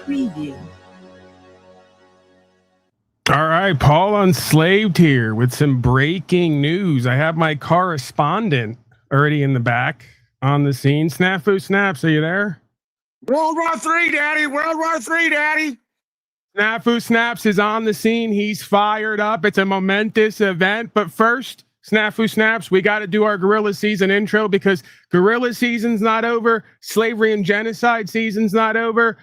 Preview. All right, Paul Enslaved here with some breaking news. I have my correspondent already in the back on the scene. Snafu Snaps, are you there? World War III, Daddy. World War III, Daddy. Snafu Snaps is on the scene. He's fired up. It's a momentous event. But first, Snafu Snaps, we got to do our Guerrilla Season intro because Guerrilla Season's not over. Slavery and Genocide Season's not over.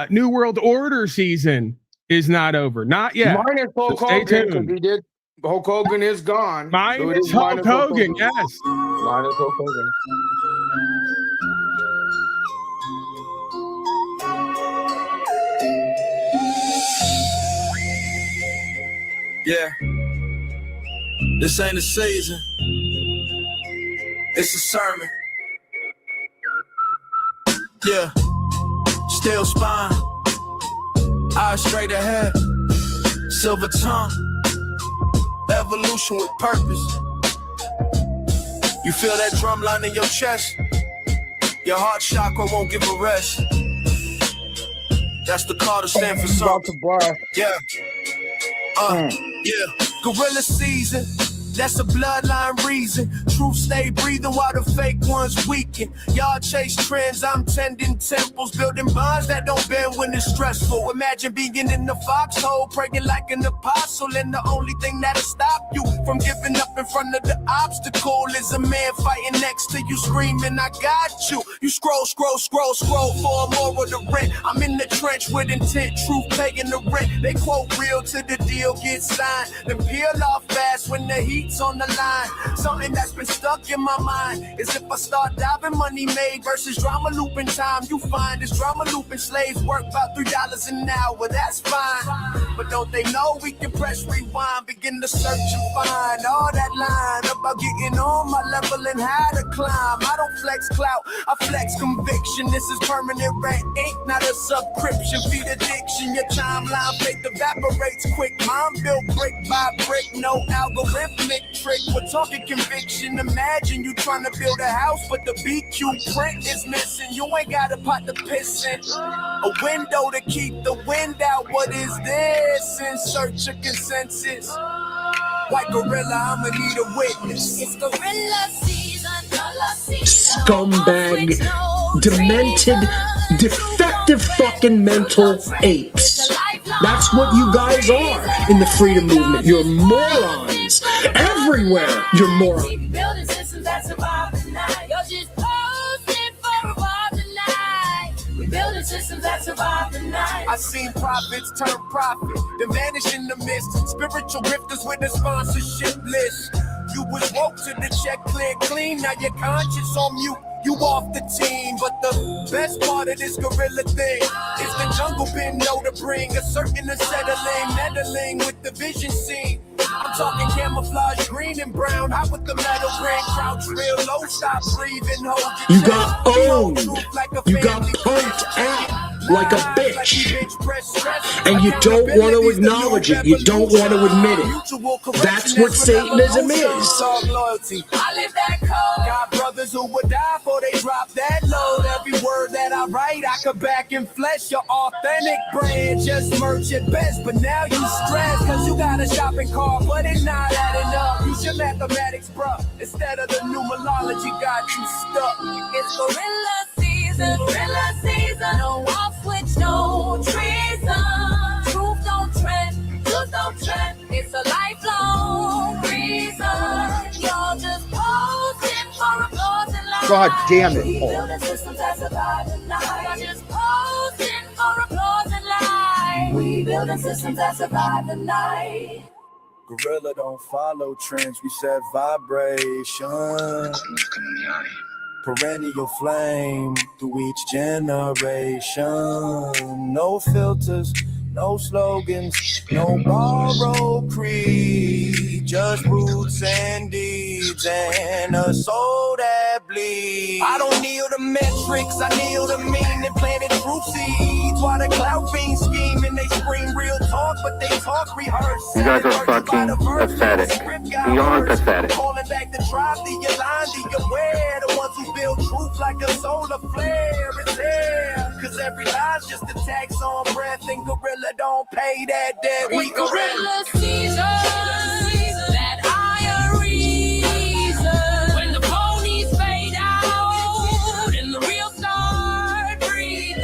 New World Order Season is not over. Not yet. Minus Hulk Hogan, because he did. Hulk Hogan is gone. Minus Hulk Hogan, yes. Minus Hulk Hogan. Yeah. This ain't a season. It's a sermon. Yeah. Still spine. Eyes straight ahead. Silver tongue. Evolution with purpose. You feel that drum line in your chest? Your heart chakra won't give a rest. That's the call to stand for something. Yeah. Yeah. Guerrilla season. That's a bloodline reason. Truth stay breathing while the fake ones weaken. Y'all chase trends, I'm tending temples, building bonds that don't bend when it's stressful. Imagine being in the foxhole, praying like an apostle, and the only thing that'll stop you from giving up in front of the obstacle is a man fighting next to you, screaming, I got you. You scroll for more of the rent. I'm in the trench with intent, truth paying the rent. They quote real till the deal gets signed, then peel off fast when the heat's on the line. Something that's been stuck in my mind is if I start diving money made versus drama looping time. You find this drama looping slaves work about $3 an hour, that's fine. But don't they know we can press rewind, begin to search and find all that line about getting on my level and how to climb. I don't flex clout, I flex conviction. This is permanent red ink, not a subscription. Feed addiction, your timeline faith evaporates quick. Mind built brick by brick, no algorithmic trick. We're talking conviction. Imagine you trying to build a house, but the BQ print is missing. You ain't got a pot to piss in. A window to keep the wind out. What is this? In search of consensus. White gorilla, I'ma need a witness. It's gorilla season. Scumbag, demented, defective fucking mental apes. That's what you guys are in the freedom movement. You're morons. Everywhere you're morons. I seen prophets turn profit, then vanish in the mist. Spiritual rifters with a sponsorship list. You was woke to the check clear clean, now your conscience on mute. You off the team, but the best part of this gorilla thing is the jungle been know to bring a certain unsettling, meddling with the vision scene. I'm talking camouflage, green and brown, hot with the metal ring, crouch real low, stop breathing, hold your You got owned. You got punked out like a bitch. And you don't want to acknowledge it. You don't want to admit it. That's what Satanism is. I live that code. Got brothers who would die before they drop that load. Every word that I write, I could back in flesh. Your authentic brand, just merch at best. But now you stress, cause you got a shopping cart, but it's not adding up. Use your mathematics, bruh. Instead of the numerology, got you stuck. It's gorilla season, gorilla season. No off switch, no treason. Truth don't trend, truth don't trend. It's a lifelong reason. Y'all just posting for applause and life. God damn it, Paul. Just posting for applause and life. We building systems that survive the night. Gorilla don't follow trends, we set vibration. Perennial flame through each generation. No filters, No slogans, no borrowed creed, just roots and deeds and a soul that bleeds. I don't kneel the metrics, I kneel the meaning, planted truth seeds. While the cloud fiends scheme and they scream real talk, but they talk rehearsed. You guys are fucking pathetic. Beyond pathetic. Calling back the tribe, the aligned, the aware, the ones who build truth like a solar flare. It's there, cause every lie's just a tax on breath, and gorilla don't pay that debt. We gorilla seasons, that higher reason. When the ponies fade out and the real start breathing.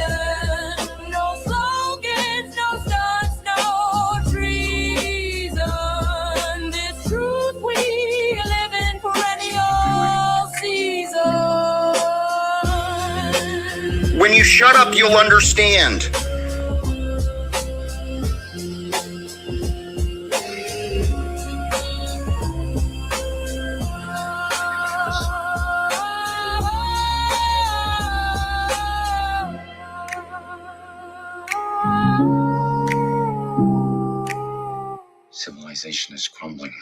No slogans, no stunts, no treason. This truth we live in perennial season. When you shut up, you'll understand. Civilization is crumbling.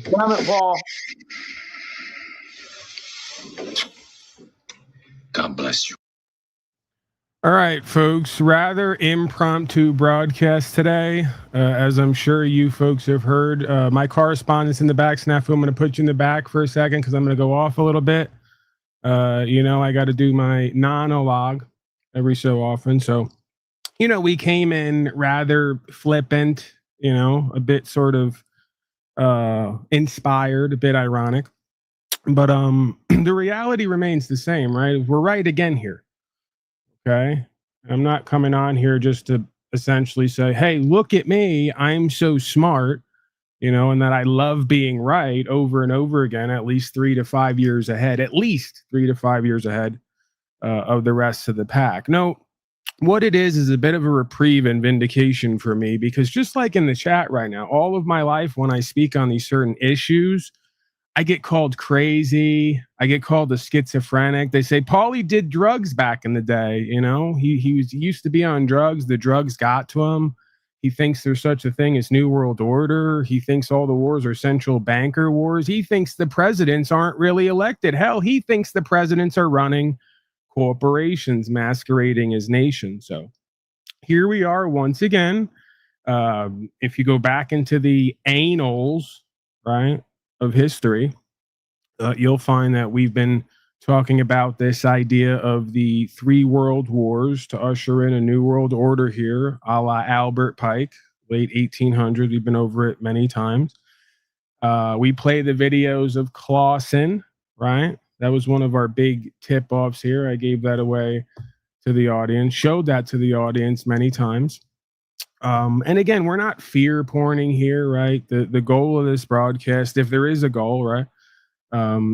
Damn it, Paul. God bless you. All right, folks, rather impromptu broadcast today. As I'm sure you folks have heard, my correspondent's in the back. Snafu, I'm going to put you in the back for a second because I'm going to go off a little bit. You know, I got to do my monologue every so often. So, you know, we came in rather flippant, you know, a bit sort of inspired, a bit ironic. But the reality remains the same, right? We're right again here. Okay. I'm not coming on here just to essentially say, hey, look at me, I'm so smart, you know, and that I love being right over and over again, at least 3 to 5 years ahead, of the rest of the pack. No, what it is a bit of a reprieve and vindication for me, because just like in the chat right now, all of my life, when I speak on these certain issues, I get called crazy. I get called a schizophrenic. They say, Paulie did drugs back in the day. You know, he used to be on drugs. The drugs got to him. He thinks there's such a thing as New World Order. He thinks all the wars are central banker wars. He thinks the presidents aren't really elected. Hell, he thinks the presidents are running corporations masquerading as nations. So here we are once again. If you go back into the annals, right, of history, you'll find that we've been talking about this idea of the 3 world wars to usher in a new world order here, a la Albert Pike, late 1800s. We've been over it many times. We play the videos of Clawson, right? That was one of our big tip-offs here. I gave that away to the audience, showed that to the audience many times. And again, we're not fear porning here, right? The goal of this broadcast, if there is a goal, right,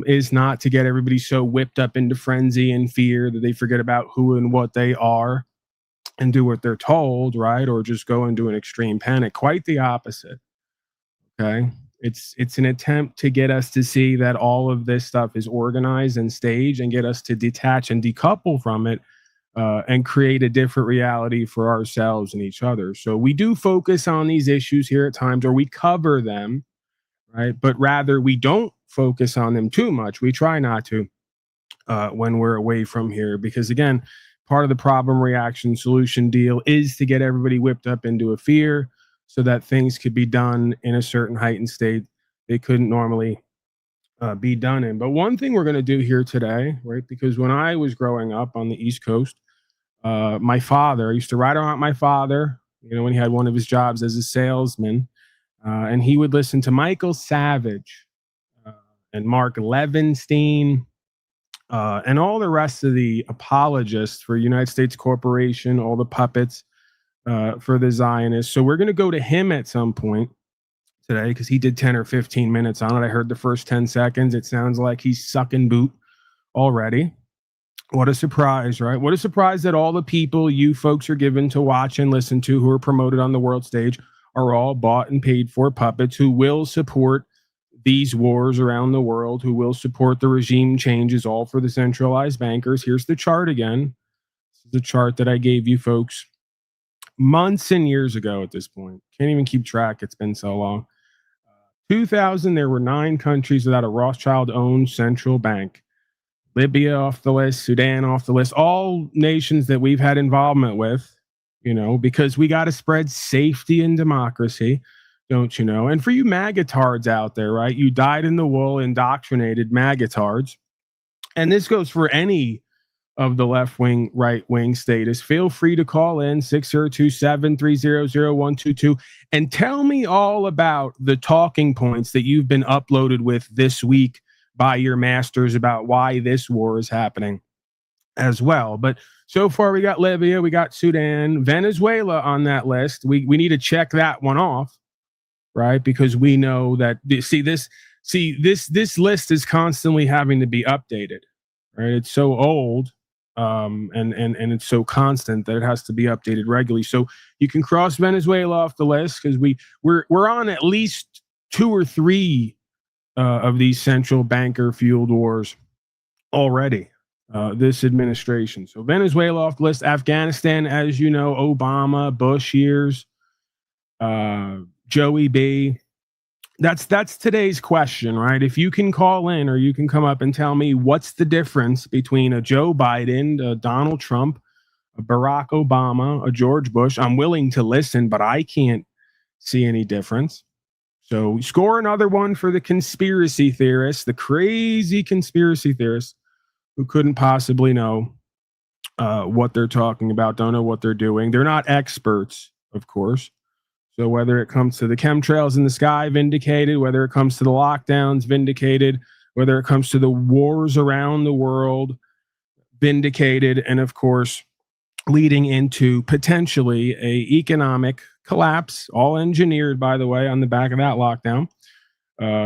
is not to get everybody so whipped up into frenzy and fear that they forget about who and what they are and do what they're told, right? Or just go into an extreme panic. Quite the opposite. Okay. It's an attempt to get us to see that all of this stuff is organized and staged, and get us to detach and decouple from it. And create a different reality for ourselves and each other. So we do focus on these issues here at times, or we cover them, right? But rather, we don't focus on them too much. We try not to when we're away from here, because again, part of the problem, reaction, solution deal is to get everybody whipped up into a fear so that things could be done in a certain heightened state they couldn't normally be done in. But one thing we're going to do here today, right? Because when I was growing up on the East Coast, my father, I used to ride around with my father, you know, when he had one of his jobs as a salesman, and he would listen to Michael Savage and Mark Levinstein and all the rest of the apologists for United States Corporation, all the puppets for the Zionists. So we're going to go to him at some point today, because he did 10 or 15 minutes on it. I heard the first 10 seconds. It sounds like he's sucking boot already. What a surprise, right? What a surprise that all the people you folks are given to watch and listen to who are promoted on the world stage are all bought and paid for puppets who will support these wars around the world, who will support the regime changes, all for the centralized bankers. Here's the chart again. This is the chart that I gave you folks months and years ago at this point. Can't even keep track. It's been so long. 2000, there were 9 countries without a Rothschild-owned central bank. Libya off the list, Sudan off the list, all nations that we've had involvement with, you know, because we got to spread safety and democracy, don't you know? And for you magatards out there, right? You dyed in the wool, indoctrinated magatards. And this goes for any of the left wing, right wing status. Feel free to call in 602-730-0122 and tell me all about the talking points that you've been uploaded with this week by your masters about why this war is happening as well. But so far, we got Libya, we got Sudan, Venezuela on that list. We need to check that one off, right? Because we know that this list is constantly having to be updated, right? It's so old. And it's so constant that it has to be updated regularly. So you can cross Venezuela off the list because we're on at least 2 or 3 of these central banker fueled wars already. This administration. So Venezuela off the list. Afghanistan, as you know, Obama, Bush years, Joey B. That's today's question, right? If you can call in or you can come up and tell me what's the difference between a Joe Biden, a Donald Trump, a Barack Obama, a George Bush. I'm willing to listen, but I can't see any difference. So score another one for the conspiracy theorists, the crazy conspiracy theorists who couldn't possibly know what they're talking about, don't know what they're doing. They're not experts, of course. So whether it comes to the chemtrails in the sky, vindicated, whether it comes to the lockdowns, vindicated, whether it comes to the wars around the world, vindicated, and of course, leading into potentially a economic collapse, all engineered, by the way, on the back of that lockdown,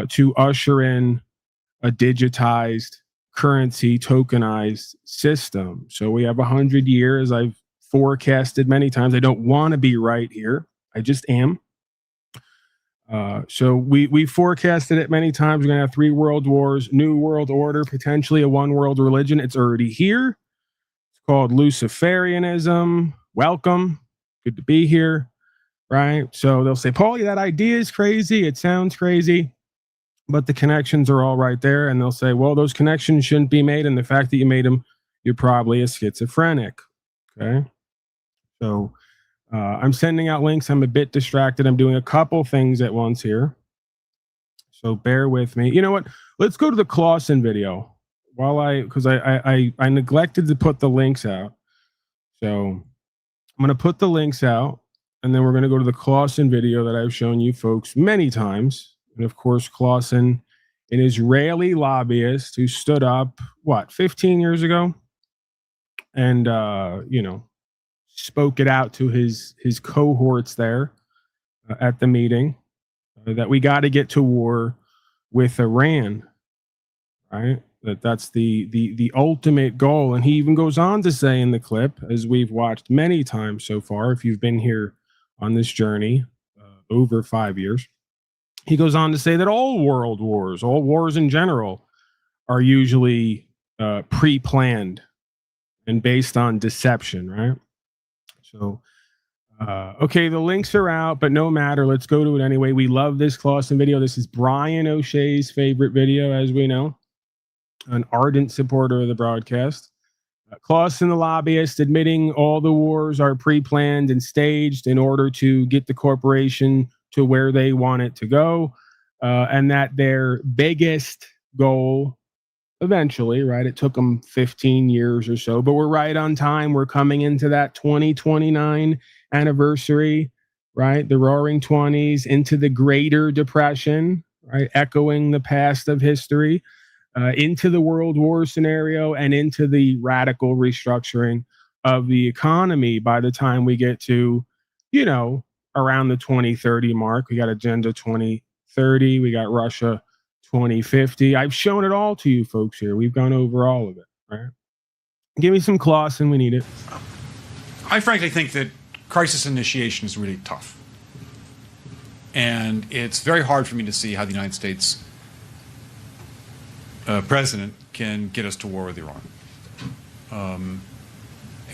to usher in a digitized currency tokenized system. So we have 100 years. I've forecasted many times. I don't want to be right here. I just am. So we forecasted it many times. We're going to have 3 world wars, new world order, potentially a 1 world religion. It's already here. It's called Luciferianism. Welcome. Good to be here. Right. So they'll say, Paul, that idea is crazy. It sounds crazy, but the connections are all right there. And they'll say, well, those connections shouldn't be made. And the fact that you made them, you're probably a schizophrenic. Okay. So I'm sending out links. I'm a bit distracted. I'm doing a couple things at once here. So bear with me. You know what? Let's go to the Clawson video because I neglected to put the links out. So I'm going to put the links out and then we're going to go to the Clawson video that I've shown you folks many times. And of course, Clawson, an Israeli lobbyist who stood up, 15 years ago? And, spoke it out to his cohorts there at the meeting that we got to get to war with Iran, right? That's the ultimate goal. And he even goes on to say in the clip, as we've watched many times so far, if you've been here on this journey over 5 years, he goes on to say that all world wars, all wars in general, are usually pre-planned and based on deception, right? So, okay, the links are out, but no matter. Let's go to it anyway. We love this Clawson video. This is Brian O'Shea's favorite video, as we know, an ardent supporter of the broadcast. Clawson, the lobbyist, admitting all the wars are pre-planned and staged in order to get the corporation to where they want it to go, and that their biggest goal eventually, right? It took them 15 years or so, but we're right on time. We're coming into that 2029 anniversary, right? The Roaring 20s into the Greater Depression, right? Echoing the past of history, into the World War scenario and into the radical restructuring of the economy by the time we get to, around the 2030 mark. We got Agenda 2030. We got Russia 2050. I've shown it all to you folks here. We've gone over all of it, right? Give me some Clawson. We need it. I frankly think that crisis initiation is really tough. And it's very hard for me to see how the United States president can get us to war with Iran.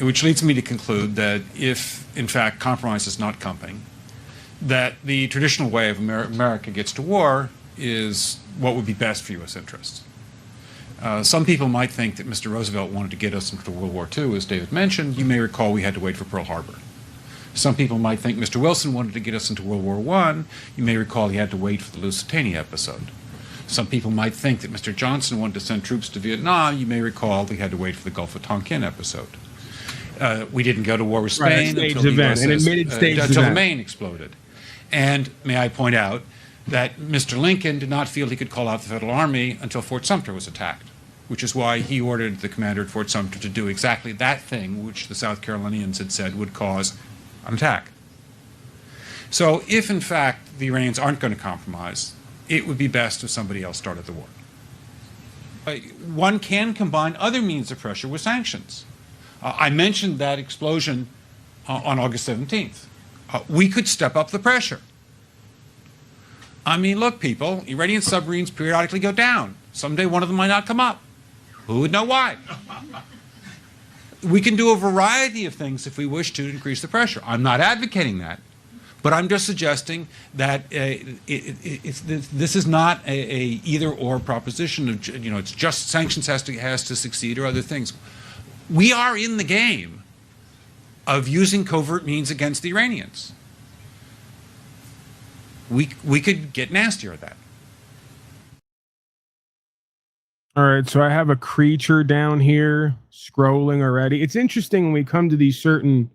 Which leads me to conclude that if, in fact, compromise is not coming, that the traditional way of America gets to war is what would be best for U.S. interests. Some people might think that Mr. Roosevelt wanted to get us into World War II, as David mentioned. You may recall we had to wait for Pearl Harbor. Some people might think Mr. Wilson wanted to get us into World War I. You may recall he had to wait for the Lusitania episode. Some people might think that Mr. Johnson wanted to send troops to Vietnam. You may recall he had to wait for the Gulf of Tonkin episode. We didn't go to war with Spain until the Maine exploded. And may I point out that Mr. Lincoln did not feel he could call out the Federal Army until Fort Sumter was attacked, which is why he ordered the commander at Fort Sumter to do exactly that thing which the South Carolinians had said would cause an attack. So if, in fact, the Iranians aren't going to compromise, it would be best if somebody else started the war. One can combine other means of pressure with sanctions. I mentioned that explosion on August 17th. We could step up the pressure. I mean, look, people, Iranian submarines periodically go down. Someday one of them might not come up. Who would know why? We can do a variety of things if we wish to increase the pressure. I'm not advocating that, but I'm just suggesting that this is not a either-or proposition of, it's just sanctions has to succeed or other things. We are in the game of using covert means against the Iranians. We could get nastier at that. All right, so I have a creature down here scrolling already. It's interesting when we come to these certain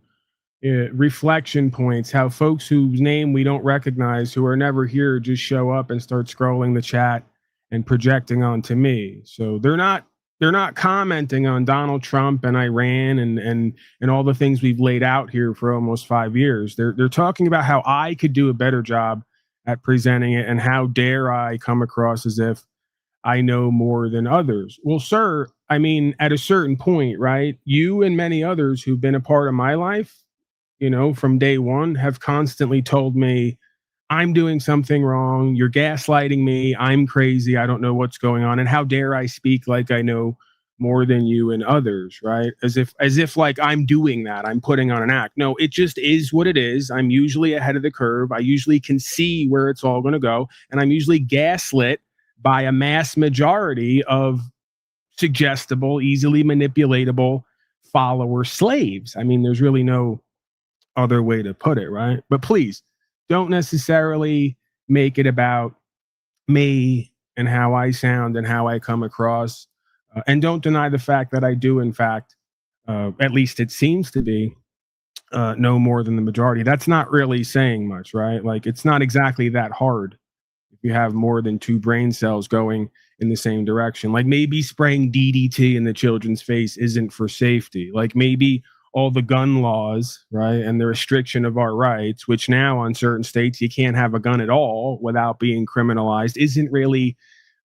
reflection points, how folks whose name we don't recognize, who are never here, just show up and start scrolling the chat and projecting onto me. So they're not commenting on Donald Trump and Iran and all the things we've laid out here for almost 5 years. They're talking about how I could do a better job at presenting it, and how dare I come across as if I know more than others. Well, sir, I mean, at a certain point, right? You and many others who've been a part of my life, from day one, have constantly told me I'm doing something wrong. You're gaslighting me. I'm crazy. I don't know what's going on. And how dare I speak like I know more than you and others, right? As if like I'm doing that. I'm putting on an act. No, it just is what it is. I'm usually ahead of the curve. I usually can see where it's all going to go. And I'm usually gaslit by a mass majority of suggestible, easily manipulatable follower slaves. I mean, there's really no other way to put it, right? But please don't necessarily make it about me and how I sound and how I come across. And don't deny the fact that I do, in fact, at least it seems to be, know more than the majority. That's not really saying much, right? Like, it's not exactly that hard if you have more than 2 brain cells going in the same direction. Like, maybe spraying DDT in the children's face isn't for safety. Like, maybe all the gun laws, right, and the restriction of our rights, which now on certain states you can't have a gun at all without being criminalized, isn't really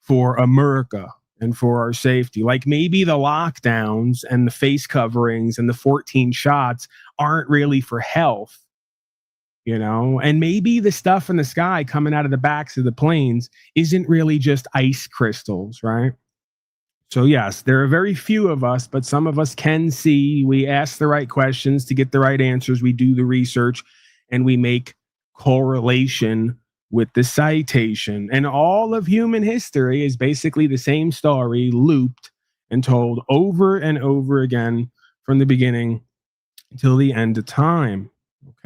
for America and for our safety. Like, maybe the lockdowns and the face coverings and the 14 shots aren't really for health, and maybe the stuff in the sky coming out of the backs of the planes isn't really just ice crystals, right? So yes, there are very few of us, but some of us can see. We ask the right questions to get the right answers. We do the research and we make correlation with the citation. And all of human history is basically the same story looped and told over and over again from the beginning until the end of time.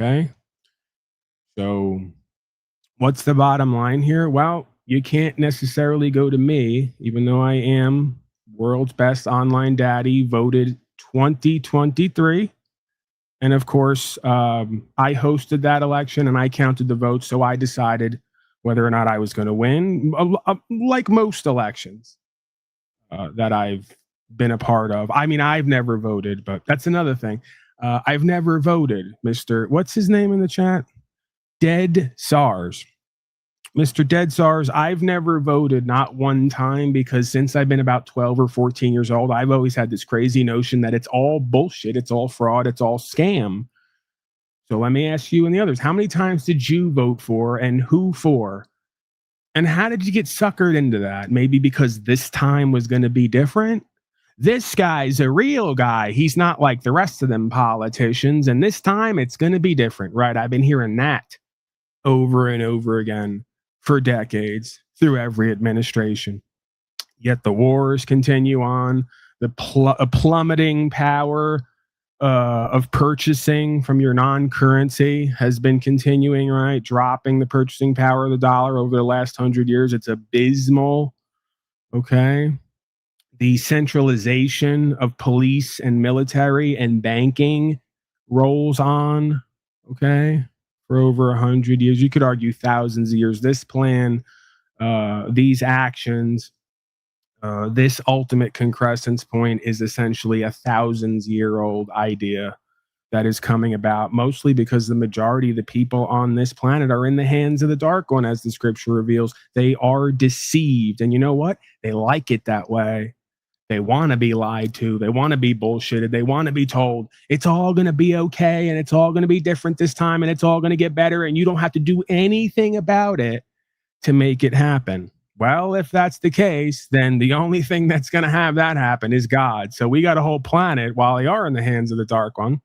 Okay. So what's the bottom line here? Well, you can't necessarily go to me, even though I am world's best online daddy, voted 2023. And of course, I hosted that election and I counted the votes. So I decided whether or not I was going to win, like most elections that I've been a part of. I mean, I've never voted, but that's another thing. I've never voted, Mr. What's his name in the chat? Dead SARS. Mr. Dead SARS, I've never voted, not one time, because since I've been about 12 or 14 years old, I've always had this crazy notion that it's all bullshit, it's all fraud, it's all scam. So let me ask you and the others, how many times did you vote for and who for? And how did you get suckered into that? Maybe because this time was going to be different. This guy's a real guy. He's not like the rest of them politicians. And this time it's going to be different, right? I've been hearing that over and over again for decades through every administration. Yet the wars continue on. The plummeting power of purchasing from your non-currency has been continuing, right? Dropping the purchasing power of the dollar over the last 100 years. It's abysmal. Okay. The centralization of police and military and banking rolls on. Okay. For over 100 years. You could argue thousands of years. This plan, these actions, this ultimate concrescence point is essentially a thousands-year-old idea that is coming about, mostly because the majority of the people on this planet are in the hands of the Dark One, as the scripture reveals. They are deceived. And you know what? They like it that way. They want to be lied to. They want to be bullshitted. They want to be told it's all going to be okay and it's all going to be different this time and it's all going to get better and you don't have to do anything about it to make it happen. Well, if that's the case, then the only thing that's going to have that happen is God. So we got a whole planet, while they are in the hands of the Dark One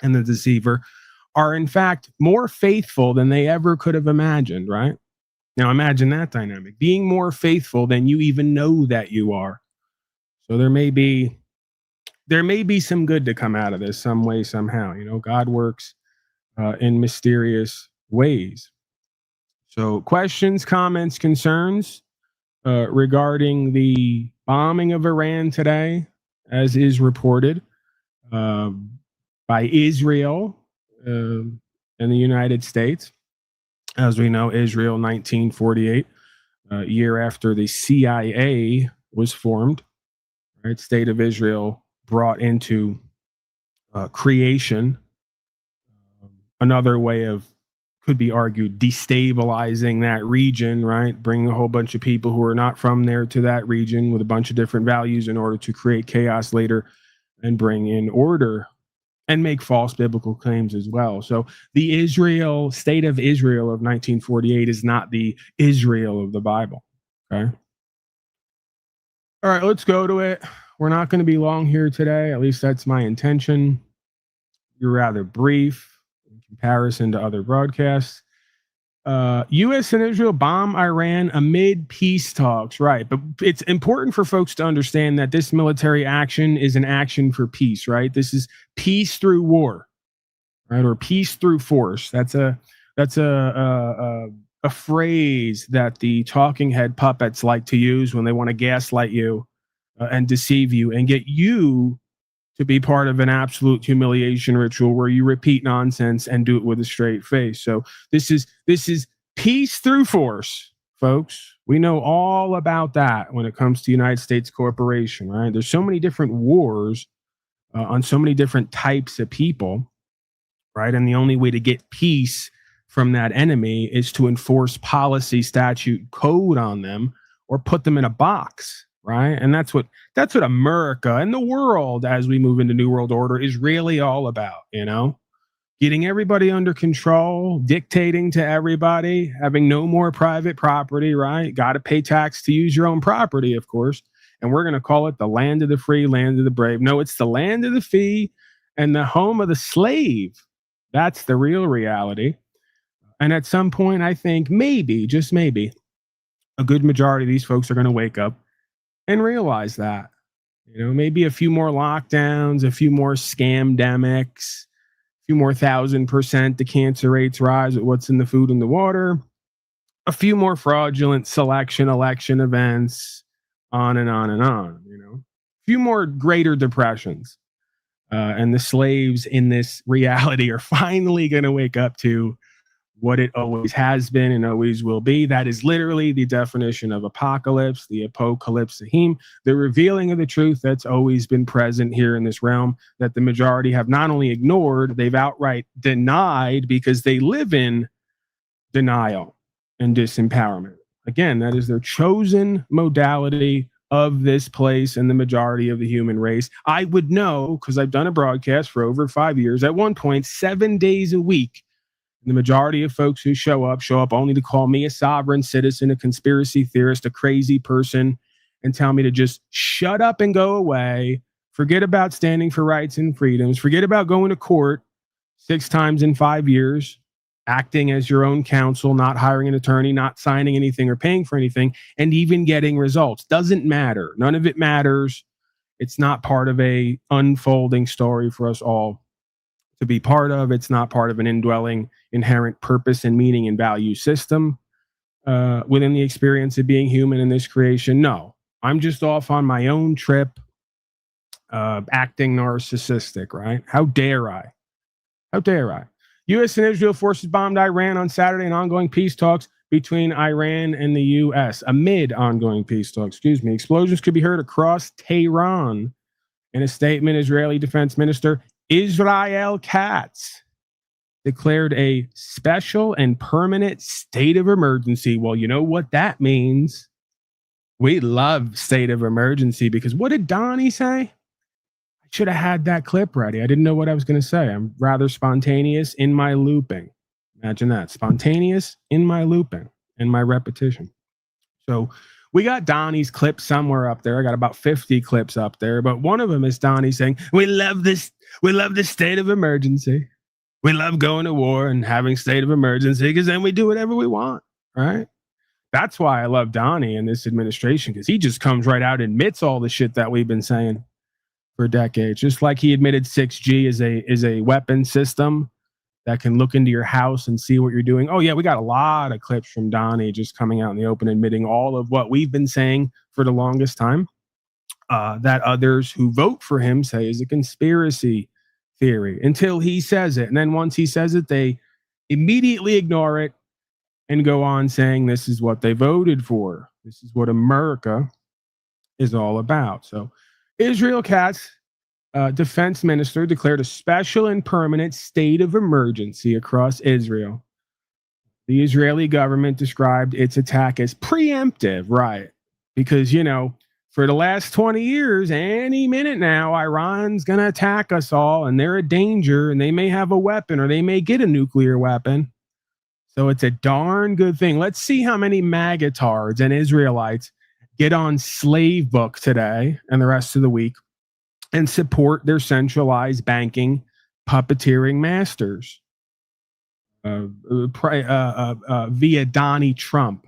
and the deceiver, are in fact more faithful than they ever could have imagined, right? Now imagine that dynamic, being more faithful than you even know that you are. So there may be some good to come out of this some way, somehow. You know, God works in mysterious ways. So questions, comments, concerns regarding the bombing of Iran today, as is reported by Israel and the United States. As we know, Israel, 1948, year after the CIA was formed, right? State of Israel brought into creation, another way of, could be argued, destabilizing that region, right? Bringing a whole bunch of people who are not from there to that region with a bunch of different values in order to create chaos later and bring in order and make false biblical claims as well. So the state of Israel of 1948 is not the Israel of the Bible. Okay. All right, let's go to it. We're not going to be long here today. At least that's my intention. You're rather brief in comparison to other broadcasts. U.S. and Israel bomb Iran amid peace talks. Right. But it's important for folks to understand that this military action is an action for peace, right? This is peace through war, right? Or peace through force. That's a phrase that the talking head puppets like to use when they want to gaslight you and deceive you and get you to be part of an absolute humiliation ritual where you repeat nonsense and do it with a straight face. So this is peace through force, folks. We know all about that when it comes to United States corporation, right? There's so many different wars on so many different types of people, right? And the only way to get peace from that enemy is to enforce policy, statute, code on them or put them in a box. Right. And that's what America and the world, as we move into New World Order, is really all about, you know, getting everybody under control, dictating to everybody, having no more private property. Right. Got to pay tax to use your own property, of course. And we're going to call it the land of the free, land of the brave. No, it's the land of the free and the home of the slave. That's the real reality. And at some point, I think maybe, just maybe, a good majority of these folks are going to wake up and realize that, you know, maybe a few more lockdowns, a few more scamdemics, a few more 1,000% the cancer rates rise with what's in the food and the water, a few more fraudulent election events, on and on and on, you know, a few more greater depressions. And the slaves in this reality are finally going to wake up to what it always has been and always will be. That is literally the definition of apocalypse, the apocalypse, the revealing of the truth that's always been present here in this realm, that the majority have not only ignored, they've outright denied because they live in denial and disempowerment. Again, that is their chosen modality of this place and the majority of the human race. I would know, because I've done a broadcast for over 5 years, at one point, 7 days a week, the majority of folks who show up only to call me a sovereign citizen, a conspiracy theorist, a crazy person, and tell me to just shut up and go away, forget about standing for rights and freedoms, forget about going to court 6 times in 5 years, acting as your own counsel, not hiring an attorney, not signing anything or paying for anything, and even getting results. Doesn't matter. None of it matters. It's not part of a unfolding story for us all to be part of. It's not part of an indwelling inherent purpose and meaning and value system within the experience of being human in this creation. No, I'm just off on my own trip, acting narcissistic, right? How dare I? How dare I? U.S. and Israel forces bombed Iran on Saturday in ongoing peace talks between Iran and the U.S. Amid ongoing peace talks, explosions could be heard across Tehran. In a statement, Israeli Defense Minister Israel Katz declared a special and permanent state of emergency. Well, you know what that means. We love state of emergency because what did Donnie say? I should have had that clip ready. I didn't know what I was going to say. I'm rather spontaneous in my looping. Imagine that. Spontaneous in my looping, in my repetition. So we got Donnie's clip somewhere up there. I got about 50 clips up there, but one of them is Donnie saying, we love this state of emergency. We love going to war and having state of emergency because then we do whatever we want, right? That's why I love Donnie and this administration, because he just comes right out and admits all the shit that we've been saying for decades. Just like he admitted 6G is a weapon system that can look into your house and see what you're doing. Oh yeah, we got a lot of clips from Donnie just coming out in the open, admitting all of what we've been saying for the longest time, that others who vote for him say is a conspiracy theory until he says it. And then once he says it, they immediately ignore it and go on saying this is what they voted for. This is what America is all about. So Israel Katz, defense minister, declared a special and permanent state of emergency across Israel. The Israeli government described its attack as preemptive, right? Because, for the last 20 years, any minute now, Iran's going to attack us all, and they're a danger, and they may have a weapon, or they may get a nuclear weapon. So it's a darn good thing. Let's see how many magatards and Israelites get on Slave Book today and the rest of the week and support their centralized banking puppeteering masters via Donnie Trump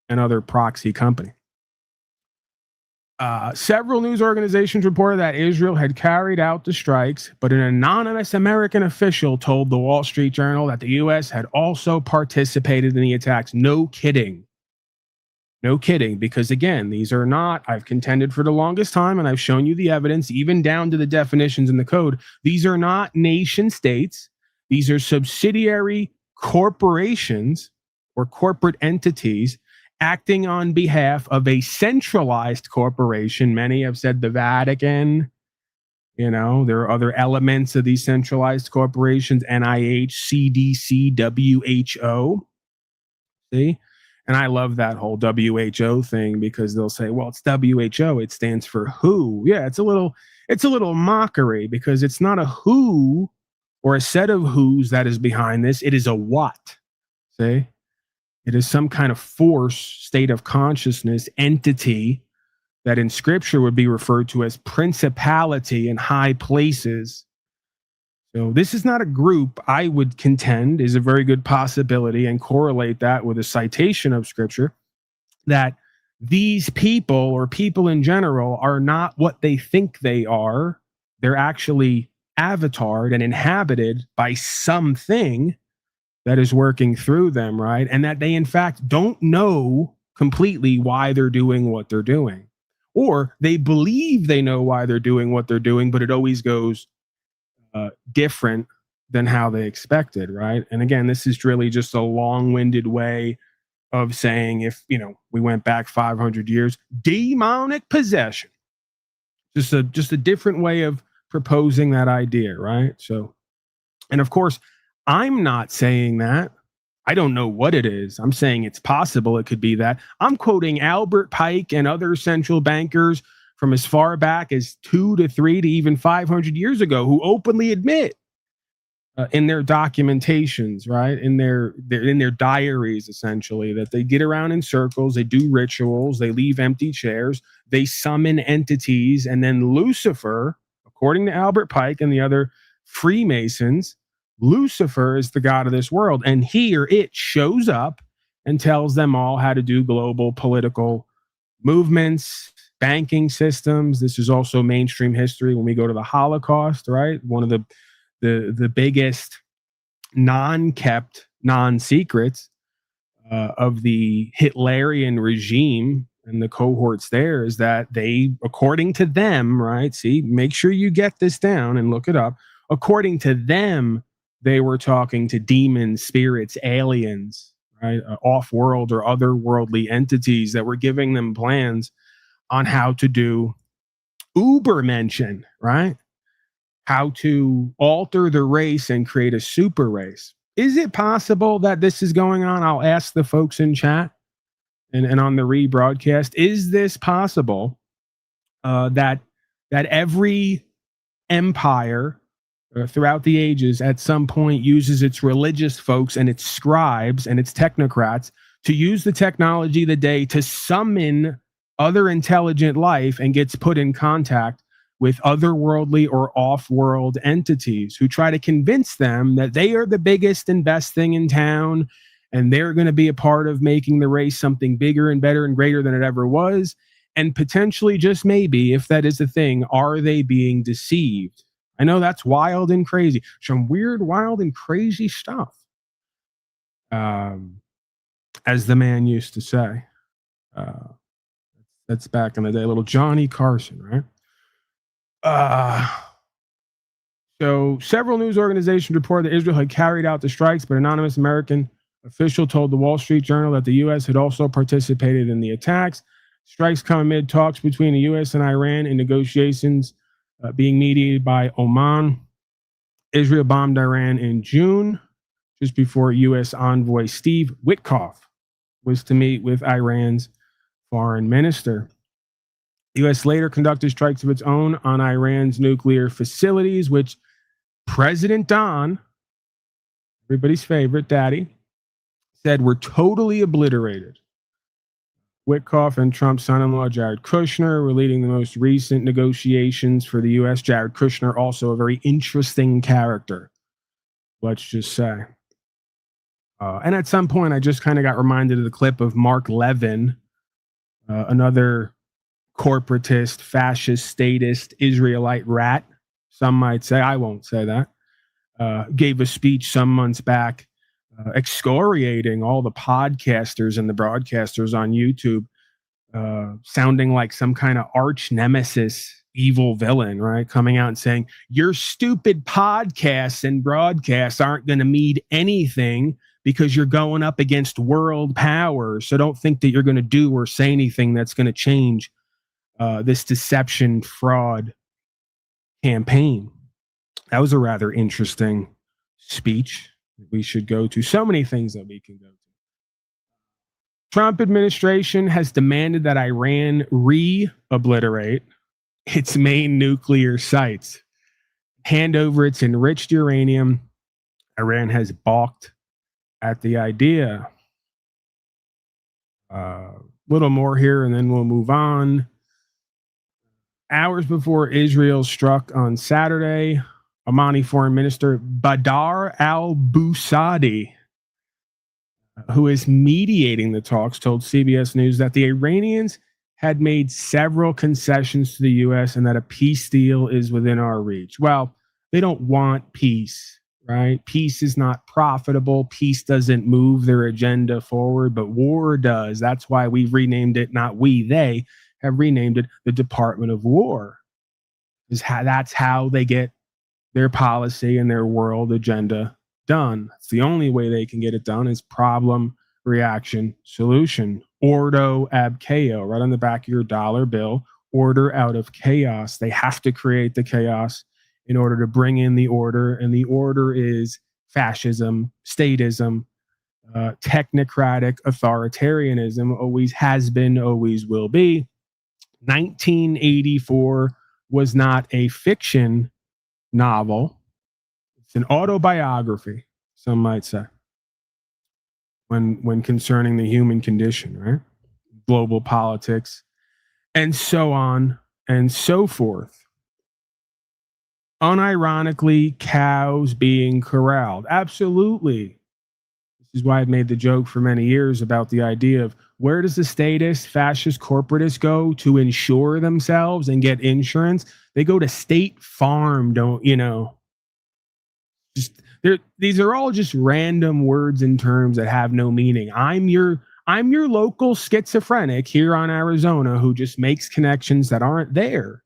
and other proxy company. Several news organizations reported that Israel had carried out the strikes, but an anonymous American official told the Wall Street Journal that the U.S. had also participated in the attacks. No kidding. No kidding, because again, these are not, I've contended for the longest time, and I've shown you the evidence, even down to the definitions in the code. These are not nation states. These are subsidiary corporations or corporate entities acting on behalf of a centralized corporation. Many have said the Vatican. There are other elements of these centralized corporations, NIH, CDC, WHO. See? And I love that whole WHO thing because they'll say, well, it's WHO. It stands for who. Yeah, it's a little mockery because it's not a who or a set of who's that is behind this. It is a what. See? It is some kind of force, state of consciousness, entity that in scripture would be referred to as principality in high places. So this is not a group I would contend is a very good possibility, and correlate that with a citation of scripture, that these people or people in general are not what they think they are. They're actually avatared and inhabited by something that is working through them, right? And that they in fact don't know completely why they're doing what they're doing. Or they believe they know why they're doing what they're doing, but it always goes different than how they expected, right? And again, this is really just a long-winded way of saying, if we went back 500 years, demonic possession. Just a different way of proposing that idea, right? So, and of course, I'm not saying that. I don't know what it is. I'm saying it's possible it could be that. I'm quoting Albert Pike and other central bankers from as far back as 2 to 3 to even 500 years ago who openly admit in their documentations, right, in their diaries, essentially, that they get around in circles, they do rituals, they leave empty chairs, they summon entities, and then Lucifer, according to Albert Pike and the other Freemasons, Lucifer is the god of this world, and he or it shows up and tells them all how to do global political movements, banking systems. This is also mainstream history when we go to the Holocaust, right? One of the biggest non-kept, non-secrets of the Hitlerian regime and the cohorts there is that they, according to them, right? See, make sure you get this down and look it up. According to them, they were talking to demons, spirits, aliens, right? Off-world or otherworldly entities that were giving them plans on how to do Ubermenschen, right? How to alter the race and create a super race. Is it possible that this is going on? I'll ask the folks in chat and on the rebroadcast. Is this possible that every empire throughout the ages at some point uses its religious folks and its scribes and its technocrats to use the technology of the day to summon other intelligent life and gets put in contact with otherworldly or off-world entities who try to convince them that they are the biggest and best thing in town and they're going to be a part of making the race something bigger and better and greater than it ever was. And potentially, just maybe, if that is the thing, are they being deceived? I know that's wild and crazy. Some weird, wild, and crazy stuff. As the man used to say. That's back in the day. Little Johnny Carson, right? So several news organizations reported that Israel had carried out the strikes, but an anonymous American official told the Wall Street Journal that the U.S. had also participated in the attacks. Strikes come amid talks between the U.S. and Iran in negotiations being mediated by Oman. Israel bombed Iran in June, just before U.S. envoy Steve Witkoff was to meet with Iran's foreign minister. The U.S. later conducted strikes of its own on Iran's nuclear facilities, which President Don, everybody's favorite daddy, said were totally obliterated. Witkoff and Trump's son-in-law, Jared Kushner, were leading the most recent negotiations for the U.S. Jared Kushner, also a very interesting character, let's just say. And at some point, I just kind of got reminded of the clip of Mark Levin, another corporatist, fascist, statist, Israelite rat, some might say. I won't say that. Gave a speech some months back excoriating all the podcasters and the broadcasters on YouTube, sounding like some kind of arch nemesis, evil villain, right? Coming out and saying, your stupid podcasts and broadcasts aren't going to mean anything because you're going up against world power. So don't think that you're going to do or say anything that's going to change this deception fraud campaign. That was a rather interesting speech. We should go to so many things that we can go to. Trump administration has demanded that Iran re-obliterate its main nuclear sites, hand over its enriched uranium. Iran has balked at the idea. Little more here and then we'll move on. Hours before Israel struck on Saturday, Omani Foreign Minister Badr al-Busadi, who is mediating the talks, told CBS News that the Iranians had made several concessions to the U.S. and that a peace deal is within our reach. Well, they don't want peace, right? Peace is not profitable. Peace doesn't move their agenda forward, but war does. That's why we've renamed it, not we, they have renamed it the Department of War. That's how they get their policy and their world agenda done. It's the only way they can get it done is problem, reaction, solution. Ordo ab chaos, right on the back of your dollar bill. Order out of chaos. They have to create the chaos in order to bring in the order, and the order is fascism, statism, technocratic authoritarianism always has been, always will be. 1984 was not a fiction novel. It's an autobiography, some might say, when concerning the human condition, right? Global politics, and so on and so forth. Unironically, cows being corralled. Absolutely. This is why I've made the joke for many years about the idea of where does the statist, fascist, corporatist go to insure themselves and get insurance? They go to State Farm, don't you know? Just these are all just random words and terms that have no meaning. I'm your local schizophrenic here on Arizona who just makes connections that aren't there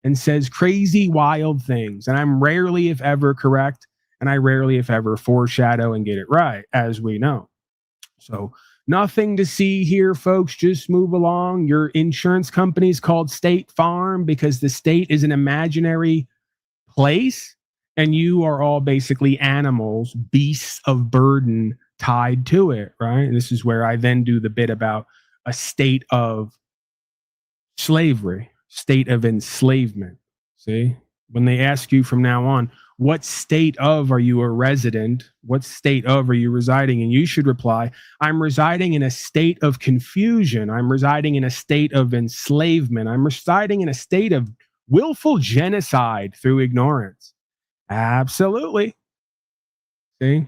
and says crazy, wild things. And I'm rarely, if ever, correct. And I rarely, if ever, foreshadow and get it right, as we know. So nothing to see here, folks. Just move along. Your insurance company is called State Farm because the state is an imaginary place. And you are all basically animals, beasts of burden tied to it, right? And this is where I then do the bit about a state of slavery, state of enslavement. See, when they ask you from now on, what state of are you a resident? What state of are you residing in? You should reply, I'm residing in a state of confusion. I'm residing in a state of enslavement. I'm residing in a state of willful genocide through ignorance. Absolutely. See?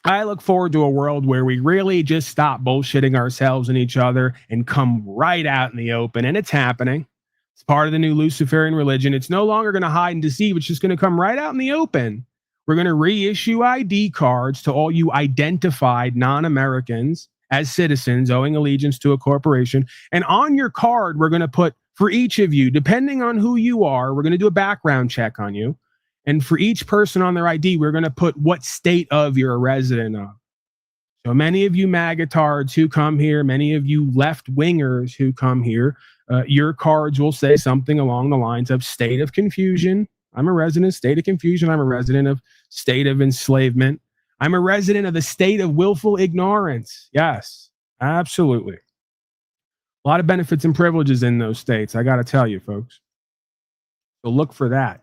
I look forward to a world where we really just stop bullshitting ourselves and each other and come right out in the open. And it's happening. It's part of the new Luciferian religion. It's no longer going to hide and deceive. It's just going to come right out in the open. We're going to reissue ID cards to all you identified non-Americans as citizens owing allegiance to a corporation. And on your card, we're going to put, for each of you, depending on who you are, we're going to do a background check on you. And for each person on their ID, we're going to put what state of you're a resident of. So many of you magatards who come here, many of you left-wingers who come here, your cards will say something along the lines of state of confusion. I'm a resident of state of confusion. I'm a resident of state of enslavement. I'm a resident of the state of willful ignorance. Yes, absolutely. A lot of benefits and privileges in those states, I got to tell you, folks. So look for that.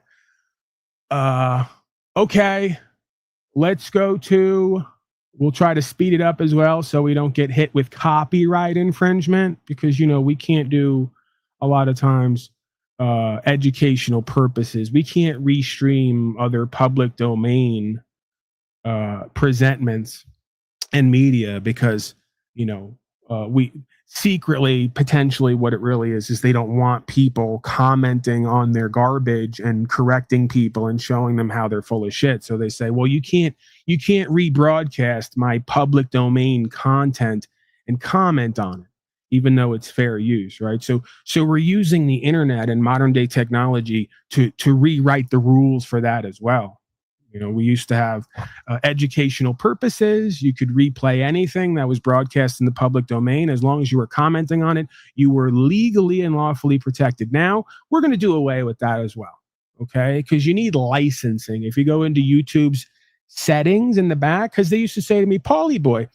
Okay, let's go to, we'll try to speed it up as well so we don't get hit with copyright infringement because, you know, we can't do a lot of times educational purposes. We can't restream other public domain presentments and media because, you know, we secretly, potentially what it really is they don't want people commenting on their garbage and correcting people and showing them how they're full of shit. So they say, well, you can't rebroadcast my public domain content and comment on it, even though it's fair use, right? So we're using the internet and modern day technology to rewrite the rules for that as well. You know, we used to have educational purposes. You could replay anything that was broadcast in the public domain. As long as you were commenting on it, you were legally and lawfully protected. Now, we're going to do away with that as well, okay? Because you need licensing. If you go into YouTube's settings in the back, because they used to say to me, Paulie boy,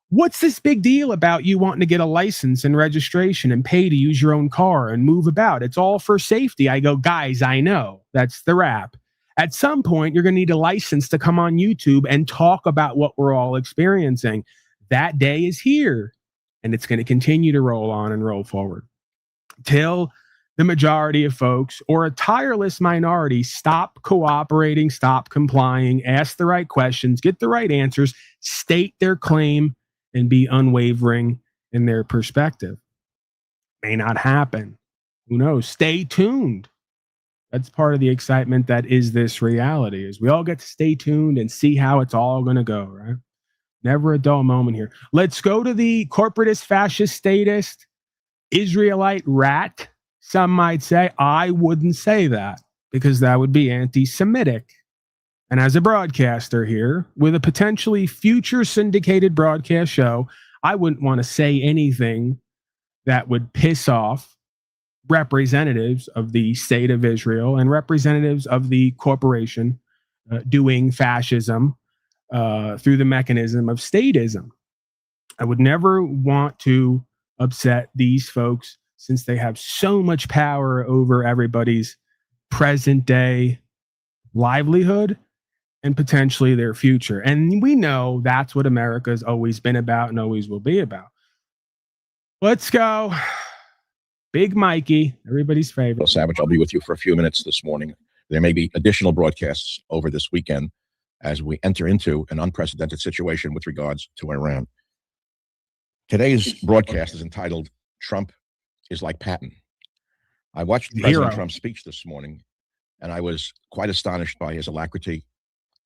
what's this big deal about you wanting to get a license and registration and pay to use your own car and move about? It's all for safety. I go, guys, I know. That's the rap. At some point, you're going to need a license to come on YouTube and talk about what we're all experiencing. That day is here, and it's going to continue to roll on and roll forward till the majority of folks or a tireless minority stop cooperating, stop complying, ask the right questions, get the right answers, state their claim, and be unwavering in their perspective. May not happen. Who knows? Stay tuned. That's part of the excitement that is this reality, is we all get to stay tuned and see how it's all going to go, right? Never a dull moment here. Let's go to the corporatist, fascist, statist, Israelite rat. Some might say, I wouldn't say that because that would be anti-Semitic. And as a broadcaster here with a potentially future syndicated broadcast show, I wouldn't want to say anything that would piss off representatives of the state of Israel and representatives of the corporation doing fascism through the mechanism of statism. I would never want to upset these folks since they have so much power over everybody's present day livelihood and potentially their future. And we know that's what America's always been about and always will be about. Let's go. Big Mikey, everybody's favorite. Savage, I'll be with you for a few minutes this morning. There may be additional broadcasts over this weekend as we enter into an unprecedented situation with regards to Iran. Today's broadcast is entitled, Trump is like Patton. I watched President Trump's speech this morning, and I was quite astonished by his alacrity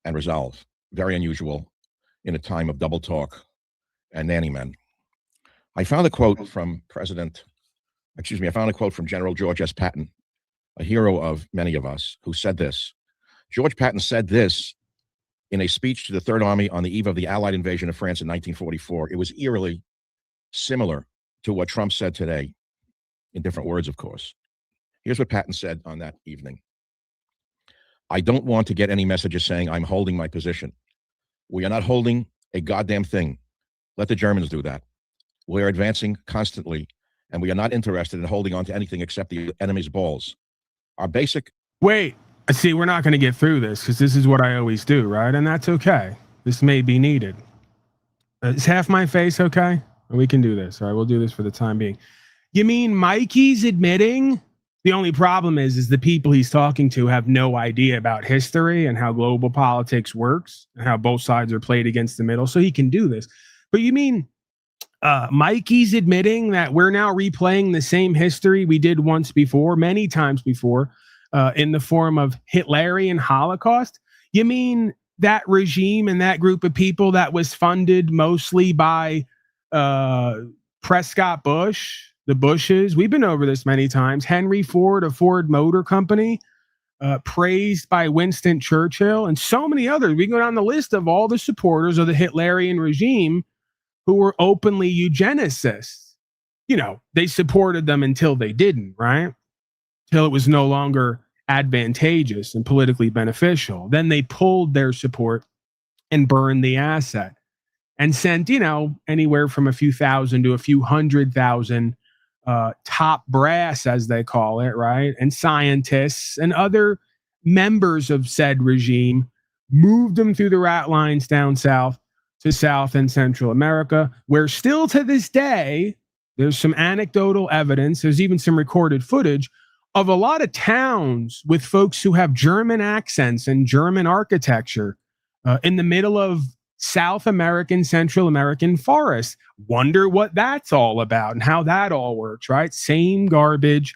and resolve. Very unusual in a time of double talk and nanny men. I found a quote from General George S. Patton, a hero of many of us, who said this. George Patton said this in a speech to the Third Army on the eve of the Allied invasion of France in 1944. It was eerily similar to what Trump said today, in different words, of course. Here's what Patton said on that evening. I don't want to get any messages saying I'm holding my position. We are not holding a goddamn thing. Let the Germans do that. We are advancing constantly, and we are not interested in holding on to anything except the enemy's balls. Our basic... Wait, see, we're not going to get through this because this is what I always do, right? And that's okay. This may be needed. Is half my face okay? We can do this. All right, we'll do this for the time being. You mean Mikey's admitting? The only problem is the people he's talking to have no idea about history and how global politics works and how both sides are played against the middle. So he can do this. But you mean Mikey's admitting that we're now replaying the same history we did once before, many times before, in the form of Hitlerian Holocaust? You mean that regime and that group of people that was funded mostly by Prescott Bush, the Bushes? We've been over this many times. Henry Ford of Ford Motor Company, praised by Winston Churchill, and so many others. We can go down the list of all the supporters of the Hitlerian regime who were openly eugenicists. You know, they supported them until they didn't, right? Till it was no longer advantageous and politically beneficial. Then they pulled their support and burned the asset and sent, you know, anywhere from a few thousand to a few 100,000 top brass, as they call it, right? And scientists and other members of said regime, moved them through the rat lines down south to South and Central America, where still to this day, there's some anecdotal evidence, there's even some recorded footage of a lot of towns with folks who have German accents and German architecture in the middle of South American, Central American forests. Wonder what that's all about and how that all works, right? Same garbage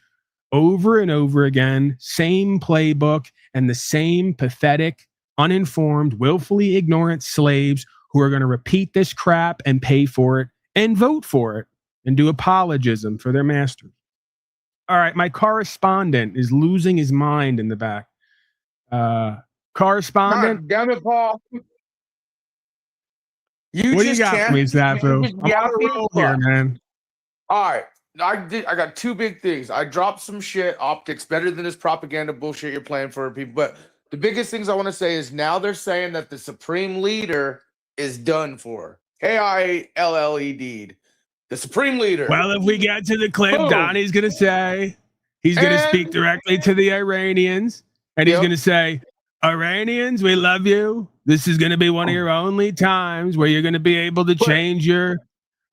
over and over again, same playbook, and the same pathetic, uninformed, willfully ignorant slaves who are going to repeat this crap and pay for it and vote for it and do apologism for their masters. All right, my correspondent is losing his mind in the back. Correspondent? God damn it, Paul. What do you got for me, Zafu? I'm on a roll here, man. All right. I got two big things. I dropped some shit. Optics better than this propaganda bullshit you're playing for people. But the biggest things I want to say is now they're saying that the supreme leader is done for. K-I-L-L-E-D. The supreme leader. Well, if we get to the clip, Boom. Donnie's going to say, he's going to speak directly to the Iranians. And he's going to say, Iranians, we love you. This is going to be one of your only times where you're going to be able to change your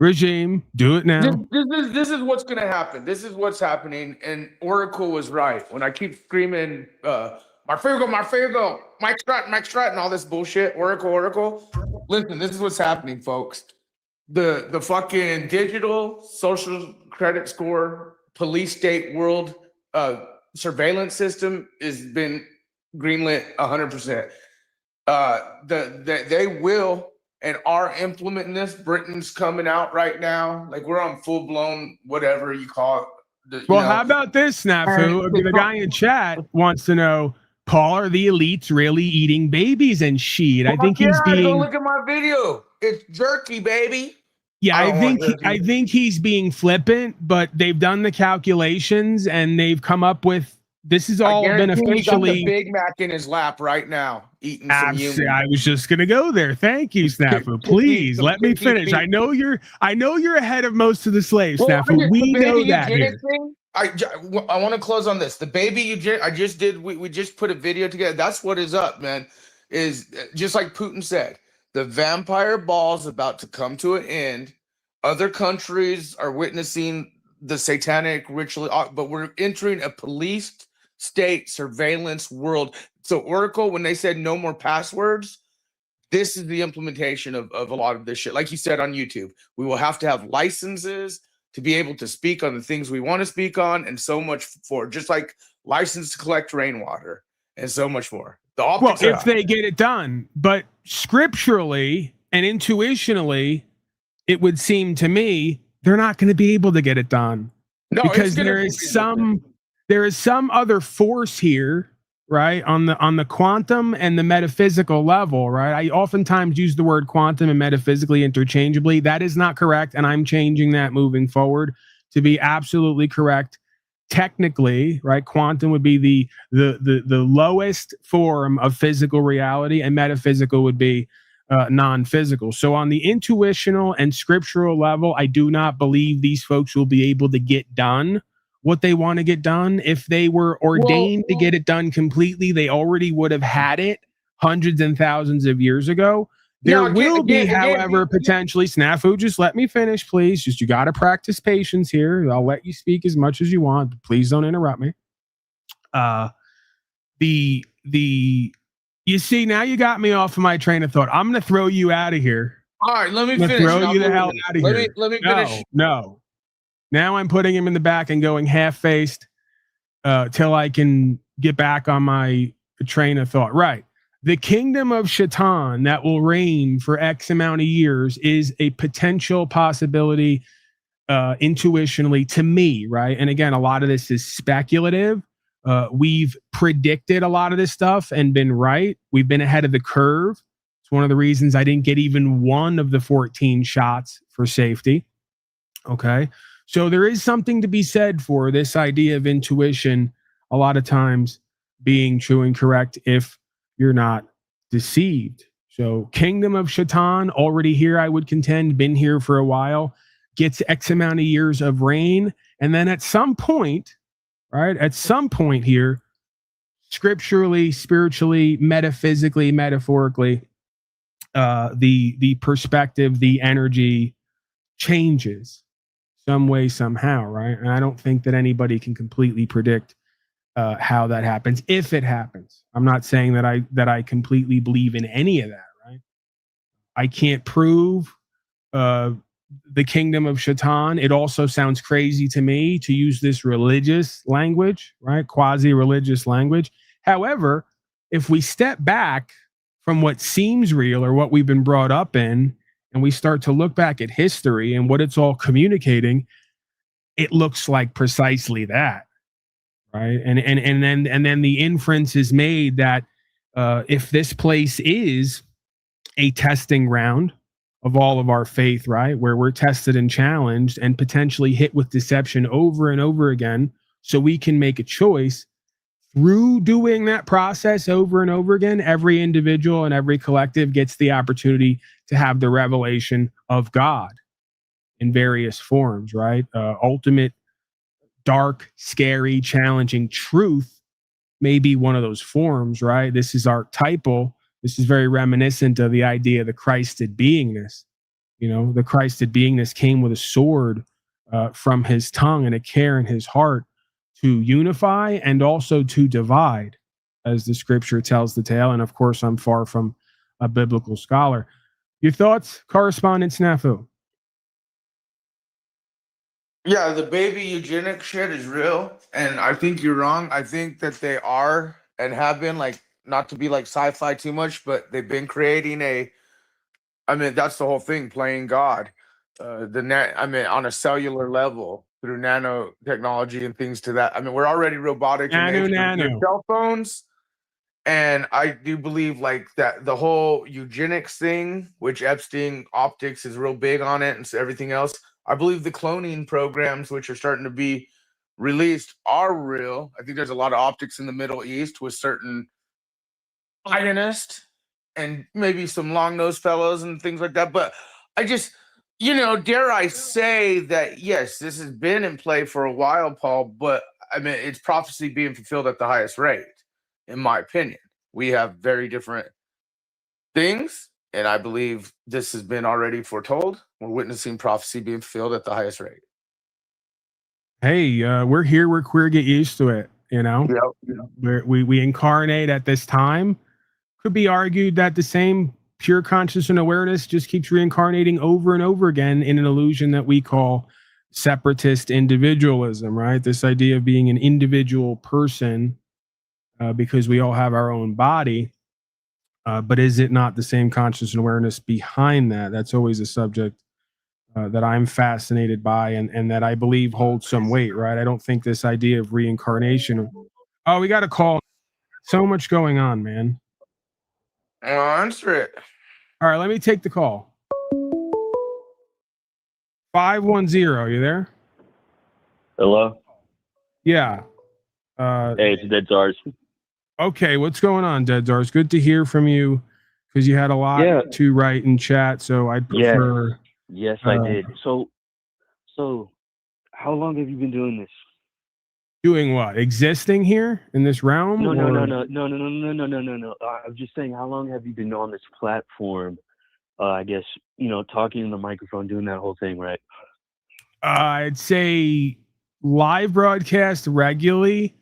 regime. Do it now. This is what's going to happen. This is what's happening. And Oracle was right. When I keep screaming, Marfago, Mike Stratton, all this bullshit, Oracle. Listen, this is what's happening, folks. The fucking digital social credit score, police state world surveillance system has been greenlit 100%. They will and are implementing this. Britain's coming out right now. Like we're on full blown whatever you call it. How about this, Snafu? The guy in chat wants to know, Paul, are the elites really eating babies and shit? I think he's being. Go look at my video. It's jerky, baby. Yeah, I think he's being flippant, but they've done the calculations and they've come up with this has I all been guarantee he got the officially. Big Mac in his lap right now, eating some human. I was just gonna go there. Thank you, Snafu. Please let me finish. I know you're ahead of most of the slaves, Snafu. We know that here. Thing, I want to close on this. The baby eugenics, I just did. We just put a video together. That's what is up, man. Is just like Putin said, the vampire ball's about to come to an end. Other countries are witnessing the satanic ritual, but we're entering a policed state surveillance world. So Oracle, when they said no more passwords, this is the implementation of a lot of this shit. Like you said on YouTube, we will have to have licenses to be able to speak on the things we want to speak on, and so much for just like license to collect rainwater and so much more. The optics if they get it done, but scripturally and intuitionally, it would seem to me they're not going to be able to get it done. No, because there is some other force here, right, on the quantum and the metaphysical level, right? I oftentimes use the word quantum and metaphysically interchangeably. That is not correct, and I'm changing that moving forward to be absolutely correct. Technically, right, quantum would be the lowest form of physical reality, and metaphysical would be non-physical. So on the intuitional and scriptural level, I do not believe these folks will be able to get done what they want to get done. If they were ordained to get it done completely, they already would have had it hundreds and thousands of years ago. There will be, however, potentially, Snafu, just let me finish, please. Just, you got to practice patience here. I'll let you speak as much as you want, but please don't interrupt me. You see, now you got me off of my train of thought. I'm going to throw you out of here. All right, let me finish. Throw you the hell out of here. Let me finish. No. Now I'm putting him in the back and going half-faced till I can get back on my train of thought. Right. The kingdom of Shaitan that will reign for X amount of years is a potential possibility intuitionally to me, right? And again, a lot of this is speculative. We've predicted a lot of this stuff and been right. We've been ahead of the curve. It's one of the reasons I didn't get even one of the 14 shots for safety. Okay. So there is something to be said for this idea of intuition a lot of times being true and correct if you're not deceived. So kingdom of Shaitan, already here, I would contend, been here for a while, gets X amount of years of reign. And then at some point, right, at some point here, scripturally, spiritually, metaphysically, metaphorically, the perspective, the energy changes some way, somehow, right? And I don't think that anybody can completely predict how that happens, if it happens. I'm not saying that I completely believe in any of that, right? I can't prove the kingdom of Shaitan. It also sounds crazy to me to use this religious language, right? Quasi-religious language. However, if we step back from what seems real or what we've been brought up in, and we start to look back at history and what it's all communicating, it looks like precisely that. Right. And then the inference is made that if this place is a testing ground of all of our faith, right, where we're tested and challenged and potentially hit with deception over and over again, so we can make a choice through doing that process over and over again, every individual and every collective gets the opportunity to have the revelation of God in various forms, right? Ultimate, dark, scary, challenging truth may be one of those forms, right? This is archetypal. This is very reminiscent of the idea of the Christed beingness. You know, the Christed beingness came with a sword from his tongue and a care in his heart to unify and also to divide, as the scripture tells the tale. And of course, I'm far from a biblical scholar. Your thoughts, Correspondent Snafu? Yeah, the baby eugenic shit is real, and I think you're wrong. I think that they are and have been, like, not to be like sci-fi too much, but they've been creating that's the whole thing, playing God. On a cellular level through nanotechnology and things to that. I mean, we're already robotic in cell phones. And I do believe like that the whole eugenics thing, which Epstein optics is real big on it and so everything else. I believe the cloning programs, which are starting to be released are real. I think there's a lot of optics in the Middle East with certain Zionist and maybe some long-nosed fellows and things like that. But I just, dare I say that, yes, this has been in play for a while, Paul, but I mean, it's prophecy being fulfilled at the highest rate, in my opinion. We have very different things, and I believe this has been already foretold. We're witnessing prophecy being fulfilled at the highest rate. Hey, we're here. We're queer. Get used to it. We incarnate at this time. Could be argued that the same pure conscious and awareness just keeps reincarnating over and over again in an illusion that we call separatist individualism, right? This idea of being an individual person because we all have our own body. But is it not the same conscious and awareness behind that? That's always a subject that I'm fascinated by and that I believe holds some weight, right? I don't think this idea of reincarnation. Oh, we got a call. So much going on, man. Answer it. All right, let me take the call. 510, you there? Hello? Yeah. Hey, it's Dead Zars. Okay, what's going on, Dead Zars? Good to hear from you because you had a lot to write in chat, so I'd prefer... Yes, I did. So how long have you been doing this? Doing what? Existing here in this realm? No. I'm just saying, how long have you been on this platform? I guess, talking in the microphone, doing that whole thing, right? I'd say live broadcast regularly,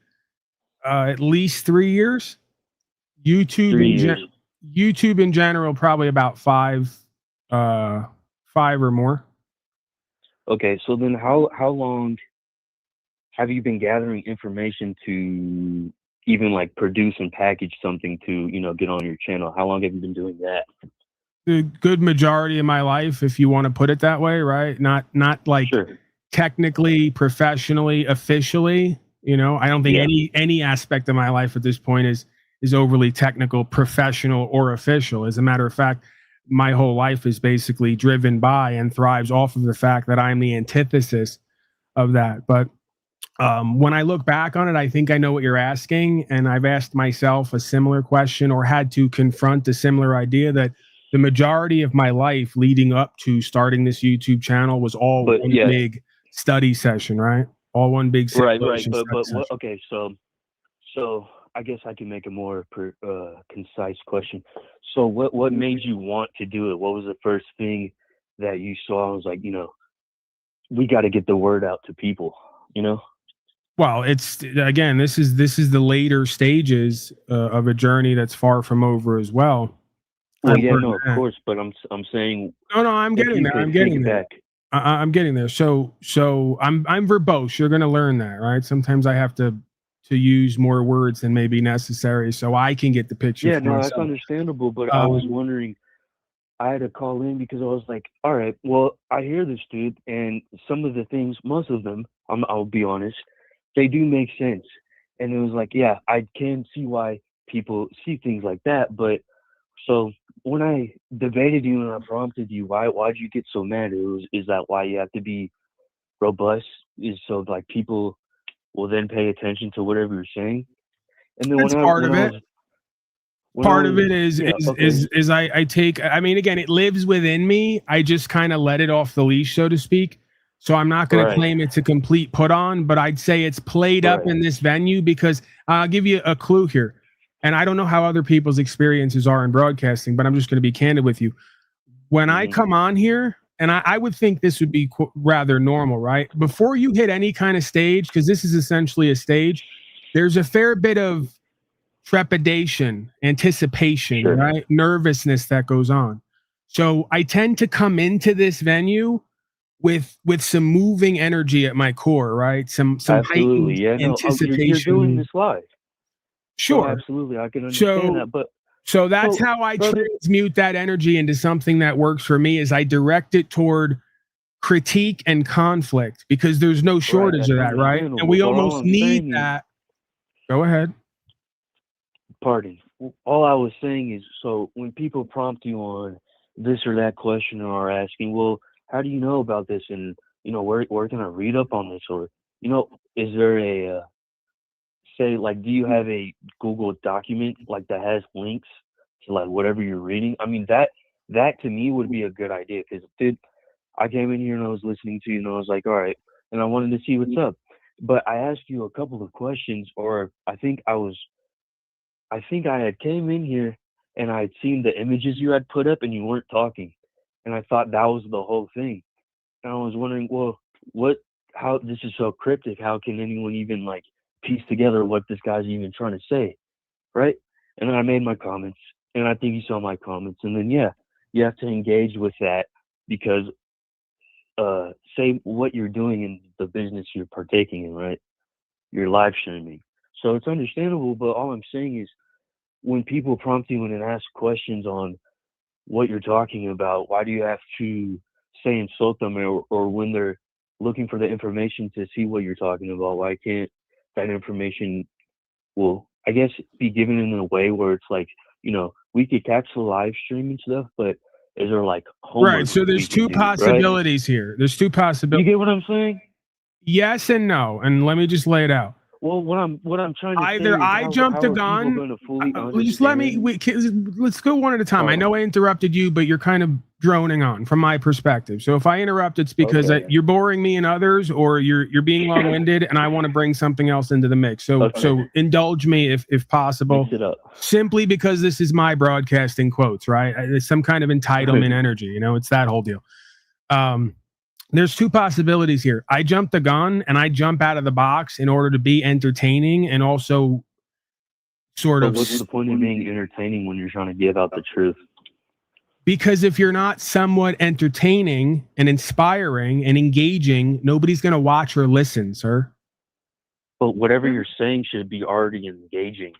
at least 3 years. YouTube in general, probably about five or more. Okay, so then how long have you been gathering information to even like produce and package something to, get on your channel? How long have you been doing that? The good majority of my life, if you want to put it that way, right? Not like technically, professionally, officially. I don't think any aspect of my life at this point is overly technical, professional, or official. As a matter of fact, my whole life is basically driven by and thrives off of the fact that I'm the antithesis of that. But when I look back on it, I think I know what you're asking. And I've asked myself a similar question or had to confront a similar idea that the majority of my life leading up to starting this YouTube channel was all one big study session, right? All one big right. But what, okay, so I guess I can make a more concise question. So what made you want to do it? What was the first thing that you saw? I was like, we got to get the word out to people, Well, it's again, this is the later stages of a journey that's far from over as well. Well, of course, but I'm saying. No, I'm getting there. I'm getting there. I'm getting there. So I'm verbose. You're going to learn that, right? Sometimes I have to use more words than may be necessary so I can get the picture. Yeah, no, that's understandable. But I was wondering, I had to call in because I was like, all right, well, I hear this dude, and some of the things, most of them, I'll be honest, they do make sense. And it was like, yeah, I can see why people see things like that. But so when I debated you and I prompted you, why'd you get so mad? Is that why you have to be robust? Is so like people will then pay attention to whatever you're saying? And then part of it is I take, I mean, again, it lives within me. I just kind of let it off the leash, so to speak. So I'm not going to claim it's a complete put on, but I'd say it's played up in this venue because I'll give you a clue here. And I don't know how other people's experiences are in broadcasting, but I'm just going to be candid with you. When I come on here, and I would think this would be rather normal, right? Before you hit any kind of stage, because this is essentially a stage, there's a fair bit of trepidation, anticipation, right? Nervousness that goes on. So I tend to come into this venue with some moving energy at my core, right? Some absolutely, anticipation. You're doing this live. Sure. Oh, absolutely, I can understand that. But so that's how I transmute that energy into something that works for me. Is I direct it toward critique and conflict because there's no shortage of that, right? And we almost need that. Go ahead. Pardon. All I was saying is, so when people prompt you on this or that question or are asking, well, how do you know about this? And where can I read up on this? Or is there a say, like, do you have a Google document like that has links to like whatever you're reading? I mean, that to me would be a good idea, because I came in here and I was listening to you and I was like, all right, and I wanted to see what's up, but I asked you a couple of questions, or I think I had came in here and I had seen the images you had put up and you weren't talking, and I thought that was the whole thing, and I was wondering, well, how this is so cryptic? How can anyone even like piece together what this guy's even trying to say, right? And then I made my comments, and I think you saw my comments, and then yeah, you have to engage with that, because say what you're doing in the business you're partaking in, right? You're live streaming, so it's understandable. But all I'm saying is, when people prompt you and ask questions on what you're talking about, why do you have to say insult them, or when they're looking for the information to see what you're talking about, why can't that information, well, I guess, be given in a way where it's like, we could catch the live stream and stuff, but is there like homework? Right. So there's two possibilities here. There's two possibilities. You get what I'm saying? Yes and no. And let me just lay it out. Well, what I'm trying to either say is I jumped the gun. Just let me. Let's go one at a time. I know I interrupted you, but you're kind of droning on from my perspective. So if I interrupt, it's because you're boring me and others, or you're being long-winded, and I want to bring something else into the mix. So so indulge me if possible. Mix it up. Simply because this is my broadcasting quotes, right? It's some kind of entitlement energy. It's that whole deal. There's two possibilities here. I jump the gun and I jump out of the box in order to be entertaining and also What's the point of being entertaining when you're trying to give out the truth? Because if you're not somewhat entertaining and inspiring and engaging, nobody's going to watch or listen, sir. But whatever you're saying should be already engaging.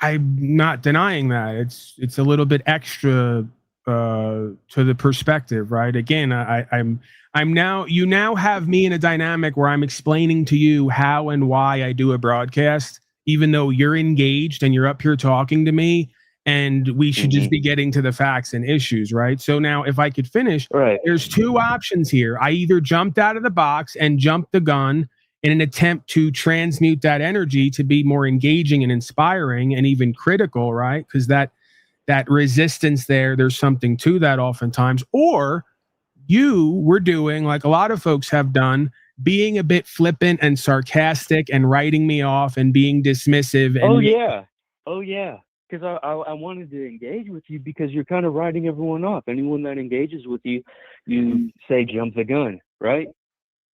I'm not denying that. It's a little bit extra to the perspective, right? Again, I'm now, you now have me in a dynamic where I'm explaining to you how and why I do a broadcast, even though you're engaged and you're up here talking to me, and we should just be getting to the facts and issues, right? So now if I could finish, there's two options here. I either jumped out of the box and jumped the gun in an attempt to transmute that energy to be more engaging and inspiring and even critical, right? Because that resistance there's something to that oftentimes. Or you were doing, like a lot of folks have done, being a bit flippant and sarcastic and writing me off and being dismissive. And Oh yeah. Because I wanted to engage with you, because you're kind of writing everyone off. Anyone that engages with you, you say jump the gun, right?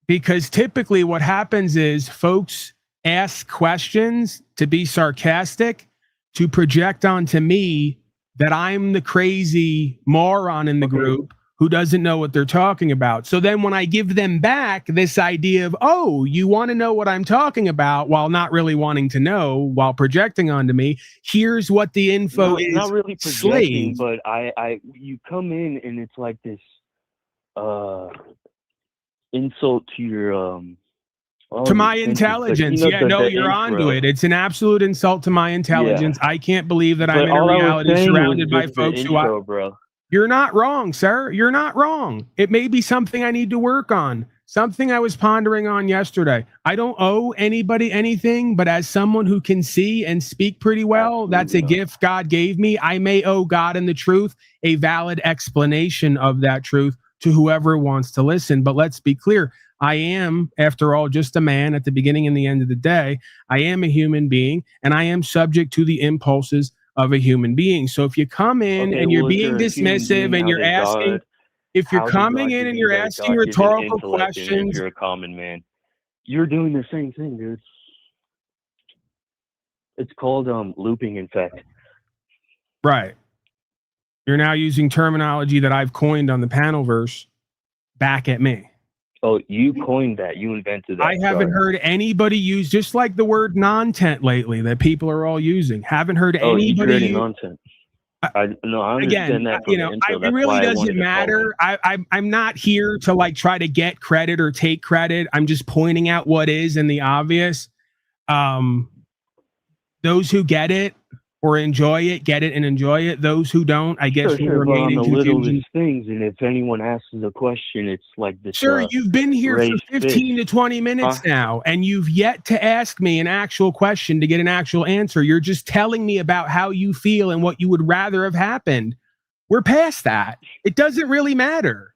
Because typically what happens is folks ask questions to be sarcastic, to project onto me that I'm the crazy moron in the group who doesn't know what they're talking about. So then when I give them back this idea of, oh, you want to know what I'm talking about, while not really wanting to know, while projecting onto me, here's what the info is. Not really projecting, but you come in and it's like this insult to your to my intelligence. Like, you're onto it. It's an absolute insult to my intelligence. I can't believe that I'm in a reality surrounded by folks who You're not wrong, sir. You're not wrong. It may be something I need to work on. Something I was pondering on yesterday. I don't owe anybody anything, but as someone who can see and speak pretty well, that's a gift God gave me. I may owe God and the truth a valid explanation of that truth to whoever wants to listen. But let's be clear. I am, after all, just a man at the beginning and the end of the day. I am a human being, and I am subject to the impulses of a human being. So if you come in and you're being dismissive and you're asking, if you're coming in and you're asking rhetorical questions, you're a common man. You're doing the same thing, dude. It's called looping, in fact. Right. You're now using terminology that I've coined on the Panelverse back at me. Oh, you coined that. You invented that. I haven't heard anybody use, just like the word nontent lately that people are all using. Haven't heard anybody use nontent. I understand that. It really doesn't matter. I'm not here to like try to get credit or take credit. I'm just pointing out what is and the obvious. Those who get it or enjoy it, get it, and enjoy it. Those who don't, I guess, will Sure, but remain on in the confusion. littlest things, and if anyone asks a question, it's like this. Sir, you've been here for raised 15 to 20 minutes now, and you've yet to ask me an actual question to get an actual answer. You're just telling me about how you feel and what you would rather have happened. We're past that. It doesn't really matter.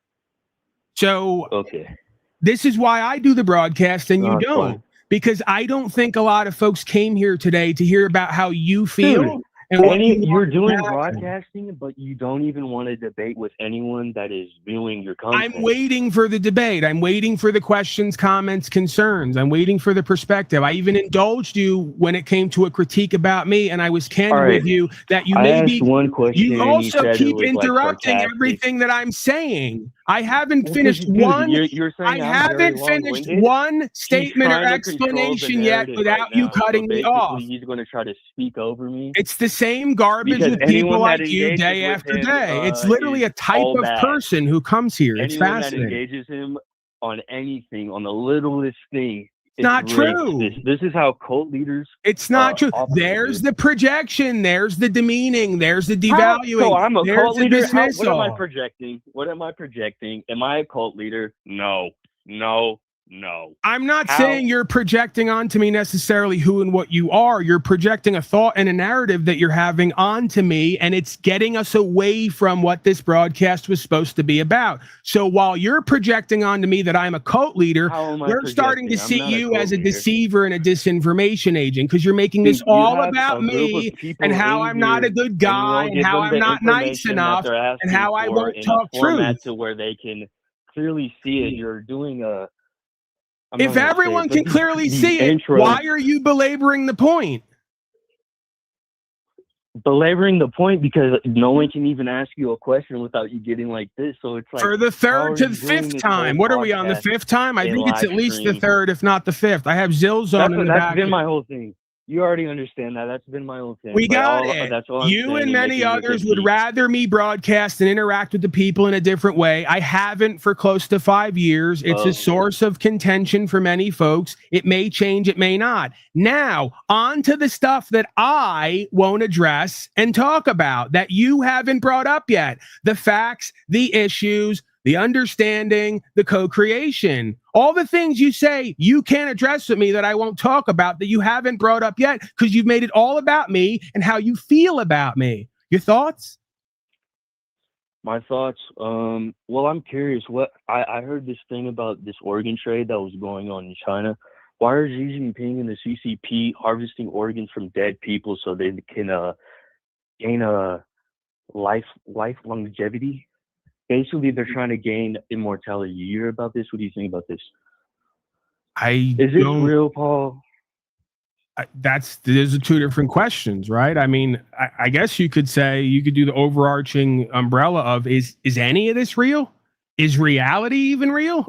So, okay, this is why I do the broadcast and you it's don't. fine. Because I don't think a lot of folks came here today to hear about how you feel. Dude, and what you're doing broadcasting, but you don't even want to debate with anyone that is viewing your content. I'm waiting for the debate. I'm waiting for the questions, comments, concerns. I'm waiting for the perspective. I even indulged you when it came to a critique about me, and I was candid with you that you asked one question. You also keep like interrupting everything that I'm saying. I haven't finished one. You're saying I haven't finished one statement or explanation yet without you cutting me off. He's going to try to speak over me. It's the same garbage with people like you day after day. It's literally a type of person who comes here. It's fascinating. Anyone that engages him on anything, on the littlest thing, it's not true. This is how cult leaders. It's not true. There's the projection. There's the demeaning. There's the devaluing. So I'm a cult leader. What am I projecting? Am I a cult leader? No. I'm not saying you're projecting onto me necessarily who and what you are. You're projecting a thought and a narrative that you're having onto me, and it's getting us away from what this broadcast was supposed to be about. So while you're projecting onto me that I'm a cult leader, we're starting to see you as a deceiver and a disinformation agent, because you're making this all about me and how I'm not a good guy and how I'm not nice enough and how I won't talk truth. To where they can clearly see it. You're doing a if everyone can clearly see it, why are you belaboring the point? Belaboring the point because no one can even ask you a question without you getting like this. So it's like for the third to the fifth time. What are we on the fifth time? I think it's at least the third, if not the fifth. I have Zelle on in the back. That's been my whole thing. You already understand that. That's been my whole thing. We got it. You and many others would rather me broadcast and interact with the people in a different way. I haven't for close to 5 years. It's a source of contention for many folks. It may change, it may not. Now, on to the stuff that I won't address and talk about that you haven't brought up yet. The facts, the issues, the understanding, the co-creation, all the things you say you can't address with me that I won't talk about that you haven't brought up yet because you've made it all about me and how you feel about me. Your thoughts? My thoughts? Well, I'm curious. What I heard this thing about this organ trade that was going on in China. Why are Xi Jinping and the CCP harvesting organs from dead people so they can gain a life longevity? Basically, they're trying to gain immortality. You hear about this? What do you think about this? Is this real, Paul? There's two different questions, right? I mean, I guess you could say, you could do the overarching umbrella of is any of this real? Is reality even real?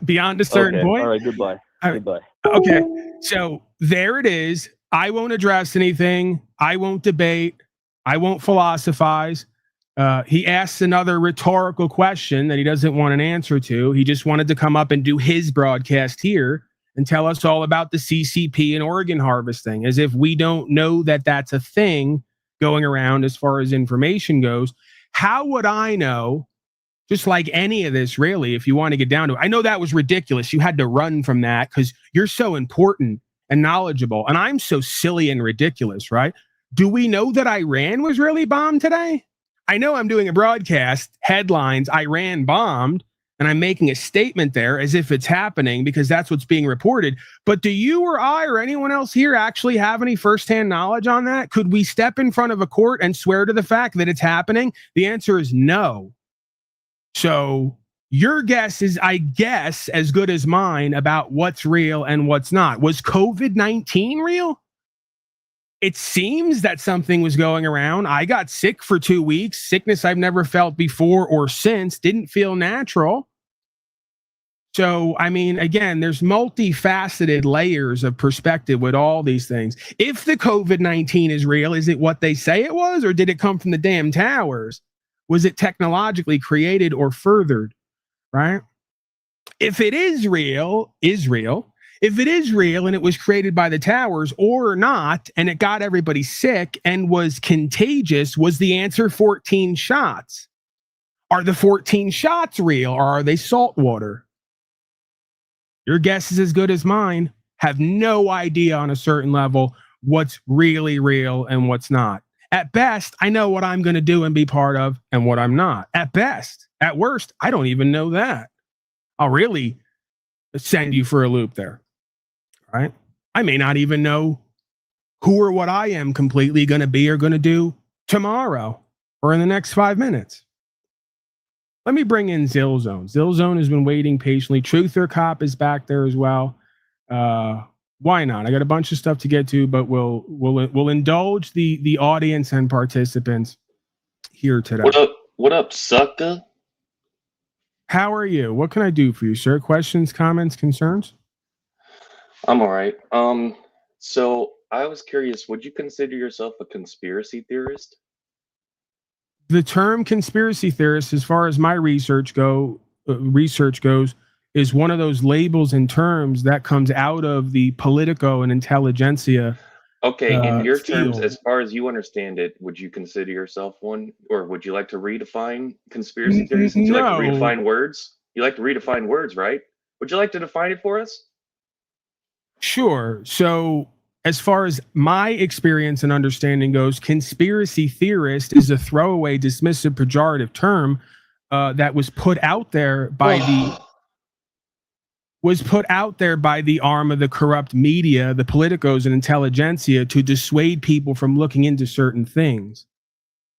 Beyond a certain point. All right, goodbye. Goodbye. Okay, so there it is. I won't address anything. I won't debate. I won't philosophize. He asks another rhetorical question that he doesn't want an answer to. He just wanted to come up and do his broadcast here and tell us all about the CCP and organ harvesting, as if we don't know that that's a thing going around as far as information goes. How would I know? Just like any of this, really, if you want to get down to it. I know that was ridiculous. You had to run from that because you're so important and knowledgeable, and I'm so silly and ridiculous, right? Do we know that Iran was really bombed today? I know I'm doing a broadcast, headlines, Iran bombed, and I'm making a statement there as if it's happening because that's what's being reported. But do you or I or anyone else here actually have any firsthand knowledge on that? Could we step in front of a court and swear to the fact that it's happening? The answer is no. So your guess is, I guess, as good as mine about what's real and what's not. Was COVID-19 real? It seems that something was going around. I got sick for 2 weeks, sickness I've never felt before or since, didn't feel natural. So, I mean, again, there's multifaceted layers of perspective with all these things. If the COVID-19 is real, is it what they say it was, or did it come from the damn towers? Was it technologically created or furthered, right? If it is real, If it is real and it was created by the towers or not, and it got everybody sick and was contagious, was the answer 14 shots? Are the 14 shots real or are they salt water? Your guess is as good as mine. Have no idea on a certain level what's really real and what's not. At best, I know what I'm going to do and be part of and what I'm not. At best. At worst, I don't even know that. I'll really send you for a loop there. Right? I may not even know who or what I am completely going to be or going to do tomorrow or in the next 5 minutes. Let me bring in Zillzone. Zillzone has been waiting patiently. Truther Cop is back there as well. Why not? I got a bunch of stuff to get to, but we'll indulge the audience and participants here today. What up, sucker? How are you? What can I do for you, sir? Questions, comments, concerns? I'm all right. So I was curious, would you consider yourself a conspiracy theorist? The term conspiracy theorist, as far as my research goes, is one of those labels and terms that comes out of the politico and intelligentsia. Okay, in your field. terms, as far as you understand it, would you consider yourself one, or would you like to redefine conspiracy theories? Would you like to redefine words? You like to redefine words, right? Would you like to define it for us? Sure. So, as far as my experience and understanding goes, conspiracy theorist is a throwaway, dismissive, pejorative term that was put out there by the arm of the corrupt media, the politicos and intelligentsia, to dissuade people from looking into certain things.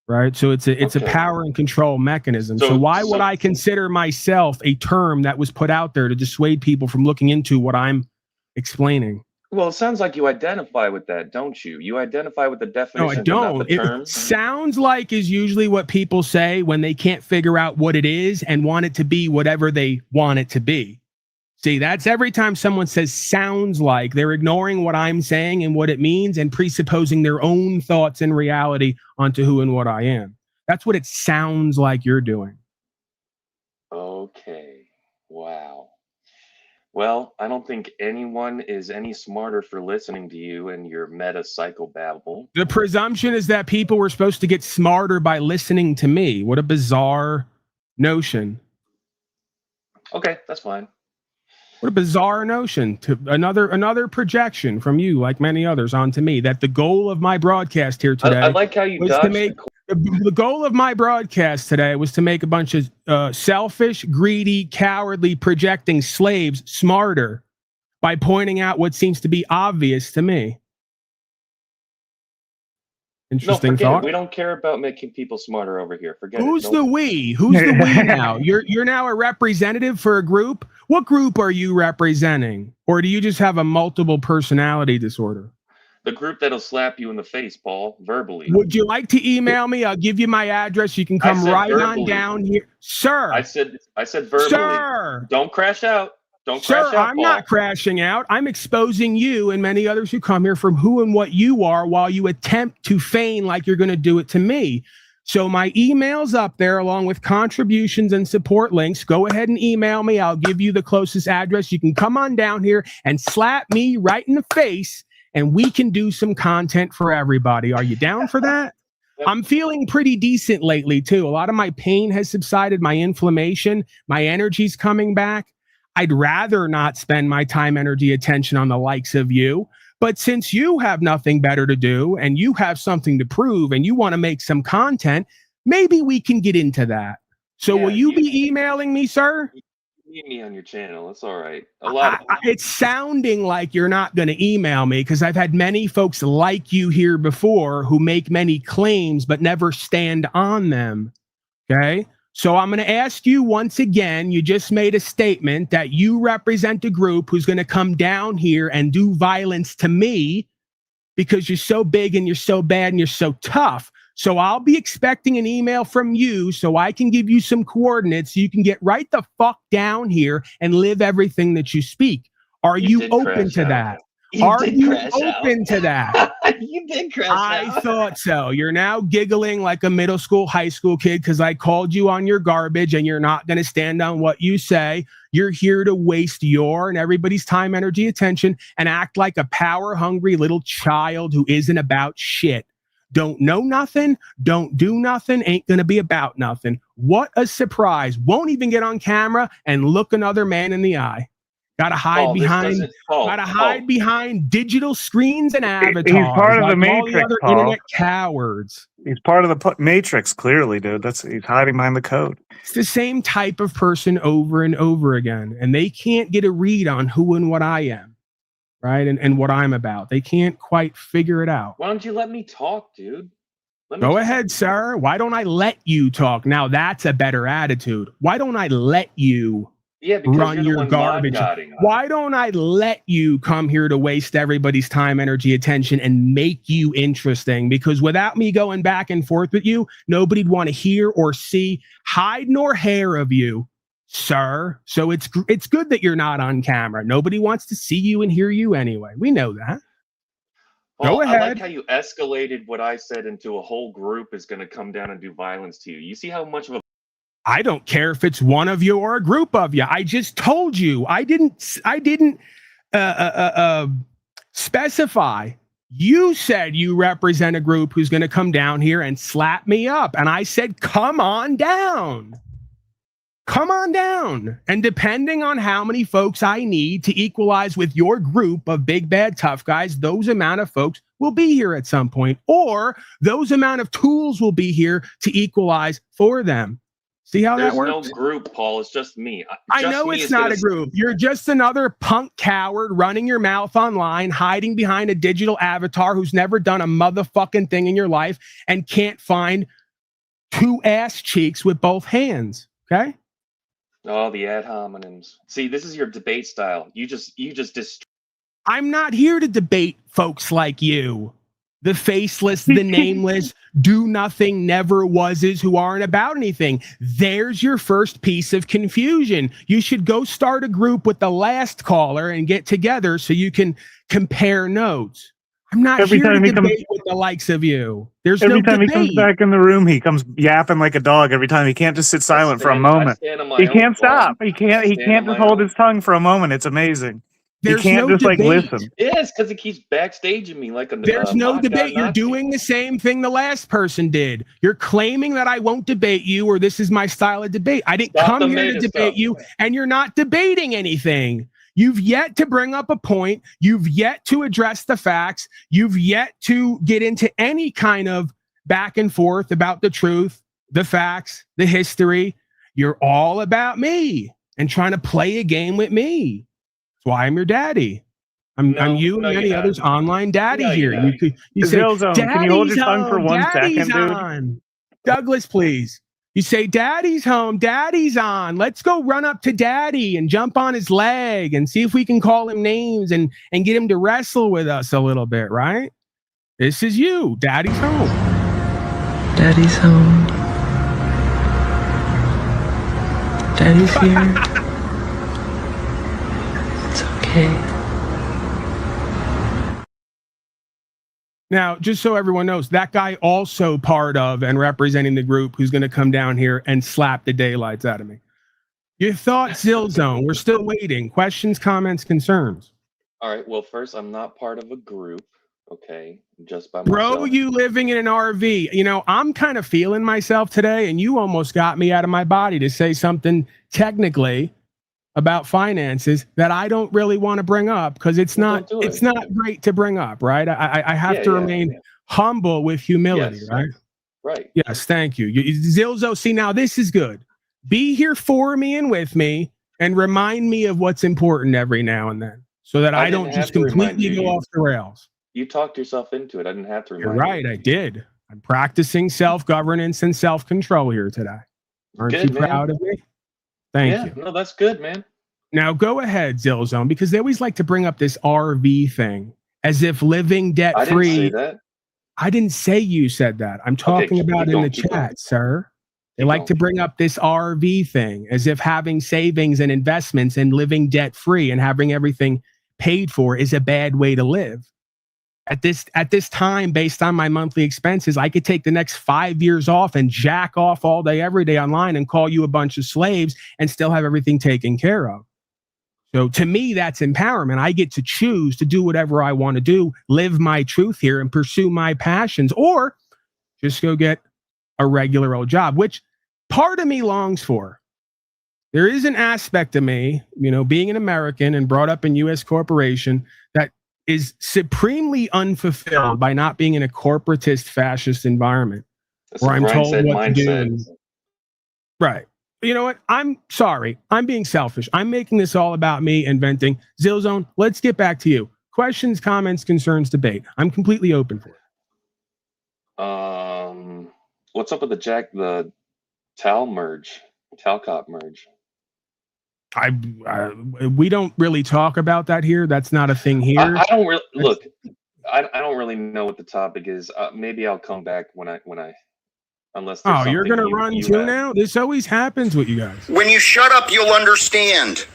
Right? So it's a power and control mechanism. So why would I consider myself a term that was put out there to dissuade people from looking into what I'm explaining? Well, it sounds like you identify with that, don't you? You identify with the definition. No, I don't. Not the term. It sounds like is usually what people say when they can't figure out what it is and want it to be whatever they want it to be. See, that's every time someone says sounds like, they're ignoring what I'm saying and what it means and presupposing their own thoughts and reality onto who and what I am. That's what it sounds like you're doing. Okay. Wow. Well, I don't think anyone is any smarter for listening to you and your meta psychobabble. The presumption is that people were supposed to get smarter by listening to me. What a bizarre notion. Okay, that's fine. What a bizarre notion. To another projection from you, like many others, onto me, that the goal of my broadcast here today I like how you was to make the goal of my broadcast today was to make a bunch of selfish, greedy, cowardly, projecting slaves smarter by pointing out what seems to be obvious to me. Interesting thought. We don't care about making people smarter over here. Forget Who's it. the we? Who's the we now? You're now a representative for a group? What group are you representing? Or do you just have a multiple personality disorder? The group that'll slap you in the face, Paul, verbally. Would you like to email me? I'll give you my address. You can come right verbally. on down here. Sir. I said verbally. Sir. Don't crash out. Don't Sir, crash out, I'm Paul. not crashing out. I'm exposing you and many others who come here from who and what you are while you attempt to feign like you're going to do it to me. So my email's up there along with contributions and support links. Go ahead and email me. I'll give you the closest address. You can come on down here and slap me right in the face and we can do some content for everybody. Are you down for that? I'm feeling pretty decent lately too. A lot of my pain has subsided, my inflammation, my energy's coming back. I'd rather not spend my time, energy, attention on the likes of you. But since you have nothing better to do and you have something to prove and you want to make some content, maybe we can get into that. So will you be emailing me, sir? Meet me on your channel. It's all right. It's sounding like you're not going to email me because I've had many folks like you here before who make many claims but never stand on them. Okay? So I'm going to ask you once again, you just made a statement that you represent a group who's going to come down here and do violence to me because you're so big and you're so bad and you're so tough. So I'll be expecting an email from you so I can give you some coordinates so you can get right the fuck down here and live everything that you speak. Are you open to that? Are you open to that? You did crash I out. thought so. You're now giggling like a middle school, high school kid because I called you on your garbage and you're not going to stand on what you say. You're here to waste your and everybody's time, energy, attention, and act like a power-hungry little child who isn't about shit. Don't know nothing, don't do nothing, ain't going to be about nothing. What a surprise. Won't even get on camera and look another man in the eye. Gotta hide behind digital screens and avatars. He's part of like the all Matrix, the other Paul. internet cowards. He's part of the Matrix, clearly, dude. He's hiding behind the code. It's the same type of person over and over again, and they can't get a read on who and what I am, right? And what I'm about. They can't quite figure it out. Why don't you let me talk, dude? Go ahead, sir. Why don't I let you talk? Now that's a better attitude. Why don't I let you run your garbage? Why don't I let you come here to waste everybody's time, energy, attention, and make you interesting? Because without me going back and forth with you, nobody'd want to hear or see hide nor hair of you, sir. So it's good that you're not on camera. Nobody wants to see you and hear you anyway. We know that. Well, Go ahead. I like how you escalated what I said into a whole group is going to come down and do violence to you. You see how much of a I don't care if it's one of you or a group of you. I just told you. I didn't specify. You said you represent a group who's going to come down here and slap me up. And I said, come on down. Come on down. And depending on how many folks I need to equalize with your group of big, bad, tough guys, those amount of folks will be here at some point. Or those amount of tools will be here to equalize for them. See how that works? There's no group, Paul. It's just me. I know it's not a group. You're just another punk coward running your mouth online, hiding behind a digital avatar who's never done a motherfucking thing in your life and can't find two ass cheeks with both hands. Okay? Oh, the ad hominems. See, this is your debate style. You just I'm not here to debate folks like you. The faceless, the nameless, do nothing, never wases who aren't about anything. There's your first piece of confusion. You should go start a group with the last caller and get together so you can compare notes. I'm not here to debate with the likes of you. There's no debate. Every time he comes back in the room, he comes yapping like a dog every time. He can't just sit silent for a moment. He can't stop. He can't just hold his tongue for a moment. It's amazing. There's he can't no just debate. like listen. Yes, because he keeps backstaging me like a. There's no debate. You're doing the same thing the last person did. You're claiming that I won't debate you or this is my style of debate. I didn't come here to debate you, and you're not debating anything. You've yet to bring up a point. You've yet to address the facts. You've yet to get into any kind of back and forth about the truth, the facts, the history. You're all about me and trying to play a game with me. That's why I'm your daddy. I'm you and many others online daddy here. You say, can you hold your tongue for 1 second, dude? On. Douglas, please. You say, daddy's home, daddy's on. Let's go run up to daddy and jump on his leg and see if we can call him names and get him to wrestle with us a little bit, right? This is you. Daddy's home. Daddy's home. Daddy's here. It's okay. Now, just so everyone knows, that guy also part of and representing the group who's going to come down here and slap the daylights out of me. Your thoughts, Zille Zone. We're still waiting. Questions, comments, concerns. All right. Well, first, I'm not part of a group. Okay, just by myself. Bro, you living in an RV. You know, I'm kind of feeling myself today, and you almost got me out of my body to say something technically about finances that I don't really want to bring up because it's not great to bring up, right? I have to remain humble with humility, right? Right. Yes, thank you. Zilzo, see, now this is good. Be here for me and with me and remind me of what's important every now and then so that I don't just completely go off the rails. You talked yourself into it. I didn't have to remind you. You're right, I did. I'm practicing self-governance and self-control here today. Aren't you proud of me? Thank you. No, that's good, man. Now go ahead, Zille Zone, because they always like to bring up this RV thing as if living debt-free. I didn't say that. I didn't say you said that. I'm talking about in the chat, sir. They like to bring up this RV thing as if having savings and investments and living debt-free and having everything paid for is a bad way to live. At this time, based on my monthly expenses, I could take the next 5 years off and jack off all day, every day online and call you a bunch of slaves and still have everything taken care of. So to me, that's empowerment. I get to choose to do whatever I want to do, live my truth here and pursue my passions, or just go get a regular old job, which part of me longs for. There is an aspect of me, being an American and brought up in U.S. corporation, that is supremely unfulfilled by not being in a corporatist fascist environment where I'm told what to do. Right. You know what? I'm sorry. I'm being selfish. I'm making this all about me and venting. Zillzone, let's get back to you. Questions, comments, concerns, debate. I'm completely open for it. What's up with the Talcott merge? We don't really talk about that here. That's not a thing here. I don't really look. I don't really know what the topic is. Maybe I'll come back when I unless there's you're gonna run too now. This always happens with you guys. When you shut up, you'll understand.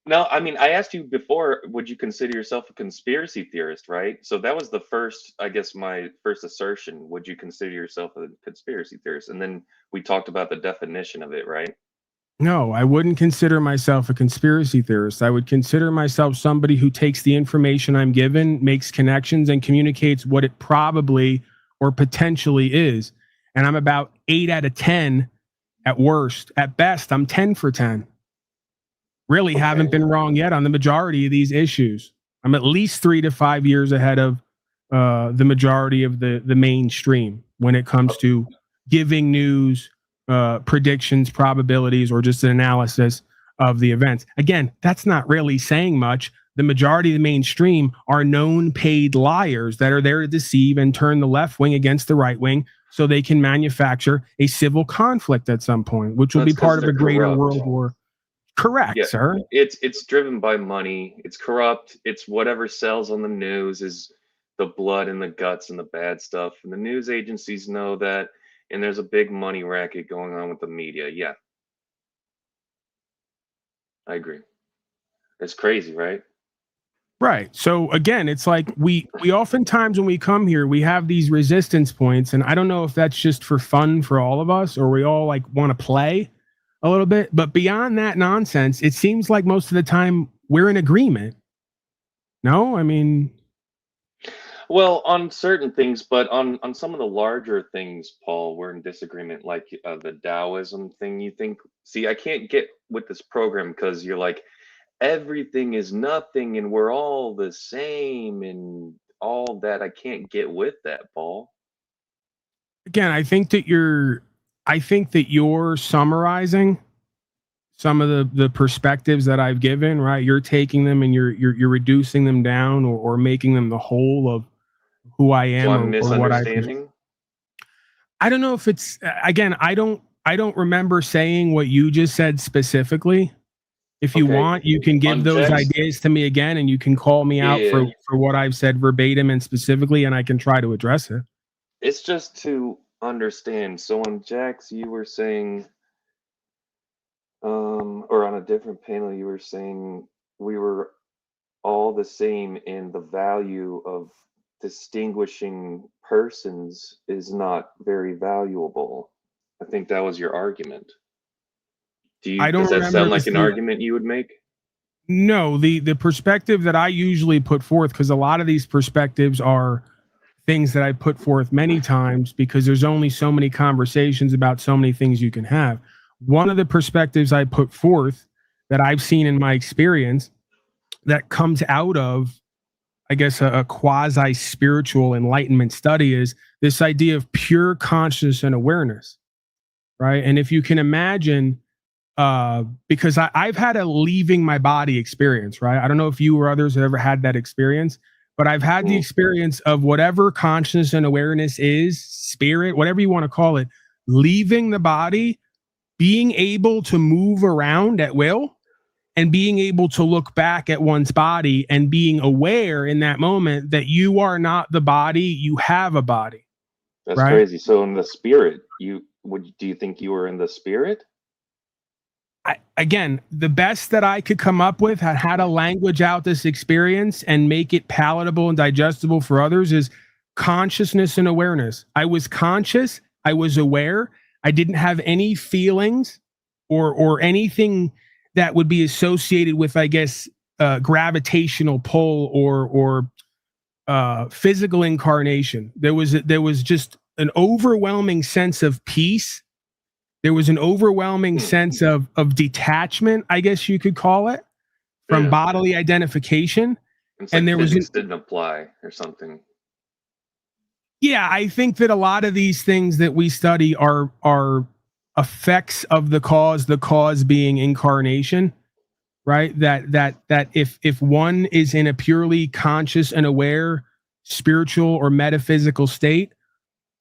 No, I mean, I asked you before, would you consider yourself a conspiracy theorist, right? So that was the first, I guess, my first assertion. Would you consider yourself a conspiracy theorist? And then we talked about the definition of it, right? No, I wouldn't consider myself a conspiracy theorist. I would consider myself somebody who takes the information I'm given, makes connections, and communicates what it probably or potentially is. And I'm about 8 out of 10 at worst. At best, I'm 10 for 10. Really haven't been wrong yet on the majority of these issues. I'm at least 3 to 5 years ahead of the majority of the mainstream when it comes to giving news, predictions, probabilities, or just an analysis of the events. Again, that's not really saying much. The majority of the mainstream are known paid liars that are there to deceive and turn the left wing against the right wing so they can manufacture a civil conflict at some point, which will be part of a greater world war. Correct, yeah, sir. It's driven by money. It's corrupt. It's whatever sells on the news is the blood and the guts and the bad stuff. And the news agencies know that. And there's a big money racket going on with the media. Yeah. I agree. It's crazy, right? Right. So again, it's like we oftentimes when we come here, we have these resistance points. And I don't know if that's just for fun for all of us or we all like want to play a little bit. But beyond that nonsense, it seems like most of the time we're in agreement. No, I mean... Well, on certain things, but on some of the larger things, Paul, we're in disagreement, like the Taoism thing. You think, see, I can't get with this program because you're like, everything is nothing and we're all the same and all that. I can't get with that, Paul. Again, I think that you're summarizing some of the perspectives that I've given, right? You're taking them and you're reducing them down or making them the whole of who I am. So I'm misunderstanding? I don't know if it's, again, I don't remember saying what you just said specifically. If you want, you can give those ideas to me again and you can call me out for what I've said verbatim and specifically, and I can try to address it. It's just to understand. So on Jax, you were saying, or on a different panel, you were saying we were all the same and the value of distinguishing persons is not very valuable. I think that was your argument. Does that sound like an argument you would make? No, the perspective that I usually put forth, because a lot of these perspectives are things that I put forth many times because there's only so many conversations about so many things you can have. One of the perspectives I put forth that I've seen in my experience that comes out of, I guess, a quasi-spiritual enlightenment study is this idea of pure consciousness and awareness, right? And if you can imagine, because I've had a leaving my body experience, right? I don't know if you or others have ever had that experience, but I've had the experience of whatever consciousness and awareness is, spirit, whatever you want to call it, leaving the body, being able to move around at will, and being able to look back at one's body and being aware in that moment that you are not the body, you have a body. That's right? Crazy. So in the spirit, do you think you were in the spirit? again, the best that I could come up with how to language out this experience and make it palatable and digestible for others is consciousness and awareness. I was conscious, I was aware, I didn't have any feelings or anything that would be associated with, I guess, gravitational pull or physical incarnation. There was just an overwhelming sense of peace. There was an overwhelming sense of detachment, I guess you could call it, from bodily identification. It's and like there physics didn't apply or something. Yeah, I think that a lot of these things that we study are effects of the cause being incarnation, right? That if one is in a purely conscious and aware spiritual or metaphysical state,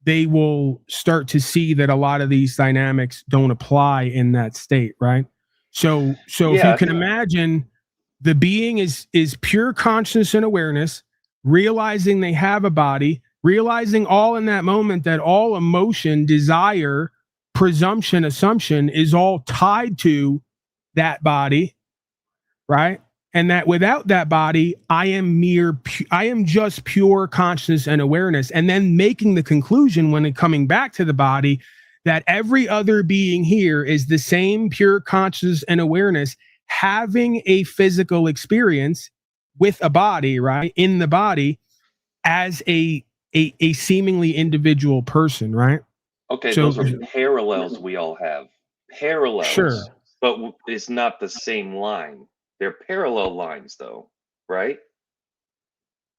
they will start to see that a lot of these dynamics don't apply in that state, right? So if you can imagine, the being is pure consciousness and awareness, realizing they have a body, realizing all in that moment that all emotion, desire, presumption, assumption is all tied to that body, right? And that without that body, I am just pure consciousness and awareness. And then making the conclusion when coming back to the body that every other being here is the same pure consciousness and awareness having a physical experience with a body, right? In the body as a seemingly individual person, right? Okay, So, those are parallels we all have. Parallels. Sure. But it's not the same line. They're parallel lines, though, right?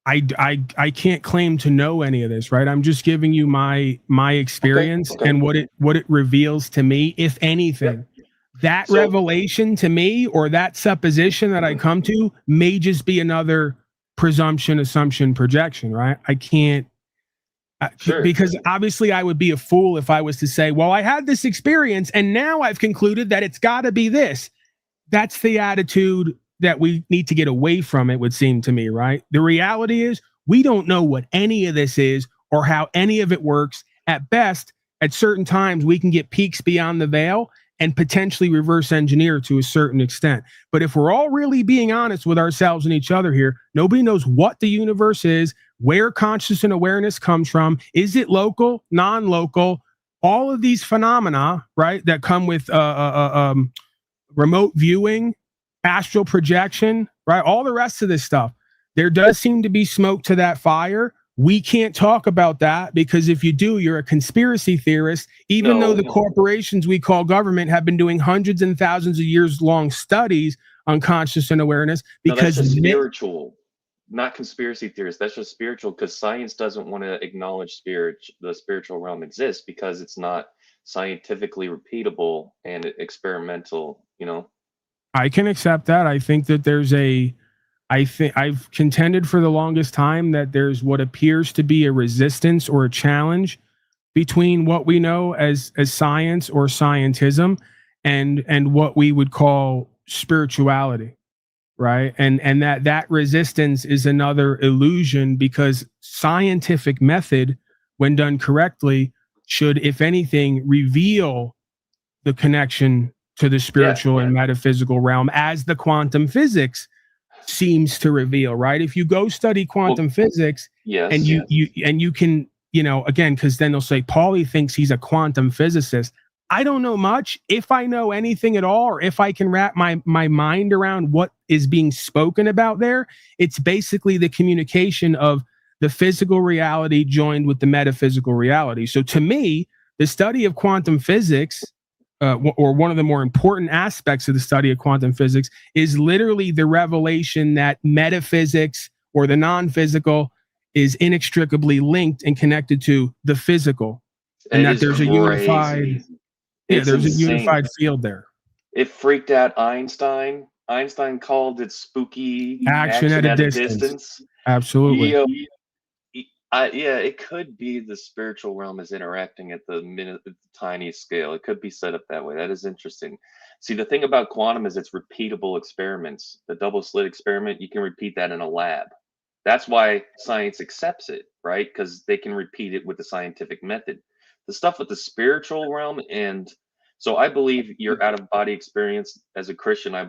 I can't claim to know any of this, right? I'm just giving you my experience and what it reveals to me, if anything. Yep. That revelation to me, or that supposition that I come to, may just be another presumption, assumption, projection, right? I can't, because obviously I would be a fool if I was to say, well, I had this experience and now I've concluded that it's got to be this. That's the attitude that we need to get away from, it would seem to me, right? The reality is we don't know what any of this is or how any of it works. At best, at certain times, we can get peeks beyond the veil and potentially reverse engineer to a certain extent. But if we're all really being honest with ourselves and each other here, nobody knows what the universe is, where consciousness and awareness comes from. Is it local, non-local? All of these phenomena, right, that come with remote viewing, astral projection, right? All the rest of this stuff. There does seem to be smoke to that fire. We can't talk about that because if you do, you're a conspiracy theorist, even though the corporations we call government have been doing hundreds and thousands of years long studies on consciousness and awareness. Because that's just spiritual, not conspiracy theorists. That's just spiritual, because science doesn't want to acknowledge the spiritual realm exists because it's not scientifically repeatable and experimental, you know? I can accept that. I think that I've contended for the longest time that there's what appears to be a resistance or a challenge between what we know as science or scientism and what we would call spirituality, right? And that resistance is another illusion, because scientific method, when done correctly, should, if anything, reveal the connection to the spiritual and metaphysical realm, as the quantum physics seems to reveal, right? If you go study quantum physics, and you can, again, because then they'll say Paulie thinks he's a quantum physicist. I don't know much. If I know anything at all, or if I can wrap my mind around what is being spoken about there, it's basically the communication of the physical reality joined with the metaphysical reality. So to me, the study of quantum physics, or one of the more important aspects of the study of quantum physics, is literally the revelation that metaphysics, or the non-physical, is inextricably linked and connected to the physical, and that there's a unified, there's a unified field there. It freaked out Einstein. Einstein called it spooky action at a distance. Absolutely. It could be the spiritual realm is interacting at the tiniest scale. It could be set up that way. That is interesting. See, the thing about quantum is it's repeatable experiments. The double slit experiment, you can repeat that in a lab. That's why science accepts it, right? Because they can repeat it with the scientific method. The stuff with the spiritual realm and So I believe your out of body experience as a Christian, I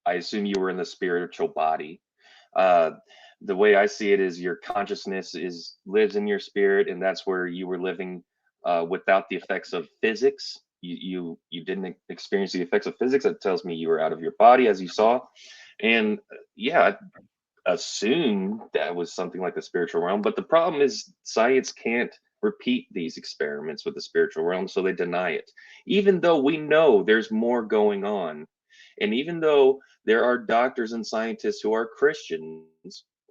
assume you were in the spiritual body. The way I see it is your consciousness lives in your spirit, and that's where you were living without the effects of physics. You didn't experience the effects of physics. That tells me you were out of your body, as you saw. And yeah, I assume that was something like the spiritual realm. But the problem is science can't repeat these experiments with the spiritual realm, so they deny it. Even though we know there's more going on, and even though there are doctors and scientists who are Christians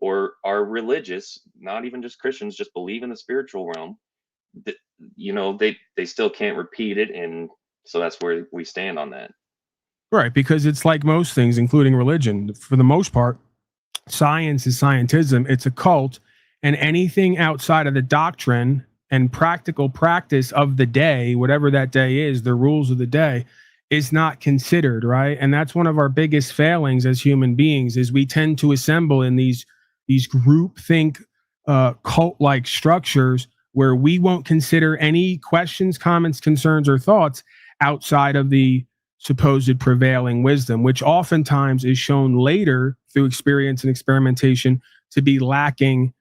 or are religious, not even just Christians, just believe in the spiritual realm, they still can't repeat it, and so that's where we stand on that. Right, because it's like most things, including religion. For the most part, science is scientism. It's a cult, and anything outside of the doctrine and practical practice of the day, whatever that day is, the rules of the day, is not considered, right? And that's one of our biggest failings as human beings, is we tend to assemble in these groupthink cult-like structures where we won't consider any questions, comments, concerns, or thoughts outside of the supposed prevailing wisdom, which oftentimes is shown later through experience and experimentation to be lacking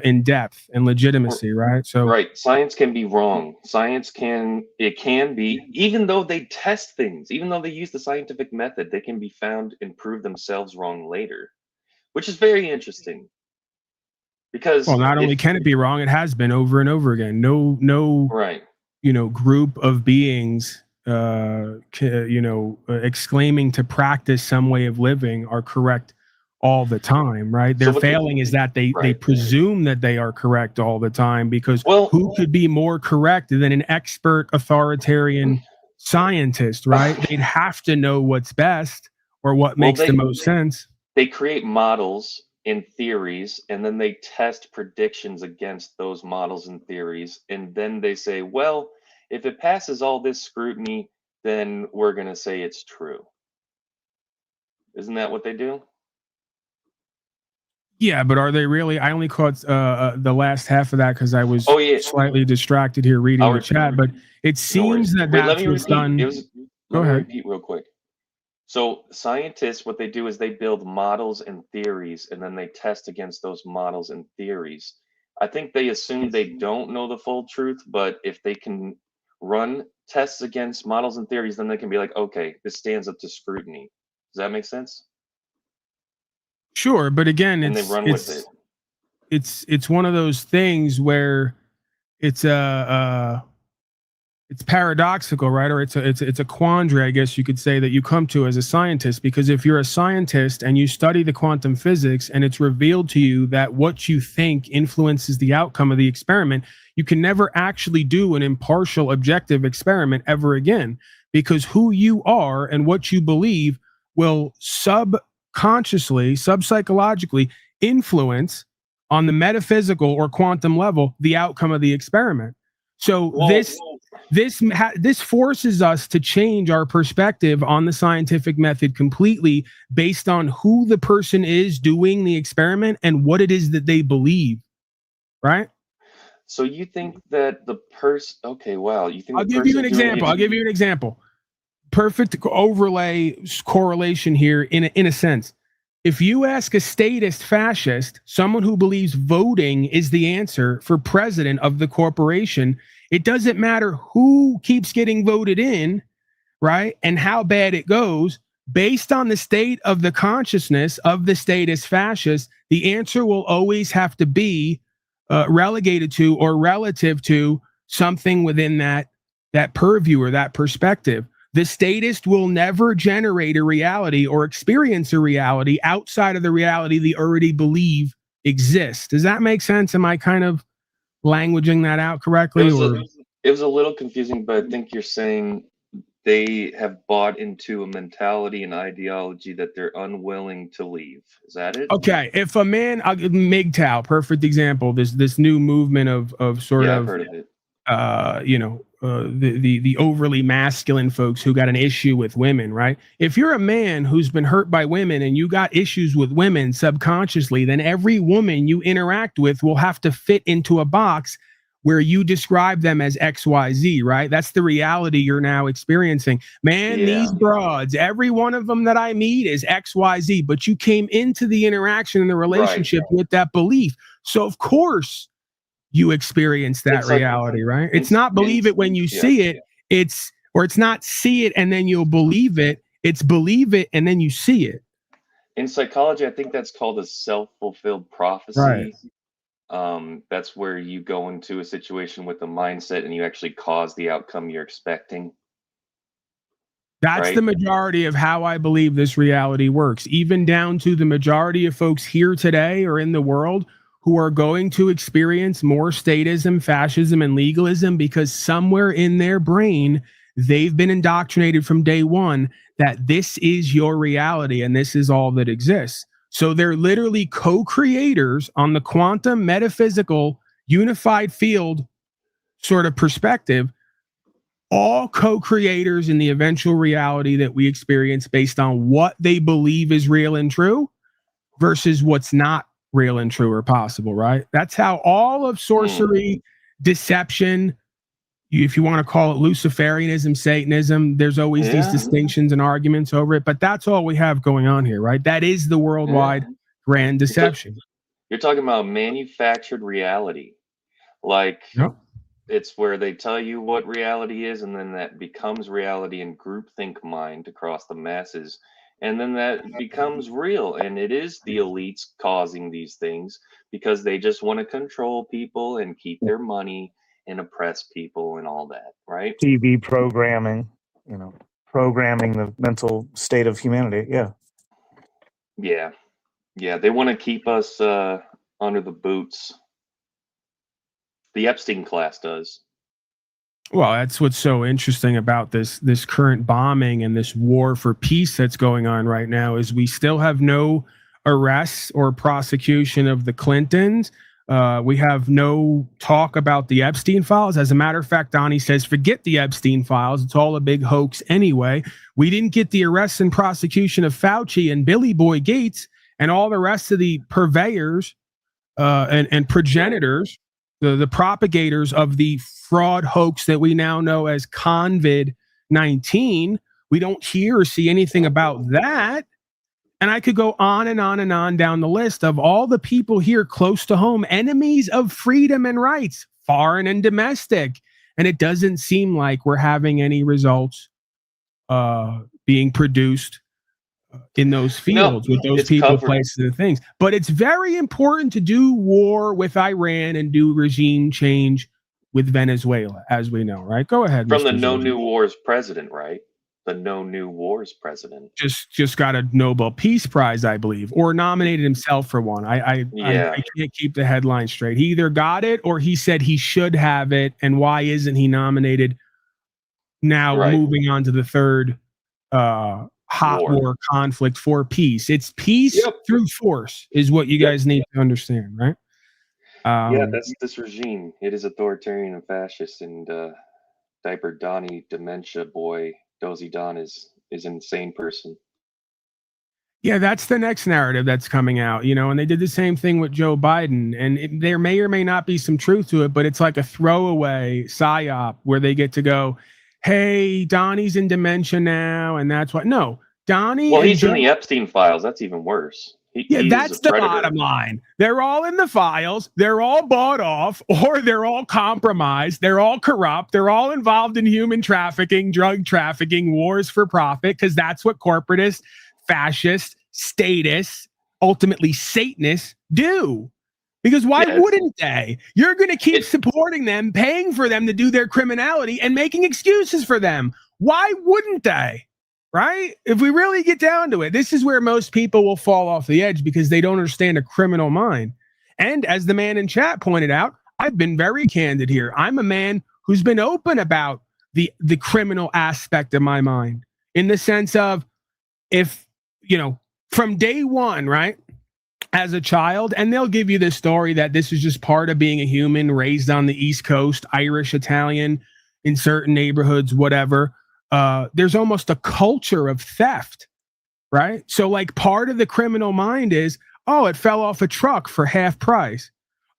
in depth and legitimacy, right? So, right, science can be wrong. Science can be, even though they test things, even though they use the scientific method, they can be found and prove themselves wrong later, which is very interesting. Because not only can it be wrong, it has been over and over again. No, right, group of beings, exclaiming to practice some way of living are correct all the time, right? Their failing is that they presume that they are correct all the time, because who could be more correct than an expert authoritarian scientist, right? They'd have to know what's best or what makes the most sense. They create models and theories, and then they test predictions against those models and theories, and then they say, well, if it passes all this scrutiny, then we're going to say it's true. Isn't that what they do? Yeah, but are they really? I only caught the last half of that because I was slightly distracted here reading the chat, but it seems that's what's done. Go ahead. Repeat real quick. So scientists, what they do is they build models and theories, and then they test against those models and theories. I think they assume they don't know the full truth, but if they can run tests against models and theories, then they can be like, okay, this stands up to scrutiny. Does that make sense? Sure, but again, it's one of those things where it's paradoxical, right? Or it's a quandary, I guess you could say, that you come to as a scientist, because if you're a scientist and you study the quantum physics and it's revealed to you that what you think influences the outcome of the experiment, you can never actually do an impartial, objective experiment ever again, because who you are and what you believe will subconsciously, subpsychologically influence on the metaphysical or quantum level the outcome of the experiment. So this forces us to change our perspective on the scientific method completely based on who the person is doing the experiment and what it is that they believe, right? So you think that the person? Okay, wow. You think? I'll give you an example. Perfect overlay correlation here in a sense. If you ask a statist fascist, someone who believes voting is the answer for president of the corporation, it doesn't matter who keeps getting voted in, right? And how bad it goes, based on the state of the consciousness of the statist fascist, the answer will always have to be relegated to or relative to something within that purview or that perspective. The statist will never generate a reality or experience a reality outside of the reality they already believe exists. Does that make sense? Am I kind of languaging that out correctly? It was a little confusing, but I think you're saying they have bought into a mentality and ideology that they're unwilling to leave. Is that it? Okay. If a man, MGTOW, perfect example, this new movement of sort of, I've heard of it. The overly masculine folks who got an issue with women, right? If you're a man who's been hurt by women and you got issues with women subconsciously, then every woman you interact with will have to fit into a box where you describe them as XYZ, right? That's the reality you're now experiencing. Man, these broads, every one of them that I meet is XYZ, but you came into the interaction and the relationship with that belief. So of course you experience that reality, right? It's not believe it when you see it. It's not see it and then you'll believe it. It's believe it and then you see it. In psychology, I think that's called a self-fulfilled prophecy. Right. That's where you go into a situation with a mindset and you actually cause the outcome you're expecting. That's the majority of how I believe this reality works, even down to the majority of folks here today or in the world who are going to experience more statism, fascism, and legalism because somewhere in their brain, they've been indoctrinated from day one that this is your reality and this is all that exists. So they're literally co-creators on the quantum metaphysical unified field sort of perspective, all co-creators in the eventual reality that we experience based on what they believe is real and true versus what's not real and true or possible, right? That's how all of sorcery, deception, if you want to call it Luciferianism, Satanism, there's always these distinctions and arguments over it, but that's all we have going on here, right? That is the worldwide grand deception. You're talking about manufactured reality. Like, it's where they tell you what reality is, and then that becomes reality in groupthink mind across the masses. And then that becomes real. And it is the elites causing these things because they just want to control people and keep their money and oppress people and all that, right? TV programming, programming the mental state of humanity. Yeah. They want to keep us under the boots. The Epstein class does. Well, that's what's so interesting about this current bombing and this war for peace that's going on right now is we still have no arrests or prosecution of the Clintons. We have no talk about the Epstein files. As a matter of fact, Donnie says, forget the Epstein files. It's all a big hoax anyway. We didn't get the arrests and prosecution of Fauci and Billy Boy Gates and all the rest of the purveyors and progenitors, the propagators of the fraud hoax that we now know as COVID-19. We don't hear or see anything about that. And I could go on and on and on down the list of all the people here close to home, enemies of freedom and rights, foreign and domestic. And it doesn't seem like we're having any results being produced in those fields with those people, places, and things. But it's very important to do war with Iran and do regime change with Venezuela, as we know, right? Go ahead. From Mr. the No Zelle. New Wars president, right? The No New Wars president. Just got a Nobel Peace Prize, I believe, or nominated himself for one. I can't keep the headline straight. He either got it or he said he should have it. And why isn't he nominated? Now moving on to the third hot war conflict for peace. It's peace through force is what you guys need to understand, right? That's this regime. It is authoritarian and fascist, and Diaper Donnie Dementia Boy Dozy Don is an insane person. Yeah, that's the next narrative that's coming out, and they did the same thing with Joe Biden, and there may or may not be some truth to it, but it's like a throwaway psyop where they get to go, hey, Donnie's in dementia now, and that's what. No, Donnie. Well, he's in the Epstein files. That's even worse. That's the bottom line. They're all in the files. They're all bought off, or they're all compromised. They're all corrupt. They're all involved in human trafficking, drug trafficking, wars for profit, because that's what corporatists, fascists, statists, ultimately Satanists do. Because why wouldn't they? You're going to keep supporting them, paying for them to do their criminality, and making excuses for them. Why wouldn't they? Right? If we really get down to it, this is where most people will fall off the edge because they don't understand a criminal mind. And as the man in chat pointed out, I've been very candid here. I'm a man who's been open about the criminal aspect of my mind, in the sense of, if, from day one, right, as a child, and they'll give you this story that this is just part of being a human raised on the East Coast, Irish, Italian, in certain neighborhoods, whatever. There's almost a culture of theft, right? So like part of the criminal mind is, oh, it fell off a truck for half price.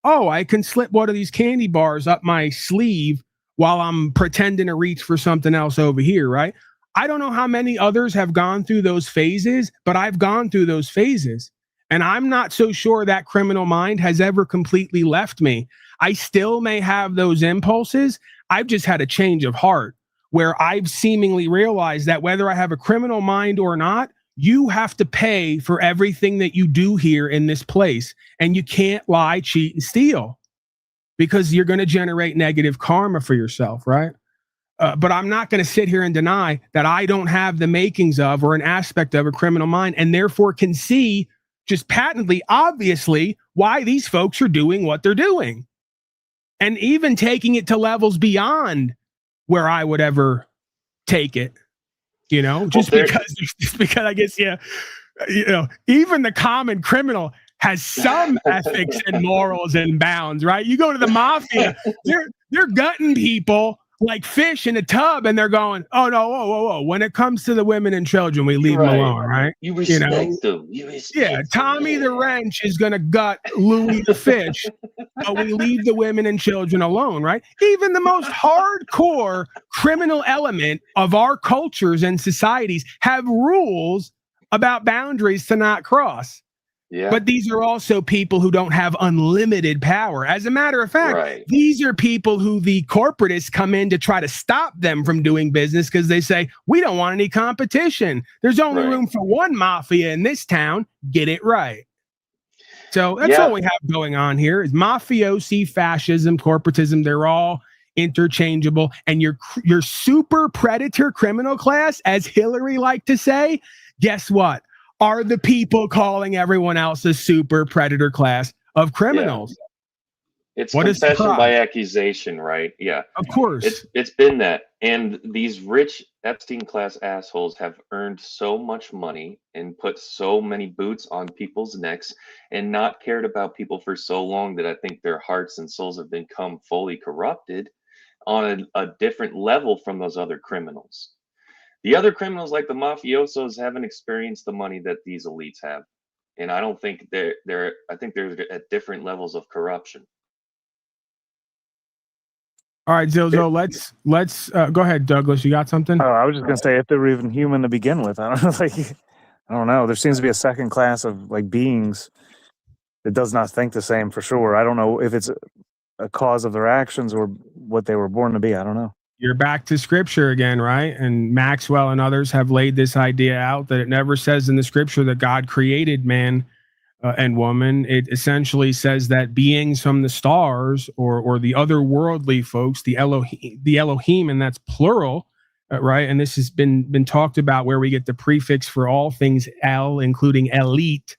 oh, I can slip one of these candy bars up my sleeve while I'm pretending to reach for something else over here, right? I don't know how many others have gone through those phases, but I've gone through those phases. And I'm not so sure that criminal mind has ever completely left me. I still may have those impulses. I've just had a change of heart where I've seemingly realized that whether I have a criminal mind or not, you have to pay for everything that you do here in this place. And you can't lie, cheat, and steal because you're going to generate negative karma for yourself, right? But I'm not going to sit here and deny that I don't have the makings of or an aspect of a criminal mind and therefore can see just patently, obviously, why these folks are doing what they're doing. And even taking it to levels beyond where I would ever take it, you know, just because I guess, yeah, you know, even the common criminal has some ethics and morals and bounds, right? You go to the mafia, they're gutting people like fish in a tub, and they're going, "Oh no, whoa! When it comes to the women and children, we leave them alone, right? You respect them. You respect yeah, Tommy the wrench is gonna gut Louis the fish, but we leave the women and children alone, right? Even the most hardcore criminal element of our cultures and societies have rules about boundaries to not cross. Yeah. But these are also people who don't have unlimited power. As a matter of fact, these are people who the corporatists come in to try to stop them from doing business because they say, we don't want any competition. There's only room for one mafia in this town. Get it right. So that's all we have going on here is mafiosi, fascism, corporatism. They're all interchangeable. And your super predator criminal class, as Hillary liked to say, guess what? Are the people calling everyone else a super predator class of criminals. Yeah. It's confession by accusation, right? Yeah. Of course. It's been that. And these rich Epstein class assholes have earned so much money and put so many boots on people's necks and not cared about people for so long that I think their hearts and souls have become fully corrupted on a different level from those other criminals. The other criminals like the mafiosos haven't experienced the money that these elites have. And I don't think they're at different levels of corruption. All right, Zozo, let's go ahead, Douglas. You got something? Oh, I was just gonna say if they were even human to begin with. I don't know. There seems to be a second class of like beings that does not think the same for sure. I don't know if it's a cause of their actions or what they were born to be. I don't know. You're back to scripture again, right? And Maxwell and others have laid this idea out that it never says in the scripture that God created man and woman. It essentially says that beings from the stars or the otherworldly folks, the Elohim, and that's plural, right? And this has been talked about where we get the prefix for all things El, including elite,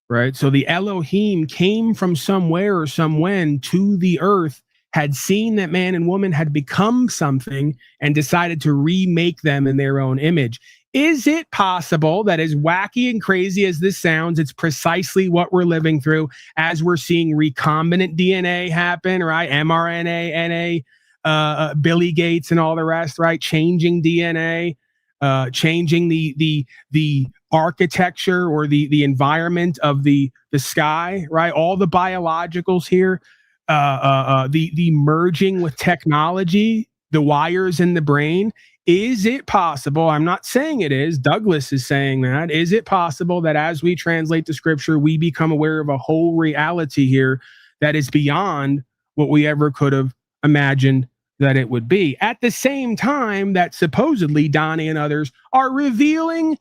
right? So the Elohim came from somewhere or somewhen to the earth, had seen that man and woman had become something and decided to remake them in their own image. Is it possible that as wacky and crazy as this sounds, it's precisely what we're living through as we're seeing recombinant DNA happen, right? mRNA, NA, Billy Gates and all the rest, right? Changing DNA, changing the architecture or the environment of the sky, right? All the biologicals here. The merging with technology, the wires in the brain. Is it possible? I'm not saying it is. Douglas is saying that. Is it possible that as we translate the scripture, we become aware of a whole reality here that is beyond what we ever could have imagined that it would be? At the same time that supposedly Donnie and others are revealing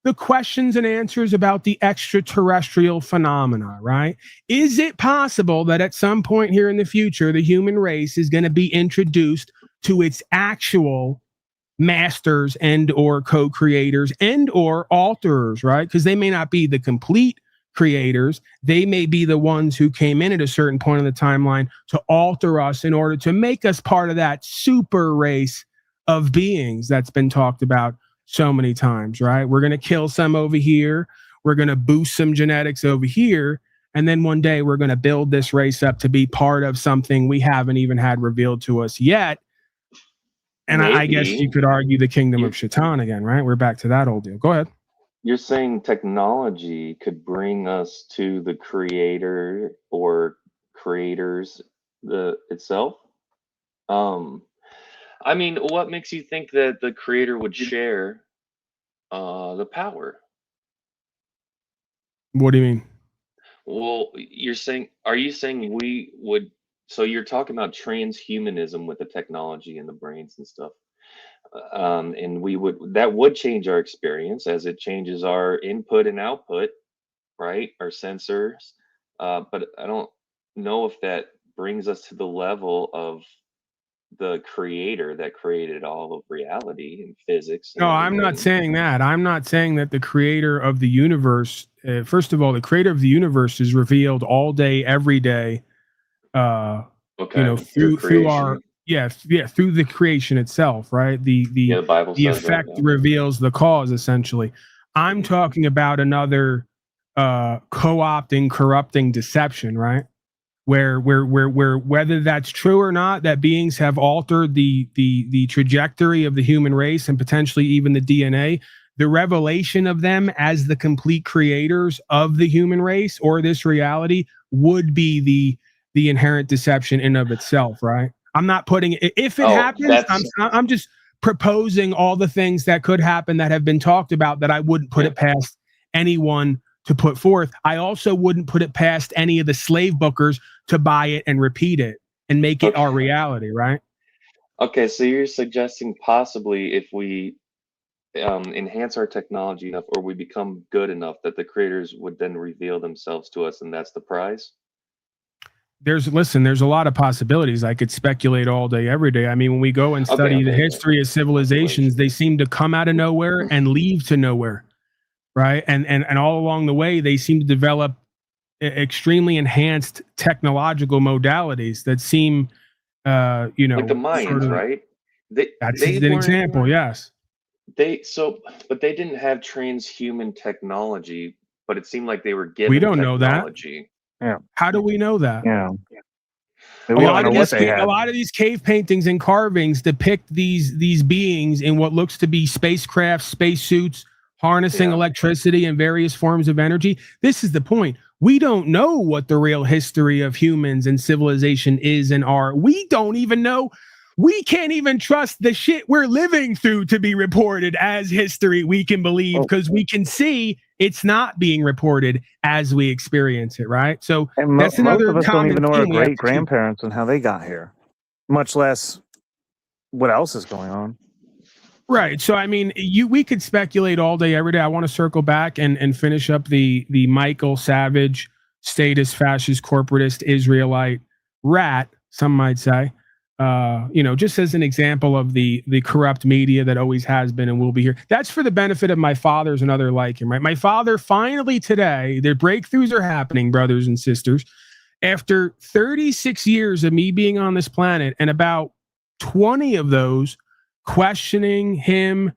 the questions and answers about the extraterrestrial phenomena, right? Is it possible that at some point here in the future, the human race is going to be introduced to its actual masters and or co-creators and or alterers, right? Because they may not be the complete creators. They may be the ones who came in at a certain point in the timeline to alter us in order to make us part of that super race of beings that's been talked about so many times, right? We're going to kill some over here. We're going to boost some genetics over here. And then one day we're going to build this race up to be part of something we haven't even had revealed to us yet. And I guess you could argue the kingdom of Shaitan again, right? We're back to that old deal. Go ahead. You're saying technology could bring us to the creator or creators itself. I mean, what makes you think that the creator would share the power? What do you mean? Well, are you saying we would, so you're talking about transhumanism with the technology and the brains and stuff. And that would change our experience as it changes our input and output, right? Our sensors. But I don't know if that brings us to the level of the creator that created all of reality and physics and No, I'm not everything. saying that. I'm not saying that the creator of the universe, first of all, the creator of the universe is revealed all day, every day, Okay, through creation. through the creation itself, right? The Bible The says that. effect reveals the cause, essentially. I'm talking about another co-opting, corrupting deception, right? Where whether that's true or not, that beings have altered the trajectory of the human race and potentially even the DNA. The revelation of them as the complete creators of the human race or this reality would be the inherent deception in of itself, right? I'm not putting it, if it happens, I'm just proposing all the things that could happen that have been talked about that I wouldn't put it past anyone to put forth. I also wouldn't put it past any of the slave bookers to buy it and repeat it and make it our reality, right? Okay, so you're suggesting possibly if we enhance our technology enough or we become good enough that the creators would then reveal themselves to us and that's the prize? There's a lot of possibilities. I could speculate all day, every day. I mean, when we go and study the history of civilizations, they seem to come out of nowhere and leave to nowhere, right? And all along the way, they seem to develop extremely enhanced technological modalities that seem, like the Mayans, right? That's an example, yes. But they didn't have transhuman technology, but it seemed like they were given We don't know that. technology. Yeah. How do we know that? Yeah. A lot of these cave paintings and carvings depict these beings in what looks to be spacecraft, spacesuits, harnessing electricity and various forms of energy. This is the point. We don't know what the real history of humans and civilization is and are. We don't even know. We can't even trust the shit we're living through to be reported as history we can believe because we can see it's not being reported as we experience it, right? So that's another most of us don't common even know our theme we have to keep. great-grandparents and how they got here, much less what else is going on. Right. So I mean, we could speculate all day, every day. I want to circle back and finish up the Michael Savage, statist, fascist, corporatist, Israelite rat, some might say. Just as an example of the corrupt media that always has been and will be here. That's for the benefit of my fathers and other like him, right? My father finally today, their breakthroughs are happening, brothers and sisters. After 36 years of me being on this planet and about 20 of those questioning him,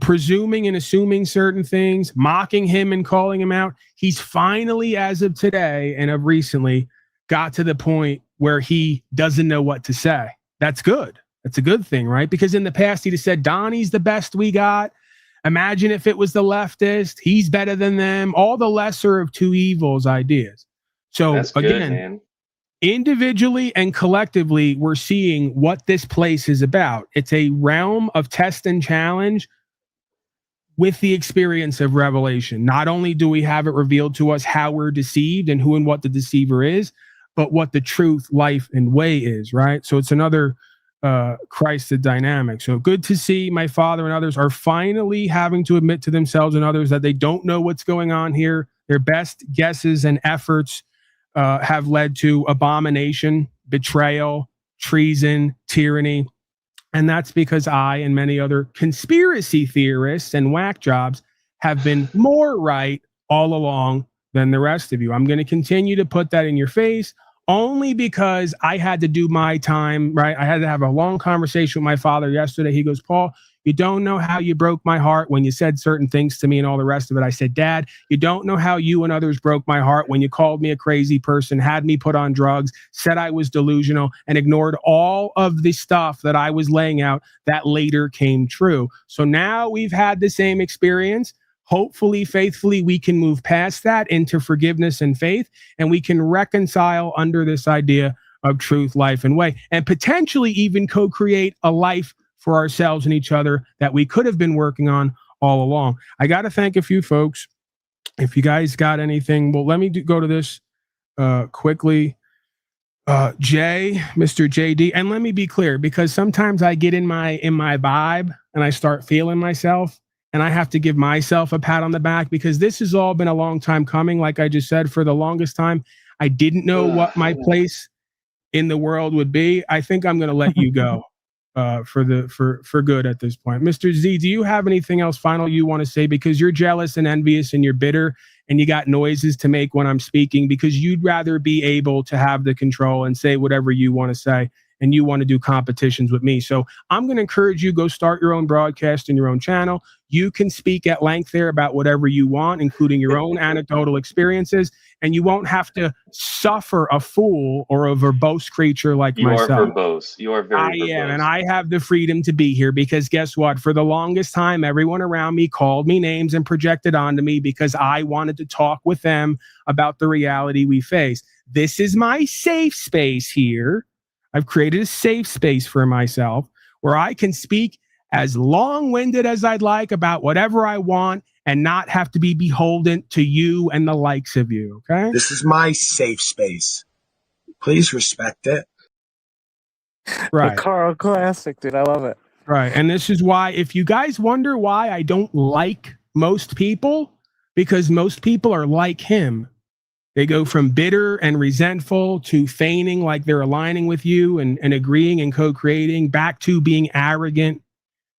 presuming and assuming certain things, mocking him and calling him out, he's finally, as of today and of recently, got to the point where he doesn't know what to say. That's good. That's a good thing, right? Because in the past, he'd have said, Donnie's the best we got. Imagine if it was the leftist. He's better than them. All the lesser of two evils ideas. So That's good, again, man. Individually and collectively, we're seeing what this place is about. It's a realm of test and challenge with the experience of revelation. Not only do we have it revealed to us how we're deceived and who and what the deceiver is, but what the truth, life, and way is, right? So it's another Christed dynamic. So good to see my father and others are finally having to admit to themselves and others that they don't know what's going on here. Their best guesses and efforts have led to abomination, betrayal, treason, tyranny. And that's because I and many other conspiracy theorists and whack jobs have been more right all along than the rest of you. I'm going to continue to put that in your face only because I had to do my time, right? I had to have a long conversation with my father yesterday. He goes, Paul, you don't know how you broke my heart when you said certain things to me and all the rest of it. I said, Dad, you don't know how you and others broke my heart when you called me a crazy person, had me put on drugs, said I was delusional, and ignored all of the stuff that I was laying out that later came true. So now we've had the same experience. hopefully, faithfully, we can move past that into forgiveness and faith, and we can reconcile under this idea of truth, life, and way, and potentially even co-create a life for ourselves and each other that we could have been working on all along. I got to thank a few folks. If you guys got anything, well, let me go to this quickly. Jay, Mr. JD, and let me be clear, because sometimes I get in my vibe and I start feeling myself, and I have to give myself a pat on the back, because this has all been a long time coming. Like I just said, for the longest time, I didn't know what my place in the world would be. I think I'm going to let you go for good at this point. Mr. Z, do you have anything else final you want to say? Because you're jealous and envious and you're bitter and you got noises to make when I'm speaking, because you'd rather be able to have the control and say whatever you want to say, and you want to do competitions with me. So I'm going to encourage you, go start your own broadcast and your own channel. You can speak at length there about whatever you want, including your own anecdotal experiences, and you won't have to suffer a fool or a verbose creature like myself. You are verbose. You are very verbose. I am, and I have the freedom to be here because guess what? For the longest time, everyone around me called me names and projected onto me because I wanted to talk with them about the reality we face. This is my safe space here. I've created a safe space for myself where I can speak as long-winded as I'd like about whatever I want and not have to be beholden to you and the likes of you, okay? This is my safe space. Please respect it. Right. The Carl classic, dude. I love it. Right. And this is why, if you guys wonder why I don't like most people, because most people are like him. They go from bitter and resentful to feigning like they're aligning with you and agreeing and co-creating, back to being arrogant,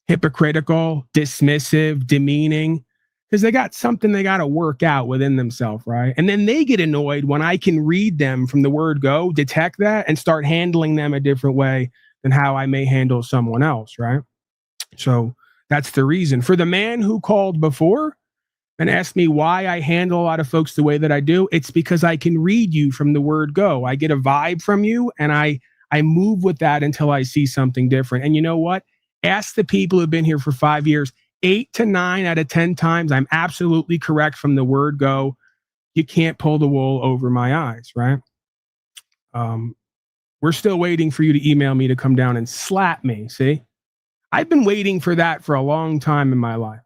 hypocritical, dismissive, demeaning, because they got something they got to work out within themselves, right? And then they get annoyed when I can read them from the word go, detect that, and start handling them a different way than how I may handle someone else, right? So that's the reason. For the man who called before and asked me why I handle a lot of folks the way that I do, it's because I can read you from the word go. I get a vibe from you, and I move with that until I see something different. And you know what? Ask the people who've been here for 5 years, 8 to 9 out of 10 times, I'm absolutely correct from the word go. You can't pull the wool over my eyes, right? We're still waiting for you to email me to come down and slap me, see? I've been waiting for that for a long time in my life.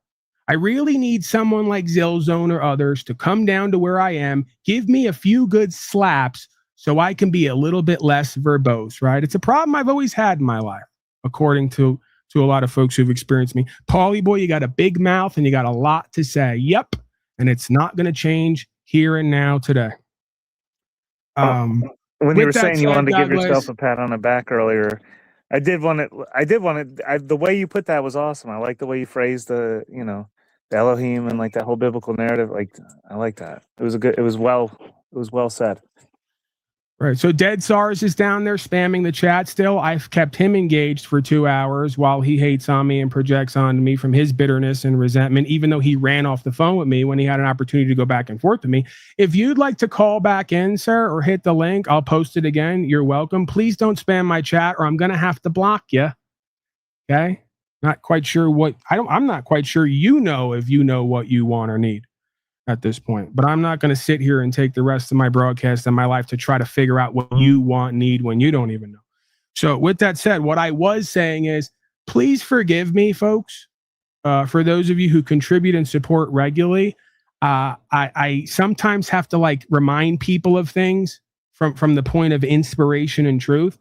I really need someone like Zellzone or others to come down to where I am, give me a few good slaps so I can be a little bit less verbose, right? It's a problem I've always had in my life, according to a lot of folks who've experienced me. Paulie boy, you got a big mouth and you got a lot to say. Yep. And it's not going to change here and now today. When you were saying you wanted to give yourself a pat on the back earlier, the way you put that was awesome. I like the way you phrased the Elohim and like that whole biblical narrative. Like, I like that. It was well said. Right. So Dead SARS is down there spamming the chat still. I've kept him engaged for 2 hours while he hates on me and projects onto me from his bitterness and resentment, even though he ran off the phone with me when he had an opportunity to go back and forth with me. If you'd like to call back in, sir, or hit the link, I'll post it again. You're welcome. Please don't spam my chat or I'm going to have to block you. Okay. Not quite sure I'm not quite sure if you know what you want or need at this point, but I'm not going to sit here and take the rest of my broadcast and my life to try to figure out what you want, need when you don't even know. So with that said, what I was saying is, please forgive me, folks. For those of you who contribute and support regularly, I sometimes have to like remind people of things from the point of inspiration and truth.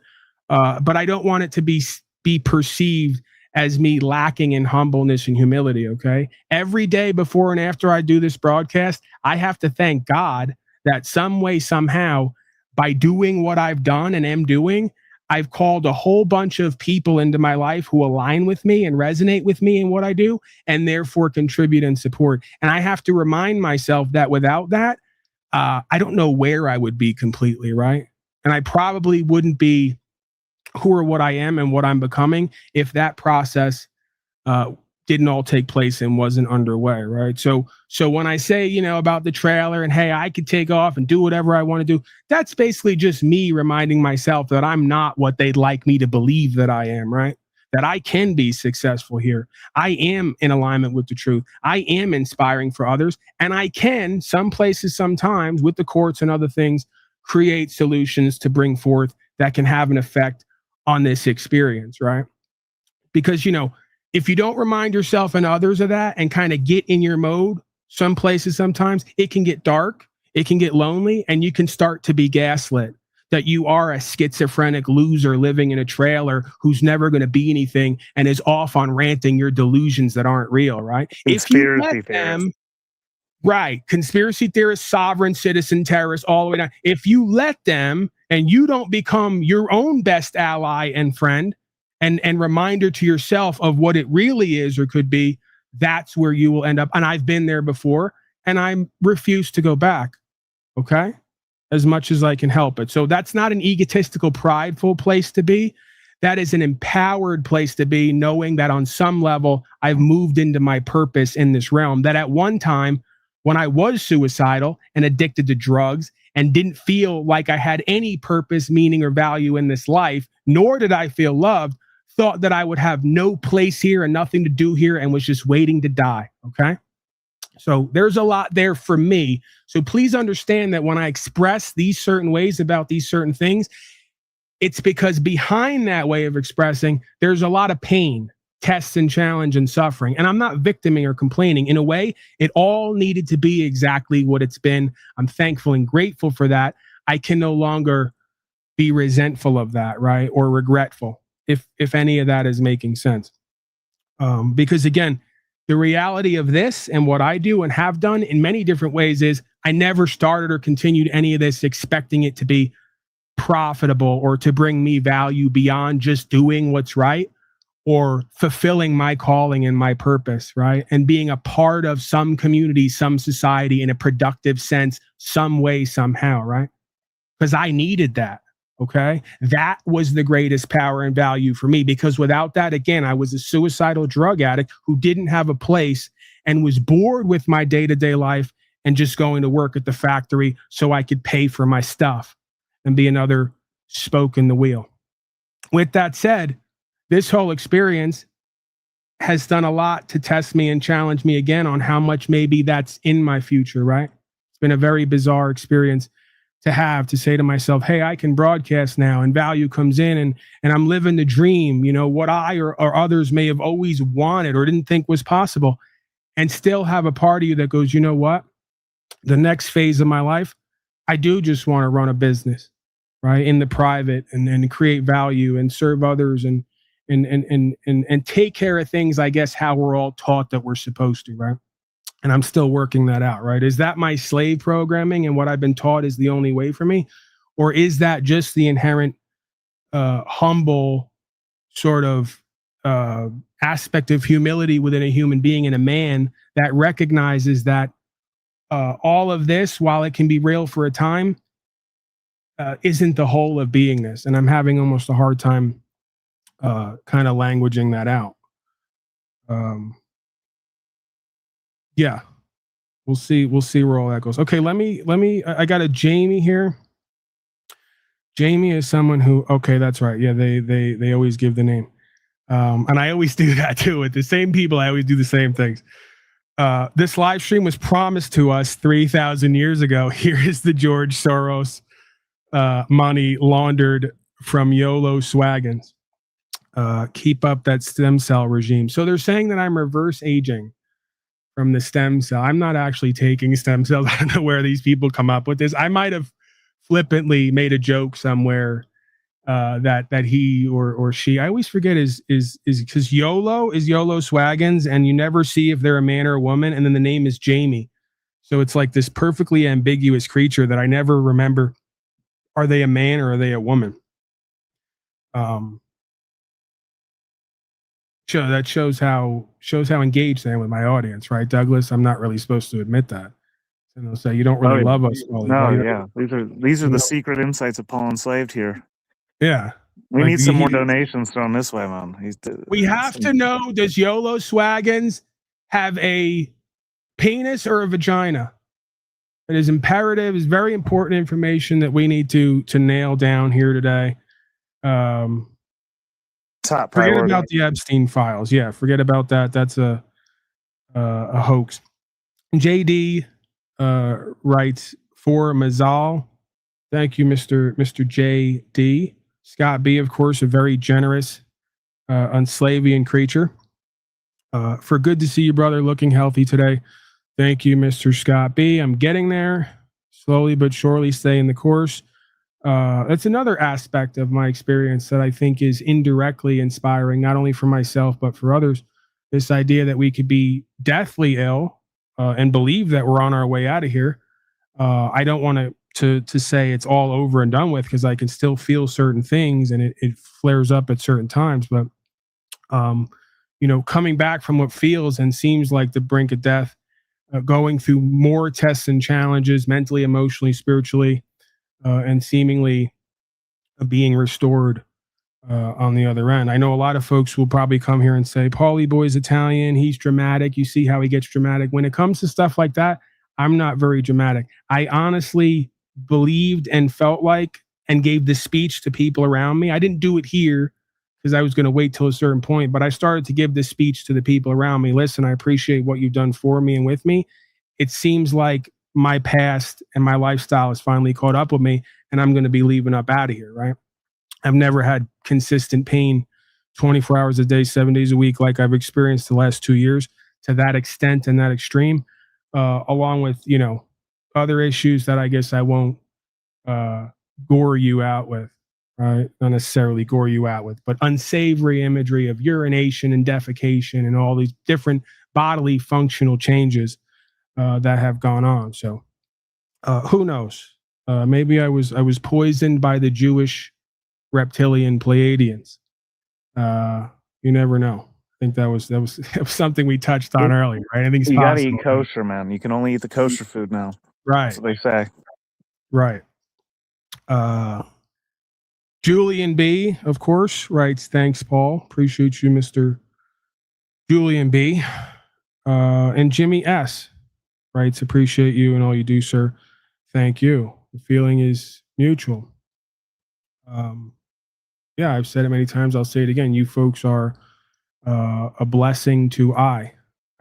But I don't want it to be perceived as me lacking in humbleness and humility, okay? Every day before and after I do this broadcast, I have to thank God that some way, somehow, by doing what I've done and am doing, I've called a whole bunch of people into my life who align with me and resonate with me in what I do, and therefore contribute and support. And I have to remind myself that without that, I don't know where I would be completely, right? And I probably wouldn't be who or what I am and what I'm becoming if that process didn't all take place and wasn't underway, right? So when I say, about the trailer and, hey, I could take off and do whatever I want to do, that's basically just me reminding myself that I'm not what they'd like me to believe that I am, right? that I can be successful here. I am in alignment with the truth. I am inspiring for others. And I can, some places, sometimes, with the courts and other things, create solutions to bring forth that can have an effect on this experience, right? Because, you know, if you don't remind yourself and others of that and kind of get in your mode, some places, sometimes it can get dark, it can get lonely, and you can start to be gaslit that you are a schizophrenic loser living in a trailer who's never going to be anything and is off on ranting your delusions that aren't real, right? If you let them, right, conspiracy theorists, sovereign citizen terrorists, all the way down. If you let them and you don't become your own best ally and friend and reminder to yourself of what it really is or could be, that's where you will end up. And I've been there before, and I refuse to go back. Okay? As much as I can help it. So that's not an egotistical, prideful place to be. That is an empowered place to be, knowing that on some level, I've moved into my purpose in this realm. That at one time, when I was suicidal and addicted to drugs and didn't feel like I had any purpose, meaning, or value in this life, nor did I feel loved, thought that I would have no place here and nothing to do here and was just waiting to die. Okay? So there's a lot there for me. So please understand that when I express these certain ways about these certain things, it's because behind that way of expressing, there's a lot of pain, tests and challenge and suffering. And I'm not victiming or complaining. In a way, it all needed to be exactly what it's been. I'm thankful and grateful for that. I can no longer be resentful of that, right? Or regretful, if any of that is making sense. Because again, the reality of this and what I do and have done in many different ways is I never started or continued any of this expecting it to be profitable or to bring me value beyond just doing what's right or fulfilling my calling and my purpose, right? And being a part of some community, some society in a productive sense, some way, somehow, right? Because I needed that. Okay. That was the greatest power and value for me, because without that, again, I was a suicidal drug addict who didn't have a place and was bored with my day-to-day life and just going to work at the factory so I could pay for my stuff and be another spoke in the wheel. With that said, this whole experience has done a lot to test me and challenge me again on how much maybe that's in my future, right? It's been a very bizarre experience to say to myself, hey, I can broadcast now and value comes in and I'm living the dream, you know, what I or others may have always wanted or didn't think was possible, and still have a part of you that goes, you know what, the next phase of my life, I do just want to run a business, right, in the private and create value and serve others and take care of things, I guess, how we're all taught that we're supposed to, right? And I'm still working that out, right? Is that my slave programming and what I've been taught is the only way for me? Or is that just the inherent humble sort of aspect of humility within a human being and a man that recognizes that all of this, while it can be real for a time, isn't the whole of beingness? And I'm having almost a hard time kind of languaging that out. Yeah, we'll see where all that goes. Okay, let me. I got a Jamie here. Jamie is someone who. Okay, that's right. Yeah, they always give the name, and I always do that too with the same people. I always do the same things. This live stream was promised to us 3,000 years ago. Here is the George Soros money laundered from YOLO Swaggins. Keep up that stem cell regime. So they're saying that I'm reverse aging from the stem cell. I'm not actually taking stem cells. I don't know where these people come up with this. I might have flippantly made a joke somewhere that he or she, I always forget is because YOLO is YOLO Swaggins, and you never see if they're a man or a woman, and then the name is Jamie. So it's like this perfectly ambiguous creature that I never remember. Are they a man or are they a woman? So that shows how engaged I am with my audience, right, Douglas? I'm not really supposed to admit that. And they'll say, you don't really love us. Yeah. These are the secret insights of Paul Enslaved here. Yeah. We need some more donations thrown this way, man. We have to know, does YOLO Swaggins have a penis or a vagina? It is imperative, is very important information that we need to nail down here today. top Forget priority. about the Epstein files. Yeah, forget about that. That's a hoax. JD writes for Mazal. Thank you, Mr. JD. Scott B, of course, a very generous, unslavian creature. For good to see you, brother, looking healthy today. Thank you, Mr. Scott B. I'm getting there, slowly but surely, staying the course. That's another aspect of my experience that I think is indirectly inspiring, not only for myself, but for others. This idea that we could be deathly ill and believe that we're on our way out of here. I don't want to say it's all over and done with, because I can still feel certain things and it flares up at certain times. But, coming back from what feels and seems like the brink of death, going through more tests and challenges mentally, emotionally, spiritually, and seemingly being restored on the other end. I know a lot of folks will probably come here and say, Paulie Boy's Italian, he's dramatic. You see how he gets dramatic. When it comes to stuff like that, I'm not very dramatic. I honestly believed and felt like and gave the speech to people around me. I didn't do it here because I was going to wait till a certain point, but I started to give this speech to the people around me. Listen, I appreciate what you've done for me and with me. It seems like my past and my lifestyle has finally caught up with me, and I'm going to be leaving up out of here, right? I've never had consistent pain 24 hours a day, 7 days a week, like I've experienced the last 2 years, to that extent and that extreme, along with, other issues that I guess I won't gore you out with, right? Not necessarily gore you out with, but unsavory imagery of urination and defecation and all these different bodily functional changes that have gone on. So who knows? Maybe I was poisoned by the Jewish reptilian Pleiadians. You never know. I think that was something we touched on earlier, right? I think you got to eat kosher, man. You can only eat the kosher food now. Right. That's what they say. Right. Julian B, of course, writes, thanks, Paul. Appreciate you, Mr. Julian B. And Jimmy S writes, appreciate you and all you do, sir. Thank you. The feeling is mutual. Yeah, I've said it many times. I'll say it again. You folks are a blessing to I.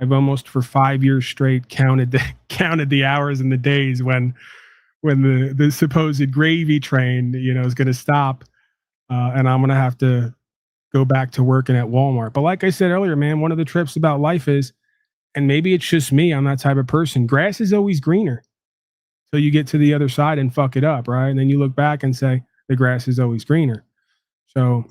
I've almost for 5 years straight counted the hours and the days when the supposed gravy train, is going to stop, and I'm going to have to go back to working at Walmart. But like I said earlier, man, one of the trips about life is, and maybe it's just me, I'm that type of person, grass is always greener. So you get to the other side and fuck it up, right? And then you look back and say, the grass is always greener. So,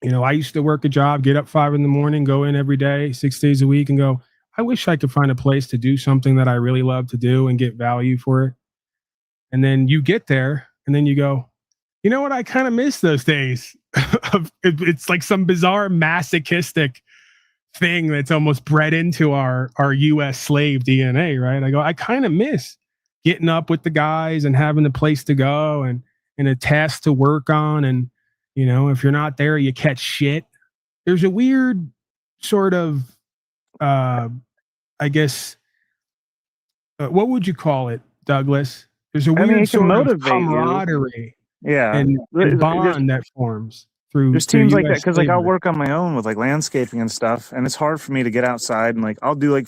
I used to work a job, get up 5 a.m, go in every day, 6 days a week, and go, I wish I could find a place to do something that I really love to do and get value for it. And then you get there and then you go, you know what? I kind of miss those days. It's like some bizarre masochistic thing that's almost bred into our U.S. slave DNA, right? I go, I kind of miss getting up with the guys and having a place to go and a task to work on. And, if you're not there, you catch shit. There's a weird sort of, I guess, what would you call it, Douglas? There's a weird sort of camaraderie, and bond that forms through. There's teams like that because, I'll work on my own with landscaping and stuff, and it's hard for me to get outside and I'll do a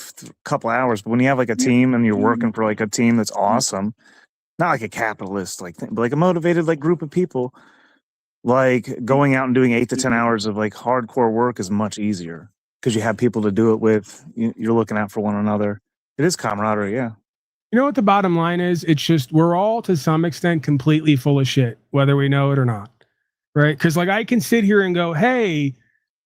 couple hours. But when you have a team and you're working for a team that's awesome, not like a capitalist thing, but a motivated group of people, going out and doing 8 to 10 hours of hardcore work is much easier because you have people to do it with. You're looking out for one another. It is camaraderie, yeah. You know what the bottom line is? It's just we're all to some extent completely full of shit, whether we know it or not, right? Because I can sit here and go, hey,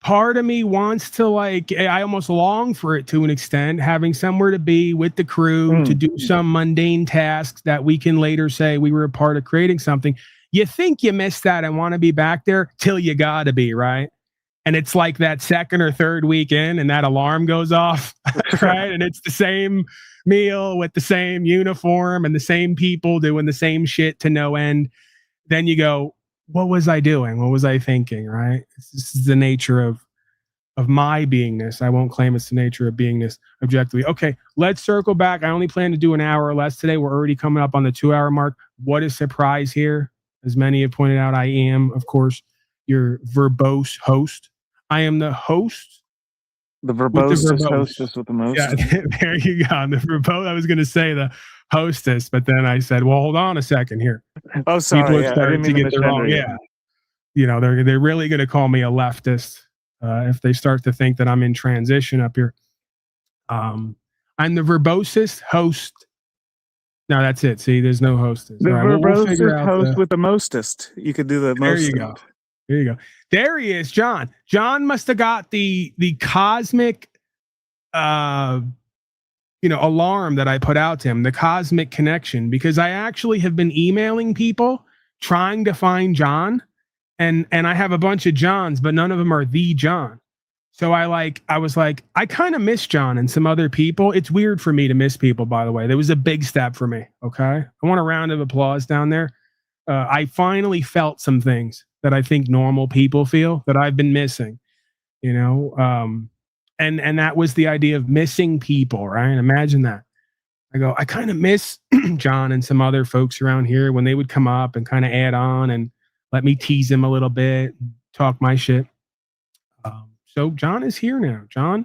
part of me wants to I almost long for it to an extent, having somewhere to be with the crew to do some mundane tasks that we can later say we were a part of creating something. You think you missed that and want to be back there till you gotta be, right? And it's like that second or third week in and that alarm goes off, right? And it's the same meal with the same uniform and the same people doing the same shit to no end. Then you go, what was I doing? What was I thinking, right? This is the nature of my beingness. I won't claim it's the nature of beingness objectively. Okay, let's circle back. I only plan to do an hour or less today. We're already coming up on the 2-hour mark. What a surprise here. As many have pointed out, I am, of course, your verbose host. I am the host. The verbosest hostess with the most. Yeah, there you go. The verbose. I was going to say the hostess, but then I said, well, hold on a second here. Oh, sorry. People Yeah, are starting to get the wrong. Yeah. You know, they're really going to call me a leftist if they start to think that I'm in transition up here. I'm the verbosest host. No, that's it. See, there's no hostess. The right, we'll figure verbosest out host with the mostest. You could do the There most. you go. There you go. There he is, John. John must have got the cosmic, alarm that I put out to him, the cosmic connection, because I actually have been emailing people trying to find John, and I have a bunch of Johns, but none of them are the John. So I was like, I kind of miss John and some other people. It's weird for me to miss people, by the way. There was a big step for me. Okay. I want a round of applause down there. I finally felt some things that I think normal people feel that I've been missing, and that was the idea of missing people, right? Imagine that. I go, I kind of miss John and some other folks around here when they would come up and kind of add on and let me tease him a little bit, talk my shit. So John is here now. John,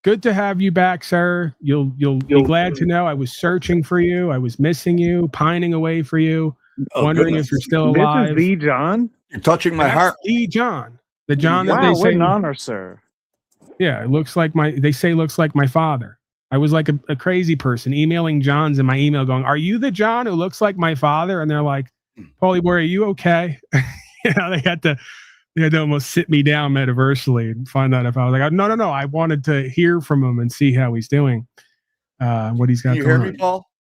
good to have you back, sir. You'll be glad to know I was searching for you. I was missing you, pining away for you, wondering if you're still alive. This is the John? You're touching my heart. The John. The John that wow, they what say. an honor, sir. Yeah, it looks like they say looks like my father. I was like a crazy person emailing Johns in my email going, are you the John who looks like my father? And they're like, Paulie boy, are you okay? They had to almost sit me down metaversally and find out if I was like, no. I wanted to hear from him and see how he's doing, what he's got going on. Can you hear me, Paul?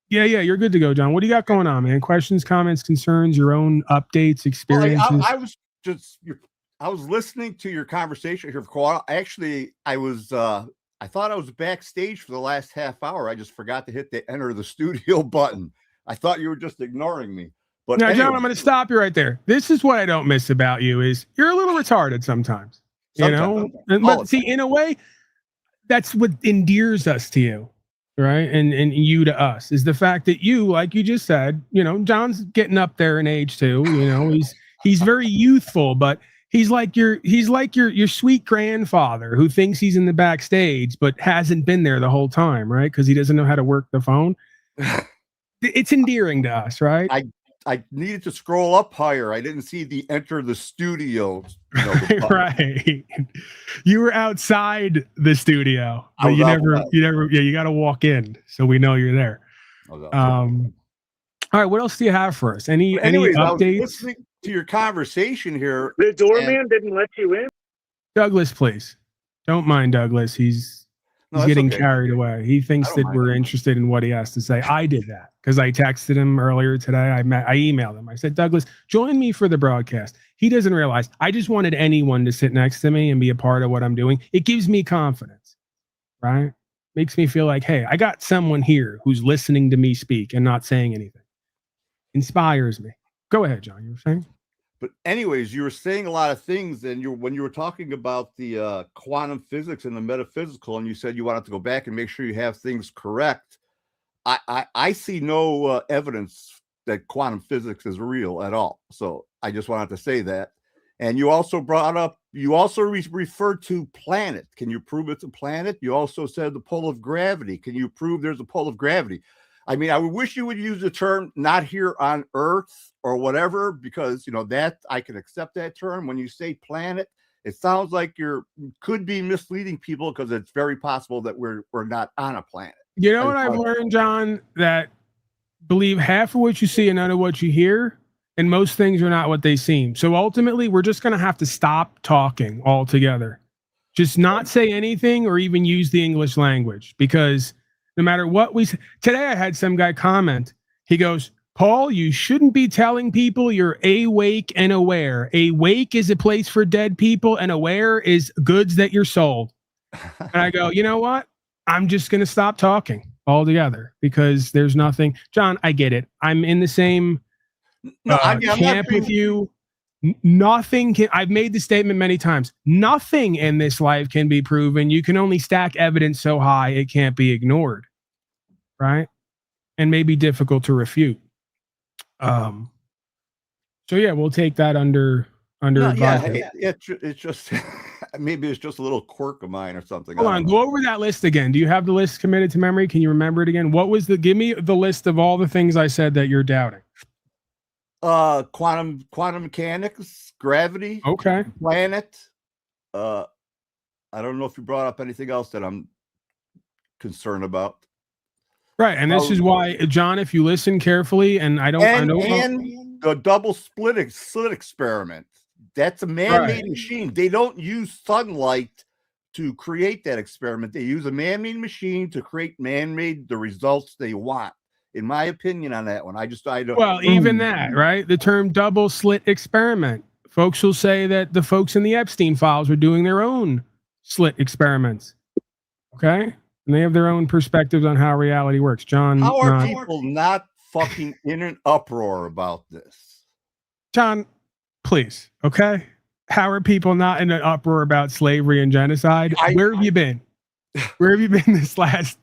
Yeah, you're good to go, John. What do you got going on, man? Questions, comments, concerns, your own updates, experiences? Well, I was listening to your conversation here for a while. Actually, I thought I was backstage for the last half hour. I just forgot to hit the enter the studio button. I thought you were just ignoring me. But now, anyway. John, I'm going to stop you right there. This is what I don't miss about you is you're a little retarded sometimes. But see, in a way, that's what endears us to you, right? And you to us is the fact that you, like you just said, John's getting up there in age too. He's very youthful, but he's like your sweet grandfather who thinks he's in the backstage but hasn't been there the whole time, right? Because he doesn't know how to work the phone. It's endearing to us, right? I needed to scroll up higher. I didn't see the enter the studio. Right. You were outside the studio, but you got to walk in so we know you're there. All right. What else do you have for us? Any updates? I was listening to your conversation here. The doorman didn't let you in? Douglas, please. Don't mind Douglas. He's getting carried away. He thinks that we're interested in what he has to say. I did that because I texted him earlier today. I emailed him. I said, Douglas, join me for the broadcast. He doesn't realize I just wanted anyone to sit next to me and be a part of what I'm doing. It gives me confidence, right? Makes me feel like, hey, I got someone here who's listening to me speak and not saying anything. Inspires me. Go ahead, John. You were saying? But anyways, you were saying a lot of things, and when you were talking about the quantum physics and the metaphysical, and you said you wanted to go back and make sure you have things correct. I see no evidence that quantum physics is real at all. So I just wanted to say that. And you also referred to planet. Can you prove it's a planet? You also said the pull of gravity. Can you prove there's a pull of gravity? I mean, I wish you would use the term not here on Earth or whatever, because, that I can accept that term. When you say planet, it sounds like could be misleading people because it's very possible that we're not on a planet. You know what I've learned, John, that believe half of what you see and none of what you hear, and most things are not what they seem. So ultimately, we're just going to have to stop talking altogether. Just not say anything or even use the English language, because no matter what we say. Today I had some guy comment. He goes, Paul, you shouldn't be telling people you're awake and aware. Awake is a place for dead people, and aware is goods that you're sold. And I go, you know what? I'm just going to stop talking altogether because there's nothing. John, I get it. I'm in the same camp with you. Nothing can. I've made the statement many times. Nothing in this life can be proven. You can only stack evidence so high it can't be ignored, right? And may be difficult to refute. So yeah, we'll take that under advisement. It's just maybe it's just a little quirk of mine or something. Hold on, go over that list again. Do you have the list committed to memory? Can you remember it again? What was give me the list of all the things I said that you're doubting. Quantum mechanics, gravity, okay, planet. I don't know if you brought up anything else that I'm concerned about. Right, and this is why, John, if you listen carefully, and I don't the double slit experiment. That's a man-made machine. They don't use sunlight to create that experiment. They use a man-made machine to create the results they want. In my opinion on that one, I don't. Well, even that, right? The term double slit experiment. Folks will say that the folks in the Epstein files were doing their own slit experiments. Okay? And they have their own perspectives on how reality works. John, how are people not fucking in an uproar about this? John, please, okay? How are people not in an uproar about slavery and genocide? Where have you been? Where have you been this last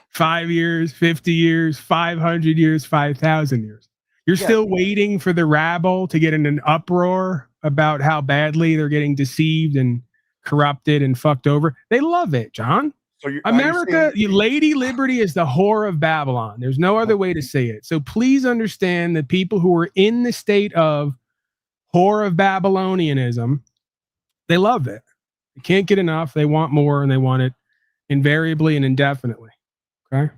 5 years, 50 years, 500 years, 5,000 years? You're still waiting for the rabble to get in an uproar about how badly they're getting deceived and corrupted and fucked over. They love it, John. So America, Lady Liberty is the whore of Babylon. There's no other way to say it. So please understand that people who are in the state of whore of Babylonianism, they love it. They can't get enough. They want more, and they want it invariably and indefinitely. Okay.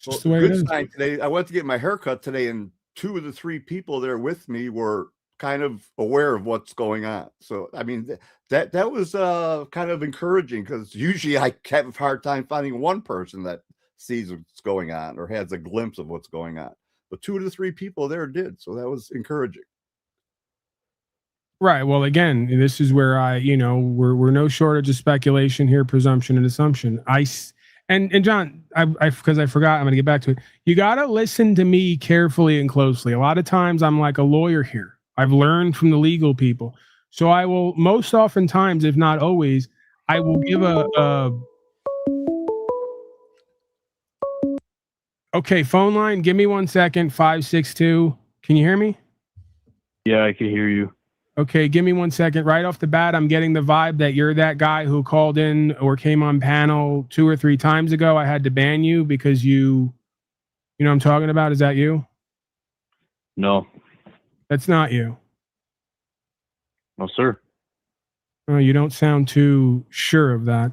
Well, good sign today. I went to get my haircut today, and 2 of the 3 people there with me were kind of aware of what's going on. So, I mean, that was kind of encouraging, because usually I have a hard time finding one person that sees what's going on or has a glimpse of what's going on. But 2 of the 3 people there did. So that was encouraging. Right. Well, again, this is where we're no shortage of speculation here, presumption and assumption. And John, because I forgot, I'm going to get back to it. You got to listen to me carefully and closely. A lot of times I'm like a lawyer here. I've learned from the legal people. So I will most oftentimes, if not always, I will give okay, phone line. Give me 1 second. 562. Can you hear me? Yeah, I can hear you. Okay, give me 1 second. Right off the bat, I'm getting the vibe that you're that guy who called in or came on panel 2 or 3 times ago. I had to ban you because you know what I'm talking about? Is that you? No. That's not you. No, sir. Oh, you don't sound too sure of that.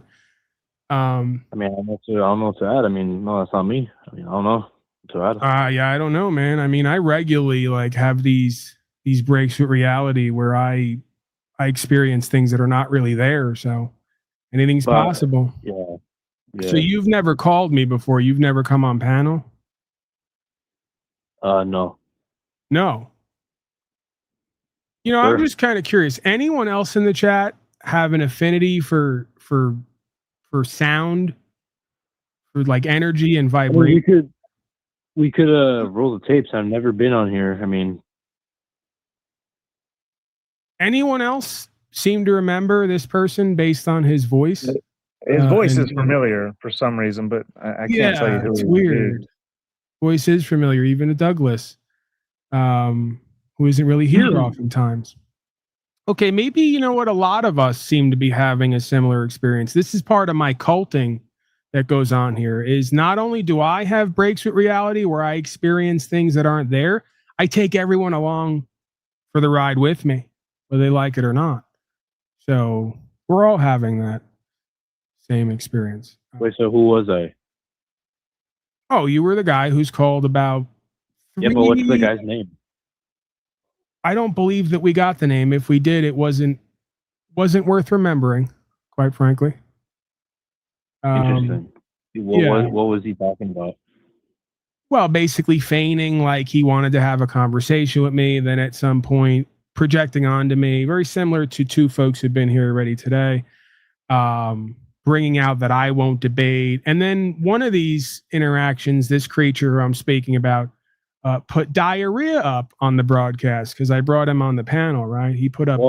I mean, I don't know what to add. I mean, no, that's not me. I mean, I don't know what to add. Yeah, I don't know, man. I mean, I regularly have these breaks with reality where I experience things that are not really there. So anything's possible. Yeah. So you've never called me before. You've never come on panel. No. No. Sure. I'm just kind of curious. Anyone else in the chat have an affinity for sound, for like energy and vibration? We could roll the tapes. I've never been on here. I mean, anyone else seem to remember this person based on his voice? His voice is familiar for some reason, but I can't tell you who it's weird. Voice is familiar, even to Douglas, who isn't really here oftentimes. Okay, maybe you know what? A lot of us seem to be having a similar experience. This is part of my culting that goes on here. Is not only do I have breaks with reality where I experience things that aren't there, I take everyone along for the ride with me, whether they like it or not. So we're all having that same experience. Wait, so who was I? Oh, you were the guy who's called about. Yeah, but what's the guy's name? I don't believe that we got the name. If we did, it wasn't worth remembering, quite frankly. Interesting. What was he talking about? Well, basically feigning like he wanted to have a conversation with me, then at some point projecting onto me, very similar to 2 folks who've been here already today, bringing out that I won't debate. And then one of these interactions, this creature who I'm speaking about, put diarrhea up on the broadcast because I brought him on the panel, right? He put up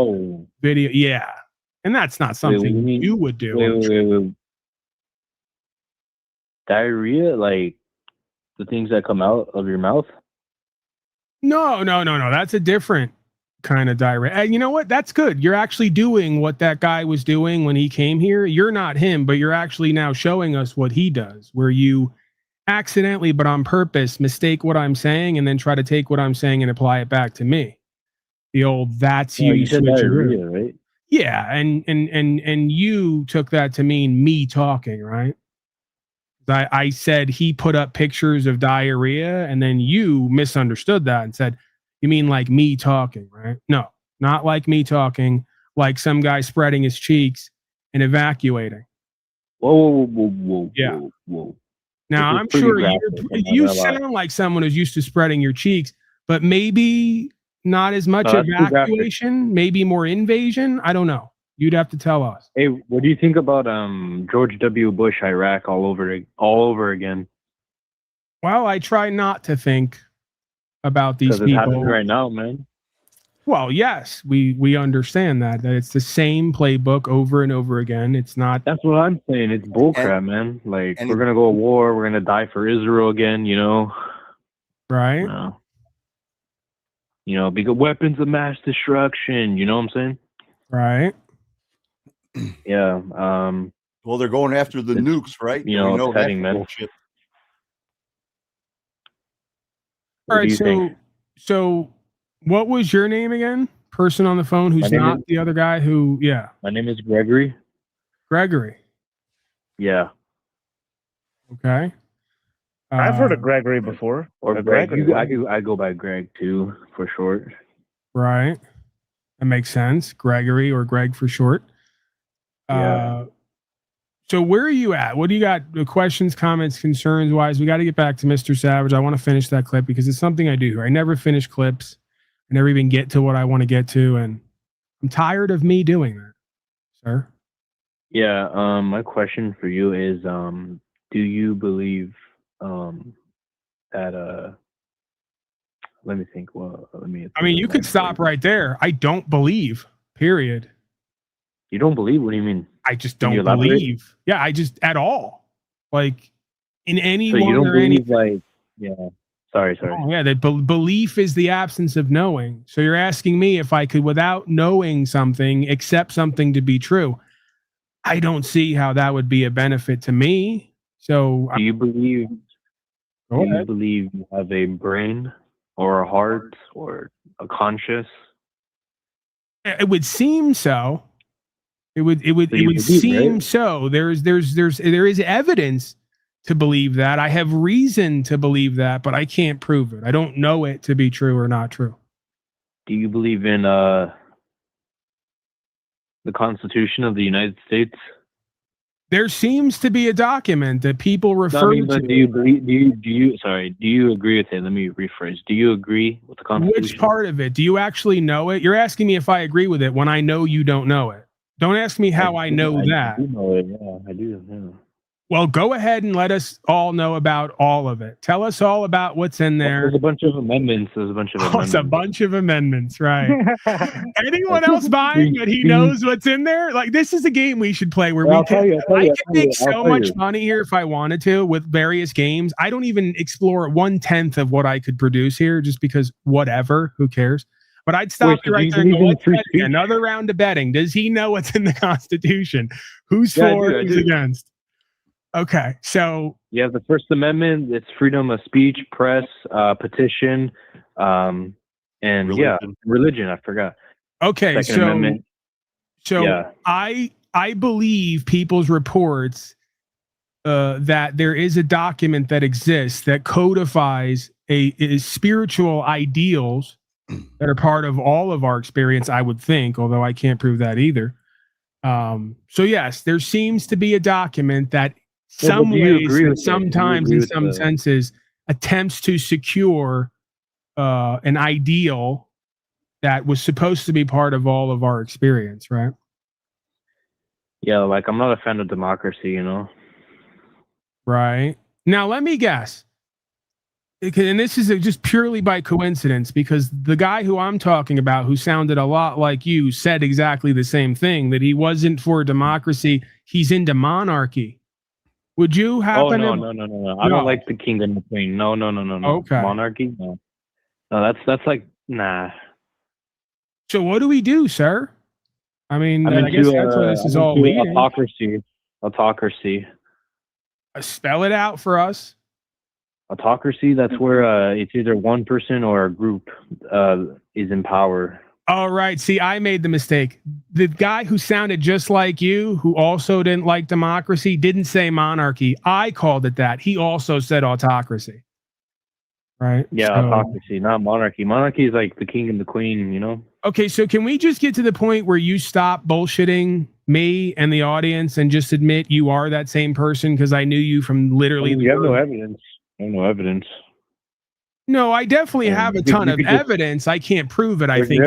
video. Yeah. And that's not something you would do. Wait. Diarrhea? Like the things that come out of your mouth? No. That's a different kind of diarrhea. And you know what? That's good. You're actually doing what that guy was doing when he came here. You're not him, but you're actually now showing us what he does, where you accidentally, but on purpose, mistake what I'm saying and then try to take what I'm saying and apply it back to me. The old "that's you" You said switcheroo. diarrhea, right? Yeah, and you took that to mean me talking, right? I said he put up pictures of diarrhea, and then you misunderstood that and said, you mean like me talking, right? No, not like me talking, like some guy spreading his cheeks and evacuating. Whoa. Yeah. Whoa. Now, I'm sure you sound like someone who's used to spreading your cheeks, but maybe not as much evacuation, maybe more invasion. I don't know. You'd have to tell us. Hey, what do you think about George W. Bush, Iraq, all over again? Well, I try not to think about these people. It's happening right now, man. Well, yes, we understand that it's the same playbook over and over again. It's not. That's what I'm saying. It's bullcrap, man. Like, we're gonna go to war. We're gonna die for Israel again. You know. Right. You know, because weapons of mass destruction. You know what I'm saying? Right. Yeah. Well, they're going after the nukes, right? You know, that's upsetting, man. bullshit. All right. So what was your name again? Person on the phone who's not the other guy who, yeah. My name is Gregory. Gregory. Yeah. Okay. I've heard of Gregory before. Or Greg. I go by Greg too, for short. Right. That makes sense. Gregory or Greg for short. Yeah. So where are you at? What do you got? Questions, comments, concerns wise? We got to get back to Mr. Savage. I want to finish that clip because it's something I do here. I never finish clips. I never even get to what I want to get to. And I'm tired of me doing that, sir. Yeah. My question for you is, do you believe that let me think. Well, I mean, you could stop right there. I don't believe, period. You don't believe? What do you mean? I just don't believe. Yeah, I just at all. Like in anyone so you don't or believe anything. like, yeah. Sorry. Oh, yeah, that belief is the absence of knowing. So you're asking me if I could, without knowing something, accept something to be true. I don't see how that would be a benefit to me. So do you believe? Do you believe you have a brain or a heart or a conscious? It would seem so. It would seem right? So. There is evidence to believe that. I have reason to believe that, but I can't prove it. I don't know it to be true or not true. Do you believe in the Constitution of the United States? There seems to be a document that people refer to. Do you believe? Do you agree with it? Let me rephrase. Do you agree with the Constitution? Which part of it? Do you actually know it? You're asking me if I agree with it when I know you don't know it. Don't ask me how I know that. I do know it. Yeah, I do. Yeah. Well, go ahead and let us all know about all of it. Tell us all about what's in there. There's a bunch of amendments. It's a bunch of amendments, right? Anyone else buying that he knows what's in there? Like, this is a game we should play where I can make so much money here if I wanted to with various games. I don't even explore 1/10 of what I could produce here just because whatever, who cares? But I'd stop you right there and go, another round of betting. Does he know what's in the Constitution? Who's for, who's against? Okay, so you have the First Amendment. It's freedom of speech, press, petition, and religion. I forgot. Okay, Second Amendment. I believe people's reports that there is a document that exists that codifies a spiritual ideals that are part of all of our experience. I would think, although I can't prove that either. So yes, there seems to be a document that. Some ways, sometimes in some senses, attempts to secure an ideal that was supposed to be part of all of our experience, right? Yeah, like I'm not a fan of democracy, you know? Right. Now, let me guess. And this is just purely by coincidence because the guy who I'm talking about, who sounded a lot like you, said exactly the same thing, that he wasn't for democracy. He's into monarchy. Would you happen? No. I don't like the king and the queen. No. Okay. Monarchy? No. No, that's like nah. So what do we do, sir? I mean, I guess that's what this is all leading. Autocracy. Spell it out for us. Autocracy, that's where it's either one person or a group is in power. All right. See, I made the mistake. The guy who sounded just like you, who also didn't like democracy, didn't say monarchy. I called it that. He also said autocracy. Right? Yeah, autocracy, not monarchy. Monarchy is like the king and the queen, you know? Okay, so can we just get to the point where you stop bullshitting me and the audience and just admit you are that same person? Because I knew you from literally... You have no evidence. I have no evidence. No, I definitely have a ton of evidence. I can't prove it. I think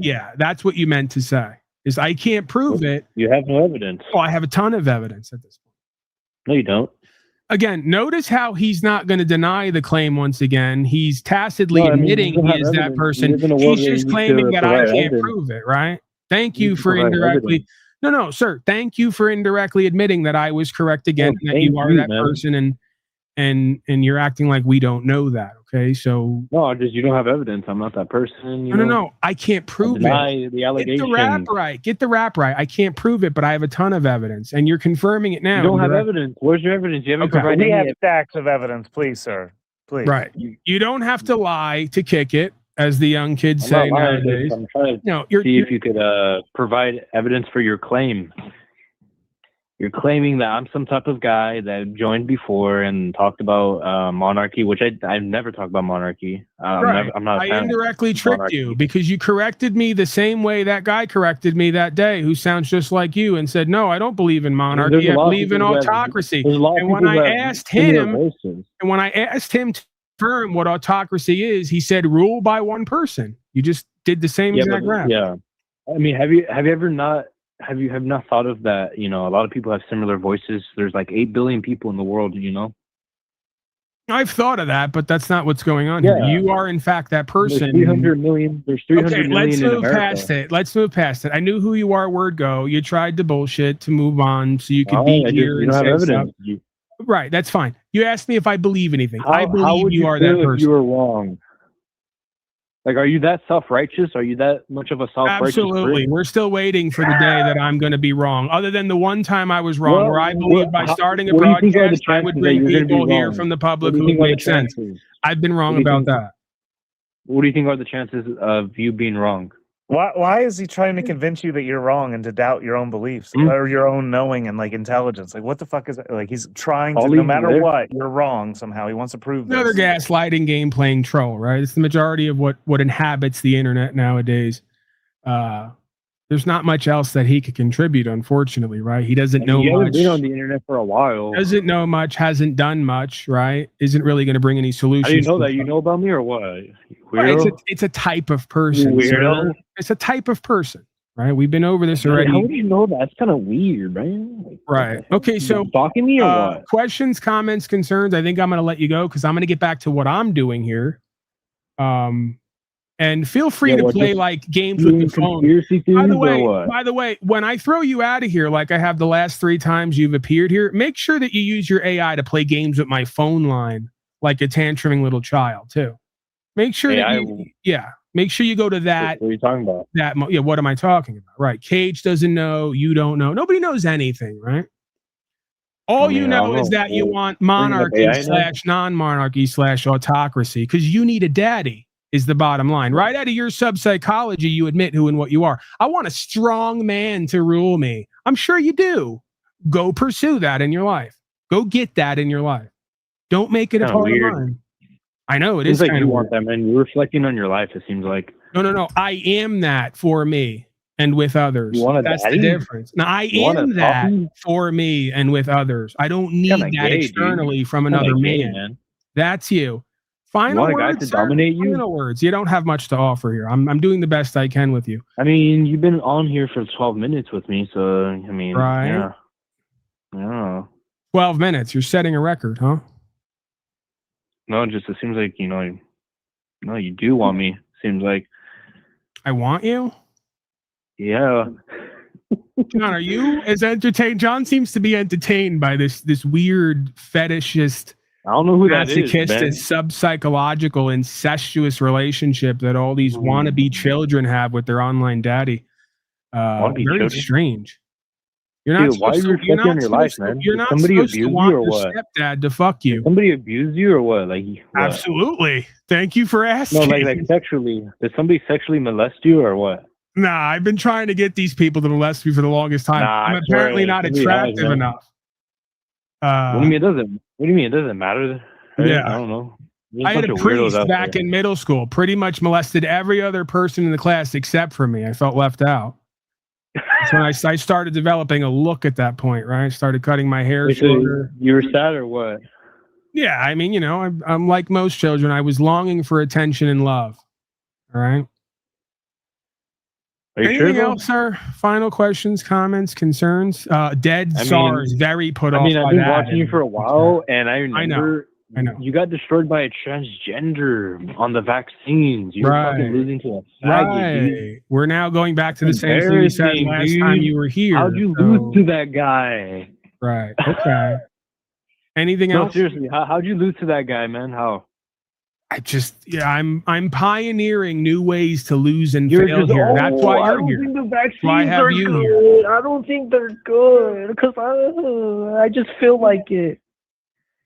yeah, that's what you meant to say. Is I can't prove it. You have no evidence. Oh, I have a ton of evidence at this point. No, you don't. Again, notice how he's not going to deny the claim once again. He's tacitly admitting he is that person. He's just claiming that I can't prove it, right? Thank you for indirectly... No, sir. Thank you for indirectly admitting that I was correct again, that you are that person, and you're acting like we don't know that. Okay, so no, just you don't have evidence. I'm not that person. No. I can't prove it. The allegation. Get the rap right. I can't prove it, but I have a ton of evidence, and you're confirming it now. You don't have evidence. Where's your evidence? You haven't provided We have stacks of evidence, please, sir. Please. Right. You don't have to lie to kick it, as the young kids say nowadays. I'm trying to see if you could provide evidence for your claim. You're claiming that I'm some type of guy that joined before and talked about monarchy, which I've never talked about monarchy. Right. I'm not. I indirectly tricked you because you corrected me the same way that guy corrected me that day, who sounds just like you, and said, "No, I don't believe in monarchy. I believe in autocracy." And when I asked him, to confirm what autocracy is, he said, "Rule by one person." You just did the same exact rap. Yeah. I mean, have you ever not? Have you not thought of that? You know, a lot of people have similar voices. There's like 8 billion people in the world, you know? I've thought of that, but that's not what's going on here. You are, in fact, that person. There's 300 million. There's 300 million in America. Let's move past it. I knew who you are, word go. You tried to bullshit to move on so you could be here. You don't have evidence. Right, that's fine. You asked me if I believe anything. I believe you are that person. If you were wrong. Like, are you that self-righteous? Are you that much of a self-righteous Absolutely. person? We're still waiting for the day that I'm going to be wrong. Other than the one time I was wrong, where I believe by starting a broadcast, I would bring people here from the public who would make sense. I've been wrong about that. What do you think are the chances of you being wrong? Why is he trying to convince you that you're wrong and to doubt your own beliefs or your own knowing and like intelligence? Like, what the fuck is that? Like, he's trying to, no matter what, you're wrong somehow. He wants to prove another gaslighting, game playing troll, right? It's the majority of what inhabits the internet nowadays. There's not much else that he could contribute, unfortunately, right? He doesn't know much. He's been on the internet for a while. Doesn't know much, hasn't done much, right? Isn't really going to bring any solutions. How do you know that? You know about me or what? Right, it's a type of person. Weirdo. It's a type of person, right? We've been over this already. How would you know that? It's kind of weird, man. Like, right. Okay, so stalking me or what? Questions, comments, concerns. I think I'm going to let you go because I'm going to get back to what I'm doing here. And feel free to play like games with the phone. By the way, when I throw you out of here, like I have the last 3 times you've appeared here, make sure that you use your AI to play games with my phone line like a tantruming little child too. Make sure make sure you go to that. What are you talking about? What am I talking about? Right. Cage doesn't know. You don't know. Nobody knows anything, right? All you know is that you want monarchy / non-monarchy / autocracy because you need a daddy. Is the bottom line. Right out of your sub-psychology, you admit who and what you are. I want a strong man to rule me. I'm sure you do. Go pursue that in your life. Go get that in your life. Don't make it a part of mine. I know it is like you want that, man. You're reflecting on your life, it seems like. No. I am that for me and with others. That's the difference. Now, I am that for me and with others. I don't need that externally from another man. That's you. Final words, to dominate you? Final words. You don't have much to offer here. I'm doing the best I can with you. I mean, you've been on here for 12 minutes with me, so I mean, right? Yeah. 12 minutes. You're setting a record, huh? No, it seems like you do want me. Seems like I want you. Yeah. John, are you as entertained? John seems to be entertained by this weird fetishist. I don't know who that is, masochistic, man. sub-psychological, incestuous relationship that all these wannabe children have with their online daddy. Very children? strange. You're not Dude, why are supposed you to, you're reflecting on not your life, supposed to, man? you're Did not somebody supposed to abuse you want or your what? stepdad to fuck Did you. somebody abuse you or what? Like, what? Absolutely. Thank you for asking. No, like sexually. Did somebody sexually molest you or what? Nah, I've been trying to get these people to molest me for the longest time. Nah, I'm I swear, apparently not somebody has, attractive man. enough. What do you mean it doesn't? What do you mean it doesn't matter? Right? Yeah. I don't know. There's I had a bunch of weirdos priest out back there. in middle school, pretty much molested every other person in the class except for me. I felt left out. That's when I started developing a look at that point, right? I started cutting my hair Wait, so shorter. you were sad or what? Yeah, I mean, I'm like most children. I was longing for attention and love. All right. Are you Anything sure, else, sir? Final questions, comments, concerns? Dead I SAR is mean- very put off. I've by been that watching you and- for a while, and I remember I know. you got destroyed by a transgender on the vaccines. You're fucking Right. losing to a faggot, dude. Right. We're now going back to the same thing you said Embarrassing, last dude. time you were here. How'd you so- lose to that guy? Right. Okay. Anything No, else? seriously, how'd you lose to that guy, man? How? I'm pioneering new ways to lose and You're fail just, here. That's why I you're don't here. think the vaccines why I have are you good. here. I don't think they're good because I just feel like it.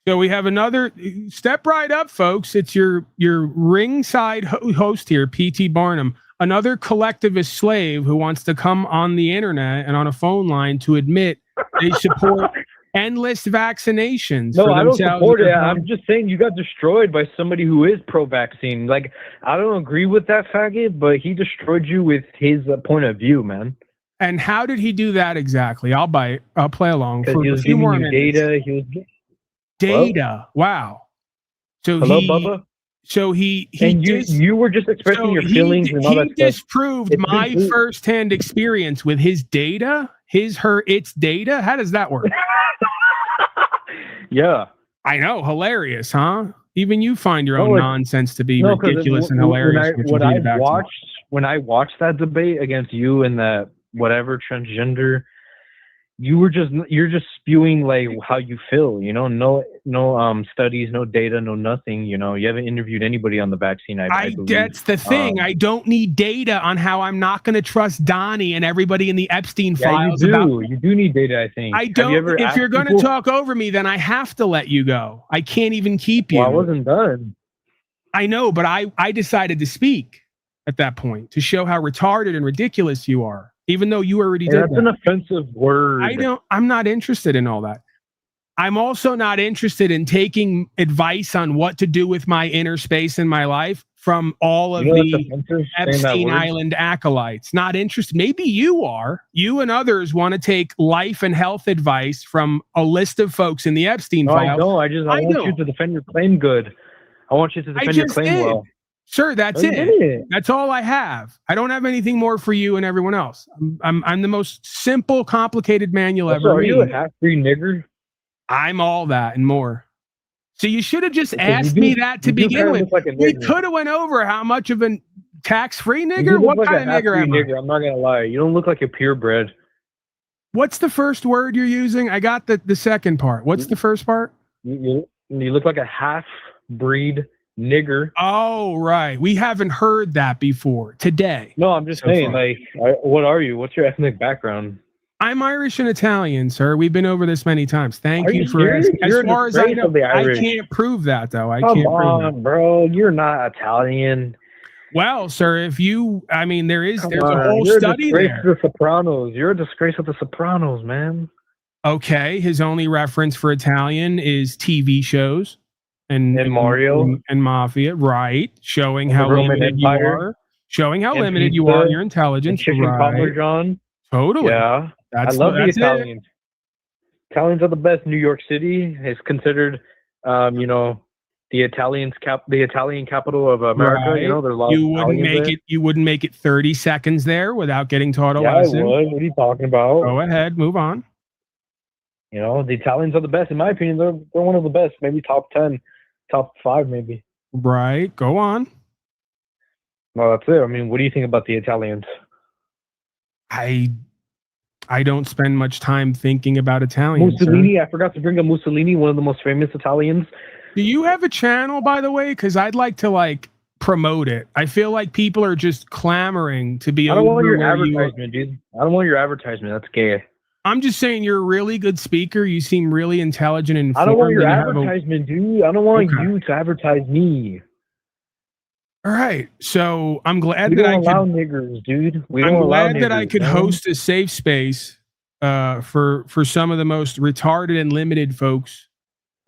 So we have another step right up, folks. It's your ringside host here, PT Barnum, another collectivist slave who wants to come on the internet and on a phone line to admit they support endless vaccinations. No, for I don't themselves support and it. their I'm just saying you got destroyed by somebody who is pro-vaccine. Like, I don't agree with that faggot, but he destroyed you with his point of view, man. And how did he do that exactly? I'll bite. I'll play along Because for he a was few giving more you minutes. data. He was Data. Wow. So Hello, Bubba? So he and you were just expressing so your feelings and all that he stuff. disproved It's my been- firsthand experience with his data, its data. How does that work? Yeah. I know. Hilarious, huh? Even you find your own No, nonsense to be 'cause ridiculous and when hilarious. which will be back tomorrow. when I watched that debate against you and that whatever transgender, you're just spewing like how you feel, no studies, no data, no nothing, you haven't interviewed anybody on the vaccine. I believe. That's the thing. I don't need data on how I'm not going to trust Donnie and everybody in the Epstein files. You do need data, I think. I don't. If you're going to talk over me, then I have to let you go. I can't even keep you. Well, I wasn't done. I know, but I decided to speak at that point to show how retarded and ridiculous you are, even though you already did That's that. an offensive word. I'm not interested in all that. I'm also not interested in taking advice on what to do with my inner space in my life from all of the Epstein Island acolytes. Not interested. Maybe you are. You and others want to take life and health advice from a list of folks in the Epstein No, files. I don't. I want you to defend your claim good. I want you to defend your claim well. Sure, that's No, you it. didn't. That's all I have. I don't have anything more for you and everyone else. I'm the most simple, complicated man you'll ever So are meet. you a half-breed nigger? I'm all that and more. So you should have just Because you asked do- me that to you do begin kinda with. look like a We nigger. could have went over how much of a tax-free You nigger. do look What like kind a of nigger half-breed am I? nigger. I'm not gonna lie. You don't look like a purebred. What's the first word you're using? I got the second part. What's the first part? You look like a half-breed nigger. Oh, right. We haven't heard that before today. No, I'm just so saying. far. What are you? What's your ethnic background? I'm Irish and Italian, sir. We've been over this many times. Thank Are you you for serious? asking. As You're a far as I disgrace know, of the I Irish. can't prove that, though. I Come can't prove that. on, bro. You're not Italian. Well, sir, there's a Come whole on. You're a study disgrace there. to the Sopranos. You're a disgrace of the Sopranos, man. Okay, his only reference for Italian is TV shows and Mario and Mafia, right? Showing And how the Roman limited you Empire. are. Showing how And limited you pizza are in your and intelligence, chicken right? parmesan. Totally. Yeah. That's I love the that's it. Italians. Italians are the best. New York City is considered, the Italian capital of America. Right. There's a lot You of wouldn't Italians make there. it. You wouldn't make it 30 seconds there without getting taught a Yeah, I lesson. would. What are you talking about? Go ahead, move on. The Italians are the best, in my opinion. They're one of the best. Maybe top 10, top 5, maybe. Right, go on. Well, that's it. I mean, what do you think about the Italians? I don't spend much time thinking about Italians. sir. Mussolini. I forgot to bring up Mussolini, one of the most famous Italians. Do you have a channel, by the way? Because I'd like to promote it. I feel like people are just clamoring to be. I don't want your where you are. advertisement, dude. I don't want your advertisement. That's gay. I'm just saying you're a really good speaker. You seem really intelligent and informed. I don't want your and you have advertisement, dude. I don't want Okay. you to advertise me. All right. So I'm glad We that don't I allow could. niggers, dude. We I'm don't allow glad that I niggers, could man. host a safe space for some of the most retarded and limited folks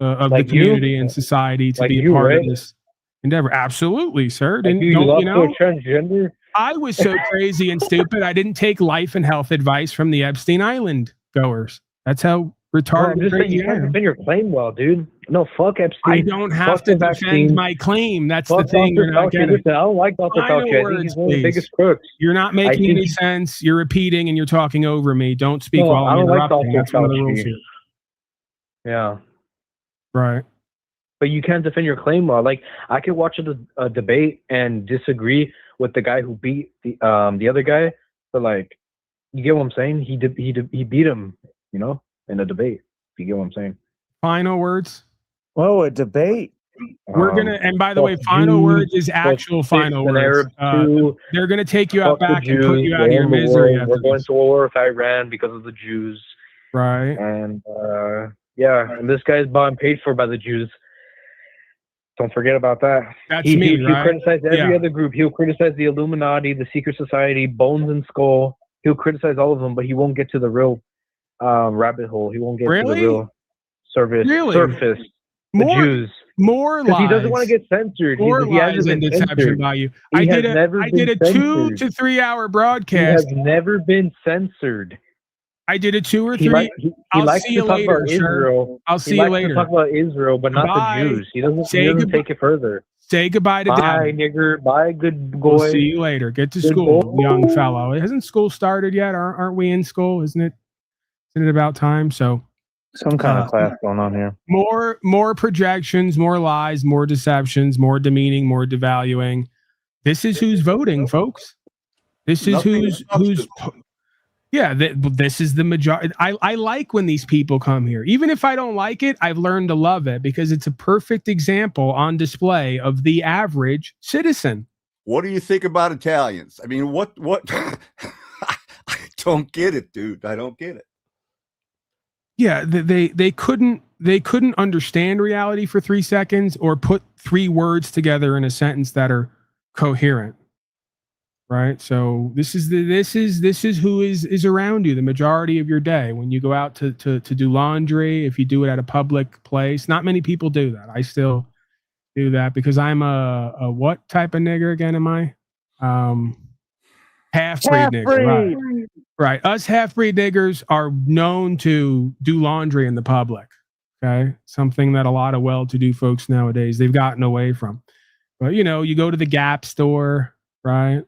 of Like the you? community and society to Like be a you, part right? of this endeavor. Absolutely, sir. Like you Don't love you know? to a transgender? I was so crazy and stupid. I didn't take life and health advice from the Epstein Island goers. That's how No, retarded I'm and just saying crazy you I can't am. defend your claim well, dude. No, fuck Epstein. I don't have Fuck to the defend vaccine. my claim. That's Fuck the thing. Dr. You're not Fauci. getting. Listen, I don't like Dr. Final Fauci. I think words, he's one of the please. biggest crooks. You're not I making think any sense. You're repeating and you're talking over me. Don't speak No, while I I'm don't like interrupting. Dr. That's one of the rules Fauci. here. Yeah. Right. But you can't defend your claim well. Like, I could watch a debate and disagree with the guy who beat the other guy, but like, you get what I'm saying? He beat him, in a debate. You get what I'm saying? Final words. Oh, a debate. We're gonna, and by the way, final words is actual final words. They're gonna take you out back and put you out of your misery. We're going to war with Iran because of the Jews. Right. And and this guy's bought and paid for by the Jews. Don't forget about that. That's me, he'll right? criticize every Yeah. other group. He'll criticize the Illuminati, the Secret Society, Bones and Skull. He'll criticize all of them, but he won't get to the real rabbit hole. He won't get to Really? the real surface. The Jews. More Because lies. he doesn't want to get censored. More He hasn't lies and been deception censored. by you. He I has did never a 2 been to 3 hour He broadcast. has never been censored. I did a 2 or 3. He I'll likes see to you talk later, about sir. Israel. I'll see he you likes later. to talk about Israel, but not Bye. the Jews. He doesn't Goodbye. take it further. Say goodbye to Bye, Dad. nigger. Bye, good boy. We'll see you later. Get to Good school, boy. young fellow. Hasn't school started yet? Aren't we in school? Isn't it about time? So Some kind of class going on here. more projections, more lies, more deceptions, more demeaning, more devaluing. This is who's voting, folks. This is who's yeah, this is the majority. I like when these people come here. Even if I don't like it, I've learned to love it because it's a perfect example on display of the average citizen. What do you think about Italians? I mean, what? I don't get it, dude. I don't get it. Yeah, they couldn't understand reality for 3 seconds or put 3 words together in a sentence that are coherent. Right? So this is who is around you the majority of your day when you go out to do laundry, if you do it at a public place. Not many people do that. I still do that because I'm a what type of nigger again am I? Half-breed nigger. Right. Us half-breed niggers are known to do laundry in the public. Okay? Something that a lot of well-to-do folks nowadays they've gotten away from. But you go to the Gap store, right?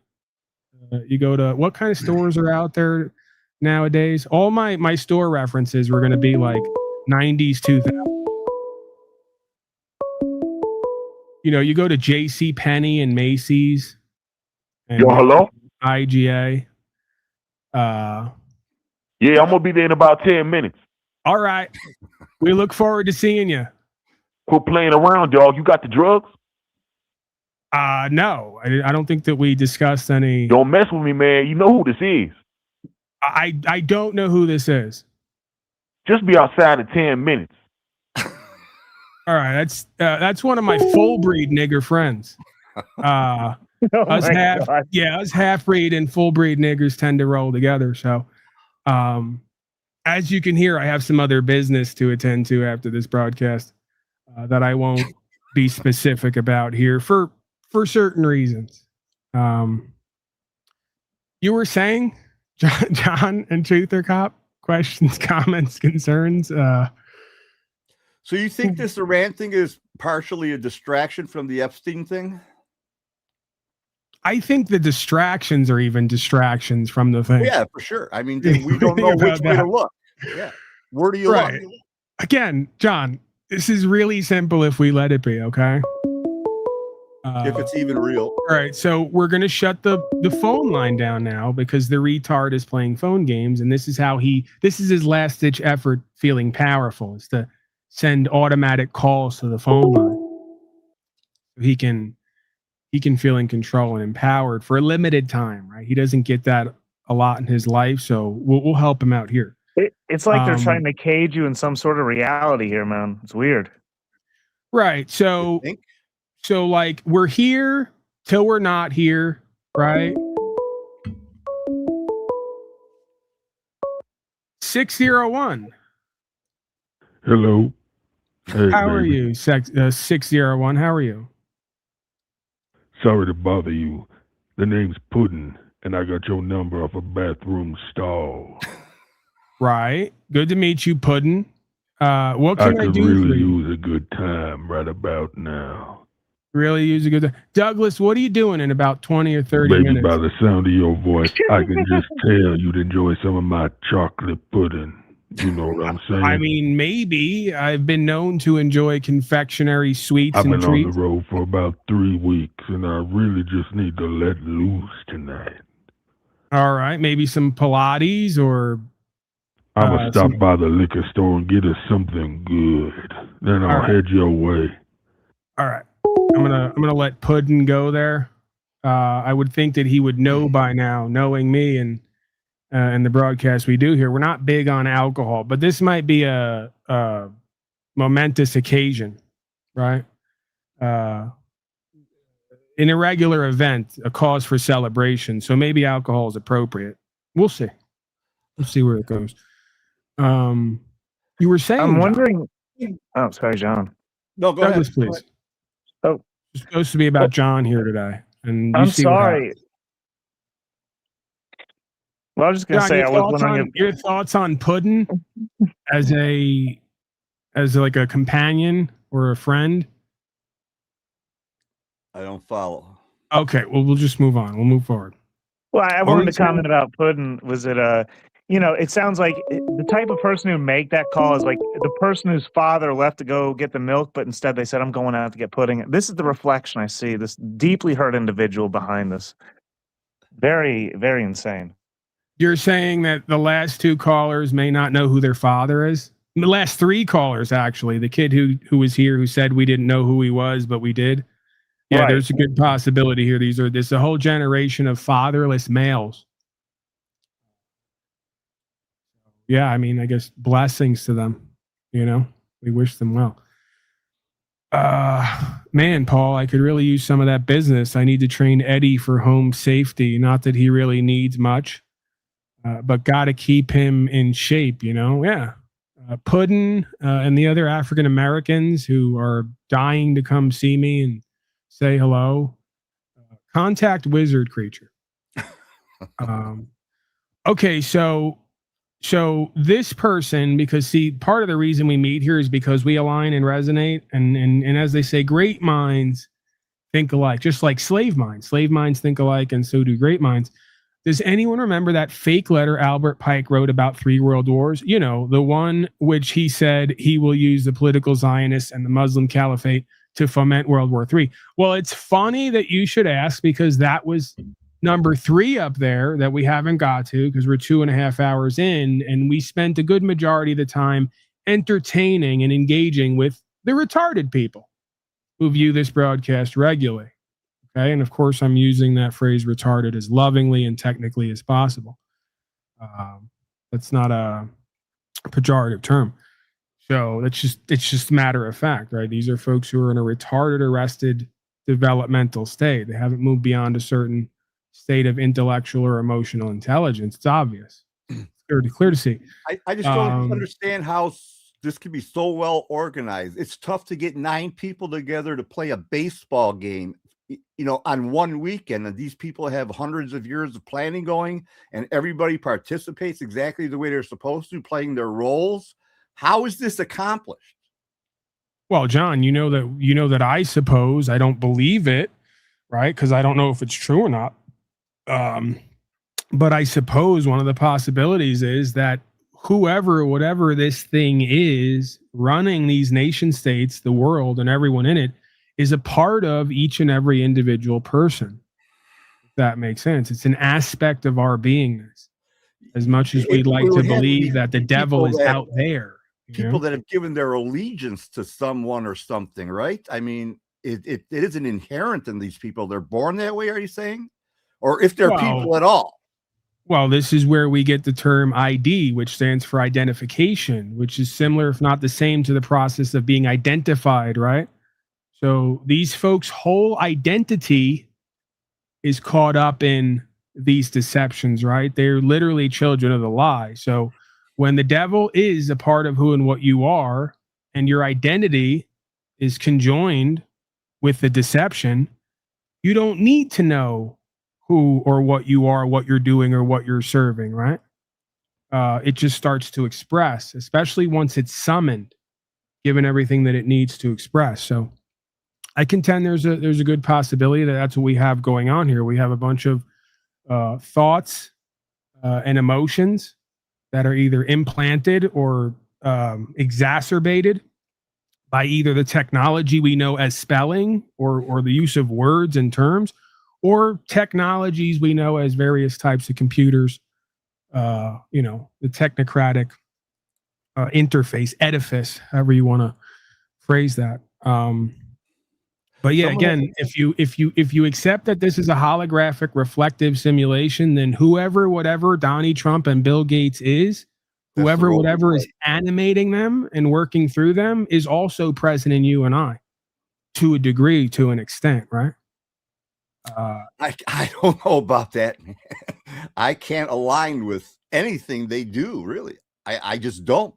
You go to what kind of stores are out there nowadays? All my store references were going to be like 90s, 2000s. You go to J.C. Penney and Macy's. And Yo, hello? IGA. Yeah, I'm gonna be there in about 10 minutes. All right. We look forward to seeing you. Quit playing around, dog. You got the drugs? No, I don't think that we discussed any. Don't mess with me, man. You know who this is. I don't know who this is. Just be outside in 10 minutes. All right, that's one of my full breed nigger friends. Us half breed and full breed niggers tend to roll together. So, as you can hear, I have some other business to attend to after this broadcast that I won't be specific about here for certain reasons. You were saying, John and Truther Cop, questions, comments, concerns. So you think this Iran thing is partially a distraction from the Epstein thing? I think the distractions are even distractions from the thing. Yeah, for sure. I mean, we don't know which way to look. Yeah. Where do you look? Again, John, this is really simple if we let it be, okay? If it's even real. All right, so we're going to shut the phone line down now because the retard is playing phone games, and this is his last-ditch effort feeling powerful, is to send automatic calls to the phone line. He can feel in control and empowered for a limited time, right? He doesn't get that a lot in his life, so we'll help him out here. It's like they're trying to cage you in some sort of reality here, man. It's weird. Right. So like we're here till we're not here, right? 601. Hello. Hey, How are baby. you? 601. How are you? Sorry to bother you. The name's Puddin', and I got your number off a bathroom stall. Right. Good to meet you, Puddin'. What can I could do really for you? use a good time right about now. Really use a good time. Douglas, what are you doing in about 20 or 30 Baby, minutes? by the sound of your voice, I can just tell you'd enjoy some of my chocolate pudding. You know what I'm saying? I mean, maybe. I've been known to enjoy confectionery sweets I've and been on treats. the road for about 3 weeks, and I really just need to let loose tonight. All right. Maybe some Pilates or... I'm going to stop by the liquor store and get us something good. Then I'll head your way. All right. I'm gonna let Puddin' go there. I would think that he would know by now, knowing me and the broadcast we do here. We're not big on alcohol, but this might be a momentous occasion, right? An irregular event, a cause for celebration. So maybe alcohol is appropriate. We'll see. We'll see where it goes. You were saying, I'm wondering. Oh, sorry, John. No, go Douglas, ahead. please. Oh, it's supposed to be about John here today, and I'm see what sorry. happens. Well, I was just gonna John, say, your I was thoughts wondering on your thoughts on Puddin' as like a companion or a friend. I don't follow. Okay, well, we'll just move on. We'll move forward. Well, I What were wanted you to comment about Puddin'. Was it it sounds like the type of person who make that call is like the person whose father left to go get the milk, but instead they said, "I'm going out to get pudding." This is the reflection I see. This deeply hurt individual behind this. Very, very insane. You're saying that the last two callers may not know who their father is? The last three callers, actually. The kid who was here who said we didn't know who he was, but we did. Yeah, Right. There's a good possibility here. There's a whole generation of fatherless males. Yeah, I mean, I guess blessings to them. We wish them well. Man, Paul, I could really use some of that business. I need to train Eddie for home safety. Not that he really needs much, but got to keep him in shape, Yeah. Puddin' and the other African Americans who are dying to come see me and say hello. Contact Wizard Creature. Okay, so this person, because see, part of the reason we meet here is because we align and resonate, and as they say, great minds think alike, just like slave minds. Slave minds think alike, and so do great minds. Does anyone remember that fake letter Albert Pike wrote about 3 world wars? The one which he said he will use the political Zionists and the Muslim Caliphate to foment World War III. Well, it's funny that you should ask, because that was number 3 up there that we haven't got to, because we're 2.5 hours in, and we spent a good majority of the time entertaining and engaging with the retarded people who view this broadcast regularly. Okay, and of course, I'm using that phrase retarded as lovingly and technically as possible. That's not a pejorative term. So it's just matter of fact, right? These are folks who are in a retarded, arrested developmental state. They haven't moved beyond a certain state of intellectual or emotional intelligence. It's obvious. It's clear to see. I just don't understand how this can be so well organized. It's tough to get 9 people together to play a baseball game, on one weekend, and these people have hundreds of years of planning going, and everybody participates exactly the way they're supposed to, playing their roles. How is this accomplished? Well, John, you know that I suppose, I don't believe it, right? Because I don't know if it's true or not. But I suppose one of the possibilities is that whatever this thing is running these nation states, the world, and everyone in it, is a part of each and every individual person. If that makes sense. It's an aspect of our beingness. As much as we'd like to believe that the devil is out there. people that have given their allegiance to someone or something, right? I mean, it isn't inherent in these people. They're born that way, are you saying? Or if they're people at all? Well, this is where we get the term ID, which stands for identification, which is similar, if not the same, to the process of being identified, right? So these folks' whole identity is caught up in these deceptions, right? They're literally children of the lie. So when the devil is a part of who and what you are, and your identity is conjoined with the deception, you don't need to know who or what you are, what you're doing, or what you're serving, right? It just starts to express, especially once it's summoned, given everything that it needs to express. So I contend there's a good possibility that that's what we have going on here. We have a bunch of thoughts and emotions that are either implanted or exacerbated by either the technology we know as spelling or the use of words and terms, or technologies we know as various types of computers, the technocratic interface, edifice, however you want to phrase that. But yeah, again, if you accept that this is a holographic reflective simulation, then whatever Donnie Trump and Bill Gates is, whatever is animating them and working through them is also present in you and I, to a degree, to an extent, right? I don't know about that, man. I can't align with anything they do, really. I just don't.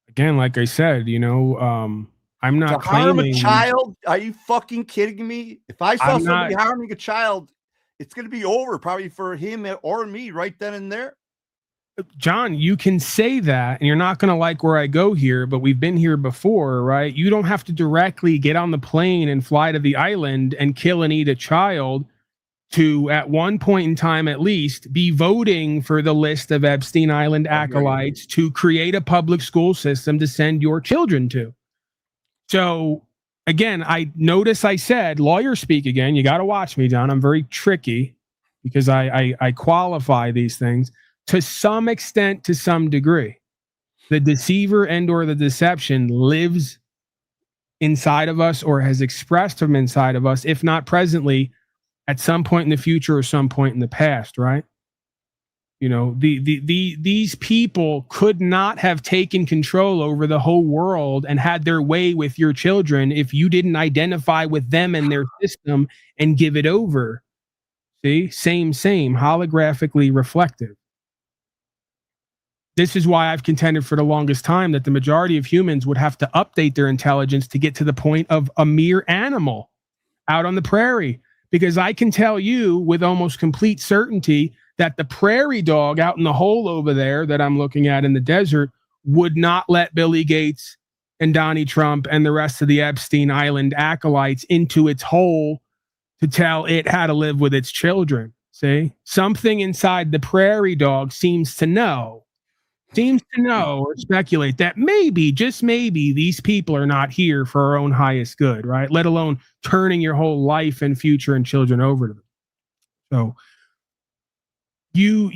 Again, like I said, I'm not to harm claiming a child. Are you fucking kidding me? If I saw somebody harming a child, it's going to be over probably for him or me right then and there. John, you can say that, and you're not going to like where I go here, but we've been here before, right? You don't have to directly get on the plane and fly to the island and kill and eat a child to, at one point in time at least, be voting for the list of Epstein Island acolytes to create a public school system to send your children to. So, again, I notice I said lawyer speak again. You got to watch me, John. I'm very tricky because I qualify these things. To some extent, to some degree, the deceiver and or the deception lives inside of us or has expressed from inside of us, if not presently, at some point in the future or some point in the past, right? These people could not have taken control over the whole world and had their way with your children if you didn't identify with them and their system and give it over. See, same, holographically reflective. This is why I've contended for the longest time that the majority of humans would have to update their intelligence to get to the point of a mere animal out on the prairie. Because I can tell you with almost complete certainty that the prairie dog out in the hole over there that I'm looking at in the desert would not let Billy Gates and Donnie Trump and the rest of the Epstein Island acolytes into its hole to tell it how to live with its children. See? Something inside the prairie dog seems to know or speculate that maybe, just maybe, these people are not here for our own highest good, right? Let alone turning your whole life and future and children over to them. So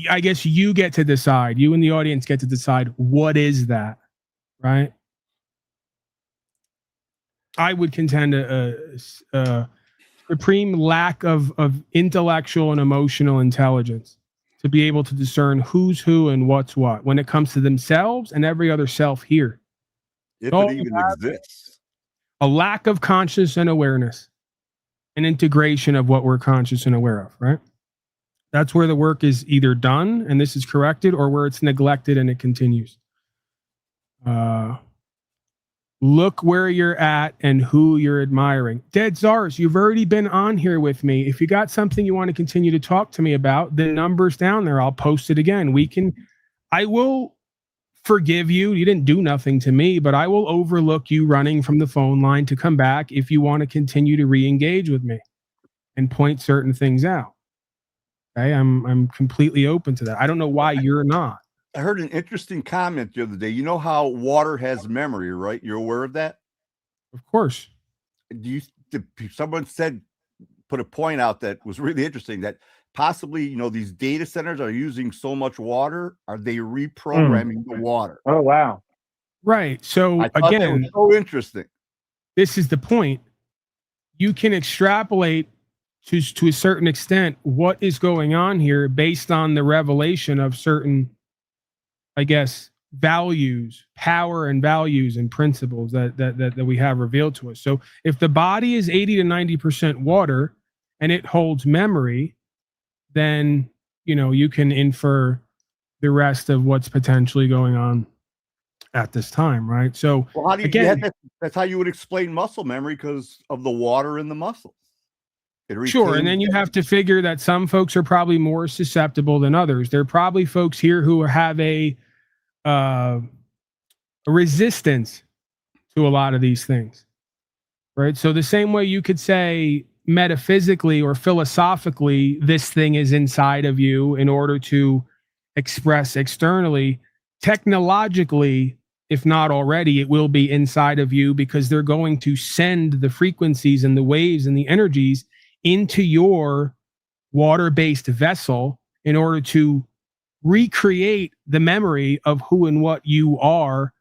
I guess you get to decide, you and the audience get to decide what is that, right? I would contend a supreme lack of intellectual and emotional intelligence to be able to discern who's who and what's what when it comes to themselves and every other self here. If it even exists. A lack of conscious and awareness and integration of what we're conscious and aware of, right? That's where the work is either done and this is corrected, or where it's neglected and it continues. Look where you're at and who you're admiring. Dead Czars, you've already been on here with me. If you got something you want to continue to talk to me about, the number's down there. I'll post it again. I will forgive you. You didn't do nothing to me, but I will overlook you running from the phone line to come back if you want to continue to re-engage with me and point certain things out. Okay, I'm completely open to that. I don't know why you're not. I heard an interesting comment the other day. You know how water has memory, right? You're aware of that? Of course. Someone put a point out that was really interesting, that possibly, you know, these data centers are using so much water. Are they reprogramming the water? Oh, wow. Right. So I thought that was again, so interesting. this is the point. You can extrapolate to a certain extent what is going on here based on the revelation of certain, I guess, values, power and values and principles that we have revealed to us. So if the body is 80 to 90% water and it holds memory, then, you know, you can infer the rest of what's potentially going on at this time, right? So Well, how do you again, that's how you would explain muscle memory, because of the water in the muscles. sure, and then you have to figure that some folks are probably more susceptible than others. There are probably folks here who have a resistance to a lot of these things, right? So the same way you could say metaphysically or philosophically, this thing is inside of you in order to express externally, technologically, if not already, it will be inside of you, because they're going to send the frequencies and the waves and the energies into your water-based vessel in order to recreate the memory of who and what you are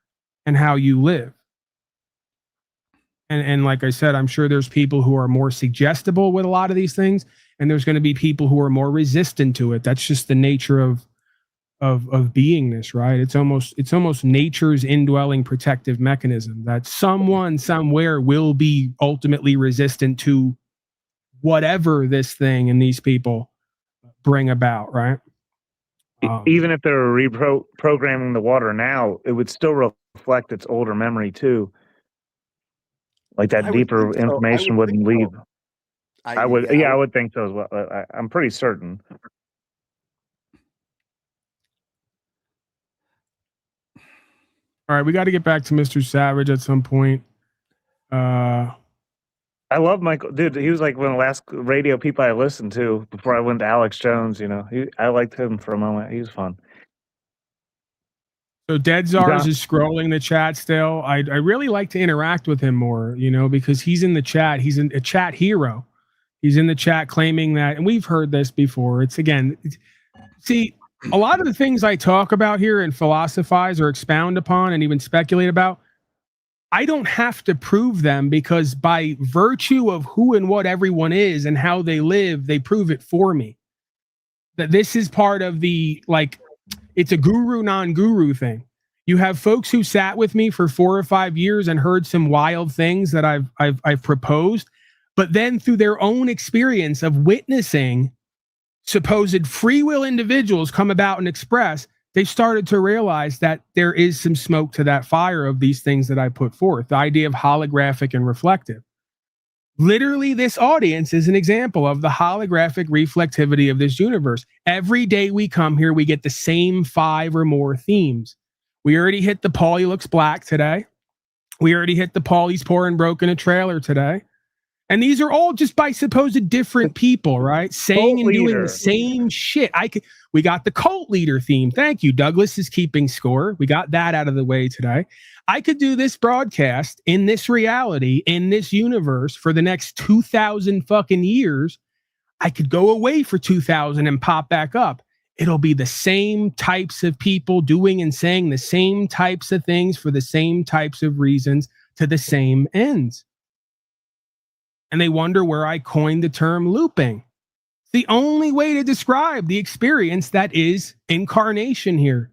and how you live. And like I said, I'm sure there's people who are more suggestible with a lot of these things, and there's going to be people who are more resistant to it. That's just the nature of beingness, right? It's almost nature's indwelling protective mechanism that someone somewhere will be ultimately resistant to whatever this thing and these people bring about, right? Even if they're reprogramming the water now, it would still reflect its older memory too. Like that deeper information wouldn't leave. I would think so as well. I'm pretty certain. All right, we got to get back to Mr. Savage at some point. I love Michael, dude. He was like one of the last radio people I listened to before I went to Alex Jones. You know, I liked him for a moment. He was fun. So Dead Czars is scrolling the chat still. I really like to interact with him more, you know, because he's in the chat. He's a chat hero. He's in the chat claiming that, and we've heard this before. See, a lot of the things I talk about here and philosophize or expound upon and even speculate about, I don't have to prove them, because by virtue of who and what everyone is and how they live, they prove it for me. That this is part of the, like, it's a guru non-guru thing. You have folks who sat with me for 4 or 5 years and heard some wild things that I've proposed, but then through their own experience of witnessing supposed free will individuals come about and express, they started to realize that there is some smoke to that fire of these things that I put forth. The idea of holographic and reflective. Literally, this audience is an example of the holographic reflectivity of this universe. Every day we come here, we get the same 5 or more themes. We already hit the Paulie looks black today. We already hit the Paulie's poor and broke in a trailer today. And these are all just by supposed different people, right? Saying and doing the same shit. We got the cult leader theme. Thank you. Douglas is keeping score. We got that out of the way today. I could do this broadcast in this reality, in this universe for the next 2,000 fucking years. I could go away for 2,000 and pop back up. It'll be the same types of people doing and saying the same types of things for the same types of reasons to the same ends. And they wonder where I coined the term looping. It's the only way to describe the experience that is incarnation here.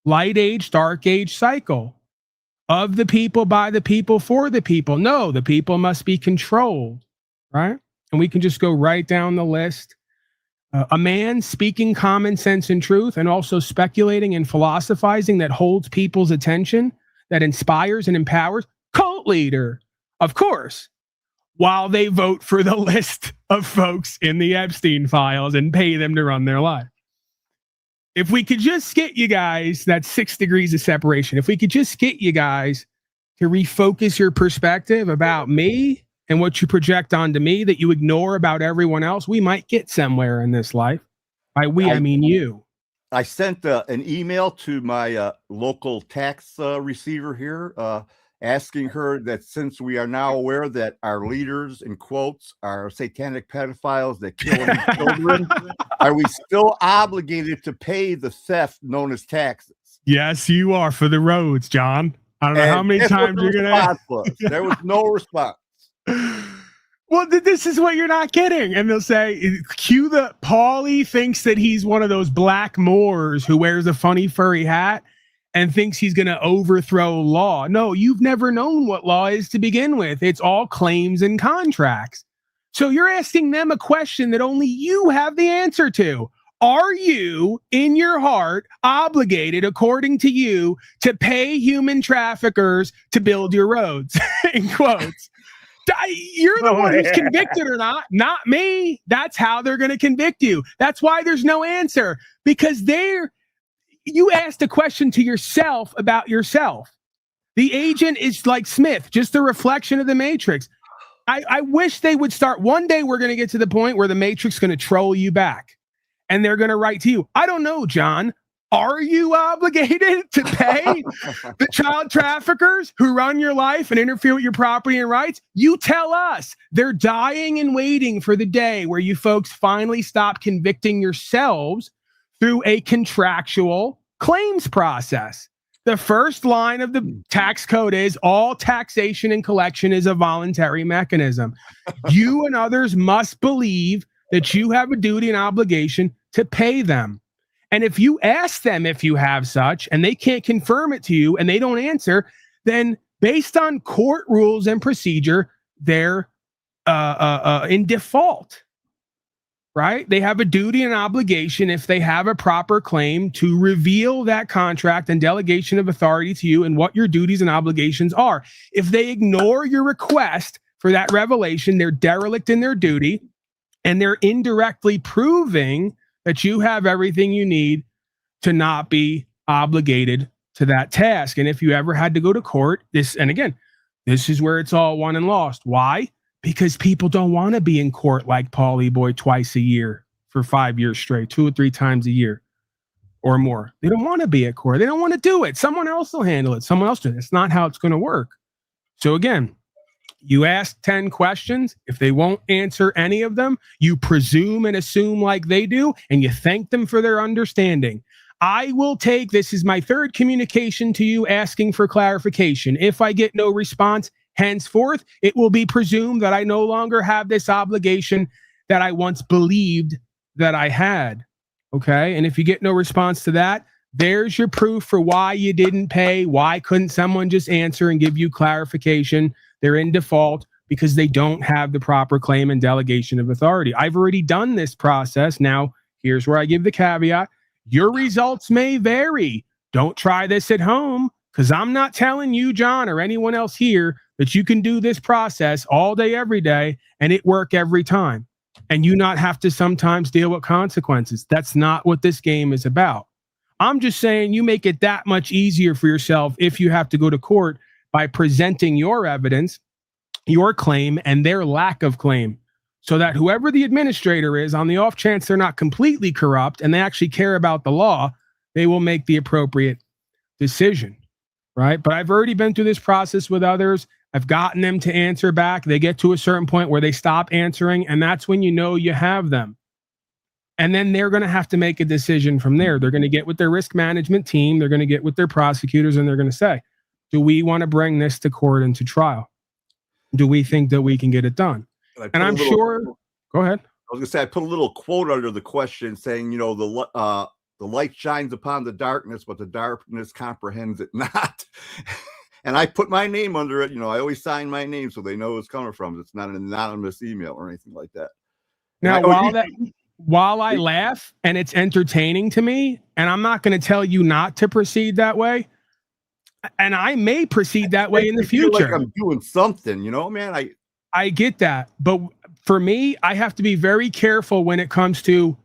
Light age, dark age cycle. Of the people, by the people, for the people. No, the people must be controlled, right? And we can just go right down the list. A man speaking common sense and truth, and also speculating and philosophizing that holds people's attention, that inspires and empowers. Cult leader, of course. While they vote for the list of folks in the Epstein files and pay them to run their life. If we could just get you guys, that's 6 degrees of separation. If we could just get you guys to refocus your perspective about me and what you project onto me that you ignore about everyone else, we might get somewhere in this life. By we, I mean you. I sent an email to my local tax receiver here, asking her that since we are now aware that our leaders, in quotes, are satanic pedophiles that kill these children, are we still obligated to pay the theft known as taxes? Yes, you are, for the roads, John. I don't know how many times you're going to. There was no response. Well, this is what you're not getting. And they'll say, cue the Paulie thinks that he's one of those black Moors who wears a funny furry hat and thinks he's going to overthrow law. No, you've never known what law is to begin with. It's all claims and contracts. So you're asking them a question that only you have the answer to. Are you, in your heart, obligated, according to you, to pay human traffickers to build your roads? In quotes. You're the one who's convicted or not me. That's how they're going to convict you. That's why there's no answer, because you asked a question to yourself about yourself. The agent is like Smith, just a reflection of the Matrix. I wish they would start. One day we're going to get to the point where the Matrix is going to troll you back and they're going to write to you. I don't know, John. Are you obligated to pay the child traffickers who run your life and interfere with your property and rights? You tell us. They're dying and waiting for the day where you folks finally stop convicting yourselves through a contractual claims process. The first line of the tax code is all taxation and collection is a voluntary mechanism. You and others must believe that you have a duty and obligation to pay them. And if you ask them if you have such, and they can't confirm it to you, and they don't answer, then based on court rules and procedure, they're in default, right? They have a duty and obligation, if they have a proper claim, to reveal that contract and delegation of authority to you and what your duties and obligations are. If they ignore your request for that revelation, they're derelict in their duty, and they're indirectly proving that you have everything you need to not be obligated to that task. And if you ever had to go to court, this is where it's all won and lost. Why? Because people don't want to be in court like Paulie Boy twice a year for 5 years straight, 2 or 3 times a year or more. They don't want to be at court. They don't want to do it. Someone else will handle it. Someone else do it. It's not how it's going to work. So again, you ask 10 questions. If they won't answer any of them, you presume and assume like they do, and you thank them for their understanding. I will take, this is my third communication to you asking for clarification. If I get no response, henceforth, it will be presumed that I no longer have this obligation that I once believed that I had. Okay? And if you get no response to that, there's your proof for why you didn't pay. Why couldn't someone just answer and give you clarification? They're in default because they don't have the proper claim and delegation of authority. I've already done this process. Now, here's where I give the caveat. Your results may vary. Don't try this at home, because I'm not telling you, John, or anyone else here, that you can do this process all day, every day, and it work every time, and you not have to sometimes deal with consequences. That's not what this game is about. I'm just saying you make it that much easier for yourself if you have to go to court by presenting your evidence, your claim, and their lack of claim, so that whoever the administrator is, on the off chance they're not completely corrupt and they actually care about the law, they will make the appropriate decision, right? But I've already been through this process with others. I've gotten them to answer back. They get to a certain point where they stop answering, and that's when you know you have them. And then they're going to have to make a decision from there. They're going to get with their risk management team. They're going to get with their prosecutors, and they're going to say, do we want to bring this to court and to trial? Do we think that we can get it done? And I'm sure. Go ahead. I was going to say, I put a little quote under the question saying, you know, the light shines upon the darkness, but the darkness comprehends it not. And I put my name under it. You know, I always sign my name so they know it's coming from. It's not an anonymous email or anything like that. Now, while I laugh and it's entertaining to me, and I'm not going to tell you not to proceed that way, and I may proceed that way in the future. Like I'm doing something, you know, man. I get that. But for me, I have to be very careful when it comes to